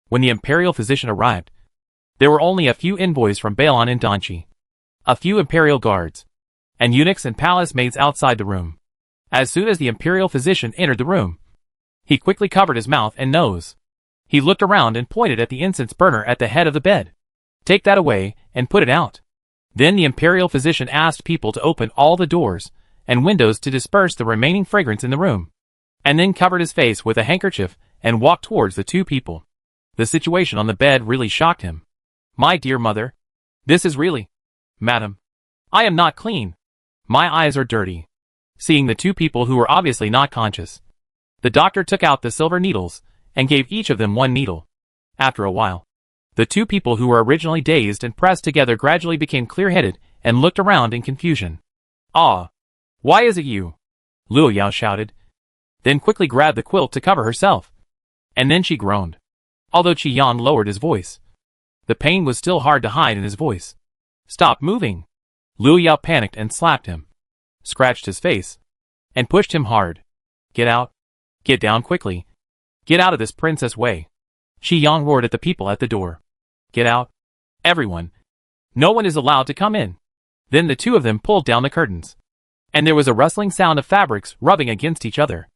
When the imperial physician arrived, there were only a few envoys from Balan and Danchi, a few imperial guards, and eunuchs and palace maids outside the room. As soon as the imperial physician entered the room, he quickly covered his mouth and nose. He looked around and pointed at the incense burner at the head of the bed. Take that away and put it out. Then the imperial physician asked people to open all the doors and windows to disperse the remaining fragrance in the room, and then covered his face with a handkerchief and walked towards the two people. The situation on the bed really shocked him. My dear mother, this is really... Madam, I am not clean. My eyes are dirty. Seeing the two people who were obviously not conscious, the doctor took out the silver needles and gave each of them one needle. After a while, the two people who were originally dazed and pressed together gradually became clear-headed and looked around in confusion. Ah! Why is it you? Luo Yao shouted, then quickly grabbed the quilt to cover herself. And then she groaned. Although Qi Yan lowered his voice, the pain was still hard to hide in his voice. Stop moving! Luo Yao panicked and slapped him, scratched his face, and pushed him hard. Get out! Get down quickly! Get out of this princess way! Qi Yang roared at the people at the door. Get out! Everyone! No one is allowed to come in! Then the two of them pulled down the curtains, and there was a rustling sound of fabrics rubbing against each other.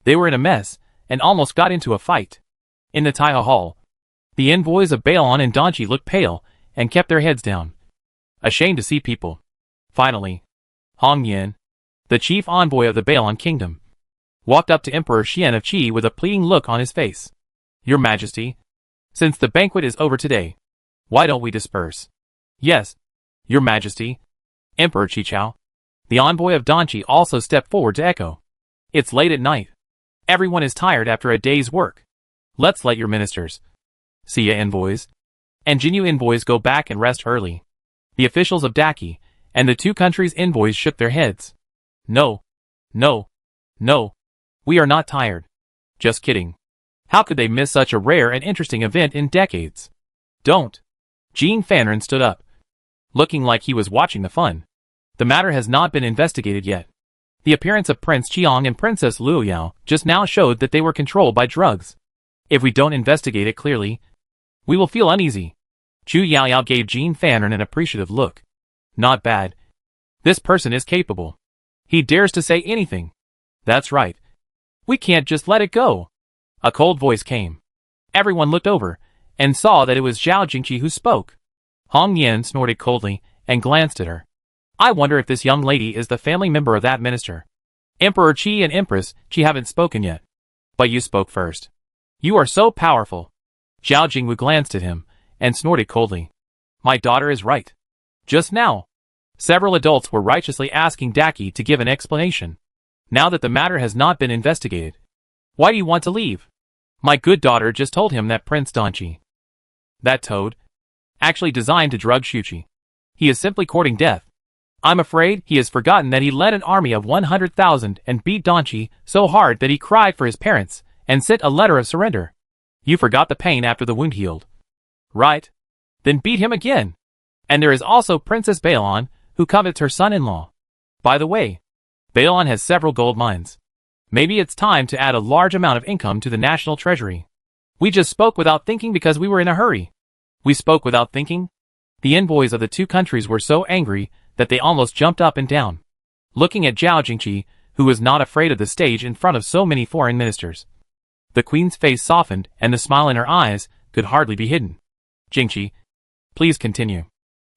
They were in a mess, and almost got into a fight. In the Taiha Hall, the envoys of Balan and Danchi looked pale, and kept their heads down, ashamed to see people. Finally, Hong Yin, the chief envoy of the Balan kingdom, walked up to Emperor Xian of Qi with a pleading look on his face. Your Majesty, since the banquet is over today, why don't we disperse? Yes, Your Majesty. Emperor Qichao, the envoy of Danchi, also stepped forward to echo. It's late at night. Everyone is tired after a day's work. Let's let your ministers, Xia envoys, and Jinyu envoys go back and rest early. The officials of Daki and the two countries' envoys shook their heads. No. No. No. We are not tired. Just kidding. How could they miss such a rare and interesting event in decades? Don't. Jean Fanrin stood up, looking like he was watching the fun. The matter has not been investigated yet. The appearance of Prince Qiang and Princess Luoyao just now showed that they were controlled by drugs. If we don't investigate it clearly, we will feel uneasy. Chu Yaoyao gave Jean Fanrin an appreciative look. Not bad. This person is capable. He dares to say anything. That's right. We can't just let it go. A cold voice came. Everyone looked over and saw that it was Zhao Jingqi who spoke. Hong Yan snorted coldly and glanced at her. I wonder if this young lady is the family member of that minister. Emperor Qi and Empress Qi haven't spoken yet. But you spoke first. You are so powerful. Zhao Jingwu glanced at him and snorted coldly. My daughter is right. Just now, several adults were righteously asking Daki to give an explanation. Now that the matter has not been investigated. Why do you want to leave? My good daughter just told him that Prince Danchi, that toad, actually designed to drug Shuchi. He is simply courting death. I'm afraid he has forgotten that he led an army of 100,000 and beat Danchi so hard that he cried for his parents and sent a letter of surrender. You forgot the pain after the wound healed. Right? Then beat him again. And there is also Princess Baelon, who covets her son-in-law. By the way, Baelon has several gold mines. Maybe it's time to add a large amount of income to the national treasury. We just spoke without thinking because we were in a hurry. We spoke without thinking? The envoys of the two countries were so angry that they almost jumped up and down, looking at Zhao Jingqi, who was not afraid of the stage in front of so many foreign ministers. The queen's face softened and the smile in her eyes could hardly be hidden. Jingqi, please continue.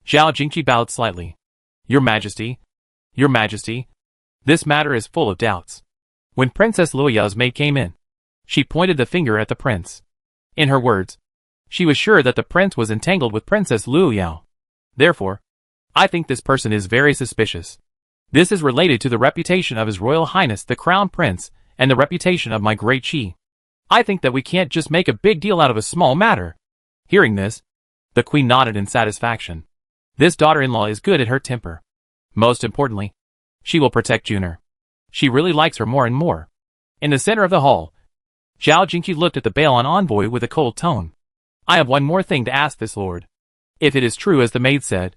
Zhao Jingqi bowed slightly. Your Majesty, this matter is full of doubts. When Princess Luoyao's maid came in, she pointed the finger at the prince. In her words, she was sure that the prince was entangled with Princess Luoyao. Therefore, I think this person is very suspicious. This is related to the reputation of His Royal Highness the Crown Prince and the reputation of my great Qi. I think that we can't just make a big deal out of a small matter. Hearing this, the queen nodded in satisfaction. This daughter-in-law is good at her temper. Most importantly, she will protect Juner. She really likes her more and more. In the center of the hall, Zhao Jingqi looked at the Baelon envoy with a cold tone. I have one more thing to ask this lord. If it is true as the maid said,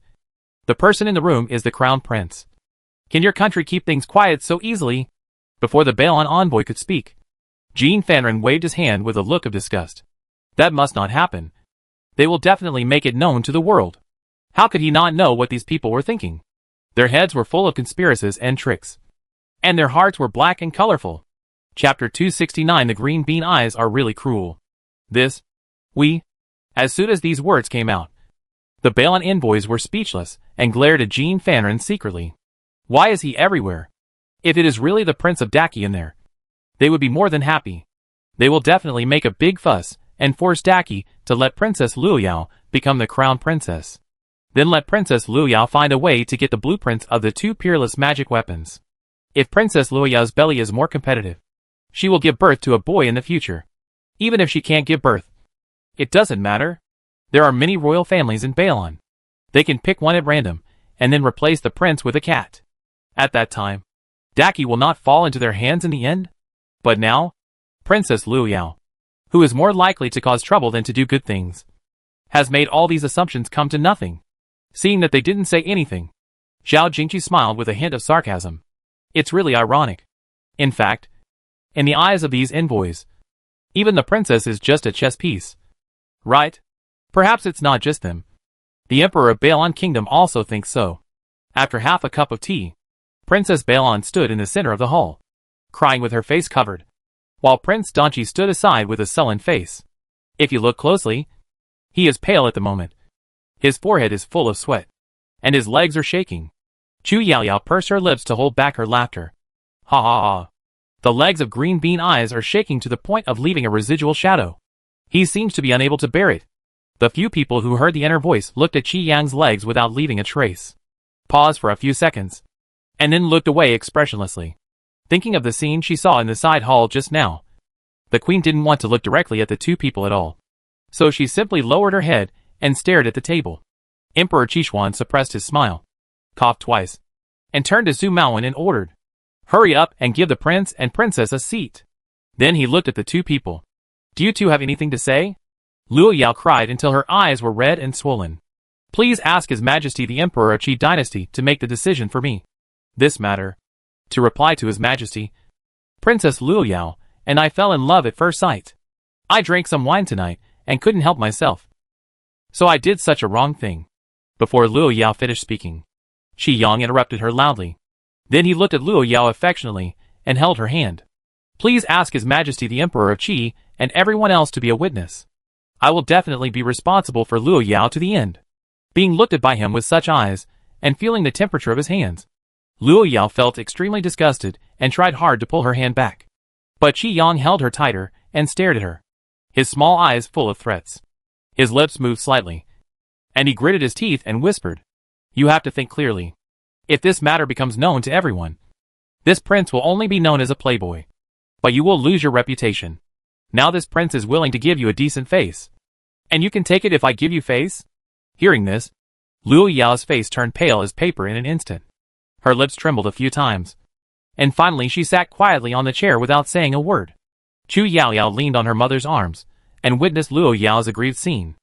the person in the room is the crown prince. Can your country keep things quiet so easily? Before the Baelon envoy could speak, Jean Fanrin waved his hand with a look of disgust. That must not happen. They will definitely make it known to the world. How could he not know what these people were thinking? Their heads were full of conspiracies and tricks. And their hearts were black and colorful. Chapter 269. The green bean eyes are really cruel. As soon as these words came out, the Baelon envoys were speechless and glared at Jean Fanrin secretly. Why is he everywhere? If it is really the Prince of Daki in there, they would be more than happy. They will definitely make a big fuss and force Daki to let Princess Luoyao become the crown princess. Then let Princess Luoyao find a way to get the blueprints of the two peerless magic weapons. If Princess Luoyao's belly is more competitive, she will give birth to a boy in the future. Even if she can't give birth, it doesn't matter. There are many royal families in Baelon. They can pick one at random, and then replace the prince with a cat. At that time, Daki will not fall into their hands in the end. But now, Princess Luoyao, who is more likely to cause trouble than to do good things, has made all these assumptions come to nothing. Seeing that they didn't say anything, Zhao Jingqi smiled with a hint of sarcasm. It's really ironic. In fact, in the eyes of these envoys, even the princess is just a chess piece. Right? Perhaps it's not just them. The Emperor of Baelon Kingdom also thinks so. After half a cup of tea, Princess Baelon stood in the center of the hall, crying with her face covered, while Prince Danchi stood aside with a sullen face. If you look closely, he is pale at the moment. His forehead is full of sweat, and his legs are shaking. Chu Yaoyao pursed her lips to hold back her laughter. Ha ha ha. The legs of Green Bean Eyes are shaking to the point of leaving a residual shadow. He seems to be unable to bear it. The few people who heard the inner voice looked at Qi Yang's legs without leaving a trace. Paused for a few seconds, and then looked away expressionlessly. Thinking of the scene she saw in the side hall just now, the queen didn't want to look directly at the two people at all. So she simply lowered her head and stared at the table. Emperor Qishuan suppressed his smile, coughed twice, and turned to Zhu Maowen and ordered, "Hurry up and give the prince and princess a seat." Then he looked at the two people. "Do you two have anything to say?" Luoyao cried until her eyes were red and swollen. "Please ask His Majesty the Emperor of Qi Dynasty to make the decision for me. This matter." To reply to His Majesty, "Princess Luoyao and I fell in love at first sight. I drank some wine tonight and couldn't help myself. So I did such a wrong thing." Before Luoyao finished speaking, Qi Yang interrupted her loudly. Then he looked at Luoyao affectionately and held her hand. "Please ask His Majesty the Emperor of Qi and everyone else to be a witness. I will definitely be responsible for Luoyao to the end." Being looked at by him with such eyes, and feeling the temperature of his hands, Luoyao felt extremely disgusted and tried hard to pull her hand back. But Qi Yang held her tighter and stared at her, his small eyes full of threats. His lips moved slightly, And he gritted his teeth and whispered, "You have to think clearly. If this matter becomes known to everyone, this prince will only be known as a playboy. But you will lose your reputation. Now this prince is willing to give you a decent face. And you can take it if I give you face?" Hearing this, Luo Yao's face turned pale as paper in an instant. Her lips trembled a few times. And finally she sat quietly on the chair without saying a word. Chu Yaoyao leaned on her mother's arms, and witnessed Luo Yao's aggrieved scene.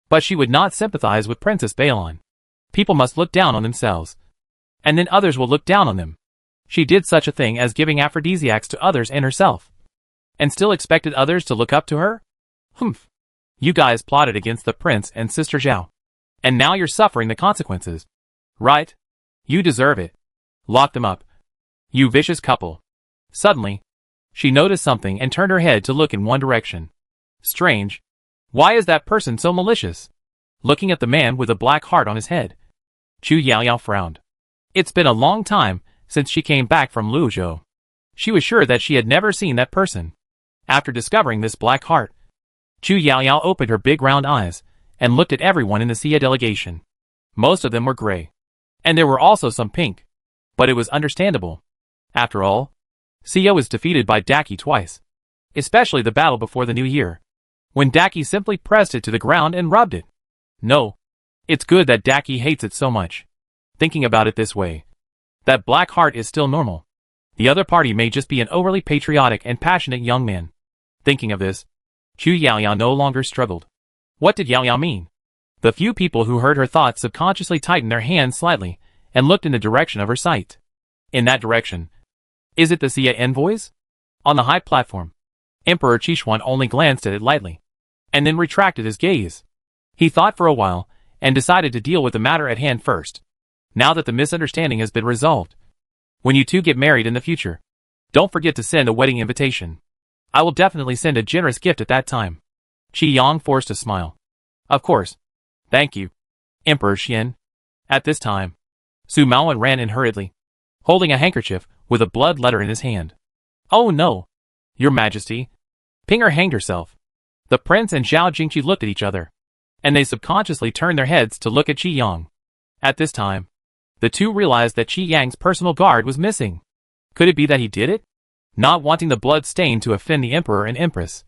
But she would not sympathize with Princess Bailon. People must look down on themselves. And then others will look down on them. She did such a thing as giving aphrodisiacs to others and herself. And still expected others to look up to her? Humph. You guys plotted against the prince and Sister Zhao. And now you're suffering the consequences. Right? You deserve it. Lock them up. You vicious couple. Suddenly, she noticed something and turned her head to look in one direction. Strange. Why is that person so malicious? Looking at the man with a black heart on his head. Chu Yaoyao frowned. It's been a long time since she came back from Luzhou. She was sure that she had never seen that person. After discovering this black heart, Chu Yaoyao opened her big round eyes and looked at everyone in the Xia delegation. Most of them were gray. And there were also some pink. But it was understandable. After all, Xia was defeated by Daki twice. Especially the battle before the new year, when Daki simply pressed it to the ground and rubbed it. No. It's good that Daki hates it so much. Thinking about it this way, that black heart is still normal. The other party may just be an overly patriotic and passionate young man. Thinking of this, Chu Yaoyao no longer struggled. What did Yaoyao mean? The few people who heard her thoughts subconsciously tightened their hands slightly and looked in the direction of her sight. In that direction. Is it the Xia envoys? On the high platform, Emperor Qishuan only glanced at it lightly, and then retracted his gaze. He thought for a while, and decided to deal with the matter at hand first. Now that the misunderstanding has been resolved. When you two get married in the future, don't forget to send a wedding invitation. I will definitely send a generous gift at that time. Qi Yang forced a smile. Of course. Thank you, Emperor Xian. At this time, Su Maoan ran in hurriedly, holding a handkerchief with a blood letter in his hand. Oh no! Your Majesty. Ping Er hanged herself. The prince and Zhao Jingqi looked at each other, and they subconsciously turned their heads to look at Qi Yang. At this time, the two realized that Qi Yang's personal guard was missing. Could it be that he did it? Not wanting the blood stain to offend the emperor and empress,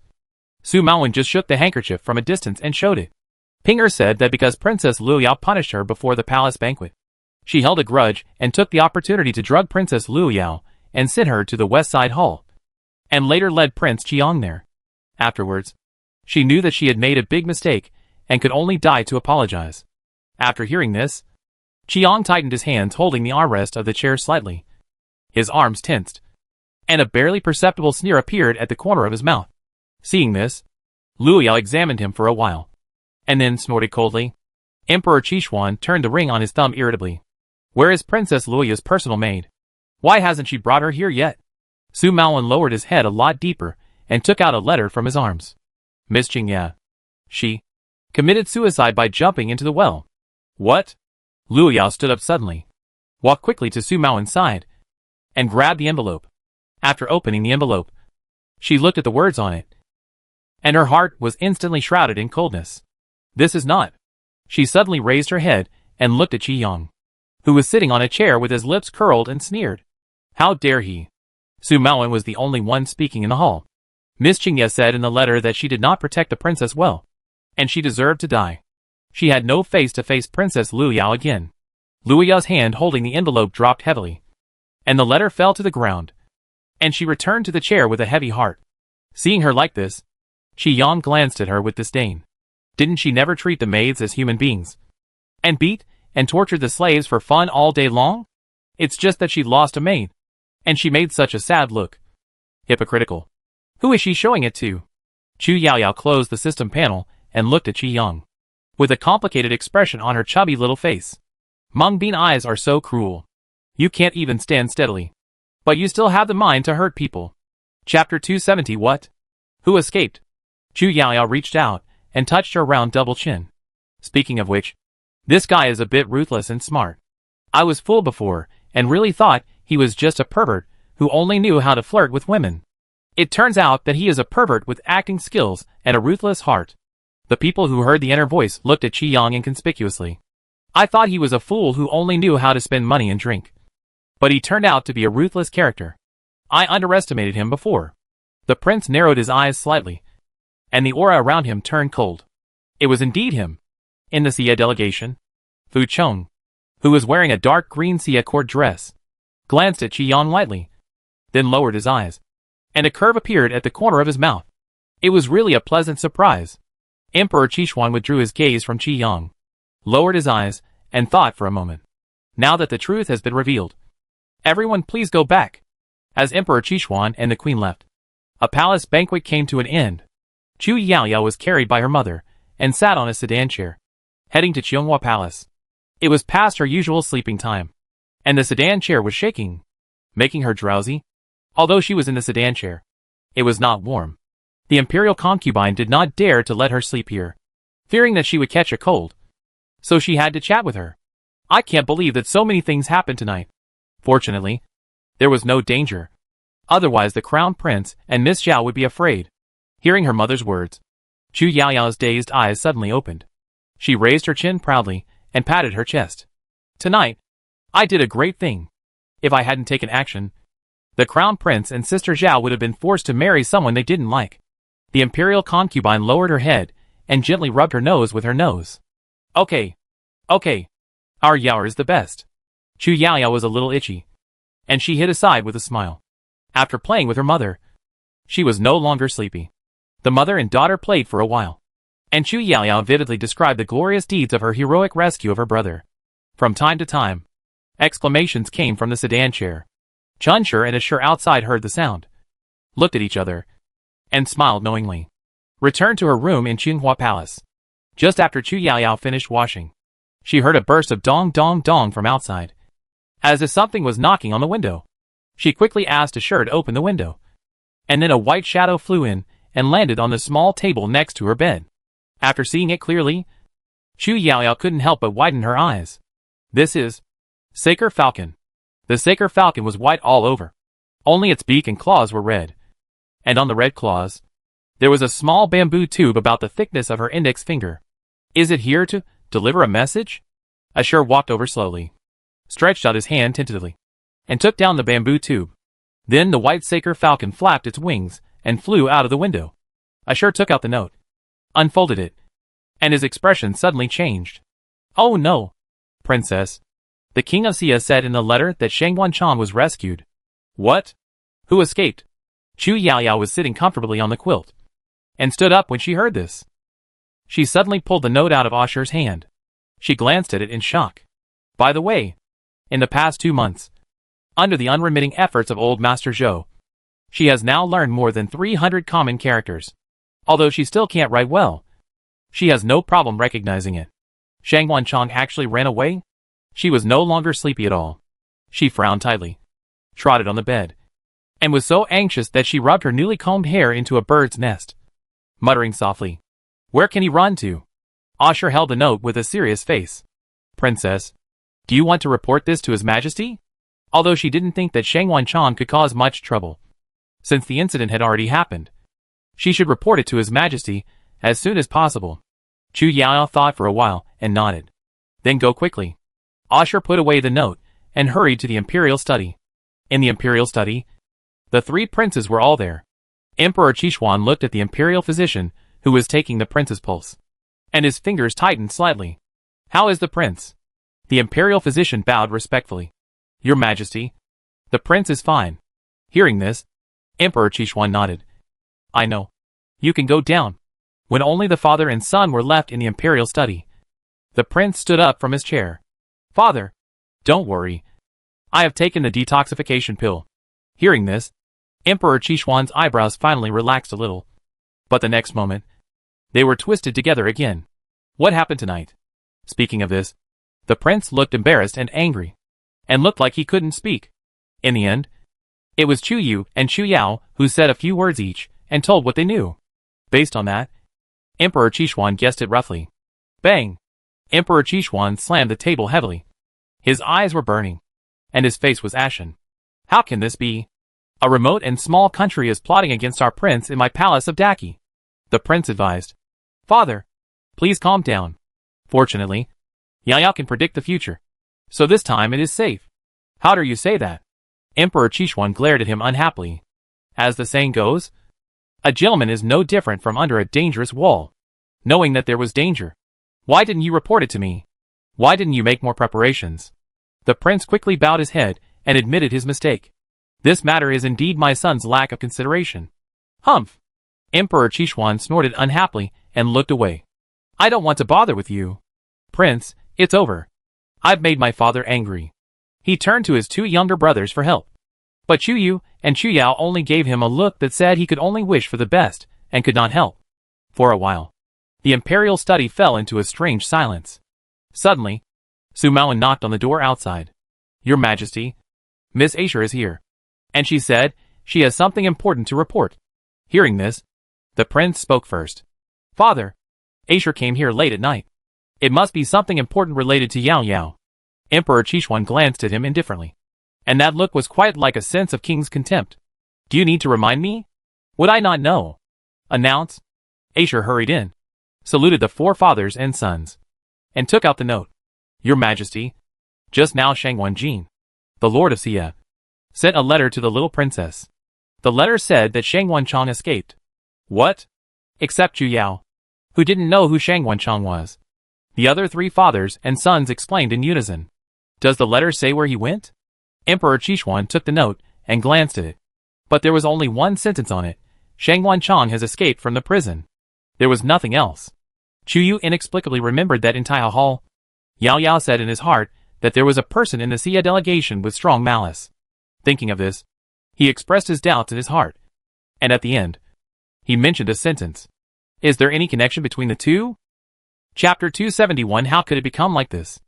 Su Maoan just shook the handkerchief from a distance and showed it. Ping Er said that because Princess Lu Yao punished her before the palace banquet, she held a grudge and took the opportunity to drug Princess Lu Yao and sent her to the West Side Hall, and later led Prince Qiang there. Afterwards, she knew that she had made a big mistake and could only die to apologize. After hearing this, Qiang tightened his hands holding the armrest of the chair slightly. His arms tensed, and a barely perceptible sneer appeared at the corner of his mouth. Seeing this, Lu Yao examined him for a while, and then snorted coldly. Emperor Qishuan turned the ring on his thumb irritably. Where is Princess Lu Yao's personal maid? Why hasn't she brought her here yet? Su Maoan lowered his head a lot deeper and took out a letter from his arms. Miss Jingya. She committed suicide by jumping into the well. What? Lu Yao stood up suddenly, walked quickly to Su Maoan's side, and grabbed the envelope. After opening the envelope, she looked at the words on it, and her heart was instantly shrouded in coldness. This is not. She suddenly raised her head and looked at Qi Yang, who was sitting on a chair with his lips curled, and sneered. How dare he? Su Maoan was the only one speaking in the hall. Miss Jingya said in the letter that she did not protect the princess well, and she deserved to die. She had no face to face Princess Lu Yao again. Lu Yao's hand holding the envelope dropped heavily, and the letter fell to the ground, and she returned to the chair with a heavy heart. Seeing her like this, Qi Yang glanced at her with disdain. Didn't she never treat the maids as human beings, and beat and tortured the slaves for fun all day long? It's just that she lost a maid, and she made such a sad look. Hypocritical. Who is she showing it to? Chu Yaoyao closed the system panel and looked at Qi Yang, with a complicated expression on her chubby little face. Mung Bean eyes are so cruel. You can't even stand steadily, but you still have the mind to hurt people. Chapter 270. What? Who escaped? Chu Yaoyao reached out and touched her round double chin. Speaking of which, this guy is a bit ruthless and smart. I was fooled before and really thought he was just a pervert who only knew how to flirt with women. It turns out that he is a pervert with acting skills and a ruthless heart. The people who heard the inner voice looked at Qi Yang inconspicuously. I thought he was a fool who only knew how to spend money and drink. But he turned out to be a ruthless character. I underestimated him before. The prince narrowed his eyes slightly, and the aura around him turned cold. It was indeed him. In the Xia delegation, Fu Chong, who was wearing a dark green Xia court dress, glanced at Qi Yang lightly, then lowered his eyes, and a curve appeared at the corner of his mouth. It was really a pleasant surprise. Emperor Qishuan withdrew his gaze from Qi Yang, lowered his eyes, and thought for a moment. Now that the truth has been revealed, everyone please go back. As Emperor Qishuan and the queen left, a palace banquet came to an end. Chu Yaoyao was carried by her mother, and sat on a sedan chair, heading to Qianghua Palace. It was past her usual sleeping time, and the sedan chair was shaking, making her drowsy. Although she was in the sedan chair, it was not warm. The imperial concubine did not dare to let her sleep here, fearing that she would catch a cold. So she had to chat with her. I can't believe that so many things happened tonight. Fortunately, there was no danger. Otherwise the crown prince and Miss Zhao would be afraid. Hearing her mother's words, Chu Yaoyao's dazed eyes suddenly opened. She raised her chin proudly and patted her chest. Tonight, I did a great thing. If I hadn't taken action, the crown prince and sister Zhao would have been forced to marry someone they didn't like. The imperial concubine lowered her head and gently rubbed her nose with her nose. Okay. Our Yaoer is the best. Chu Yaoyao was a little itchy, and she hid aside with a smile. After playing with her mother, she was no longer sleepy. The mother and daughter played for a while, and Chu Yaoyao vividly described the glorious deeds of her heroic rescue of her brother. From time to time, exclamations came from the sedan chair. Chunshur and Ashur outside heard the sound, looked at each other, and smiled knowingly. Returned to her room in Qianghua Palace. Just after Chu Yaoyao finished washing, she heard a burst of dong dong dong from outside, as if something was knocking on the window. She quickly asked Ashur to open the window, and then a white shadow flew in and landed on the small table next to her bed. After seeing it clearly, Chu Yaoyao couldn't help but widen her eyes. This is Saker Falcon. The Saker Falcon was white all over. Only its beak and claws were red. And on the red claws, there was a small bamboo tube about the thickness of her index finger. Is it here to deliver a message? Ashur walked over slowly, stretched out his hand tentatively, and took down the bamboo tube. Then the white Saker Falcon flapped its wings and flew out of the window. Ashur took out the note, unfolded it, and his expression suddenly changed. Oh no, princess. The king of Xia said in the letter that Shang Wanchan was rescued. What? Who escaped? Chu Yaoyao was sitting comfortably on the quilt, and stood up when she heard this. She suddenly pulled the note out of Ashur's hand. She glanced at it in shock. By the way, in the past 2 months, under the unremitting efforts of old Master Zhou, she has now learned more than 300 common characters. Although she still can't write well, she has no problem recognizing it. Shang Wanchan actually ran away? She was no longer sleepy at all. She frowned tightly, trotted on the bed, and was so anxious that she rubbed her newly combed hair into a bird's nest, muttering softly, "Where can he run to?" Ashur held the note with a serious face. Princess, do you want to report this to His Majesty? Although she didn't think that Shang Wanchan could cause much trouble, since the incident had already happened, she should report it to His Majesty as soon as possible. Chu Yaoyao thought for a while and nodded. Then go quickly. Ashur put away the note and hurried to the imperial study. In the imperial study, the 3 princes were all there. Emperor Qishuan looked at the imperial physician who was taking the prince's pulse, and his fingers tightened slightly. How is the prince? The imperial physician bowed respectfully. Your Majesty, the prince is fine. Hearing this, Emperor Qishuan nodded. I know. You can go down. When only the father and son were left in the imperial study, the prince stood up from his chair. Father, don't worry. I have taken the detoxification pill. Hearing this, Emperor Qishuan's eyebrows finally relaxed a little. But the next moment, they were twisted together again. What happened tonight? Speaking of this, the prince looked embarrassed and angry, and looked like he couldn't speak. In the end, it was Chu Yu and Chu Yao who said a few words each, and told what they knew. Based on that, Emperor Qishuan guessed it roughly. Bang! Emperor Qishuan slammed the table heavily. His eyes were burning, and his face was ashen. How can this be? A remote and small country is plotting against our prince in my palace of Daki. The prince advised. Father, Please calm down. Fortunately, Yao Yao can predict the future. So this time it is safe. How dare you say that? Emperor Qishuan glared at him unhappily. As the saying goes, a gentleman is no different from under a dangerous wall. Knowing that there was danger, why didn't you report it to me? Why didn't you make more preparations? The prince quickly bowed his head and admitted his mistake. This matter is indeed my son's lack of consideration. Humph! Emperor Qishuan snorted unhappily and looked away. I don't want to bother with you. Prince, it's over. I've made my father angry. He turned to his two younger brothers for help. But Chu Yu and Chu Yao only gave him a look that said he could only wish for the best and could not help. For a while, the imperial study fell into a strange silence. Suddenly, Su Maoan knocked on the door outside. Your Majesty, Miss Asher is here. And she said she has something important to report. Hearing this, the prince spoke first. Father, Asher came here late at night. It must be something important related to Yao Yao. Emperor Qishuan glanced at him indifferently. And that look was quite like a sense of king's contempt. Do you need to remind me? Would I not know? Announce. Asher hurried in, saluted the four fathers and sons, and took out the note. Your Majesty, just now Shang Wenjin, the Lord of Xie, sent a letter to the little princess. The letter said that Shang Wenchang escaped. What? Except Chu Yao, who didn't know who Shang Wenchang was. The other three fathers and sons explained in unison. Does the letter say where he went? Emperor Qishuan took the note and glanced at it. But there was only one sentence on it. Shang Wenchang has escaped from the prison. There was nothing else. Chu Yu inexplicably remembered that in Taiha Hall, Yao Yao said in his heart that there was a person in the Xie delegation with strong malice. Thinking of this, he expressed his doubts in his heart. And at the end, he mentioned a sentence. Is there any connection between the two? Chapter 271. How could it become like this?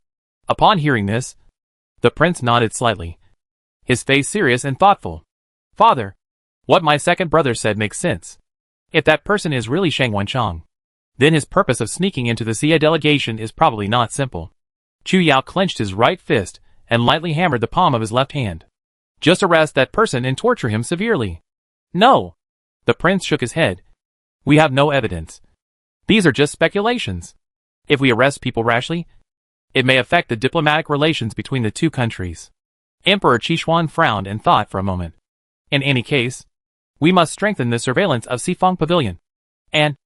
Upon hearing this, the prince nodded slightly, his face serious and thoughtful. Father, what my second brother said makes sense. If that person is really Shang Wenchang, then his purpose of sneaking into the Xie delegation is probably not simple. Chu Yao clenched his right fist and lightly hammered the palm of his left hand. Just arrest that person and torture him severely. No. The prince shook his head. We have no evidence. These are just speculations. If we arrest people rashly, it may affect the diplomatic relations between the two countries. Emperor Qishuan frowned and thought for a moment. In any case, we must strengthen the surveillance of Xifeng Pavilion. And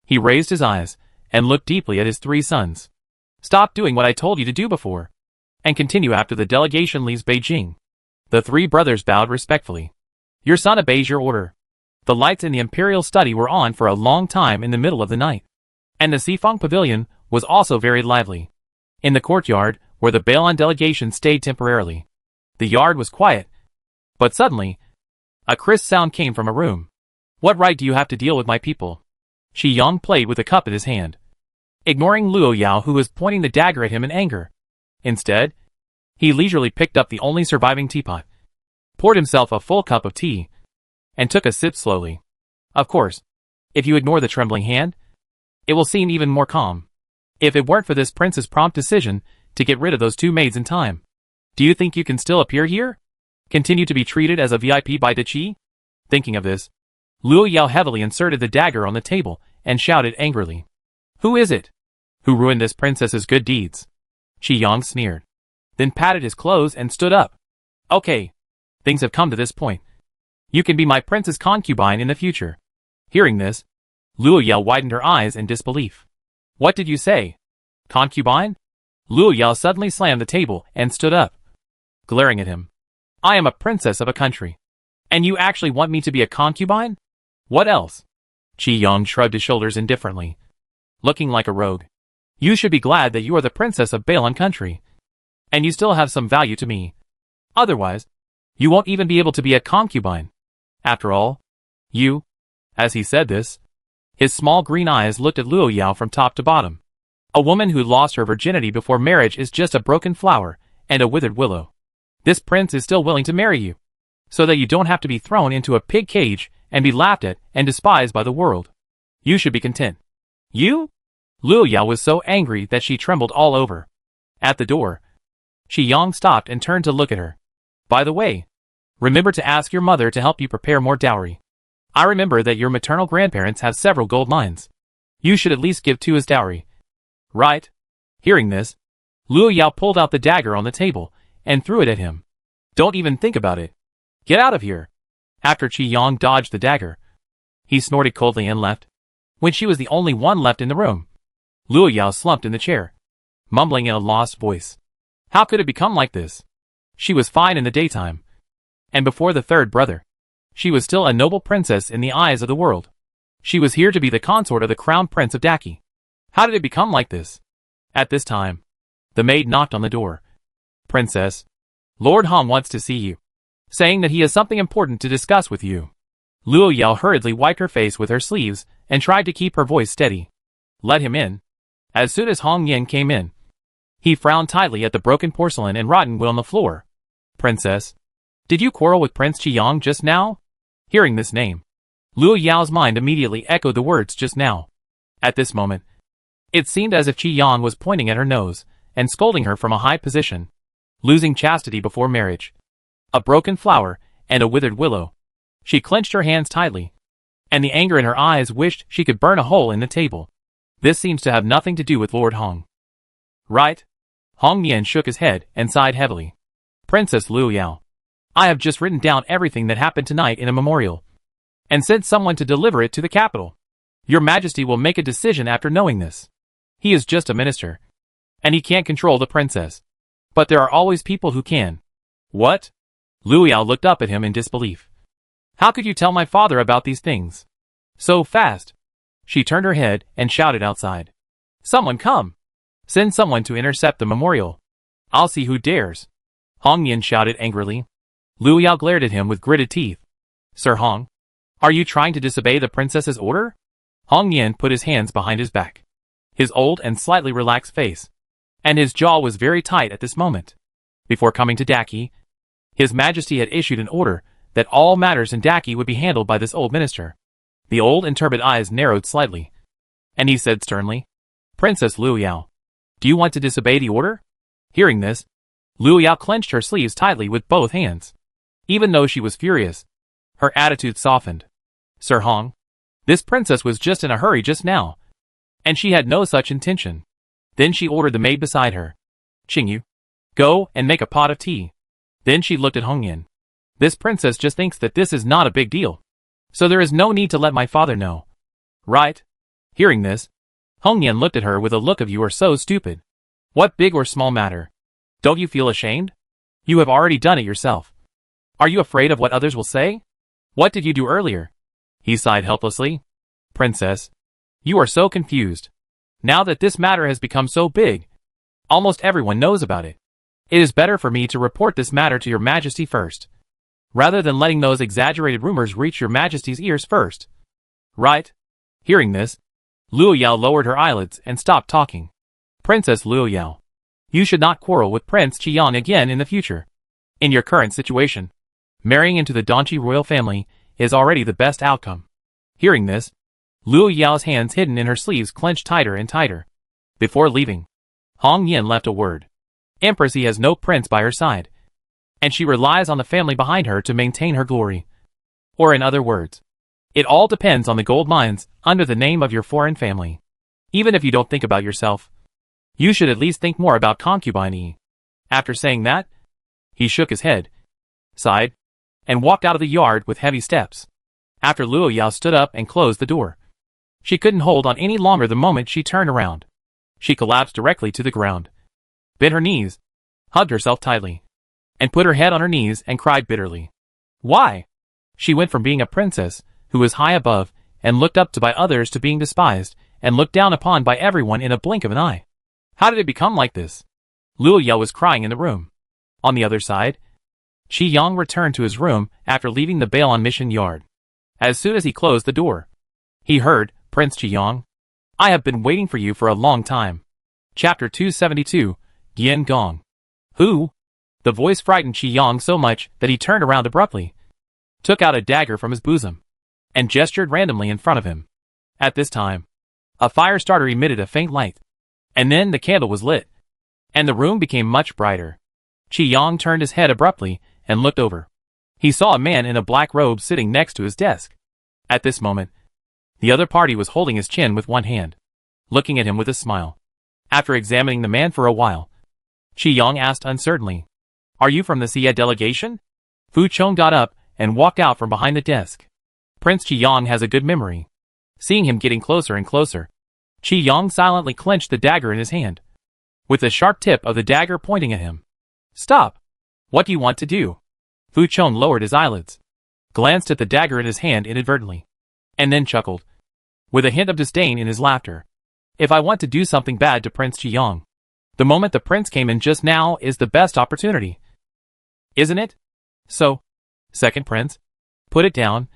he raised his eyes and looked deeply at his three sons. Stop doing what I told you to do before, and continue after the delegation leaves Beijing. The three brothers bowed respectfully. Your son obeys your order. The lights in the imperial study were on for a long time in the middle of the night. And the Xifeng Pavilion was also very lively. In the courtyard, where the Bailon delegation stayed temporarily, the yard was quiet. But suddenly, a crisp sound came from a room. What right do you have to deal with my people? Shi Yang played with a cup in his hand, ignoring Luo Yao, who was pointing the dagger at him in anger. Instead, he leisurely picked up the only surviving teapot, poured himself a full cup of tea, and took a sip slowly. Of course, if you ignore the trembling hand, it will seem even more calm. If it weren't for this prince's prompt decision to get rid of those two maids in time, do you think you can still appear here? Continue to be treated as a VIP by Deqi? Thinking of this, Luo Yao heavily inserted the dagger on the table and shouted angrily. Who is it? Who ruined this princess's good deeds? Shi Yang sneered, then patted his clothes and stood up. Okay, things have come to this point. You can be my prince's concubine in the future. Hearing this, Luo Yao widened her eyes in disbelief. What did you say? Concubine? Luo Yao suddenly slammed the table and stood up, glaring at him. I am a princess of a country. And you actually want me to be a concubine? What else? Qi Yang shrugged his shoulders indifferently, looking like a rogue. You should be glad that you are the princess of Bailon country, and you still have some value to me. Otherwise, you won't even be able to be a concubine. After all, you... As he said this, his small green eyes looked at Luo Yao from top to bottom. A woman who lost her virginity before marriage is just a broken flower and a withered willow. This prince is still willing to marry you, so that you don't have to be thrown into a pig cage and be laughed at and despised by the world. You should be content. You? Luo Yao was so angry that she trembled all over. At the door, Shi Yang stopped and turned to look at her. By the way, remember to ask your mother to help you prepare more dowry. I remember that your maternal grandparents have several gold mines. You should at least give 2 as dowry, Right? Hearing this, Luo Yao pulled out the dagger on the table and threw it at him. Don't even think about it. Get out of here. After Qi Yang dodged the dagger, he snorted coldly and left. When she was the only one left in the room, Luo Yao slumped in the chair, mumbling in a lost voice. How could it become like this? She was fine in the daytime, and before the third brother, she was still a noble princess in the eyes of the world. She was here to be the consort of the crown prince of Daki. How did it become like this? At this time, the maid knocked on the door. Princess, Lord Hong wants to see you, saying that he has something important to discuss with you. Luo Yao hurriedly wiped her face with her sleeves and tried to keep her voice steady. Let him in. As soon as Hong Yin came in, he frowned tightly at the broken porcelain and rotten wood on the floor. Princess, did you quarrel with Prince Qi Yang just now? Hearing this name, Luo Yao's mind immediately echoed the words just now. At this moment, it seemed as if Qi Yang was pointing at her nose and scolding her from a high position. Losing chastity before marriage. A broken flower and a withered willow. She clenched her hands tightly, and the anger in her eyes wished she could burn a hole in the table. This seems to have nothing to do with Lord Hong. Right? Hong Yan shook his head and sighed heavily. Princess Luo Yao, I have just written down everything that happened tonight in a memorial, and sent someone to deliver it to the capital. Your Majesty will make a decision after knowing this. He is just a minister, and he can't control the princess. But there are always people who can. What? Luo Yao looked up at him in disbelief. How could you tell my father about these things? So fast. She turned her head and shouted outside. Someone come. Send someone to intercept the memorial. I'll see who dares. Hong Yin shouted angrily. Luo Yao glared at him with gritted teeth. Sir Hong, are you trying to disobey the princess's order? Hong Yin put his hands behind his back. His old and slightly relaxed face, and his jaw was very tight at this moment. Before coming to Daki, His Majesty had issued an order that all matters in Daki would be handled by this old minister. The old and turbid eyes narrowed slightly, and he said sternly, Princess Luo Yao, do you want to disobey the order? Hearing this, Luo Yao clenched her sleeves tightly with both hands. Even though she was furious, her attitude softened. Sir Hong, this princess was just in a hurry just now, and she had no such intention. Then she ordered the maid beside her. Qingyu, go and make a pot of tea. Then she looked at Hong Yin. This princess just thinks that this is not a big deal, so there is no need to let my father know. Right? Hearing this, Hong Yin looked at her with a look of you are so stupid. What big or small matter? Don't you feel ashamed? You have already done it yourself. Are you afraid of what others will say? What did you do earlier? He sighed helplessly. Princess, you are so confused. Now that this matter has become so big, almost everyone knows about it. It is better for me to report this matter to your Majesty first, rather than letting those exaggerated rumors reach your Majesty's ears first. Right? Hearing this, Luo Yao lowered her eyelids and stopped talking. Princess Luo Yao, you should not quarrel with Prince Qi Yang again in the future. In your current situation, marrying into the Donchi royal family is already the best outcome. Hearing this, Luo Yao's hands hidden in her sleeves clenched tighter and tighter. Before leaving, Hong Yin left a word. Empress Yi has no prince by her side, and she relies on the family behind her to maintain her glory. Or in other words, it all depends on the gold mines under the name of your foreign family. Even if you don't think about yourself, you should at least think more about concubine Yi. After saying that, he shook his head, sighed, and walked out of the yard with heavy steps. After Luo Yao stood up and closed the door, she couldn't hold on any longer the moment she turned around. She collapsed directly to the ground, bent her knees, hugged herself tightly, and put her head on her knees and cried bitterly. Why? She went from being a princess who was high above and looked up to by others to being despised and looked down upon by everyone in a blink of an eye. How did it become like this? Luo Yao was crying in the room. On the other side, Qi Yang returned to his room after leaving the Bail on Mission yard. As soon as he closed the door, he heard, Prince Qi Yang, I have been waiting for you for a long time. Chapter 272, Yin Gong. Who? The voice frightened Qi Yang so much that he turned around abruptly, took out a dagger from his bosom, and gestured randomly in front of him. At this time, a fire starter emitted a faint light, and then the candle was lit, and the room became much brighter. Qi Yang turned his head abruptly and looked over. He saw a man in a black robe sitting next to his desk. At this moment, the other party was holding his chin with one hand, looking at him with a smile. After examining the man for a while, Qi Yang asked uncertainly, "Are you from the Xie delegation?" Fu Chong got up and walked out from behind the desk. Prince Qi Yang has a good memory. Seeing him getting closer and closer, Qi Yang silently clenched the dagger in his hand, with the sharp tip of the dagger pointing at him. "Stop! What do you want to do?" Fu Chong lowered his eyelids, glanced at the dagger in his hand inadvertently, and then chuckled, with a hint of disdain in his laughter. "If I want to do something bad to Prince Qi Yang, the moment the prince came in just now is the best opportunity. Isn't it? So, second prince, put it down,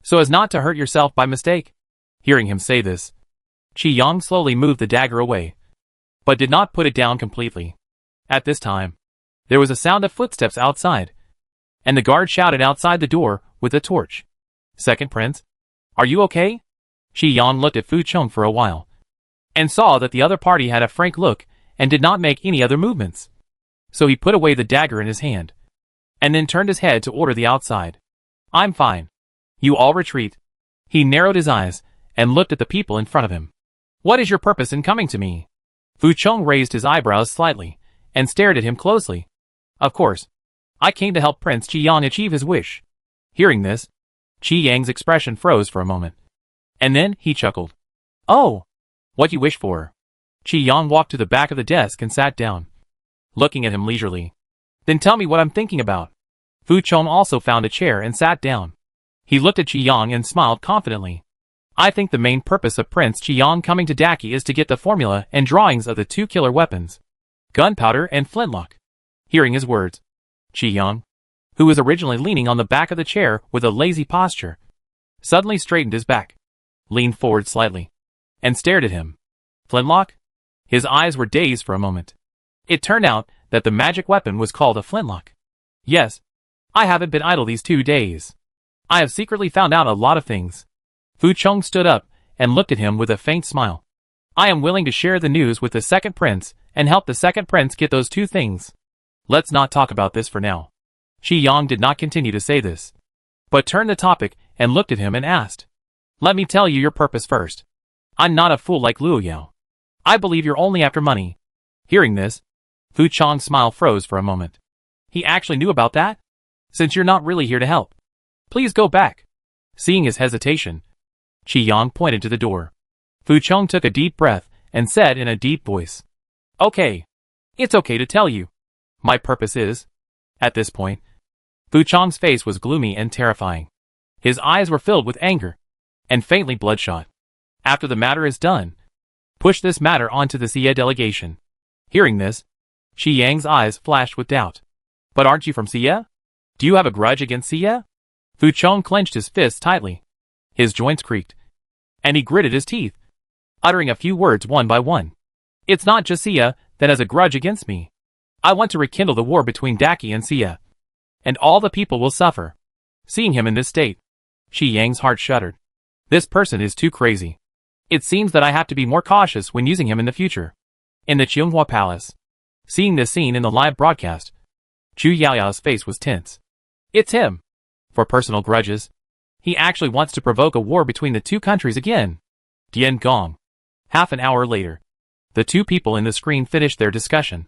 so as not to hurt yourself by mistake." Hearing him say this, Qi Yang slowly moved the dagger away, but did not put it down completely. At this time, there was a sound of footsteps outside, and the guard shouted outside the door with a torch. "Second prince, are you okay?" Qi Yang looked at Fu Chong for a while, and saw that the other party had a frank look and did not make any other movements. So he put away the dagger in his hand, and then turned his head to order the outside. "I'm fine. You all retreat." He narrowed his eyes and looked at the people in front of him. "What is your purpose in coming to me?" Fu Chong raised his eyebrows slightly and stared at him closely. "Of course, I came to help Prince Qi Yang achieve his wish." Hearing this, Qi Yang's expression froze for a moment, and then he chuckled. "Oh, what you wish for?" Qi Yang walked to the back of the desk and sat down, looking at him leisurely. "Then tell me what I'm thinking about." Fu Chong also found a chair and sat down. He looked at Qi Yang and smiled confidently. "I think the main purpose of Prince Qi Yang coming to Daki is to get the formula and drawings of the two killer weapons, gunpowder and flintlock." Hearing his words, Qi Yang, who was originally leaning on the back of the chair with a lazy posture, suddenly straightened his back, leaned forward slightly, and stared at him. "Flintlock?" His eyes were dazed for a moment. It turned out that the magic weapon was called a flintlock. "Yes, I haven't been idle these 2 days. I have secretly found out a lot of things." Fu Chong stood up and looked at him with a faint smile. "I am willing to share the news with the second prince and help the second prince get those 2 things. Let's not talk about this for now." Qi Yang did not continue to say this, but turned the topic and looked at him and asked, "Let me tell you your purpose first. I'm not a fool like Luo Yao. I believe you're only after money." Hearing this, Fu Chong's smile froze for a moment. He actually knew about that? "Since you're not really here to help, please go back." Seeing his hesitation, Qi Yang pointed to the door. Fu Chong took a deep breath and said in a deep voice, "Okay. It's okay to tell you. My purpose is..." At this point, Fu Chong's face was gloomy and terrifying. His eyes were filled with anger, and faintly bloodshot. "After the matter is done, push this matter onto the Xie delegation." Hearing this, Qi Yang's eyes flashed with doubt. "But aren't you from Xie? Do you have a grudge against Xie?" Fu Chong clenched his fists tightly. His joints creaked, and he gritted his teeth, uttering a few words one by one. "It's not just Xie that has a grudge against me. I want to rekindle the war between Daki and Xie, and all the people will suffer." Seeing him in this state, Qi Yang's heart shuddered. This person is too crazy. It seems that I have to be more cautious when using him in the future. In the Qionghua Palace, seeing this scene in the live broadcast, Chu Yaoyao's face was tense. It's him. For personal grudges, he actually wants to provoke a war between the 2 countries again. Dian Gong. Half an hour later, the 2 people in the screen finished their discussion.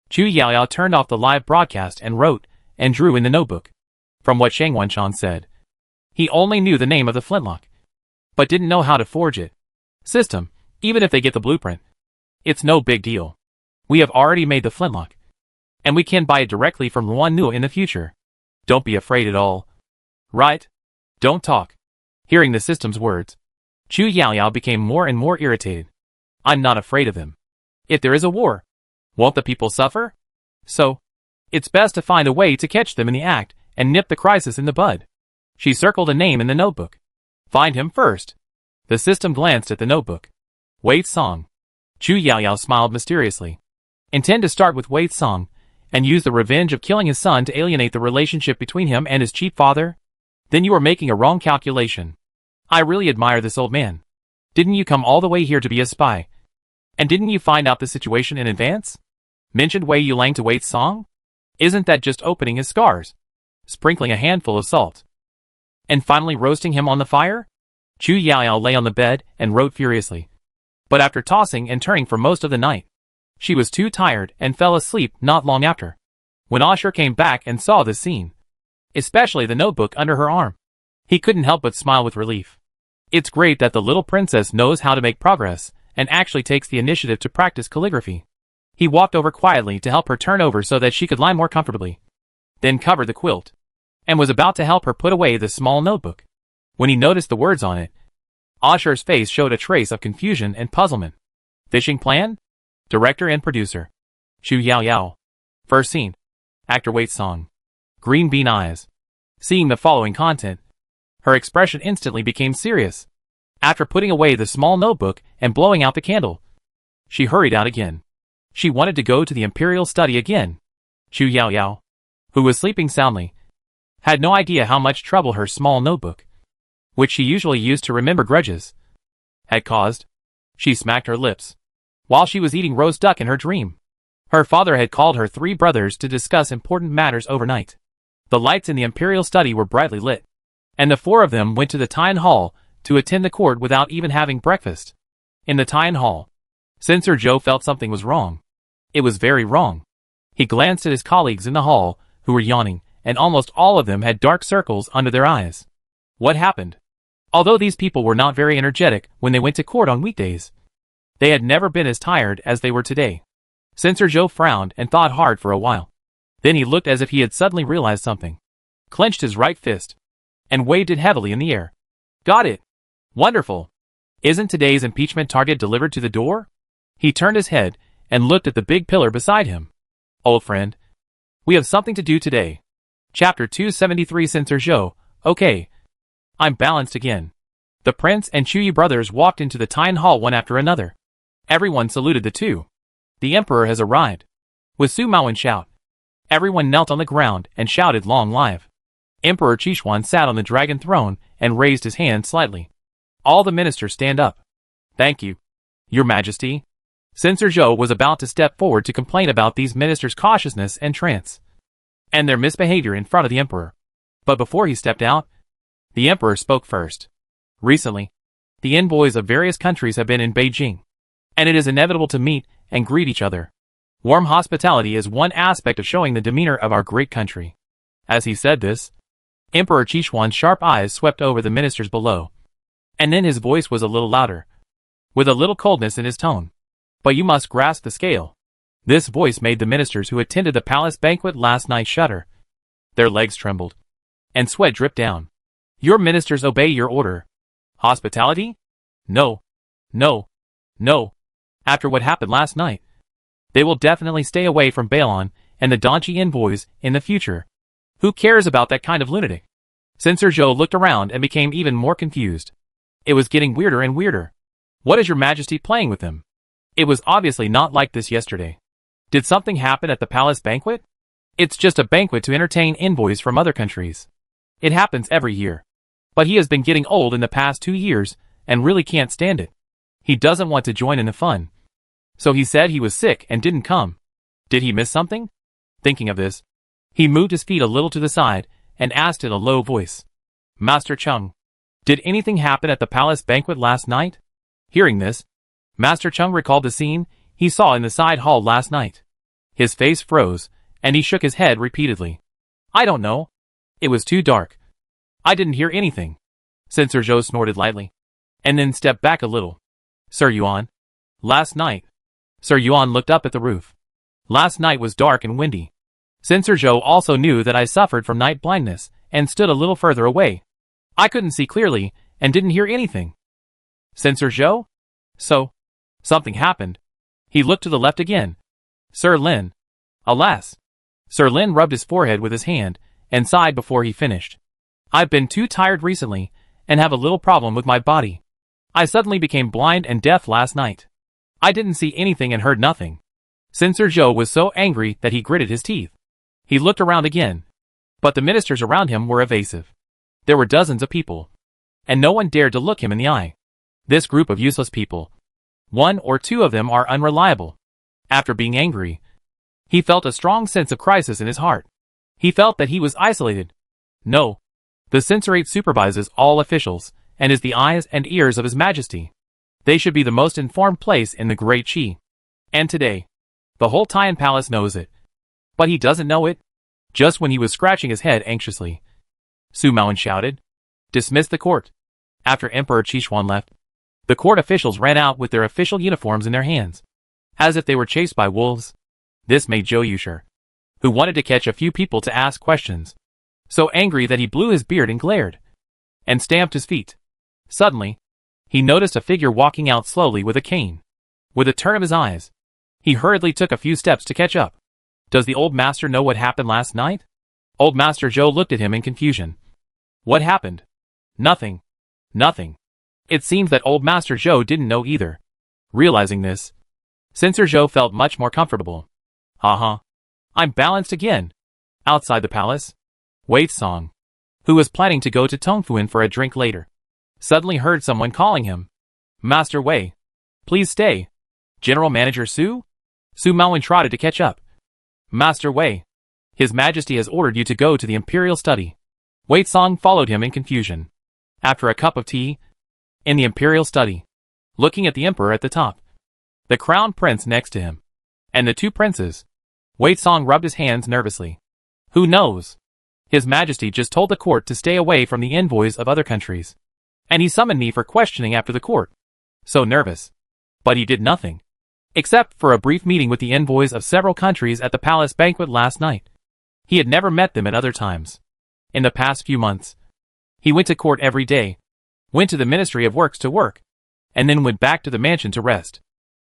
Chu Yaoyao turned off the live broadcast and wrote and drew in the notebook. From what Shang Wanshan said, he only knew the name of the flintlock, but didn't know how to forge it. System, even if they get the blueprint, it's no big deal. We have already made the flintlock, and we can buy it directly from Luan Nu in the future. Don't be afraid at all. Right? Don't talk. Hearing the system's words, Chu Yaoyao became more and more irritated. I'm not afraid of him. If there is a war, won't the people suffer? So, it's best to find a way to catch them in the act and nip the crisis in the bud. She circled a name in the notebook. Find him first. The system glanced at the notebook. Wei Song. Chu Yaoyao smiled mysteriously. Intend to start with Wei Song, and use the revenge of killing his son to alienate the relationship between him and his chief father? Then you are making a wrong calculation. I really admire this old man. Didn't you come all the way here to be a spy? And didn't you find out the situation in advance? Mentioned Wei Yulang to Wei Song? Isn't that just opening his scars, sprinkling a handful of salt, and finally roasting him on the fire? Chu Yaoyao lay on the bed and wrote furiously. But after tossing and turning for most of the night, She was too tired and fell asleep not long after. When Ashur came back and saw this scene, especially the notebook under her arm, he couldn't help but smile with relief. It's great that the little princess knows how to make progress and actually takes the initiative to practice calligraphy. He walked over quietly to help her turn over so that she could lie more comfortably, then covered the quilt, and was about to help her put away the small notebook, when he noticed the words on it. Ashur's face showed a trace of confusion and puzzlement. Fishing plan? Director and producer. Chu Yao Yao. First scene. Actor waits song. Green bean eyes. Seeing the following content, her expression instantly became serious. After putting away the small notebook and blowing out the candle, she hurried out again. She wanted to go to the imperial study again. Chu Yao Yao, who was sleeping soundly, had no idea how much trouble her small notebook, which she usually used to remember grudges, had caused. She smacked her lips while she was eating roast duck in her dream. Her father had called her 3 brothers to discuss important matters overnight. The lights in the imperial study were brightly lit, and the 4 of them went to the Tian Hall to attend the court without even having breakfast. In the Tian Hall, Censor Joe felt something was wrong. It was very wrong. He glanced at his colleagues in the hall, who were yawning, and almost all of them had dark circles under their eyes. What happened? Although these people were not very energetic when they went to court on weekdays, they had never been as tired as they were today. Censor Joe frowned and thought hard for a while. Then he looked as if he had suddenly realized something, clenched his right fist, and waved it heavily in the air. Got it! Wonderful! Isn't today's impeachment target delivered to the door? He turned his head and looked at the big pillar beside him. Old friend, we have something to do today. Chapter 273. Censor Joe. Okay. I'm balanced again. The prince and Chuyi brothers walked into the Tian Hall one after another. Everyone saluted the 2. The emperor has arrived. With Su Maoan shout. Everyone knelt on the ground and shouted long live. Emperor Qishuan sat on the dragon throne and raised his hand slightly. All the ministers stand up. Thank you, Your Majesty. Censor Joe was about to step forward to complain about these ministers' cautiousness and trance, and their misbehavior in front of the emperor. But before he stepped out, the emperor spoke first. Recently, the envoys of various countries have been in Beijing, and it is inevitable to meet and greet each other. Warm hospitality is one aspect of showing the demeanor of our great country. As he said this, Emperor Qishuan's sharp eyes swept over the ministers below, and then his voice was a little louder, with a little coldness in his tone. But you must grasp the scale. This voice made the ministers who attended the palace banquet last night shudder. Their legs trembled, and sweat dripped down. Your ministers obey your order. Hospitality? No. No. No. After what happened last night, they will definitely stay away from Balon and the Donchi envoys in the future. Who cares about that kind of lunatic? Censor Joe looked around and became even more confused. It was getting weirder and weirder. What is your majesty playing with them? It was obviously not like this yesterday. Did something happen at the palace banquet? It's just a banquet to entertain envoys from other countries. It happens every year. But he has been getting old in the past 2 years and really can't stand it. He doesn't want to join in the fun. So he said he was sick and didn't come. Did he miss something? Thinking of this, he moved his feet a little to the side and asked in a low voice, Master Chung, did anything happen at the palace banquet last night? Hearing this, Master Chung recalled the scene he saw in the side hall last night. His face froze, and he shook his head repeatedly. I don't know. It was too dark. I didn't hear anything. Censor Joe snorted lightly, and then stepped back a little. Sir Yuan. Last night. Sir Yuan looked up at the roof. Last night was dark and windy. Censor Joe also knew that I suffered from night blindness, and stood a little further away. I couldn't see clearly, and didn't hear anything. Censor Joe? So, something happened. He looked to the left again. Sir Lin. Alas. Sir Lin rubbed his forehead with his hand, and sighed before he finished. I've been too tired recently, and have a little problem with my body. I suddenly became blind and deaf last night. I didn't see anything and heard nothing. Censor Joe was so angry that he gritted his teeth. He looked around again. But the ministers around him were evasive. There were dozens of people, and no one dared to look him in the eye. This group of useless people, 1 or 2 of them are unreliable. After being angry, he felt a strong sense of crisis in his heart. He felt that he was isolated. No. The censorate supervises all officials, and is the eyes and ears of His Majesty. They should be the most informed place in the Great Qi. And today, The whole Tian palace knows it. But he doesn't know it. Just when he was scratching his head anxiously, Su Maoan shouted, "Dismiss the court." After Emperor Qishuan left, the court officials ran out with their official uniforms in their hands, as if they were chased by wolves. This made Zhou Yushi, who wanted to catch a few people to ask questions, so angry that he blew his beard and glared, and stamped his feet. Suddenly, he noticed a figure walking out slowly with a cane. With a turn of his eyes, he hurriedly took a few steps to catch up. Does the old master know what happened last night? Old Master Zhou looked at him in confusion. What happened? Nothing. Nothing. It seems that old Master Zhou didn't know either. Realizing this, Censor Zhou felt much more comfortable. I'm balanced again. Outside the palace, Wei Song, who was planning to go to Tongfuan for a drink later, suddenly heard someone calling him. Master Wei, please stay. General Manager Su? Su Maoan trotted to catch up. Master Wei, His Majesty has ordered you to go to the Imperial Study. Wei Song followed him in confusion. After a cup of tea, in the Imperial Study, looking at the Emperor at the top, the Crown Prince next to him, and the two princes, Wei Song rubbed his hands nervously. Who knows? His Majesty just told the court to stay away from the envoys of other countries, and he summoned me for questioning after the court. So nervous. But he did nothing, except for a brief meeting with the envoys of several countries at the palace banquet last night. He had never met them at other times. In the past few months, he went to court every day, went to the Ministry of Works to work, and then went back to the mansion to rest.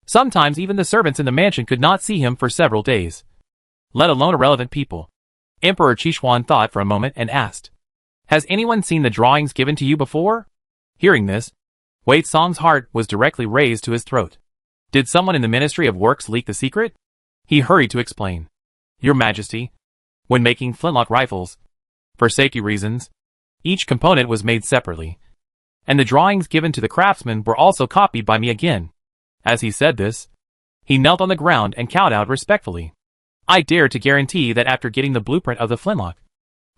Sometimes even the servants in the mansion could not see him for several days, let alone irrelevant people. Emperor Qishuan thought for a moment and asked, "Has anyone seen the drawings given to you before?" Hearing this, Wei Song's heart was directly raised to his throat. Did someone in the Ministry of Works leak the secret? He hurried to explain. Your Majesty, when making flintlock rifles, for safety reasons, each component was made separately, and the drawings given to the craftsmen were also copied by me again. As he said this, he knelt on the ground and kowtowed respectfully. I dare to guarantee that after getting the blueprint of the flintlock,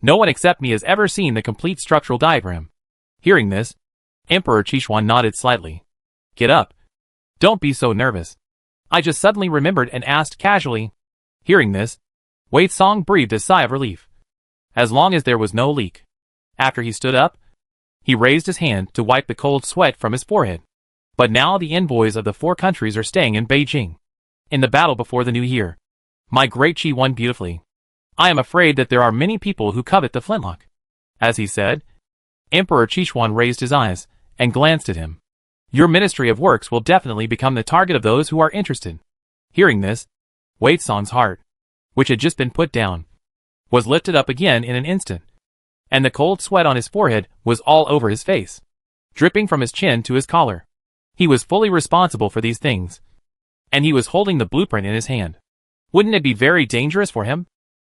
no one except me has ever seen the complete structural diagram. Hearing this, Emperor Qishuan nodded slightly. Get up. Don't be so nervous. I just suddenly remembered and asked casually. Hearing this, Wei Song breathed a sigh of relief. As long as there was no leak. After he stood up, he raised his hand to wipe the cold sweat from his forehead. But now the envoys of the 4 countries are staying in Beijing, in the battle before the new year. My great Qi won beautifully. I am afraid that there are many people who covet the flintlock. As he said, Emperor Qishuan raised his eyes and glanced at him. Your Ministry of Works will definitely become the target of those who are interested. Hearing this, Wei Song's heart, which had just been put down, was lifted up again in an instant, and the cold sweat on his forehead was all over his face, dripping from his chin to his collar. He was fully responsible for these things, and he was holding the blueprint in his hand. Wouldn't it be very dangerous for him?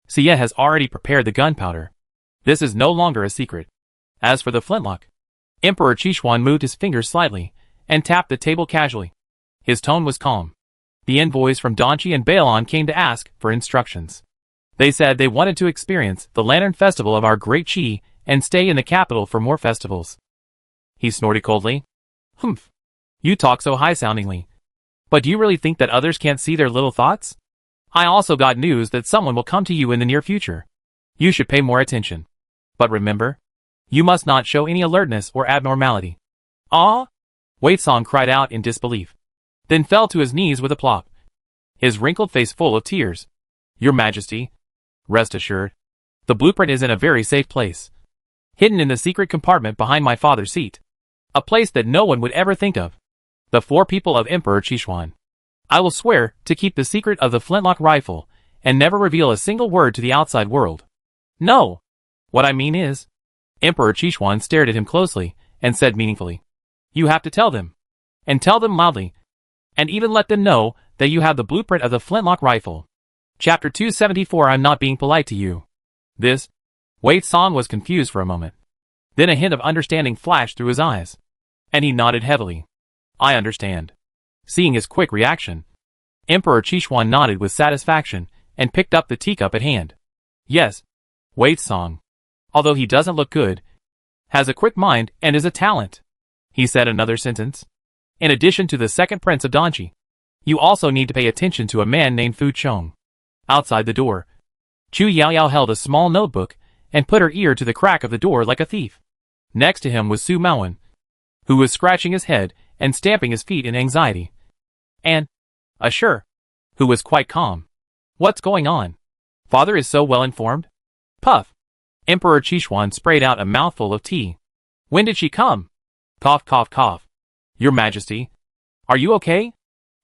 Xie has already prepared the gunpowder. This is no longer a secret. As for the flintlock, Emperor Qishuan moved his fingers slightly and tapped the table casually. His tone was calm. The envoys from Danqi and Bailon came to ask for instructions. They said they wanted to experience the Lantern Festival of our great Qi and stay in the capital for more festivals. He snorted coldly. Humph. You talk so high-soundingly. But do you really think that others can't see their little thoughts? I also got news that someone will come to you in the near future. You should pay more attention. But remember, you must not show any alertness or abnormality. Ah! Wei Song cried out in disbelief, then fell to his knees with a plop, his wrinkled face full of tears. Your Majesty, rest assured, the blueprint is in a very safe place, hidden in the secret compartment behind my father's seat, a place that no one would ever think of. The 4 people of Emperor Qishuan. I will swear to keep the secret of the flintlock rifle and never reveal a single word to the outside world. No! What I mean is, Emperor Qishuan stared at him closely and said meaningfully, you have to tell them, and tell them loudly, and even let them know that you have the blueprint of the flintlock rifle. Chapter 274 I'm not being polite to you. This, Wei Song was confused for a moment. Then a hint of understanding flashed through his eyes, and he nodded heavily. I understand. Seeing his quick reaction, Emperor Qishuan nodded with satisfaction and picked up the teacup at hand. Yes, Wei Song, although he doesn't look good, has a quick mind and is a talent. He said another sentence. In addition to the second prince of Danqi. You also need to pay attention to a man named Fu Chong. Outside the door, Chu Yaoyao held a small notebook and put her ear to the crack of the door like a thief. Next to him was Su Maoan, who was scratching his head and stamping his feet in anxiety. And Ashur, who was quite calm. What's going on? Father is so well informed? Puff. Emperor Qishuan sprayed out a mouthful of tea. When did she come? Cough, cough, cough. Your Majesty. Are you okay?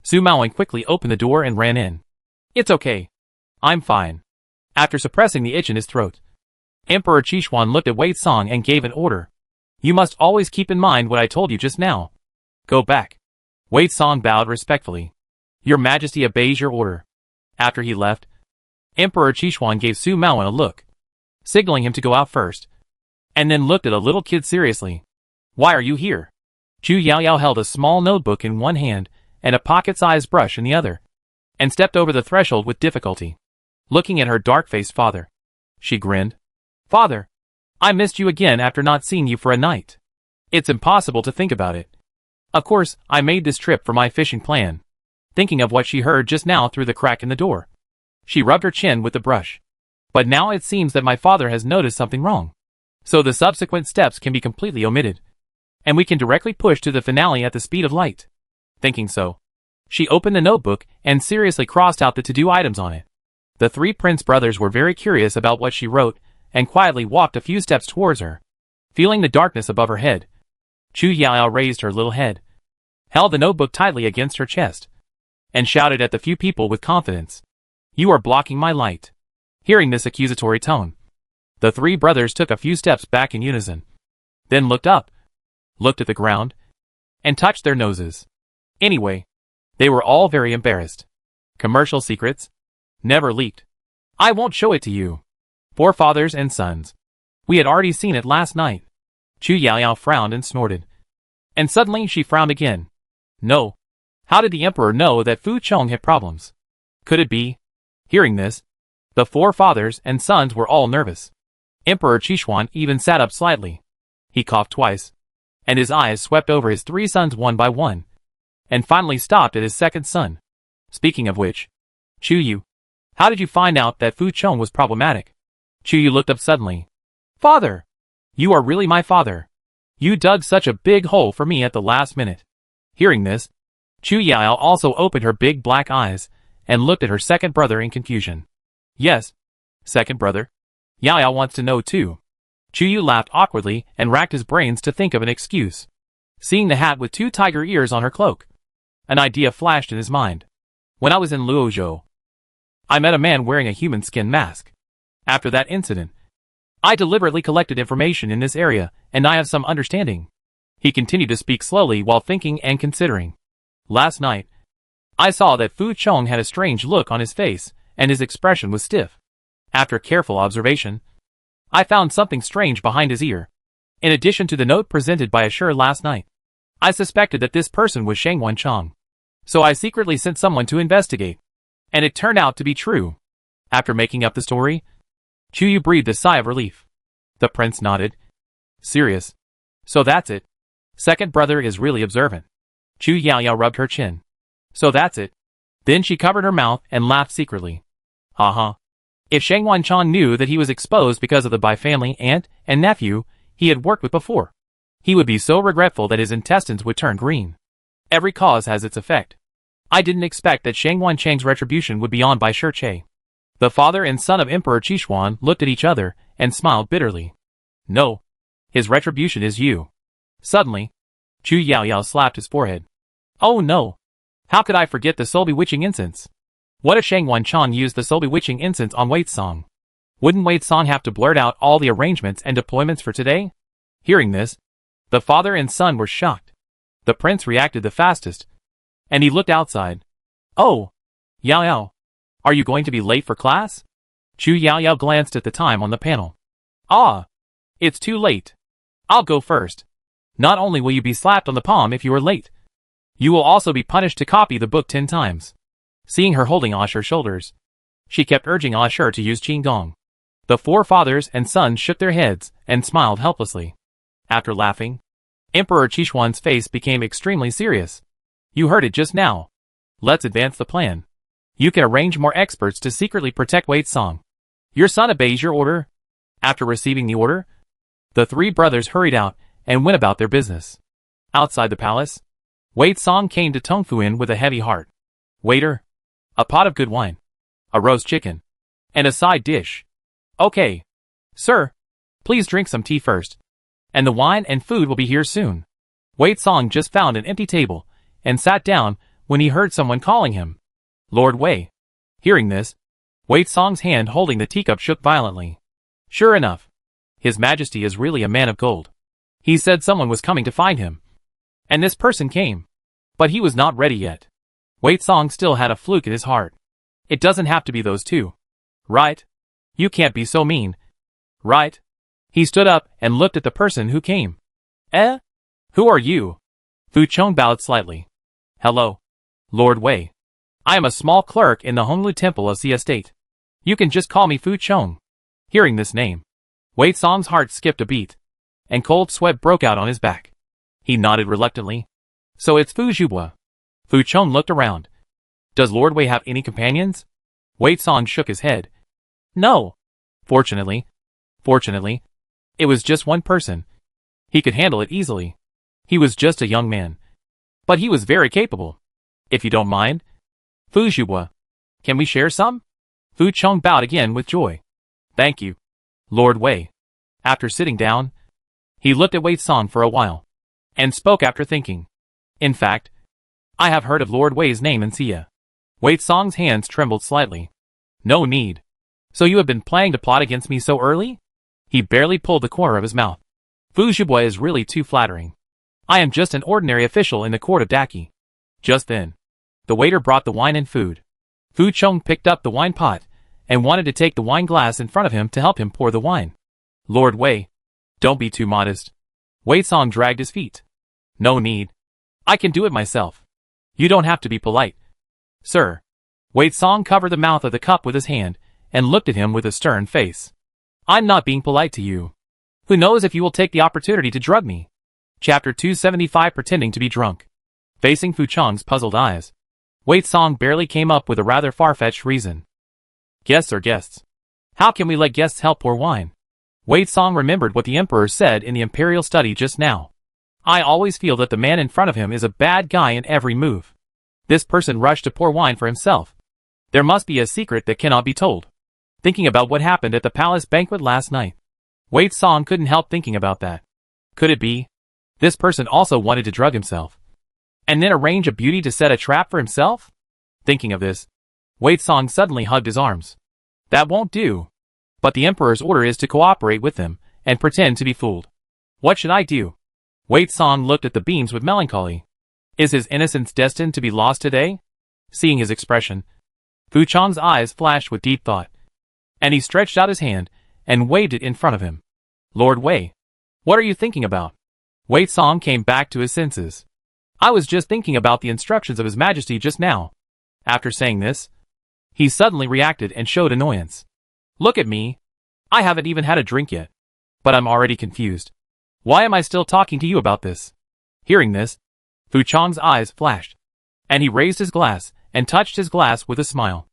Su Maoan quickly opened the door and ran in. It's okay. I'm fine. After suppressing the itch in his throat, Emperor Qishuan looked at Wei Song and gave an order. You must always keep in mind what I told you just now. Go back. Wei Song bowed respectfully. Your Majesty obeys your order. After he left, Emperor Qishuan gave Su Maoan a look, signaling him to go out first, and then looked at a little kid seriously. Why are you here? Chu Yaoyao held a small notebook in one hand and a pocket-sized brush in the other, and stepped over the threshold with difficulty. Looking at her dark-faced father, she grinned. Father, I missed you again after not seeing you for a night. It's impossible to think about it. Of course, I made this trip for my fishing plan. Thinking of what she heard just now through the crack in the door, she rubbed her chin with the brush. But now it seems that my father has noticed something wrong. So the subsequent steps can be completely omitted, and we can directly push to the finale at the speed of light. Thinking so, she opened the notebook and seriously crossed out the to-do items on it. The three Prince brothers were very curious about what she wrote and quietly walked a few steps towards her. Feeling the darkness above her head, Chu Yaoyao raised her little head, held the notebook tightly against her chest, and shouted at the few people with confidence. You are blocking my light. Hearing this accusatory tone, the three brothers took a few steps back in unison, then looked up, looked at the ground, and touched their noses. Anyway, they were all very embarrassed. Commercial secrets? Never leaked. I won't show it to you. Forefathers and sons. We had already seen it last night. Chu Yaoyao frowned and snorted. And suddenly she frowned again. No. How did the emperor know that Fu Chong had problems? Could it be? Hearing this, the forefathers and sons were all nervous. Emperor Qishuan even sat up slightly. He coughed twice, and his eyes swept over his three sons one by one, and finally stopped at his second son. Speaking of which, Chu Yu, how did you find out that Fu Chong was problematic? Chu Yu looked up suddenly. Father! You are really my father. You dug such a big hole for me at the last minute. Hearing this, Chu Yaoyao also opened her big black eyes and looked at her second brother in confusion. Yes, second brother. Yaoyao wants to know too. Chu Yu laughed awkwardly and racked his brains to think of an excuse. Seeing the hat with two tiger ears on her cloak, an idea flashed in his mind. When I was in Luozhou, I met a man wearing a human skin mask. After that incident, I deliberately collected information in this area, and I have some understanding. He continued to speak slowly while thinking and considering. Last night, I saw that Fu Chong had a strange look on his face, and his expression was stiff. After careful observation, I found something strange behind his ear. In addition to the note presented by Ashur last night, I suspected that this person was Shangwan Chong. So I secretly sent someone to investigate. And it turned out to be true. After making up the story, Chu Yu breathed a sigh of relief. The prince nodded. Serious. So that's it. Second brother is really observant. Chu Yaoyao rubbed her chin. So that's it. Then she covered her mouth and laughed secretly. Uh-huh. If Shangwan Chong knew that he was exposed because of the bi-family aunt and nephew he had worked with before, he would be so regretful that his intestines would turn green. Every cause has its effect. I didn't expect that Shangwan Chang's retribution would be on by Shi Che. The father and son of Emperor Qishuan looked at each other and smiled bitterly. No. His retribution is you. Suddenly, Chu Yaoyao slapped his forehead. Oh no. How could I forget the soul bewitching incense? What if Shangwan Chong used the soul bewitching incense on Wei Song? Wouldn't Wei Song have to blurt out all the arrangements and deployments for today? Hearing this, the father and son were shocked. The prince reacted the fastest, and he looked outside. Oh! Yaoyao, are you going to be late for class? Chu Yaoyao glanced at the time on the panel. Ah! It's too late. I'll go first. Not only will you be slapped on the palm if you are late, you will also be punished to copy the book 10 times. Seeing her holding Ashur's shoulders, she kept urging Ashur to use Qinggong. The four fathers and sons shook their heads and smiled helplessly. After laughing, Emperor Qishuan's face became extremely serious. You heard it just now. Let's advance the plan. You can arrange more experts to secretly protect Wei Song. Your son obeys your order. After receiving the order, the three brothers hurried out and went about their business. Outside the palace, Wei Song came to Tong Fuin with a heavy heart. Waiter, a pot of good wine, a roast chicken, and a side dish. Okay. Sir, please drink some tea first, and the wine and food will be here soon. Wei Song just found an empty table and sat down when he heard someone calling him. Lord Wei. Hearing this, Wei Song's hand holding the teacup shook violently. Sure enough, His Majesty is really a man of gold. He said someone was coming to find him. And this person came. But he was not ready yet. Wei Song still had a fluke in his heart. It doesn't have to be those two. Right? You can't be so mean. Right? He stood up and looked at the person who came. Eh? Who are you? Fu Chong bowed slightly. Hello, Lord Wei. I am a small clerk in the Honglu Temple of the estate. You can just call me Fu Chong. Hearing this name, Wei Song's heart skipped a beat, and cold sweat broke out on his back. He nodded reluctantly. So it's Fu Zhubua. Fu Chong looked around. Does Lord Wei have any companions? Wei Song shook his head. No. Fortunately, it was just one person. He could handle it easily. He was just a young man. But he was very capable. If you don't mind, Fu Zhubua, can we share some? Fu Chong bowed again with joy. Thank you, Lord Wei. After sitting down, he looked at Wei Song for a while, and spoke after thinking. In fact, I have heard of Lord Wei's name in Xia. Wei Song's hands trembled slightly. No need. So you have been planning to plot against me so early? He barely pulled the corner of his mouth. Fu Zhubua is really too flattering. I am just an ordinary official in the court of Daki. Just then, the waiter brought the wine and food. Fu Chong picked up the wine pot, and wanted to take the wine glass in front of him to help him pour the wine. Lord Wei, don't be too modest. Wei Song dragged his feet. No need. I can do it myself. You don't have to be polite. Sir. Wei Song covered the mouth of the cup with his hand, and looked at him with a stern face. I'm not being polite to you. Who knows if you will take the opportunity to drug me? Chapter 275 Pretending to be Drunk. Facing Fu Chong's puzzled eyes, Wei Song barely came up with a rather far-fetched reason. Guests are guests. How can we let guests help pour wine? Wei Song remembered what the emperor said in the imperial study just now. I always feel that the man in front of him is a bad guy in every move. This person rushed to pour wine for himself. There must be a secret that cannot be told. Thinking about what happened at the palace banquet last night, Wei Song couldn't help thinking about that. Could it be? This person also wanted to drug himself, and then arrange a beauty to set a trap for himself? Thinking of this, Wei Song suddenly hugged his arms. That won't do. But the emperor's order is to cooperate with them, and pretend to be fooled. What should I do? Wei Song looked at the beams with melancholy. Is his innocence destined to be lost today? Seeing his expression, Fu Chong's eyes flashed with deep thought, and he stretched out his hand, and waved it in front of him. Lord Wei, what are you thinking about? Wei Song came back to his senses. I was just thinking about the instructions of His Majesty just now. After saying this, he suddenly reacted and showed annoyance. Look at me. I haven't even had a drink yet. But I'm already confused. Why am I still talking to you about this? Hearing this, Fu Chong's eyes flashed, and he raised his glass and touched his glass with a smile.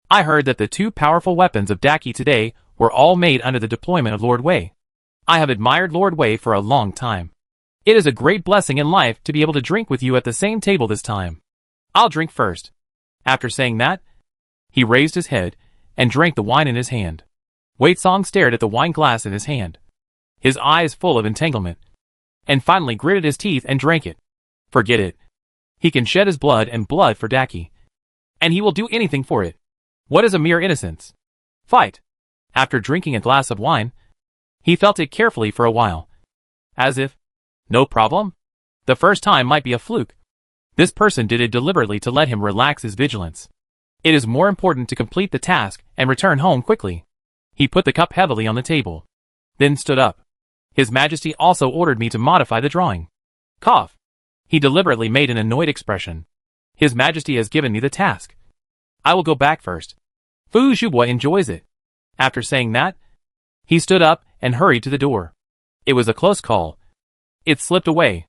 I heard that the two powerful weapons of Daki today were all made under the deployment of Lord Wei. I have admired Lord Wei for a long time. It is a great blessing in life to be able to drink with you at the same table this time. I'll drink first. After saying that, he raised his head and drank the wine in his hand. Wei Song stared at the wine glass in his hand, his eyes full of entanglement, and finally gritted his teeth and drank it. Forget it. He can shed his blood and blood for Daki, and he will do anything for it. What is a mere innocence? Fight. After drinking a glass of wine, he felt it carefully for a while, as if, no problem? The first time might be a fluke. This person did it deliberately to let him relax his vigilance. It is more important to complete the task and return home quickly. He put the cup heavily on the table, then stood up. His Majesty also ordered me to modify the drawing. Cough. He deliberately made an annoyed expression. His Majesty has given me the task. I will go back first. Fu Zhubua enjoys it. After saying that, he stood up and hurried to the door. It was a close call. It slipped away.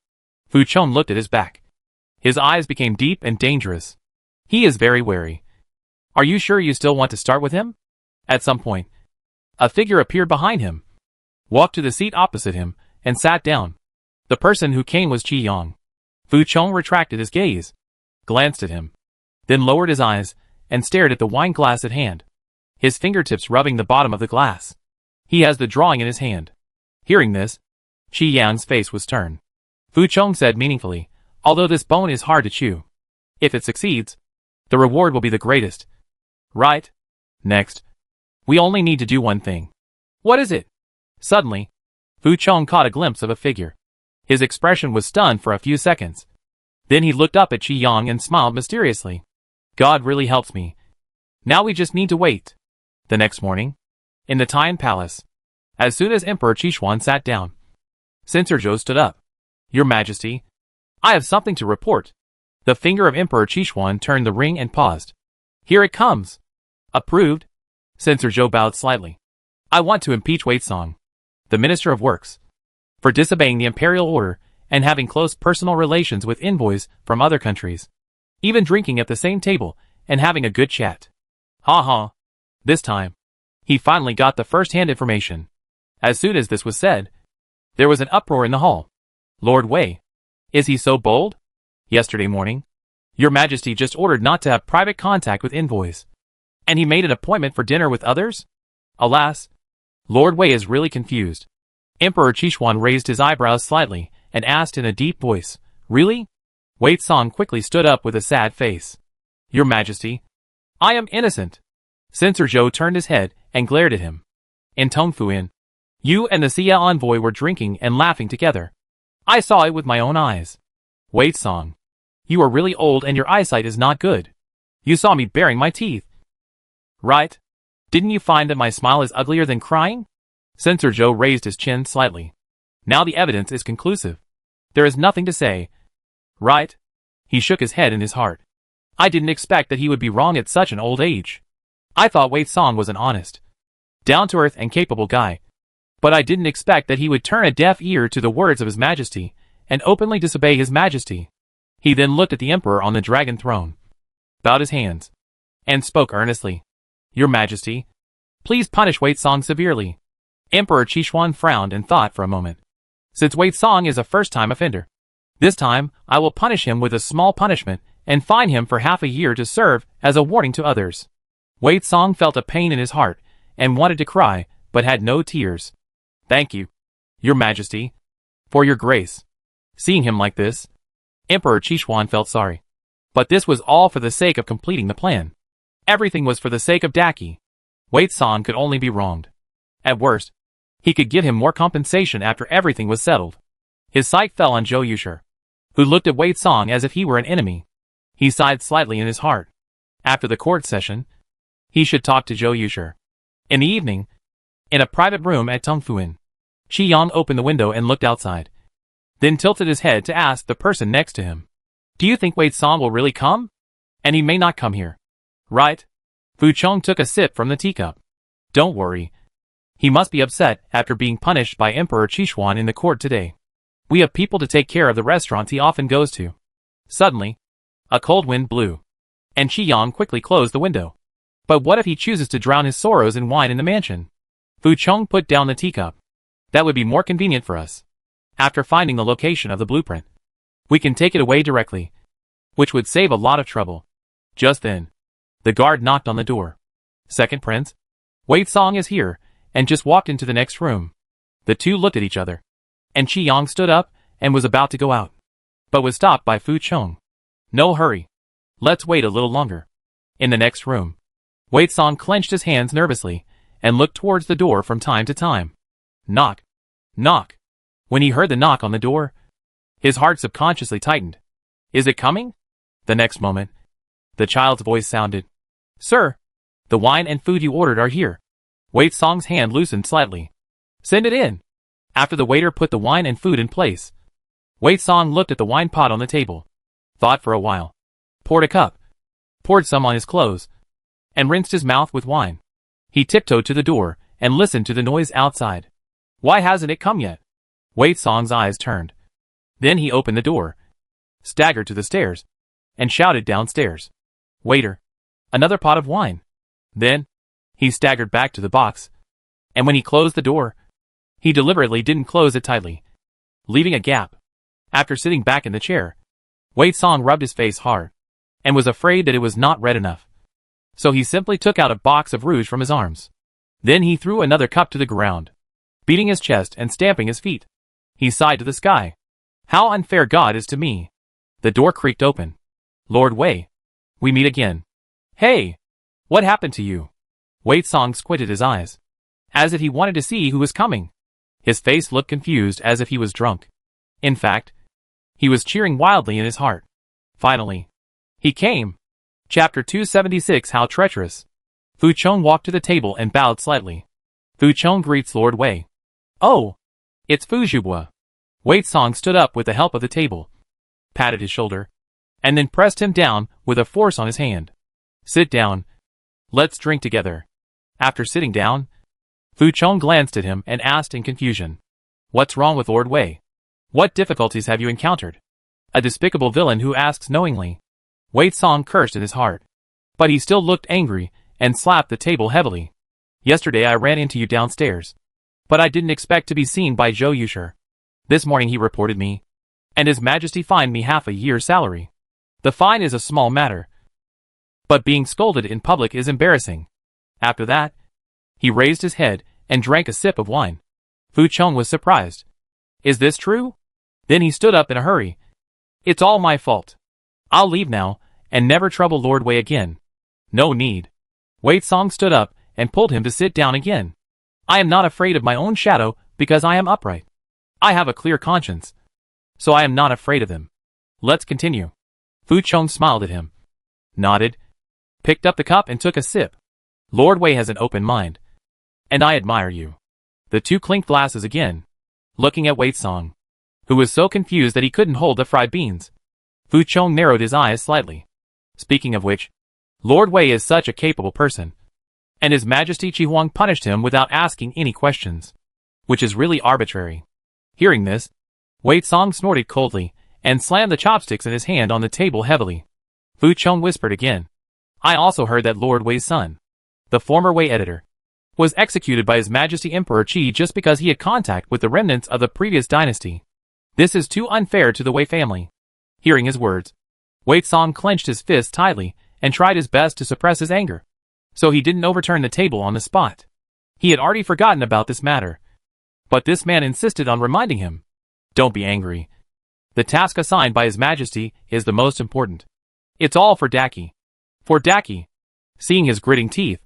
Fu Chong looked at his back. His eyes became deep and dangerous. He is very wary. Are you sure you still want to start with him? At some point, a figure appeared behind him, walked to the seat opposite him, and sat down. The person who came was Qi Yang. Fu Chong retracted his gaze, glanced at him, then lowered his eyes, and stared at the wine glass at hand, his fingertips rubbing the bottom of the glass. He has the drawing in his hand. Hearing this, Qi Yang's face was turned. Fu Chong said meaningfully, although this bone is hard to chew. If it succeeds, the reward will be the greatest. Right? Next, we only need to do one thing. What is it? Suddenly, Fu Chong caught a glimpse of a figure. His expression was stunned for a few seconds. Then he looked up at Qi Yang and smiled mysteriously. God really helps me. Now we just need to wait. The next morning, in the Tian Palace, as soon as Emperor Qishuan sat down, Censor Zhou stood up. Your Majesty, I have something to report. The finger of Emperor Qishuan turned the ring and paused. Here it comes. Approved? Censor Zhou bowed slightly. I want to impeach Wei Song, the Minister of Works, for disobeying the imperial order and having close personal relations with envoys from other countries, even drinking at the same table and having a good chat. Ha ha. This time, he finally got the first-hand information. As soon as this was said, there was an uproar in the hall. Lord Wei, is he so bold? Yesterday morning, Your Majesty just ordered not to have private contact with envoys, and he made an appointment for dinner with others? Alas, Lord Wei is really confused. Emperor Qishuan raised his eyebrows slightly and asked in a deep voice, Really? Wei Song quickly stood up with a sad face. Your Majesty, I am innocent. Censor Zhou turned his head and glared at him. In Tongfuin, you and the Xia envoy were drinking and laughing together. I saw it with my own eyes. Wei Song, you are really old and your eyesight is not good. You saw me baring my teeth. Right? Didn't you find that my smile is uglier than crying? Censor Zhou raised his chin slightly. Now the evidence is conclusive. There is nothing to say. Right? He shook his head in his heart. I didn't expect that he would be wrong at such an old age. I thought Wei Song was an honest, down-to-earth and capable guy. But I didn't expect that he would turn a deaf ear to the words of His Majesty and openly disobey His Majesty. He then looked at the Emperor on the dragon throne, bowed his hands, and spoke earnestly. Your Majesty, please punish Wei Song severely. Emperor Qishuan frowned and thought for a moment. Since Wei Song is a first-time offender, this time I will punish him with a small punishment and fine him for half a year to serve as a warning to others. Wei Song felt a pain in his heart and wanted to cry, but had no tears. Thank you, Your Majesty, for your grace. Seeing him like this, Emperor Qishuan felt sorry. But this was all for the sake of completing the plan. Everything was for the sake of Daqi. Wei Song could only be wronged. At worst, he could give him more compensation after everything was settled. His sight fell on Zhou Yushi, who looked at Wei Song as if he were an enemy. He sighed slightly in his heart. After the court session, he should talk to Zhou Yushi. In the evening, in a private room at Tongfuin, Qi Yang opened the window and looked outside, then tilted his head to ask the person next to him. Do you think Wei Song will really come? And he may not come here. Right? Fu Chong took a sip from the teacup. Don't worry. He must be upset after being punished by Emperor Qishuan in the court today. We have people to take care of the restaurants he often goes to. Suddenly, a cold wind blew, and Qi Yang quickly closed the window. But what if he chooses to drown his sorrows in wine in the mansion? Fu Chong put down the teacup. That would be more convenient for us. After finding the location of the blueprint, we can take it away directly, which would save a lot of trouble. Just then, the guard knocked on the door. Second Prince, Wei Song is here, and just walked into the next room. The two looked at each other, and Qi Yang stood up and was about to go out, but was stopped by Fu Chong. No hurry. Let's wait a little longer. In the next room, Wei Song clenched his hands nervously and looked towards the door from time to time. Knock. Knock. When he heard the knock on the door, his heart subconsciously tightened. Is it coming? The next moment, the child's voice sounded. Sir, the wine and food you ordered are here. Wei Song's hand loosened slightly. Send it in. After the waiter put the wine and food in place, Wei Song looked at the wine pot on the table, thought for a while, poured a cup, poured some on his clothes, and rinsed his mouth with wine. He tiptoed to the door and listened to the noise outside. Why hasn't it come yet? Wei Song's eyes turned. Then he opened the door, staggered to the stairs, and shouted downstairs. Waiter. Another pot of wine. Then, he staggered back to the box. And when he closed the door, he deliberately didn't close it tightly, leaving a gap. After sitting back in the chair, Wei Song rubbed his face hard, and was afraid that it was not red enough. So he simply took out a box of rouge from his arms. Then he threw another cup to the ground, beating his chest and stamping his feet. He sighed to the sky. How unfair God is to me. The door creaked open. Lord Wei. We meet again. Hey! What happened to you? Wei Song squinted his eyes, as if he wanted to see who was coming. His face looked confused as if he was drunk. In fact, he was cheering wildly in his heart. Finally, he came. Chapter 276 How Treacherous. Fu Chong walked to the table and bowed slightly. Fu Chong greets Lord Wei. Oh! It's Fu Zhubo. Wei Song stood up with the help of the table, patted his shoulder, and then pressed him down with a force on his hand. Sit down. Let's drink together. After sitting down, Fu Chong glanced at him and asked in confusion. What's wrong with Lord Wei? What difficulties have you encountered? A despicable villain who asks knowingly. Wei Song cursed in his heart, but he still looked angry and slapped the table heavily. Yesterday I ran into you downstairs, but I didn't expect to be seen by Zhou Yushi. This morning he reported me, and His Majesty fined me half a year's salary. The fine is a small matter, but being scolded in public is embarrassing. After that, he raised his head and drank a sip of wine. Fu Chong was surprised. Is this true? Then he stood up in a hurry. It's all my fault. I'll leave now, and never trouble Lord Wei again. No need. Wei Song stood up and pulled him to sit down again. I am not afraid of my own shadow because I am upright. I have a clear conscience, so I am not afraid of them. Let's continue. Fu Chong smiled at him, nodded, picked up the cup and took a sip. Lord Wei has an open mind, and I admire you. The two clinked glasses again, looking at Wei Song, who was so confused that he couldn't hold the fried beans. Fu Chong narrowed his eyes slightly. Speaking of which, Lord Wei is such a capable person, and His Majesty Qi Huang punished him without asking any questions, which is really arbitrary. Hearing this, Wei Song snorted coldly and slammed the chopsticks in his hand on the table heavily. Fu Chong whispered again. I also heard that Lord Wei's son, the former Wei editor, was executed by His Majesty Emperor Qi just because he had contact with the remnants of the previous dynasty. This is too unfair to the Wei family. Hearing his words, Wei Song clenched his fist tightly and tried his best to suppress his anger, so he didn't overturn the table on the spot. He had already forgotten about this matter, but this man insisted on reminding him. Don't be angry. The task assigned by His Majesty is the most important. It's all for Daki. For Daki. Seeing his gritting teeth,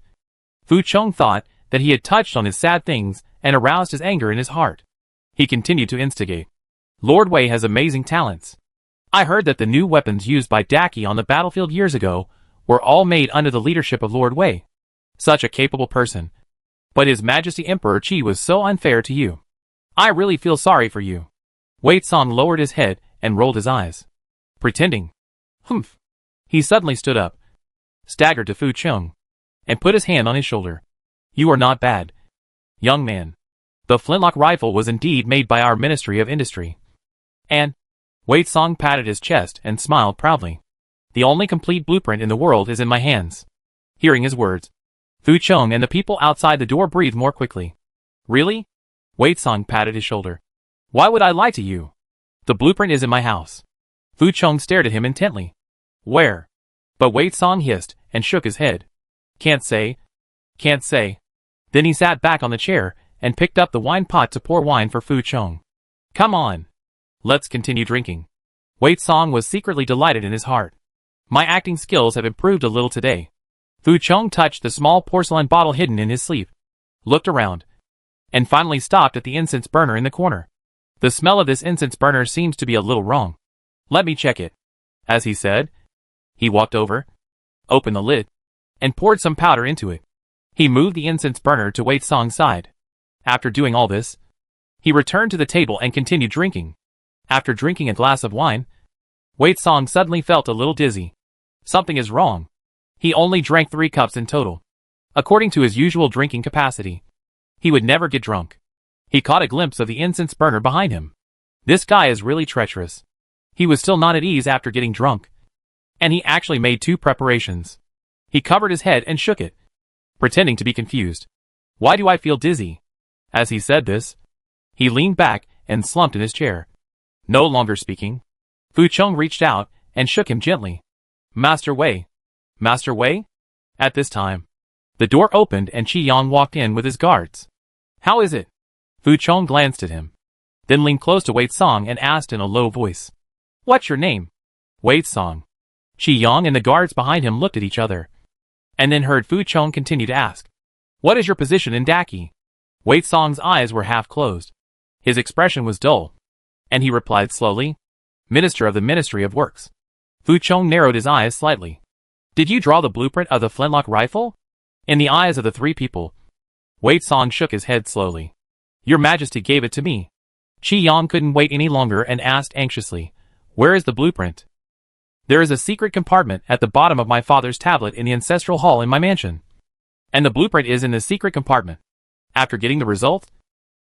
Fu Chong thought that he had touched on his sad things and aroused his anger in his heart. He continued to instigate. Lord Wei has amazing talents. I heard that the new weapons used by Daki on the battlefield years ago were all made under the leadership of Lord Wei. Such a capable person. But His Majesty Emperor Qi was so unfair to you. I really feel sorry for you. Wei Song lowered his head and rolled his eyes, pretending. Humph. He suddenly stood up, staggered to Fu Chong, and put his hand on his shoulder. You are not bad, young man. The flintlock rifle was indeed made by our Ministry of Industry. And Wei Song patted his chest and smiled proudly. The only complete blueprint in the world is in my hands. Hearing his words, Fu Chong and the people outside the door breathed more quickly. Really? Wei Song patted his shoulder. Why would I lie to you? The blueprint is in my house. Fu Chong stared at him intently. Where? But Wei Song hissed and shook his head. Can't say. Can't say. Then he sat back on the chair and picked up the wine pot to pour wine for Fu Chong. Come on. Let's continue drinking. Wei Song was secretly delighted in his heart. My acting skills have improved a little today. Fu Chong touched the small porcelain bottle hidden in his sleeve, looked around, and finally stopped at the incense burner in the corner. The smell of this incense burner seems to be a little wrong. Let me check it. As he said, he walked over, opened the lid, and poured some powder into it. He moved the incense burner to Wei Song's side. After doing all this, he returned to the table and continued drinking. After drinking a glass of wine, Wei Song suddenly felt a little dizzy. Something is wrong. He only drank 3 cups in total. According to his usual drinking capacity, he would never get drunk. He caught a glimpse of the incense burner behind him. This guy is really treacherous. He was still not at ease after getting drunk. And he actually made 2 preparations. He covered his head and shook it, pretending to be confused. Why do I feel dizzy? As he said this, he leaned back and slumped in his chair. No longer speaking, Fu Cheng reached out and shook him gently. Master Wei. Master Wei? At this time, the door opened and Qi Yang walked in with his guards. How is it? Fu Cheng glanced at him, then leaned close to Wei Song and asked in a low voice. What's your name? Wei Song. Qi Yang and the guards behind him looked at each other, and then heard Fu Cheng continue to ask. What is your position in Daki? Wei Song's eyes were half closed. His expression was dull, and he replied slowly. Minister of the Ministry of Works. Fu Cheng narrowed his eyes slightly. Did you draw the blueprint of the flintlock rifle? In the eyes of the 3 people, Wei Song shook his head slowly. Your Majesty gave it to me. Qi Yang couldn't wait any longer and asked anxiously, where is the blueprint? There is a secret compartment at the bottom of my father's tablet in the ancestral hall in my mansion. And the blueprint is in the secret compartment. After getting the result,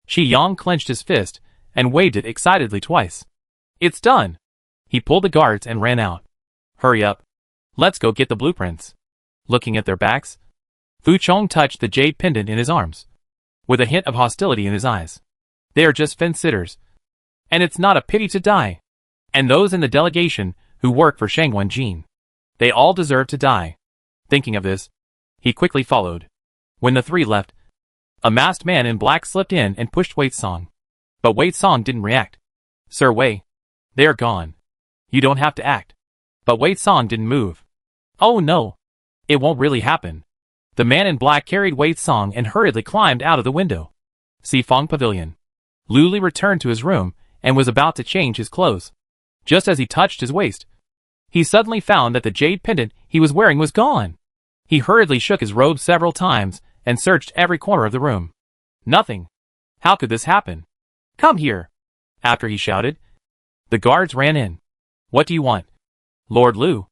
Qi Yang clenched his fist and waved it excitedly twice. It's done. He pulled the guards and ran out. Hurry up. Let's go get the blueprints. Looking at their backs, Fu Cheng touched the jade pendant in his arms, with a hint of hostility in his eyes. They are just fence-sitters. And it's not a pity to die. And those in the delegation who work for Shangwen Jin. They all deserve to die. Thinking of this, he quickly followed. When the 3 left, a masked man in black slipped in and pushed Wei Song. But Wei Song didn't react. Sir Wei. They are gone. You don't have to act. But Wei Song didn't move. Oh no. It won't really happen. The man in black carried Wei Song and hurriedly climbed out of the window. Sifong Pavilion. Lu Li returned to his room and was about to change his clothes. Just as he touched his waist, he suddenly found that the jade pendant he was wearing was gone. He hurriedly shook his robe several times and searched every corner of the room. Nothing. How could this happen? Come here. After he shouted, the guards ran in. What do you want? Lord Lu.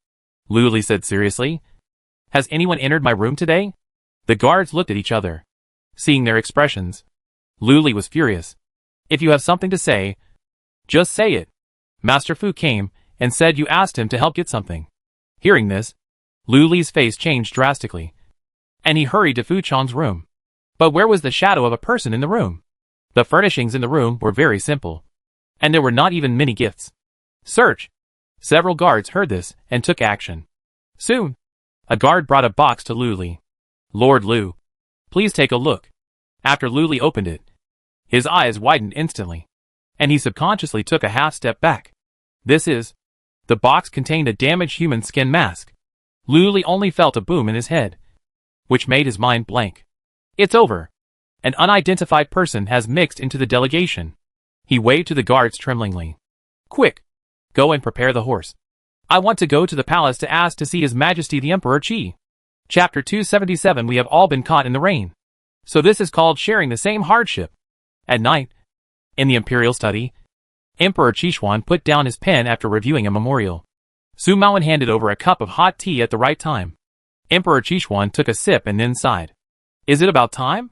Lu Li said seriously. Has anyone entered my room today? The guards looked at each other. Seeing their expressions, Lu Li was furious. If you have something to say, just say it. Master Fu came and said you asked him to help get something. Hearing this, Lu Li's face changed drastically, and he hurried to Fu Cheng's room. But where was the shadow of a person in the room? The furnishings in the room were very simple, and there were not even many gifts. Search! Several guards heard this and took action. Soon, a guard brought a box to Lu Li. Lord Lu, please take a look. After Lu Li opened it, his eyes widened instantly, and he subconsciously took a half step back. The box contained a damaged human skin mask. Lu Li only felt a boom in his head, which made his mind blank. It's over. An unidentified person has mixed into the delegation. He waved to the guards tremblingly. Quick! Go and prepare the horse. I want to go to the palace to ask to see His Majesty the Emperor Qi. Chapter 277. We have all been caught in the rain. So this is called sharing the same hardship. At night, in the imperial study, Emperor Qishuan put down his pen after reviewing a memorial. Su Maoan handed over a cup of hot tea at the right time. Emperor Qishuan took a sip and then sighed. Is it about time?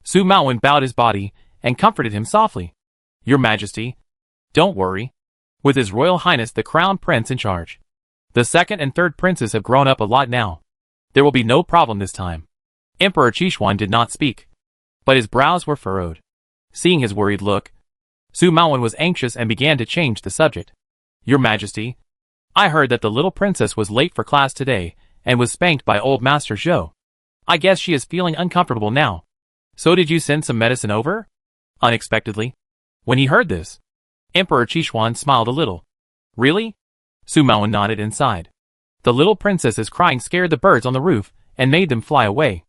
Su Maoan bowed his body and comforted him softly. Your Majesty, don't worry. With His Royal Highness the Crown Prince in charge, the second and third princes have grown up a lot now. There will be no problem this time. Emperor Qishuan did not speak, but his brows were furrowed. Seeing his worried look, Su Maoan was anxious and began to change the subject. Your Majesty, I heard that the little princess was late for class today and was spanked by old Master Zhou. I guess she is feeling uncomfortable now. So did you send some medicine over? Unexpectedly, when he heard this, Emperor Qishuan smiled a little. Really? Su Maoan nodded and sighed. The little princess's crying scared the birds on the roof and made them fly away.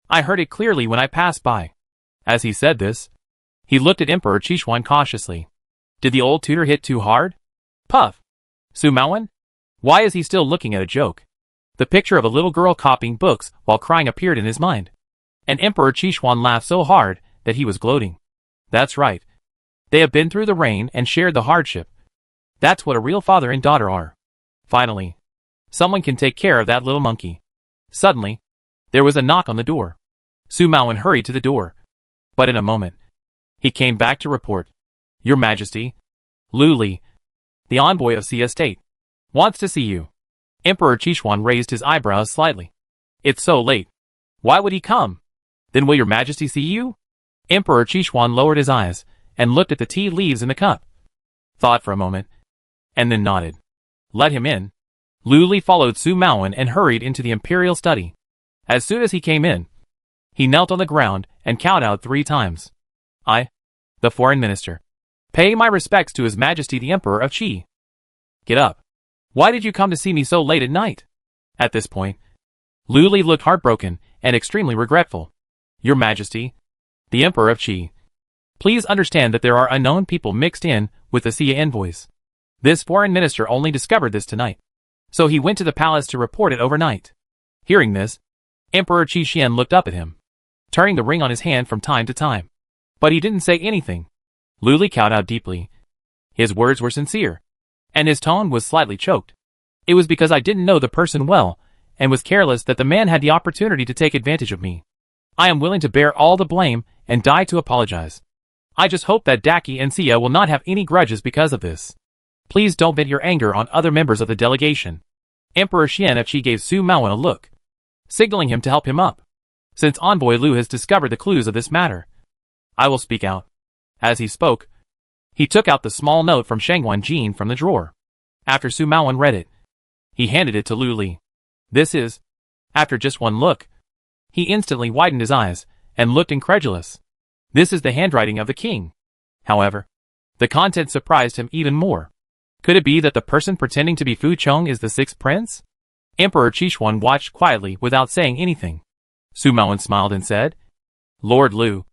I heard it clearly when I passed by. As he said this, he looked at Emperor Qishuan cautiously. Did the old tutor hit too hard? Puff. Su Maoan? Why is he still looking at a joke? The picture of a little girl copying books while crying appeared in his mind. And Emperor Qishuan laughed so hard that he was gloating. That's right. They have been through the rain and shared the hardship. That's what a real father and daughter are. Finally, someone can take care of that little monkey. Suddenly, there was a knock on the door. Su Maoan hurried to the door. But in a moment, he came back to report. Your Majesty, Lu Li, the envoy of Xia State, wants to see you. Emperor Qishuan raised his eyebrows slightly. It's so late. Why would he come? Then will your majesty see you? Emperor Qishuan lowered his eyes and looked at the tea leaves in the cup. Thought for a moment, and then nodded. Let him in. Lu Li followed Su Maoan and hurried into the imperial study. As soon as he came in, he knelt on the ground and kowtowed 3 times. I, the foreign minister, pay my respects to His Majesty the Emperor of Qi. Get up. Why did you come to see me so late at night? At this point, Lu Li looked heartbroken and extremely regretful. Your Majesty, the Emperor of Qi, please understand that there are unknown people mixed in with the Xia envoys. This foreign minister only discovered this tonight, so he went to the palace to report it overnight. Hearing this, Emperor Qi Xian looked up at him, turning the ring on his hand from time to time. But he didn't say anything. Lu Li kowtowed deeply. His words were sincere, and his tone was slightly choked. It was because I didn't know the person well, and was careless that the man had the opportunity to take advantage of me. I am willing to bear all the blame and die to apologize. I just hope that Daki and Xia will not have any grudges because of this. Please don't vent your anger on other members of the delegation. Emperor Xian of Qi gave Su Maoan a look, signaling him to help him up, since Envoy Lu has discovered the clues of this matter. I will speak out. As he spoke, he took out the small note from Shangwan Jin from the drawer. After Su Maoan read it, he handed it to Lu Li. This is... After just one look, he instantly widened his eyes and looked incredulous. This is the handwriting of the king. However, the content surprised him even more. Could it be that the person pretending to be Fu Chong is the 6th prince? Emperor Qishuan watched quietly without saying anything. Su Maoan smiled and said, Lord Lu,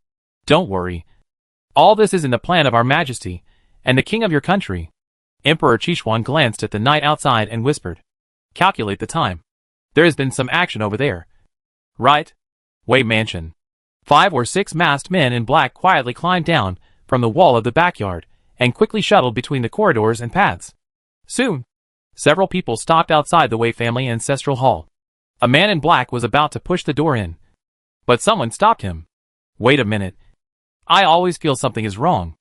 don't worry. All this is in the plan of our majesty and the king of your country. Emperor Qishuan glanced at the night outside and whispered, Calculate the time. There has been some action over there. Right? Wei Mansion. 5 or 6 masked men in black quietly climbed down from the wall of the backyard and quickly shuttled between the corridors and paths. Soon, several people stopped outside the Wei family ancestral hall. A man in black was about to push the door in, but someone stopped him. Wait a minute. I always feel something is wrong.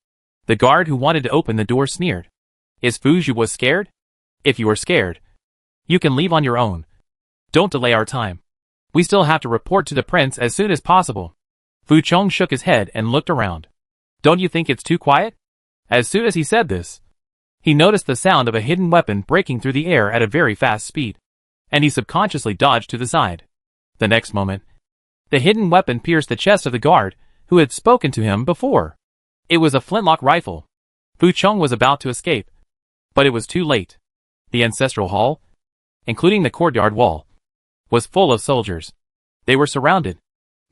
The guard who wanted to open the door sneered. Is Fu Zhubo scared? If you are scared, you can leave on your own. Don't delay our time. We still have to report to the prince as soon as possible. Fu Chong shook his head and looked around. Don't you think it's too quiet? As soon as he said this, he noticed the sound of a hidden weapon breaking through the air at a very fast speed, and he subconsciously dodged to the side. The next moment, the hidden weapon pierced the chest of the guard who had spoken to him before. It was a flintlock rifle. Fu Chong was about to escape, but it was too late. The ancestral hall, including the courtyard wall, was full of soldiers. They were surrounded.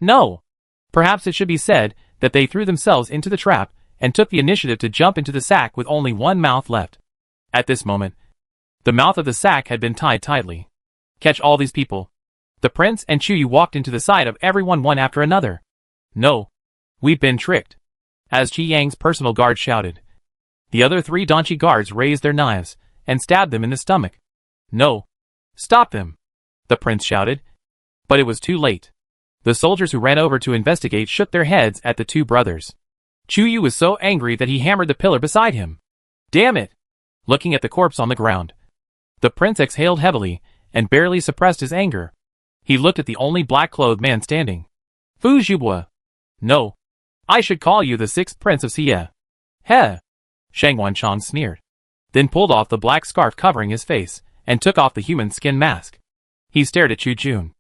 No! Perhaps it should be said that they threw themselves into the trap and took the initiative to jump into the sack with only one mouth left. At this moment, the mouth of the sack had been tied tightly. Catch all these people. The prince and Chuyu walked into the side of everyone one after another. No. We've been tricked. As Qi Yang's personal guard shouted. The other 3 Donchi guards raised their knives and stabbed them in the stomach. No. Stop them. The prince shouted. But it was too late. The soldiers who ran over to investigate shook their heads at the 2 brothers. Chuyu was so angry that he hammered the pillar beside him. Damn it! Looking at the corpse on the ground, the prince exhaled heavily and barely suppressed his anger. He looked at the only black-clothed man standing. Fu Zhubo. No. I should call you the 6th prince of Xia. Heh! Shangwan Chong sneered, then pulled off the black scarf covering his face and took off the human skin mask. He stared at Chu Jun.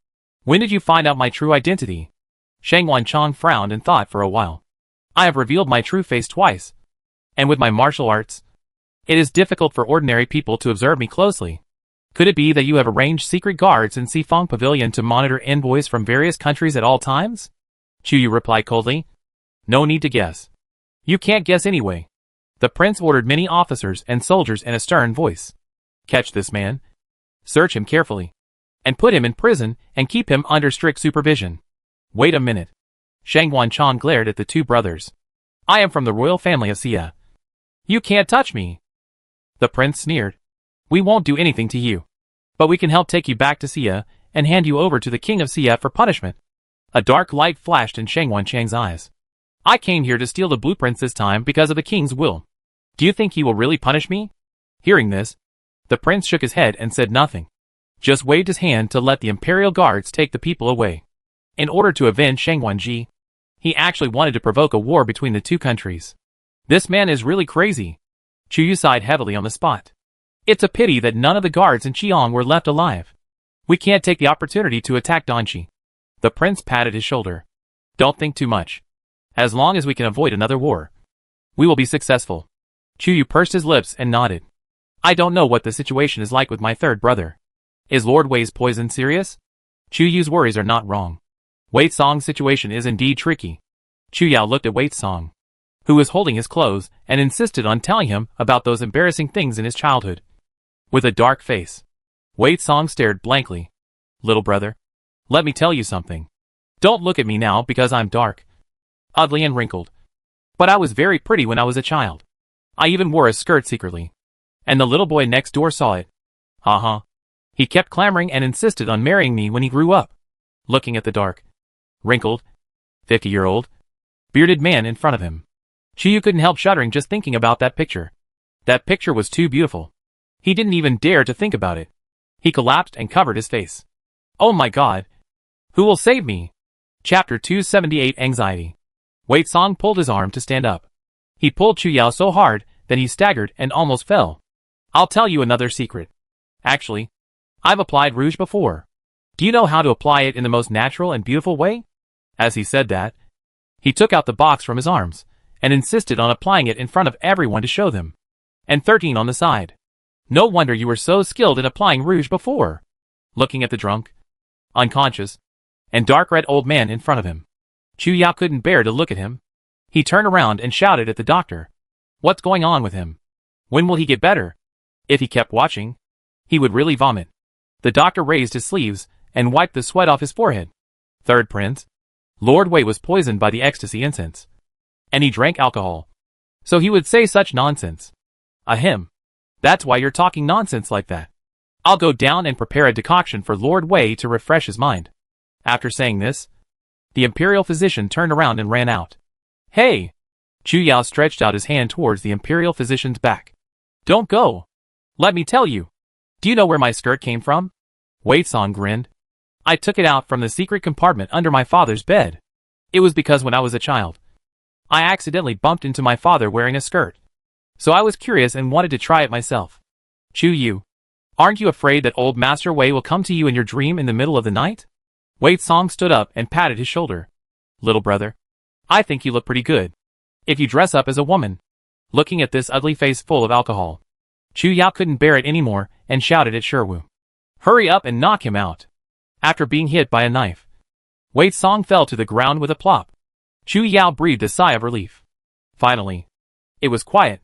When did you find out my true identity? Shangwan Chong frowned and thought for a while. I have revealed my true face twice. And with my martial arts, it is difficult for ordinary people to observe me closely. Could it be that you have arranged secret guards in Xifeng Pavilion to monitor envoys from various countries at all times? Chuyu replied coldly. No need to guess. You can't guess anyway. The prince ordered many officers and soldiers in a stern voice. Catch this man. Search him carefully. And put him in prison and keep him under strict supervision. Wait a minute. Shangwan Chong glared at the 2 brothers. I am from the royal family of Xia. You can't touch me. The prince sneered. We won't do anything to you. But we can help take you back to Xia and hand you over to the king of Xia for punishment. A dark light flashed in Shangwan Chang's eyes. I came here to steal the blueprints this time because of the king's will. Do you think he will really punish me? Hearing this, the prince shook his head and said nothing. just waved his hand to let the imperial guards take the people away. In order to avenge Shang Wanji, he actually wanted to provoke a war between the two countries. This man is really crazy. Chu Yu sighed heavily on the spot. It's a pity that none of the guards in Qiong were left alive. We can't take the opportunity to attack Danqi. The prince patted his shoulder. Don't think too much. As long as we can avoid another war, we will be successful. Chu Yu pursed his lips and nodded. I don't know what the situation is like with my third brother. Is Lord Wei's poison serious? Chu Yu's worries are not wrong. Wei Song's situation is indeed tricky. Chu Yao looked at Wei Song, who was holding his clothes, and insisted on telling him about those embarrassing things in his childhood. With a dark face, Wei Song stared blankly. Little brother, let me tell you something. Don't look at me now because I'm dark, ugly and wrinkled. But I was very pretty when I was a child. I even wore a skirt secretly. And the little boy next door saw it. Uh-huh. He kept clamoring and insisted on marrying me when he grew up. Looking at the dark, wrinkled, 50-year-old, bearded man in front of him, Chu Yu couldn't help shuddering just thinking about that picture. That picture was too beautiful. He didn't even dare to think about it. He collapsed and covered his face. Oh my god. Who will save me? Chapter 278 Anxiety. Wei Song pulled his arm to stand up. He pulled Chu Yao so hard that he staggered and almost fell. I'll tell you another secret. Actually, I've applied rouge before. Do you know how to apply it in the most natural and beautiful way? As he said that, he took out the box from his arms, and insisted on applying it in front of everyone to show them. And 13 on the side. No wonder you were so skilled in applying rouge before. Looking at the drunk, unconscious, and dark-red old man in front of him, Chu Yao couldn't bear to look at him. He turned around and shouted at the doctor. What's going on with him? When will he get better? If he kept watching, he would really vomit. The doctor raised his sleeves and wiped the sweat off his forehead. Third prince, Lord Wei was poisoned by the ecstasy incense. And he drank alcohol. So he would say such nonsense. Ahem. That's why you're talking nonsense like that. I'll go down and prepare a decoction for Lord Wei to refresh his mind. After saying this, the imperial physician turned around and ran out. Hey! Chu Yao stretched out his hand towards the imperial physician's back. Don't go! Let me tell you. Do you know where my skirt came from? Wei Song grinned. I took it out from the secret compartment under my father's bed. It was because when I was a child, I accidentally bumped into my father wearing a skirt. So I was curious and wanted to try it myself. Chu Yu, aren't you afraid that old Master Wei will come to you in your dream in the middle of the night? Wei Song stood up and patted his shoulder. Little brother, I think you look pretty good. If you dress up as a woman. Looking at this ugly face full of alcohol, Chu Yao couldn't bear it anymore and shouted at Sherwu. Hurry up and knock him out. After being hit by a knife, Wei Song fell to the ground with a plop. Chu Yao breathed a sigh of relief. Finally, it was quiet.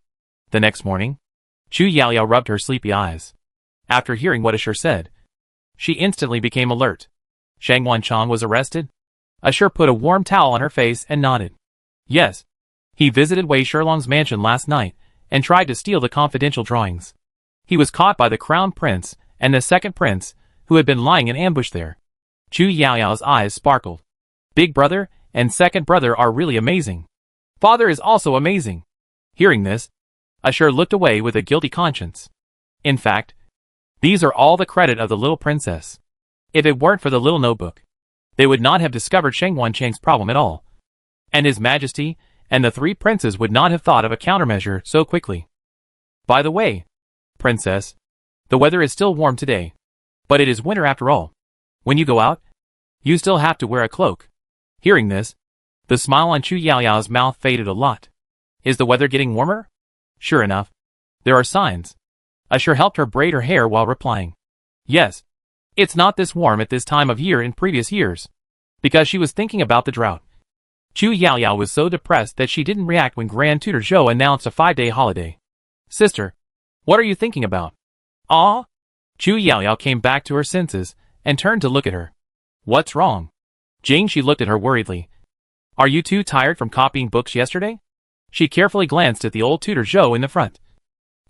The next morning, Chu Yao rubbed her sleepy eyes. After hearing what Ashur said, she instantly became alert. Shang Wanchong was arrested? Ashur put a warm towel on her face and nodded. Yes. He visited Wei Shilong's mansion last night and tried to steal the confidential drawings. He was caught by the crown prince and the second prince, who had been lying in ambush there. Chu Yao's eyes sparkled. Big brother and second brother are really amazing. Father is also amazing. Hearing this, Ashur looked away with a guilty conscience. In fact, these are all the credit of the little princess. If it weren't for the little notebook, they would not have discovered Shang Wanchang's problem at all. And His Majesty and the three princes would not have thought of a countermeasure so quickly. By the way, princess, the weather is still warm today. But it is winter after all. When you go out, you still have to wear a cloak. Hearing this, the smile on Chu Yao's mouth faded a lot. Is the weather getting warmer? Sure enough, there are signs. Ashur helped her braid her hair while replying. Yes. It's not this warm at this time of year in previous years. Because she was thinking about the drought. Chu Yao was so depressed that she didn't react when Grand Tutor Zhou announced a 5-day holiday. Sister, what are you thinking about? Ah? Chu Yao came back to her senses and turned to look at her. What's wrong? She looked at her worriedly. Are you too tired from copying books yesterday? She carefully glanced at the old Tutor Zhou in the front,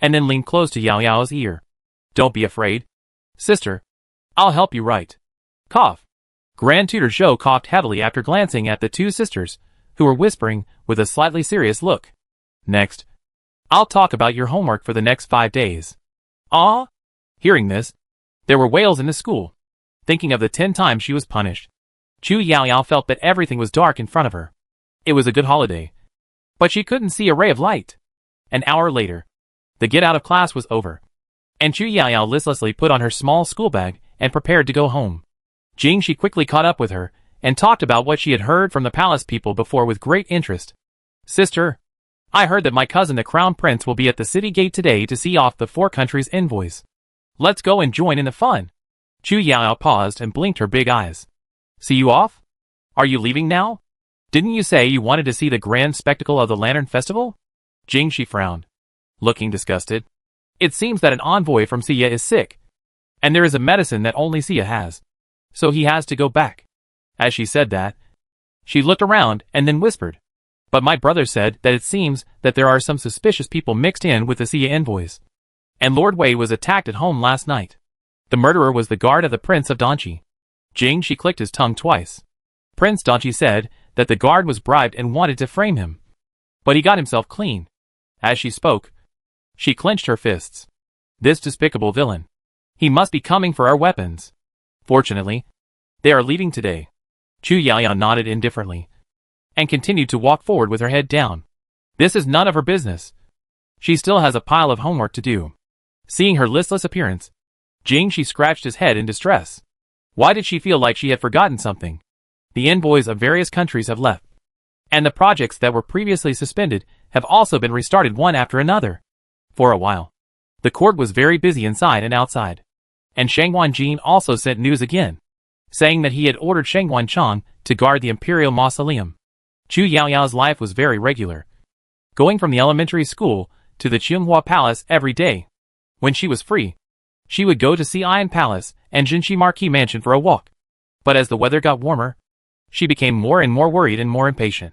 and then leaned close to Yao's ear. Don't be afraid. Sister, I'll help you write. Cough. Grand Tutor Zhou coughed heavily after glancing at the two sisters, who were whispering with a slightly serious look. Next, I'll talk about your homework for the next 5 days. Ah? Hearing this, There were whales in the school. Thinking of the 10 times she was punished, Chu Yaoyao felt that everything was dark in front of her. It was a good holiday, but she couldn't see a ray of light. An hour later, the get out of class was over, and Chu Yaoyao listlessly put on her small school bag and prepared to go home. Jingshi quickly caught up with her and talked about what she had heard from the palace people before with great interest. Sister, I heard that my cousin the crown prince will be at the city gate today to see off the 4 countries' envoys. Let's go and join in the fun. Chu Yaoyao paused and blinked her big eyes. See you off? Are you leaving now? Didn't you say you wanted to see the grand spectacle of the Lantern Festival? Jingshi frowned, looking disgusted. It seems that an envoy from Sia is sick, and there is a medicine that only Sia has, so he has to go back. As she said that, she looked around and then whispered, but my brother said that it seems that there are some suspicious people mixed in with the Sia envoys, and Lord Wei was attacked at home last night. The murderer was the guard of the Prince of Danqi. Jingshi clicked his tongue twice. Prince Danqi said that the guard was bribed and wanted to frame him, but he got himself clean. As she spoke, she clenched her fists. This despicable villain. He must be coming for our weapons. Fortunately, they are leaving today. Chu Yaoyao nodded indifferently and continued to walk forward with her head down. This is none of her business. She still has a pile of homework to do. Seeing her listless appearance, Jingshi scratched his head in distress. Why did she feel like she had forgotten something? The envoys of various countries have left, and the projects that were previously suspended have also been restarted one after another. For a while, the court was very busy inside and outside, and Shang Wanjin also sent news again, saying that he had ordered Shang Wanchang to guard the imperial mausoleum. Chu Yaoyao's life was very regular, going from the elementary school to the Qinghua Palace every day. When she was free, she would go to Xi'an Palace and Jinshi Marquis Mansion for a walk. But as the weather got warmer, she became more and more worried and more impatient.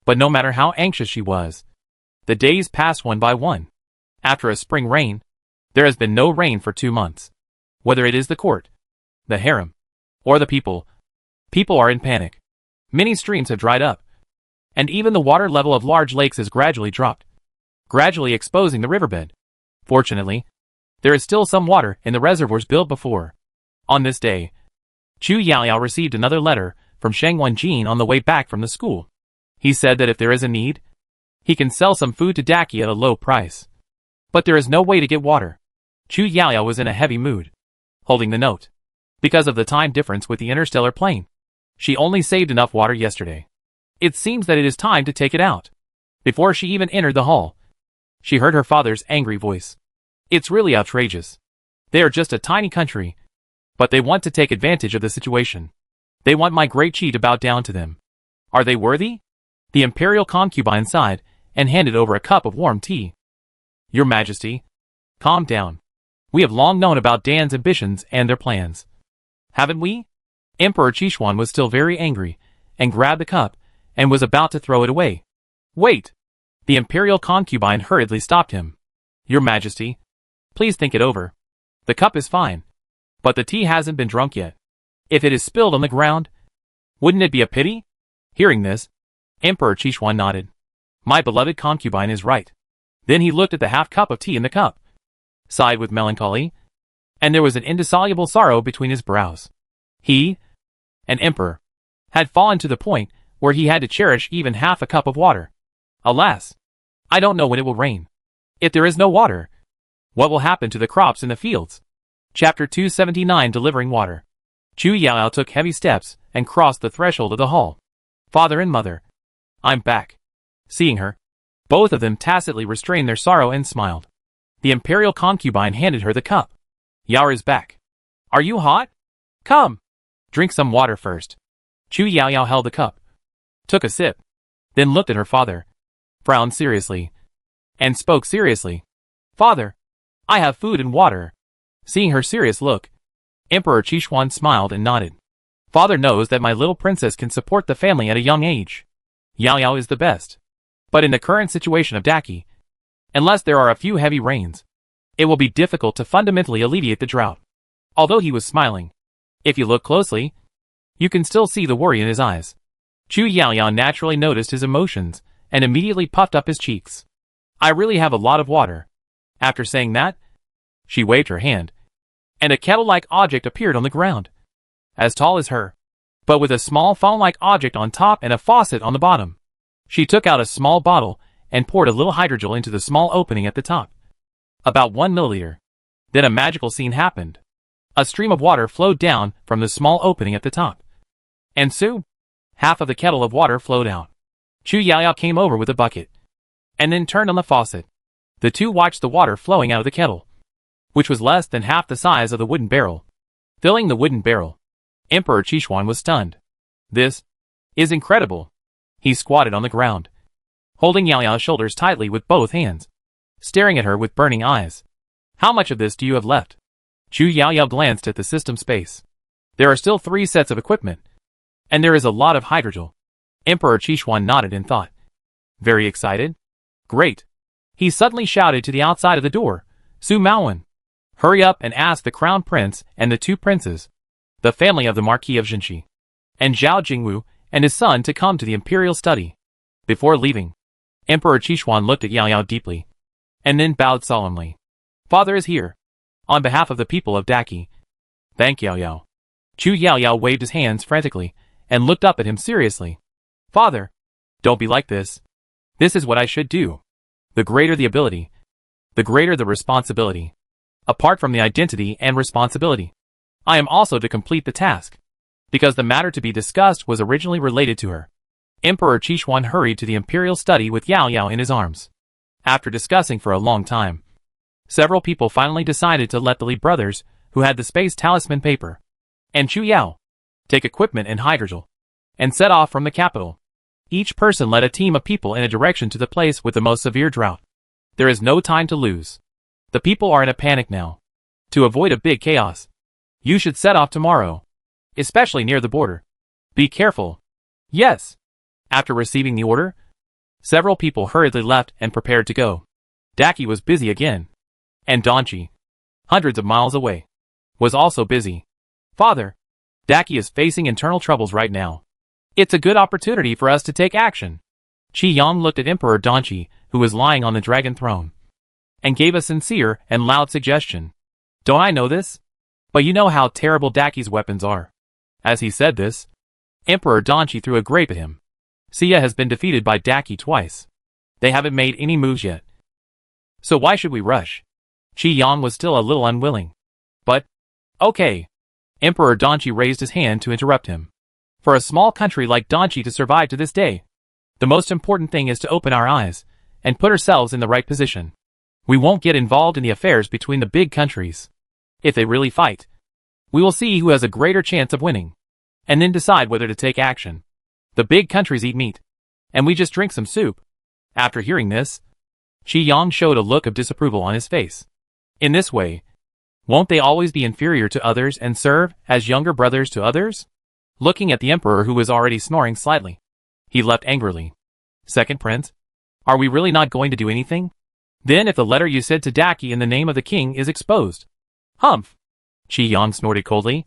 But no matter how anxious she was, the days passed one by one. After a spring rain, there has been no rain for 2 months. Whether it is the court, the harem, or the people are in panic. Many streams have dried up, and even the water level of large lakes has gradually dropped, gradually exposing the riverbed. Fortunately, there is still some water in the reservoirs built before. On this day, Chu Yaoyao received another letter from Shang Wanjin on the way back from the school. He said that if there is a need, he can sell some food to Daki at a low price. But there is no way to get water. Chu Yaoyao was in a heavy mood, holding the note. Because of the time difference with the interstellar plane, she only saved enough water yesterday. It seems that it is time to take it out. Before she even entered the hall, she heard her father's angry voice. It's really outrageous. They are just a tiny country, but they want to take advantage of the situation. They want my great Qi to bow down to them. Are they worthy? The imperial concubine sighed and handed over a cup of warm tea. Your Majesty, calm down. We have long known about Dan's ambitions and their plans. Haven't we? Emperor Qishuan was still very angry and grabbed the cup and was about to throw it away. Wait! The imperial concubine hurriedly stopped him. Your Majesty, please think it over. The cup is fine, but the tea hasn't been drunk yet. If it is spilled on the ground, wouldn't it be a pity? Hearing this, Emperor Qishuan nodded. My beloved concubine is right. Then he looked at the half cup of tea in the cup, sighed with melancholy, and there was an indissoluble sorrow between his brows. He, an emperor, had fallen to the point where he had to cherish even half a cup of water. Alas, I don't know when it will rain. If there is no water, what will happen to the crops in the fields? Chapter 279 Delivering Water. Chu Yaoyao took heavy steps and crossed the threshold of the hall. Father and mother, I'm back. Seeing her, both of them tacitly restrained their sorrow and smiled. The imperial concubine handed her the cup. Yao is back. Are you hot? Come, drink some water first. Chu Yaoyao held the cup, took a sip, then looked at her father, frowned seriously, and spoke seriously. Father, I have food and water. Seeing her serious look, Emperor Qishuan smiled and nodded. Father knows that my little princess can support the family at a young age. Yaoyao is the best. But in the current situation of Daki, unless there are a few heavy rains, it will be difficult to fundamentally alleviate the drought. Although he was smiling, if you look closely, you can still see the worry in his eyes. Chu Yaoyao naturally noticed his emotions and immediately puffed up his cheeks. I really have a lot of water. After saying that, she waved her hand, and a kettle-like object appeared on the ground, as tall as her, but with a small phone-like object on top and a faucet on the bottom. She took out a small bottle and poured a little hydrogel into the small opening at the top. About 1 milliliter. Then a magical scene happened. A stream of water flowed down from the small opening at the top. And soon, half of the kettle of water flowed out. Chu Yaoyao came over with a bucket, and then turned on the faucet. The two watched the water flowing out of the kettle, which was less than half the size of the wooden barrel, filling the wooden barrel. Emperor Qixuan was stunned. This is incredible. He squatted on the ground, holding Yaoyao's shoulders tightly with both hands, staring at her with burning eyes. How much of this do you have left? Chu Yaoyao glanced at the system space. There are still 3 sets of equipment, and there is a lot of hydrogel. Emperor Qixuan nodded in thought. Very excited? Great. He suddenly shouted to the outside of the door, Su Maowen, hurry up and ask the crown prince and the 2 princes, the family of the Marquis of Jinshi, and Zhao Jingwu and his son to come to the imperial study. Before leaving, Emperor Qixuan looked at Yaoyao deeply, and then bowed solemnly. Father is here, on behalf of the people of Daki. Thank Yaoyao. Chu Yaoyao waved his hands frantically, and looked up at him seriously. Father, don't be like this. This is what I should do. The greater the ability, the greater the responsibility. Apart from the identity and responsibility, I am also to complete the task, because the matter to be discussed was originally related to her. Emperor Qixuan hurried to the imperial study with Yaoyao in his arms. After discussing for a long time, several people finally decided to let the Li brothers, who had the space talisman paper, and Chu Yao, take equipment and hydrogel, and set off from the capital. Each person led a team of people in a direction to the place with the most severe drought. There is no time to lose. The people are in a panic now. To avoid a big chaos, you should set off tomorrow, especially near the border. Be careful. Yes. After receiving the order, several people hurriedly left and prepared to go. Daki was busy again. And Donchi, hundreds of miles away, was also busy. Father, Daki is facing internal troubles right now. It's a good opportunity for us to take action. Qi Yang looked at Emperor Donchi, who was lying on the dragon throne, and gave a sincere and loud suggestion. Don't I know this? But you know how terrible Daki's weapons are. As he said this, Emperor Donchi threw a grape at him. Xia has been defeated by Daki twice. They haven't made any moves yet. So why should we rush? Qi Yang was still a little unwilling. But, okay. Emperor Donchi raised his hand to interrupt him. For a small country like Donchi to survive to this day, the most important thing is to open our eyes and put ourselves in the right position. We won't get involved in the affairs between the big countries. If they really fight, we will see who has a greater chance of winning, and then decide whether to take action. The big countries eat meat, and we just drink some soup. After hearing this, Qi Yang showed a look of disapproval on his face. In this way, won't they always be inferior to others and serve as younger brothers to others? Looking at the emperor who was already snoring slightly, he leapt angrily. Second prince, are we really not going to do anything? Then if the letter you said to Daki in the name of the king is exposed. Humph! Qi Yang snorted coldly,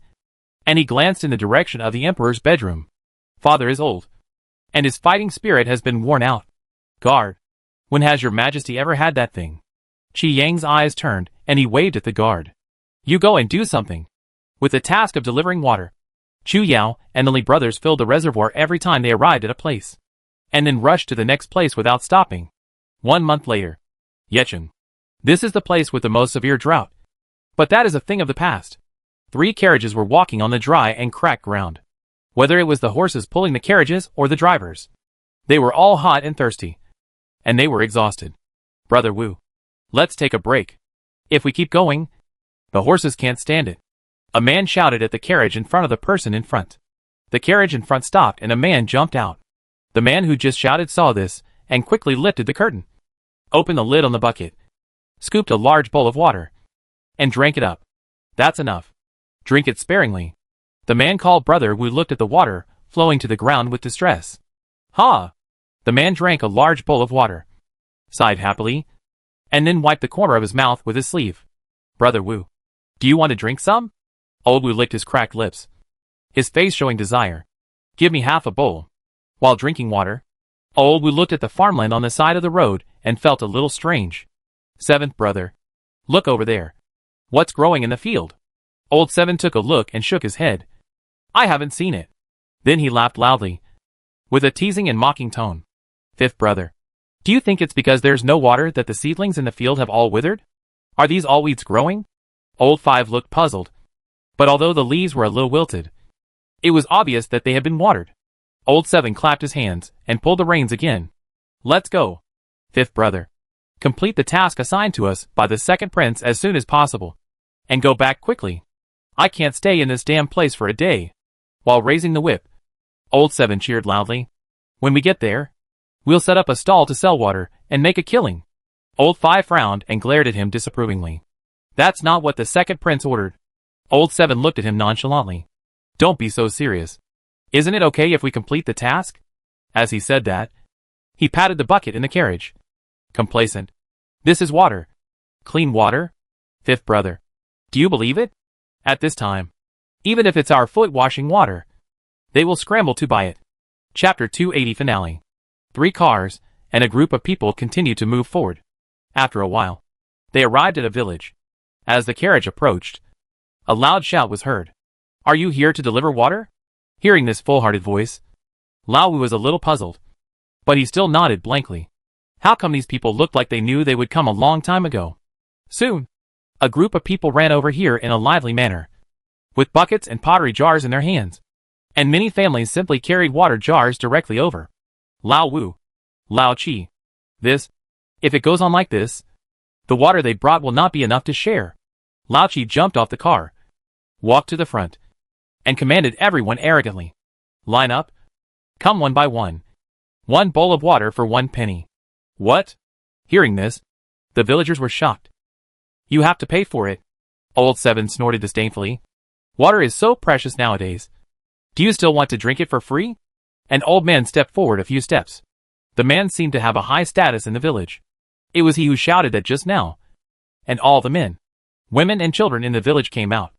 and he glanced in the direction of the emperor's bedroom. Father is old, and his fighting spirit has been worn out. Guard, when has your majesty ever had that thing? Qi Yang's eyes turned, and he waved at the guard. You go and do something. With the task of delivering water. Chu Yao and the Li brothers filled the reservoir every time they arrived at a place, and then rushed to the next place without stopping. 1 month later. Yecheng. This is the place with the most severe drought. But that is a thing of the past. 3 carriages were walking on the dry and cracked ground. Whether it was the horses pulling the carriages or the drivers, they were all hot and thirsty, and they were exhausted. Brother Wu, let's take a break. If we keep going, the horses can't stand it. A man shouted at the carriage in front of the person in front. The carriage in front stopped and a man jumped out. The man who just shouted saw this and quickly lifted the curtain, opened the lid on the bucket, scooped a large bowl of water, and drank it up. That's enough. Drink it sparingly. The man called Brother Wu looked at the water flowing to the ground with distress. Ha! The man drank a large bowl of water, sighed happily, and then wiped the corner of his mouth with his sleeve. Brother Wu, do you want to drink some? Old Wu licked his cracked lips, his face showing desire. Give me half a bowl. While drinking water, Old Wu looked at the farmland on the side of the road and felt a little strange. Seventh brother, look over there. What's growing in the field? Old Seven took a look and shook his head. I haven't seen it. Then he laughed loudly, with a teasing and mocking tone. Fifth brother. Do you think it's because there's no water that the seedlings in the field have all withered? Are these all weeds growing? Old Five looked puzzled. But although the leaves were a little wilted, it was obvious that they had been watered. Old Seven clapped his hands and pulled the reins again. Let's go. Fifth brother. Complete the task assigned to us by the second prince as soon as possible. And go back quickly. I can't stay in this damn place for a day. While raising the whip, Old Seven cheered loudly. When we get there, we'll set up a stall to sell water and make a killing. Old Five frowned and glared at him disapprovingly. That's not what the second prince ordered. Old Seven looked at him nonchalantly. Don't be so serious. Isn't it okay if we complete the task? As he said that, he patted the bucket in the carriage. Complacent. This is water. Clean water? Fifth brother. Do you believe it? At this time, even if it's our foot-washing water, they will scramble to buy it. Chapter 280 Finale. 3 cars and a group of people continued to move forward. After a while, they arrived at a village. As the carriage approached, a loud shout was heard. Are you here to deliver water? Hearing this full-hearted voice, Lao Wu was a little puzzled, but he still nodded blankly. How come these people looked like they knew they would come a long time ago? Soon, a group of people ran over here in a lively manner, with buckets and pottery jars in their hands, and many families simply carried water jars directly over. Lao Wu. Lao Chi. This, if it goes on like this, the water they brought will not be enough to share. Lao Chi jumped off the car, walked to the front, and commanded everyone arrogantly. Line up. Come one by one. 1 bowl of water for 1 penny. What? Hearing this, the villagers were shocked. You have to pay for it. Old Seven snorted disdainfully. Water is so precious nowadays. Do you still want to drink it for free? An old man stepped forward a few steps. The man seemed to have a high status in the village. It was he who shouted that just now. And all the men, women and children in the village came out.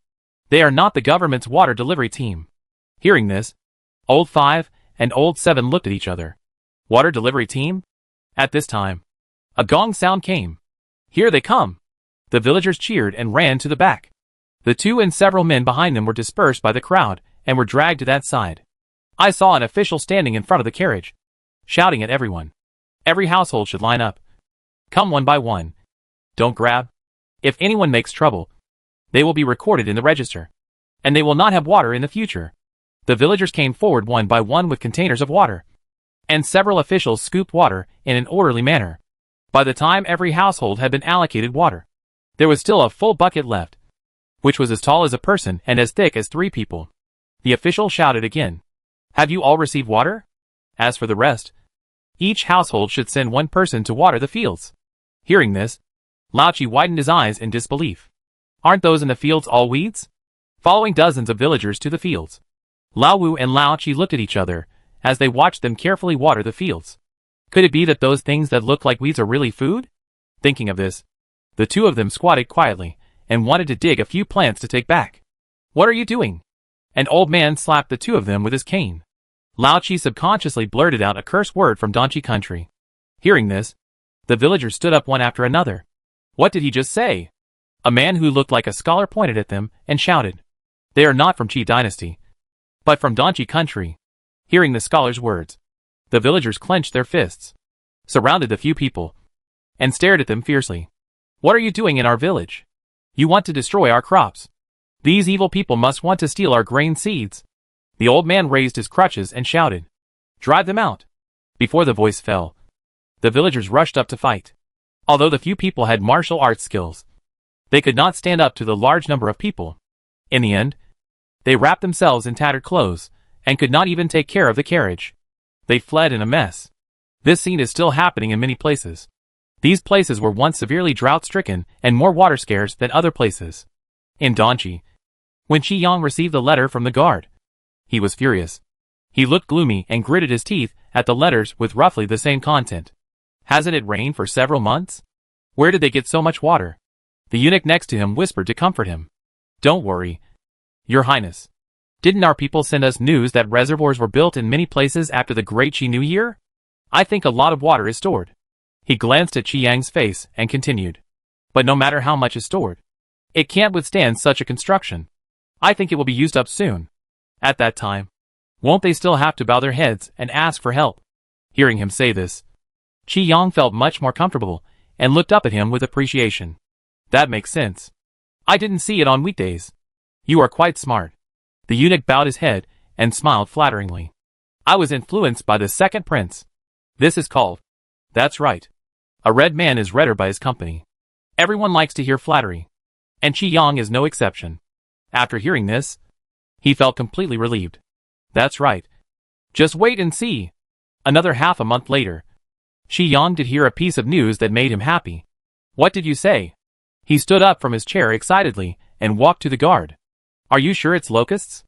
They are not the government's water delivery team. Hearing this, Old Five and Old Seven looked at each other. Water delivery team? At this time, a gong sound came. Here they come. The villagers cheered and ran to the back. The 2 and several men behind them were dispersed by the crowd and were dragged to that side. I saw an official standing in front of the carriage, shouting at everyone. Every household should line up. Come one by one. Don't grab. If anyone makes trouble, they will be recorded in the register, and they will not have water in the future. The villagers came forward one by one with containers of water, and several officials scooped water in an orderly manner. By the time every household had been allocated water, there was still a full bucket left, which was as tall as a person and as thick as 3 people. The official shouted again. Have you all received water? As for the rest, each household should send 1 person to water the fields. Hearing this, Lao Chi widened his eyes in disbelief. Aren't those in the fields all weeds? Following dozens of villagers to the fields, Lao Wu and Lao Chi looked at each other as they watched them carefully water the fields. Could it be that those things that look like weeds are really food? Thinking of this, the 2 of them squatted quietly and wanted to dig a few plants to take back. What are you doing? An old man slapped the 2 of them with his cane. Lao Chi subconsciously blurted out a curse word from Donchi country. Hearing this, the villagers stood up one after another. What did he just say? A man who looked like a scholar pointed at them and shouted. They are not from Qi dynasty, but from Donchi country. Hearing the scholar's words, the villagers clenched their fists, surrounded the few people, and stared at them fiercely. What are you doing in our village? You want to destroy our crops. These evil people must want to steal our grain seeds. The old man raised his crutches and shouted. Drive them out. Before the voice fell, the villagers rushed up to fight. Although the few people had martial arts skills, they could not stand up to the large number of people. In the end, they wrapped themselves in tattered clothes and could not even take care of the carriage. They fled in a mess. This scene is still happening in many places. These places were once severely drought-stricken and more water scarce than other places. In Donchi, when Qi Yang received the letter from the guard, he was furious. He looked gloomy and gritted his teeth at the letters with roughly the same content. Hasn't it rained for several months? Where did they get so much water? The eunuch next to him whispered to comfort him. Don't worry, Your Highness. Didn't our people send us news that reservoirs were built in many places after the Great Qi New Year? I think a lot of water is stored. He glanced at Qi Yang's face and continued. But no matter how much is stored, it can't withstand such a construction. I think it will be used up soon. At that time, won't they still have to bow their heads and ask for help? Hearing him say this, Chi Yang felt much more comfortable and looked up at him with appreciation. That makes sense. I didn't see it on weekdays. You are quite smart. The eunuch bowed his head and smiled flatteringly. I was influenced by the second prince. This is called. That's right. A red man is redder by his company. Everyone likes to hear flattery. And Chi Yang is no exception. After hearing this, he felt completely relieved. That's right. Just wait and see. Another half a month later, Chi Yang did hear a piece of news that made him happy. What did you say? He stood up from his chair excitedly and walked to the guard. Are you sure it's locusts?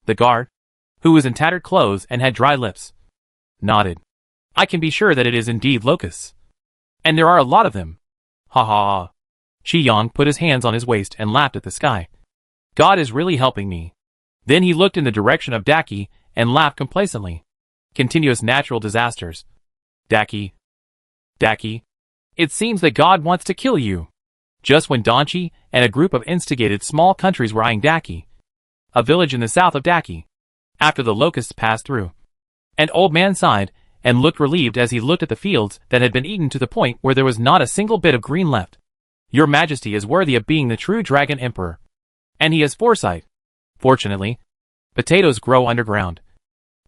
The guard, who was in tattered clothes and had dry lips, nodded. I can be sure that it is indeed locusts. And there are a lot of them. Ha ha ha. Chi Yang put his hands on his waist and laughed at the sky. God is really helping me. Then he looked in the direction of Daki and laughed complacently. Continuous natural disasters. Daki. Daki. It seems that God wants to kill you. Just when Donchi and a group of instigated small countries were eyeing Daki, a village in the south of Daki, after the locusts passed through, an old man sighed and looked relieved as he looked at the fields that had been eaten to the point where there was not a single bit of green left. Your Majesty is worthy of being the true Dragon Emperor. And he has foresight. Fortunately, potatoes grow underground.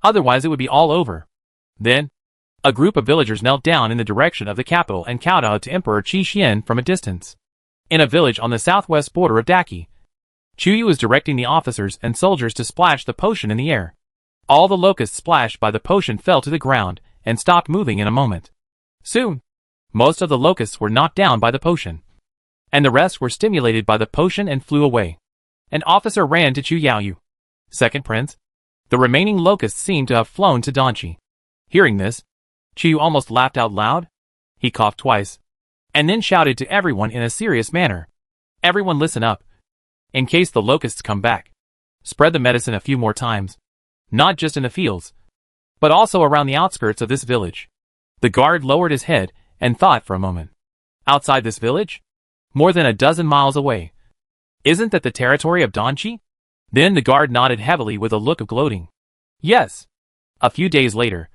Otherwise it would be all over. Then, a group of villagers knelt down in the direction of the capital and kowtowed to Emperor Qi Xian from a distance. In a village on the southwest border of Daki, Chuyu was directing the officers and soldiers to splash the potion in the air. All the locusts splashed by the potion fell to the ground and stopped moving in a moment. Soon, most of the locusts were knocked down by the potion, and the rest were stimulated by the potion and flew away. An officer ran to Chu Yaoyu, second prince. The remaining locusts seemed to have flown to Donchi. Hearing this, Chu almost laughed out loud. He coughed twice, and then shouted to everyone in a serious manner. Everyone listen up. In case the locusts come back, spread the medicine a few more times. Not just in the fields, but also around the outskirts of this village. The guard lowered his head and thought for a moment. Outside this village? More than a dozen miles away. Isn't that the territory of Donchi? Then the guard nodded heavily with a look of gloating. Yes. A few days later,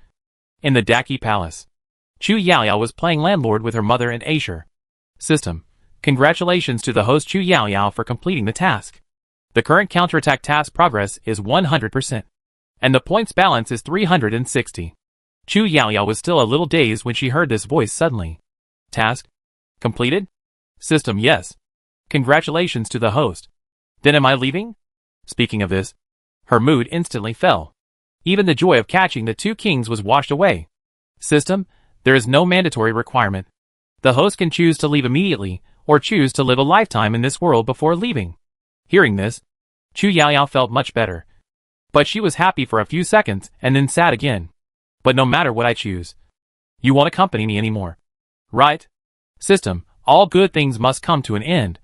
in the Daki Palace, Chu Yaoyao was playing landlord with her mother and Asher. System. Congratulations to the host Chu Yaoyao for completing the task. The current counterattack task progress is 100%. And the points balance is 360. Chu Yaoyao was still a little dazed when she heard this voice suddenly. Task? Completed? System. Yes. Congratulations to the host. Then am I leaving? Speaking of this, her mood instantly fell. Even the joy of catching the two kings was washed away. System. There is no mandatory requirement. The host can choose to leave immediately or choose to live a lifetime in this world before leaving. Hearing this, Chu Yaoyao felt much better. But she was happy for a few seconds and then sad again. But no matter what I choose, you won't accompany me anymore. Right? System. All good things must come to an end.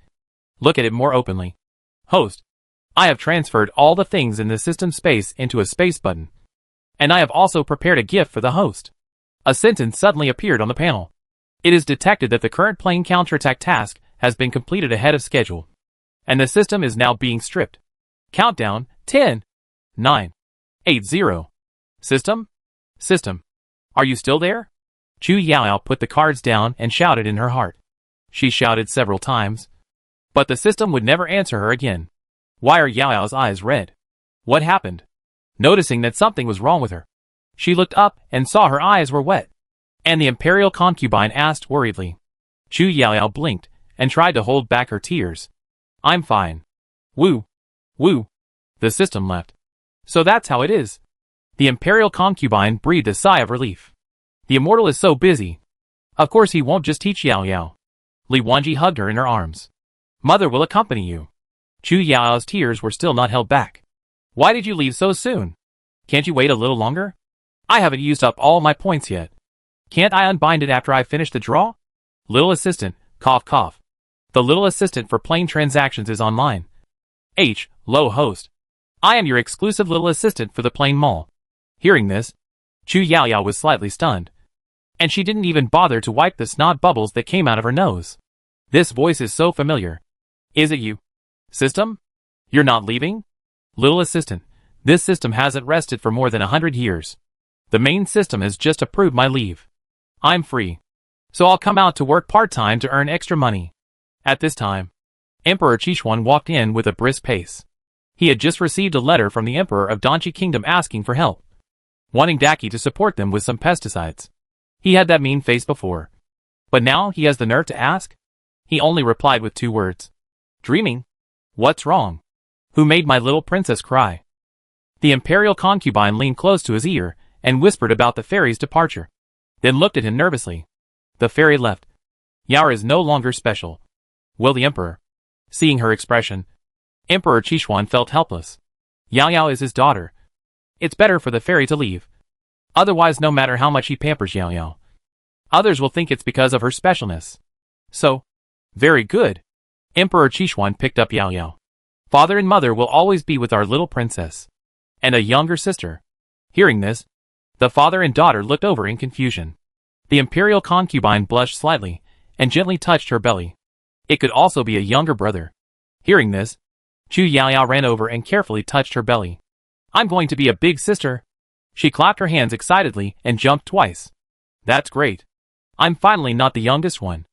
Look at it more openly. Host. I have transferred all the things in the system space into a space button. And I have also prepared a gift for the host. A sentence suddenly appeared on the panel. It is detected that the current plane counterattack task has been completed ahead of schedule. And the system is now being stripped. Countdown, 10, 9, 8, 0. System? System. Are you still there? Chu Yaoyao put the cards down and shouted in her heart. She shouted several times. But the system would never answer her again. Why are Yaoyao's eyes red? What happened? Noticing that something was wrong with her, she looked up and saw her eyes were wet. And the imperial concubine asked worriedly. Chu Yaoyao blinked and tried to hold back her tears. I'm fine. Woo. Woo. The system left. So that's how it is. The imperial concubine breathed a sigh of relief. The immortal is so busy. Of course he won't just teach Yaoyao. Li Wanji hugged her in her arms. Mother will accompany you. Chu Yaoyao's tears were still not held back. Why did you leave so soon? Can't you wait a little longer? I haven't used up all my points yet. Can't I unbind it after I finish the draw? Little assistant, cough cough. The little assistant for plain transactions is online. Low host. I am your exclusive little assistant for the plain mall. Hearing this, Chu Yaoyao was slightly stunned. And she didn't even bother to wipe the snot bubbles that came out of her nose. This voice is so familiar. Is it you? System? You're not leaving? Little assistant, this system hasn't rested for more than 100 years. The main system has just approved my leave. I'm free. So I'll come out to work part-time to earn extra money. At this time, Emperor Qishuan walked in with a brisk pace. He had just received a letter from the Emperor of Donji Kingdom asking for help, wanting Daki to support them with some pesticides. He had that mean face before. But now he has the nerve to ask? He only replied with 2 words. Dreaming? What's wrong? Who made my little princess cry? The imperial concubine leaned close to his ear and whispered about the fairy's departure, then looked at him nervously. The fairy left. Yao is no longer special. Will the emperor? Seeing her expression, Emperor Qishuan felt helpless. Yao is his daughter. It's better for the fairy to leave. Otherwise, no matter how much he pampers Yao, others will think it's because of her specialness. So, very good. Emperor Qishuan picked up Yao. Father and mother will always be with our little princess. And a younger sister. Hearing this, the father and daughter looked over in confusion. The imperial concubine blushed slightly and gently touched her belly. It could also be a younger brother. Hearing this, Chu Yao ran over and carefully touched her belly. I'm going to be a big sister. She clapped her hands excitedly and jumped twice. That's great. I'm finally not the youngest one.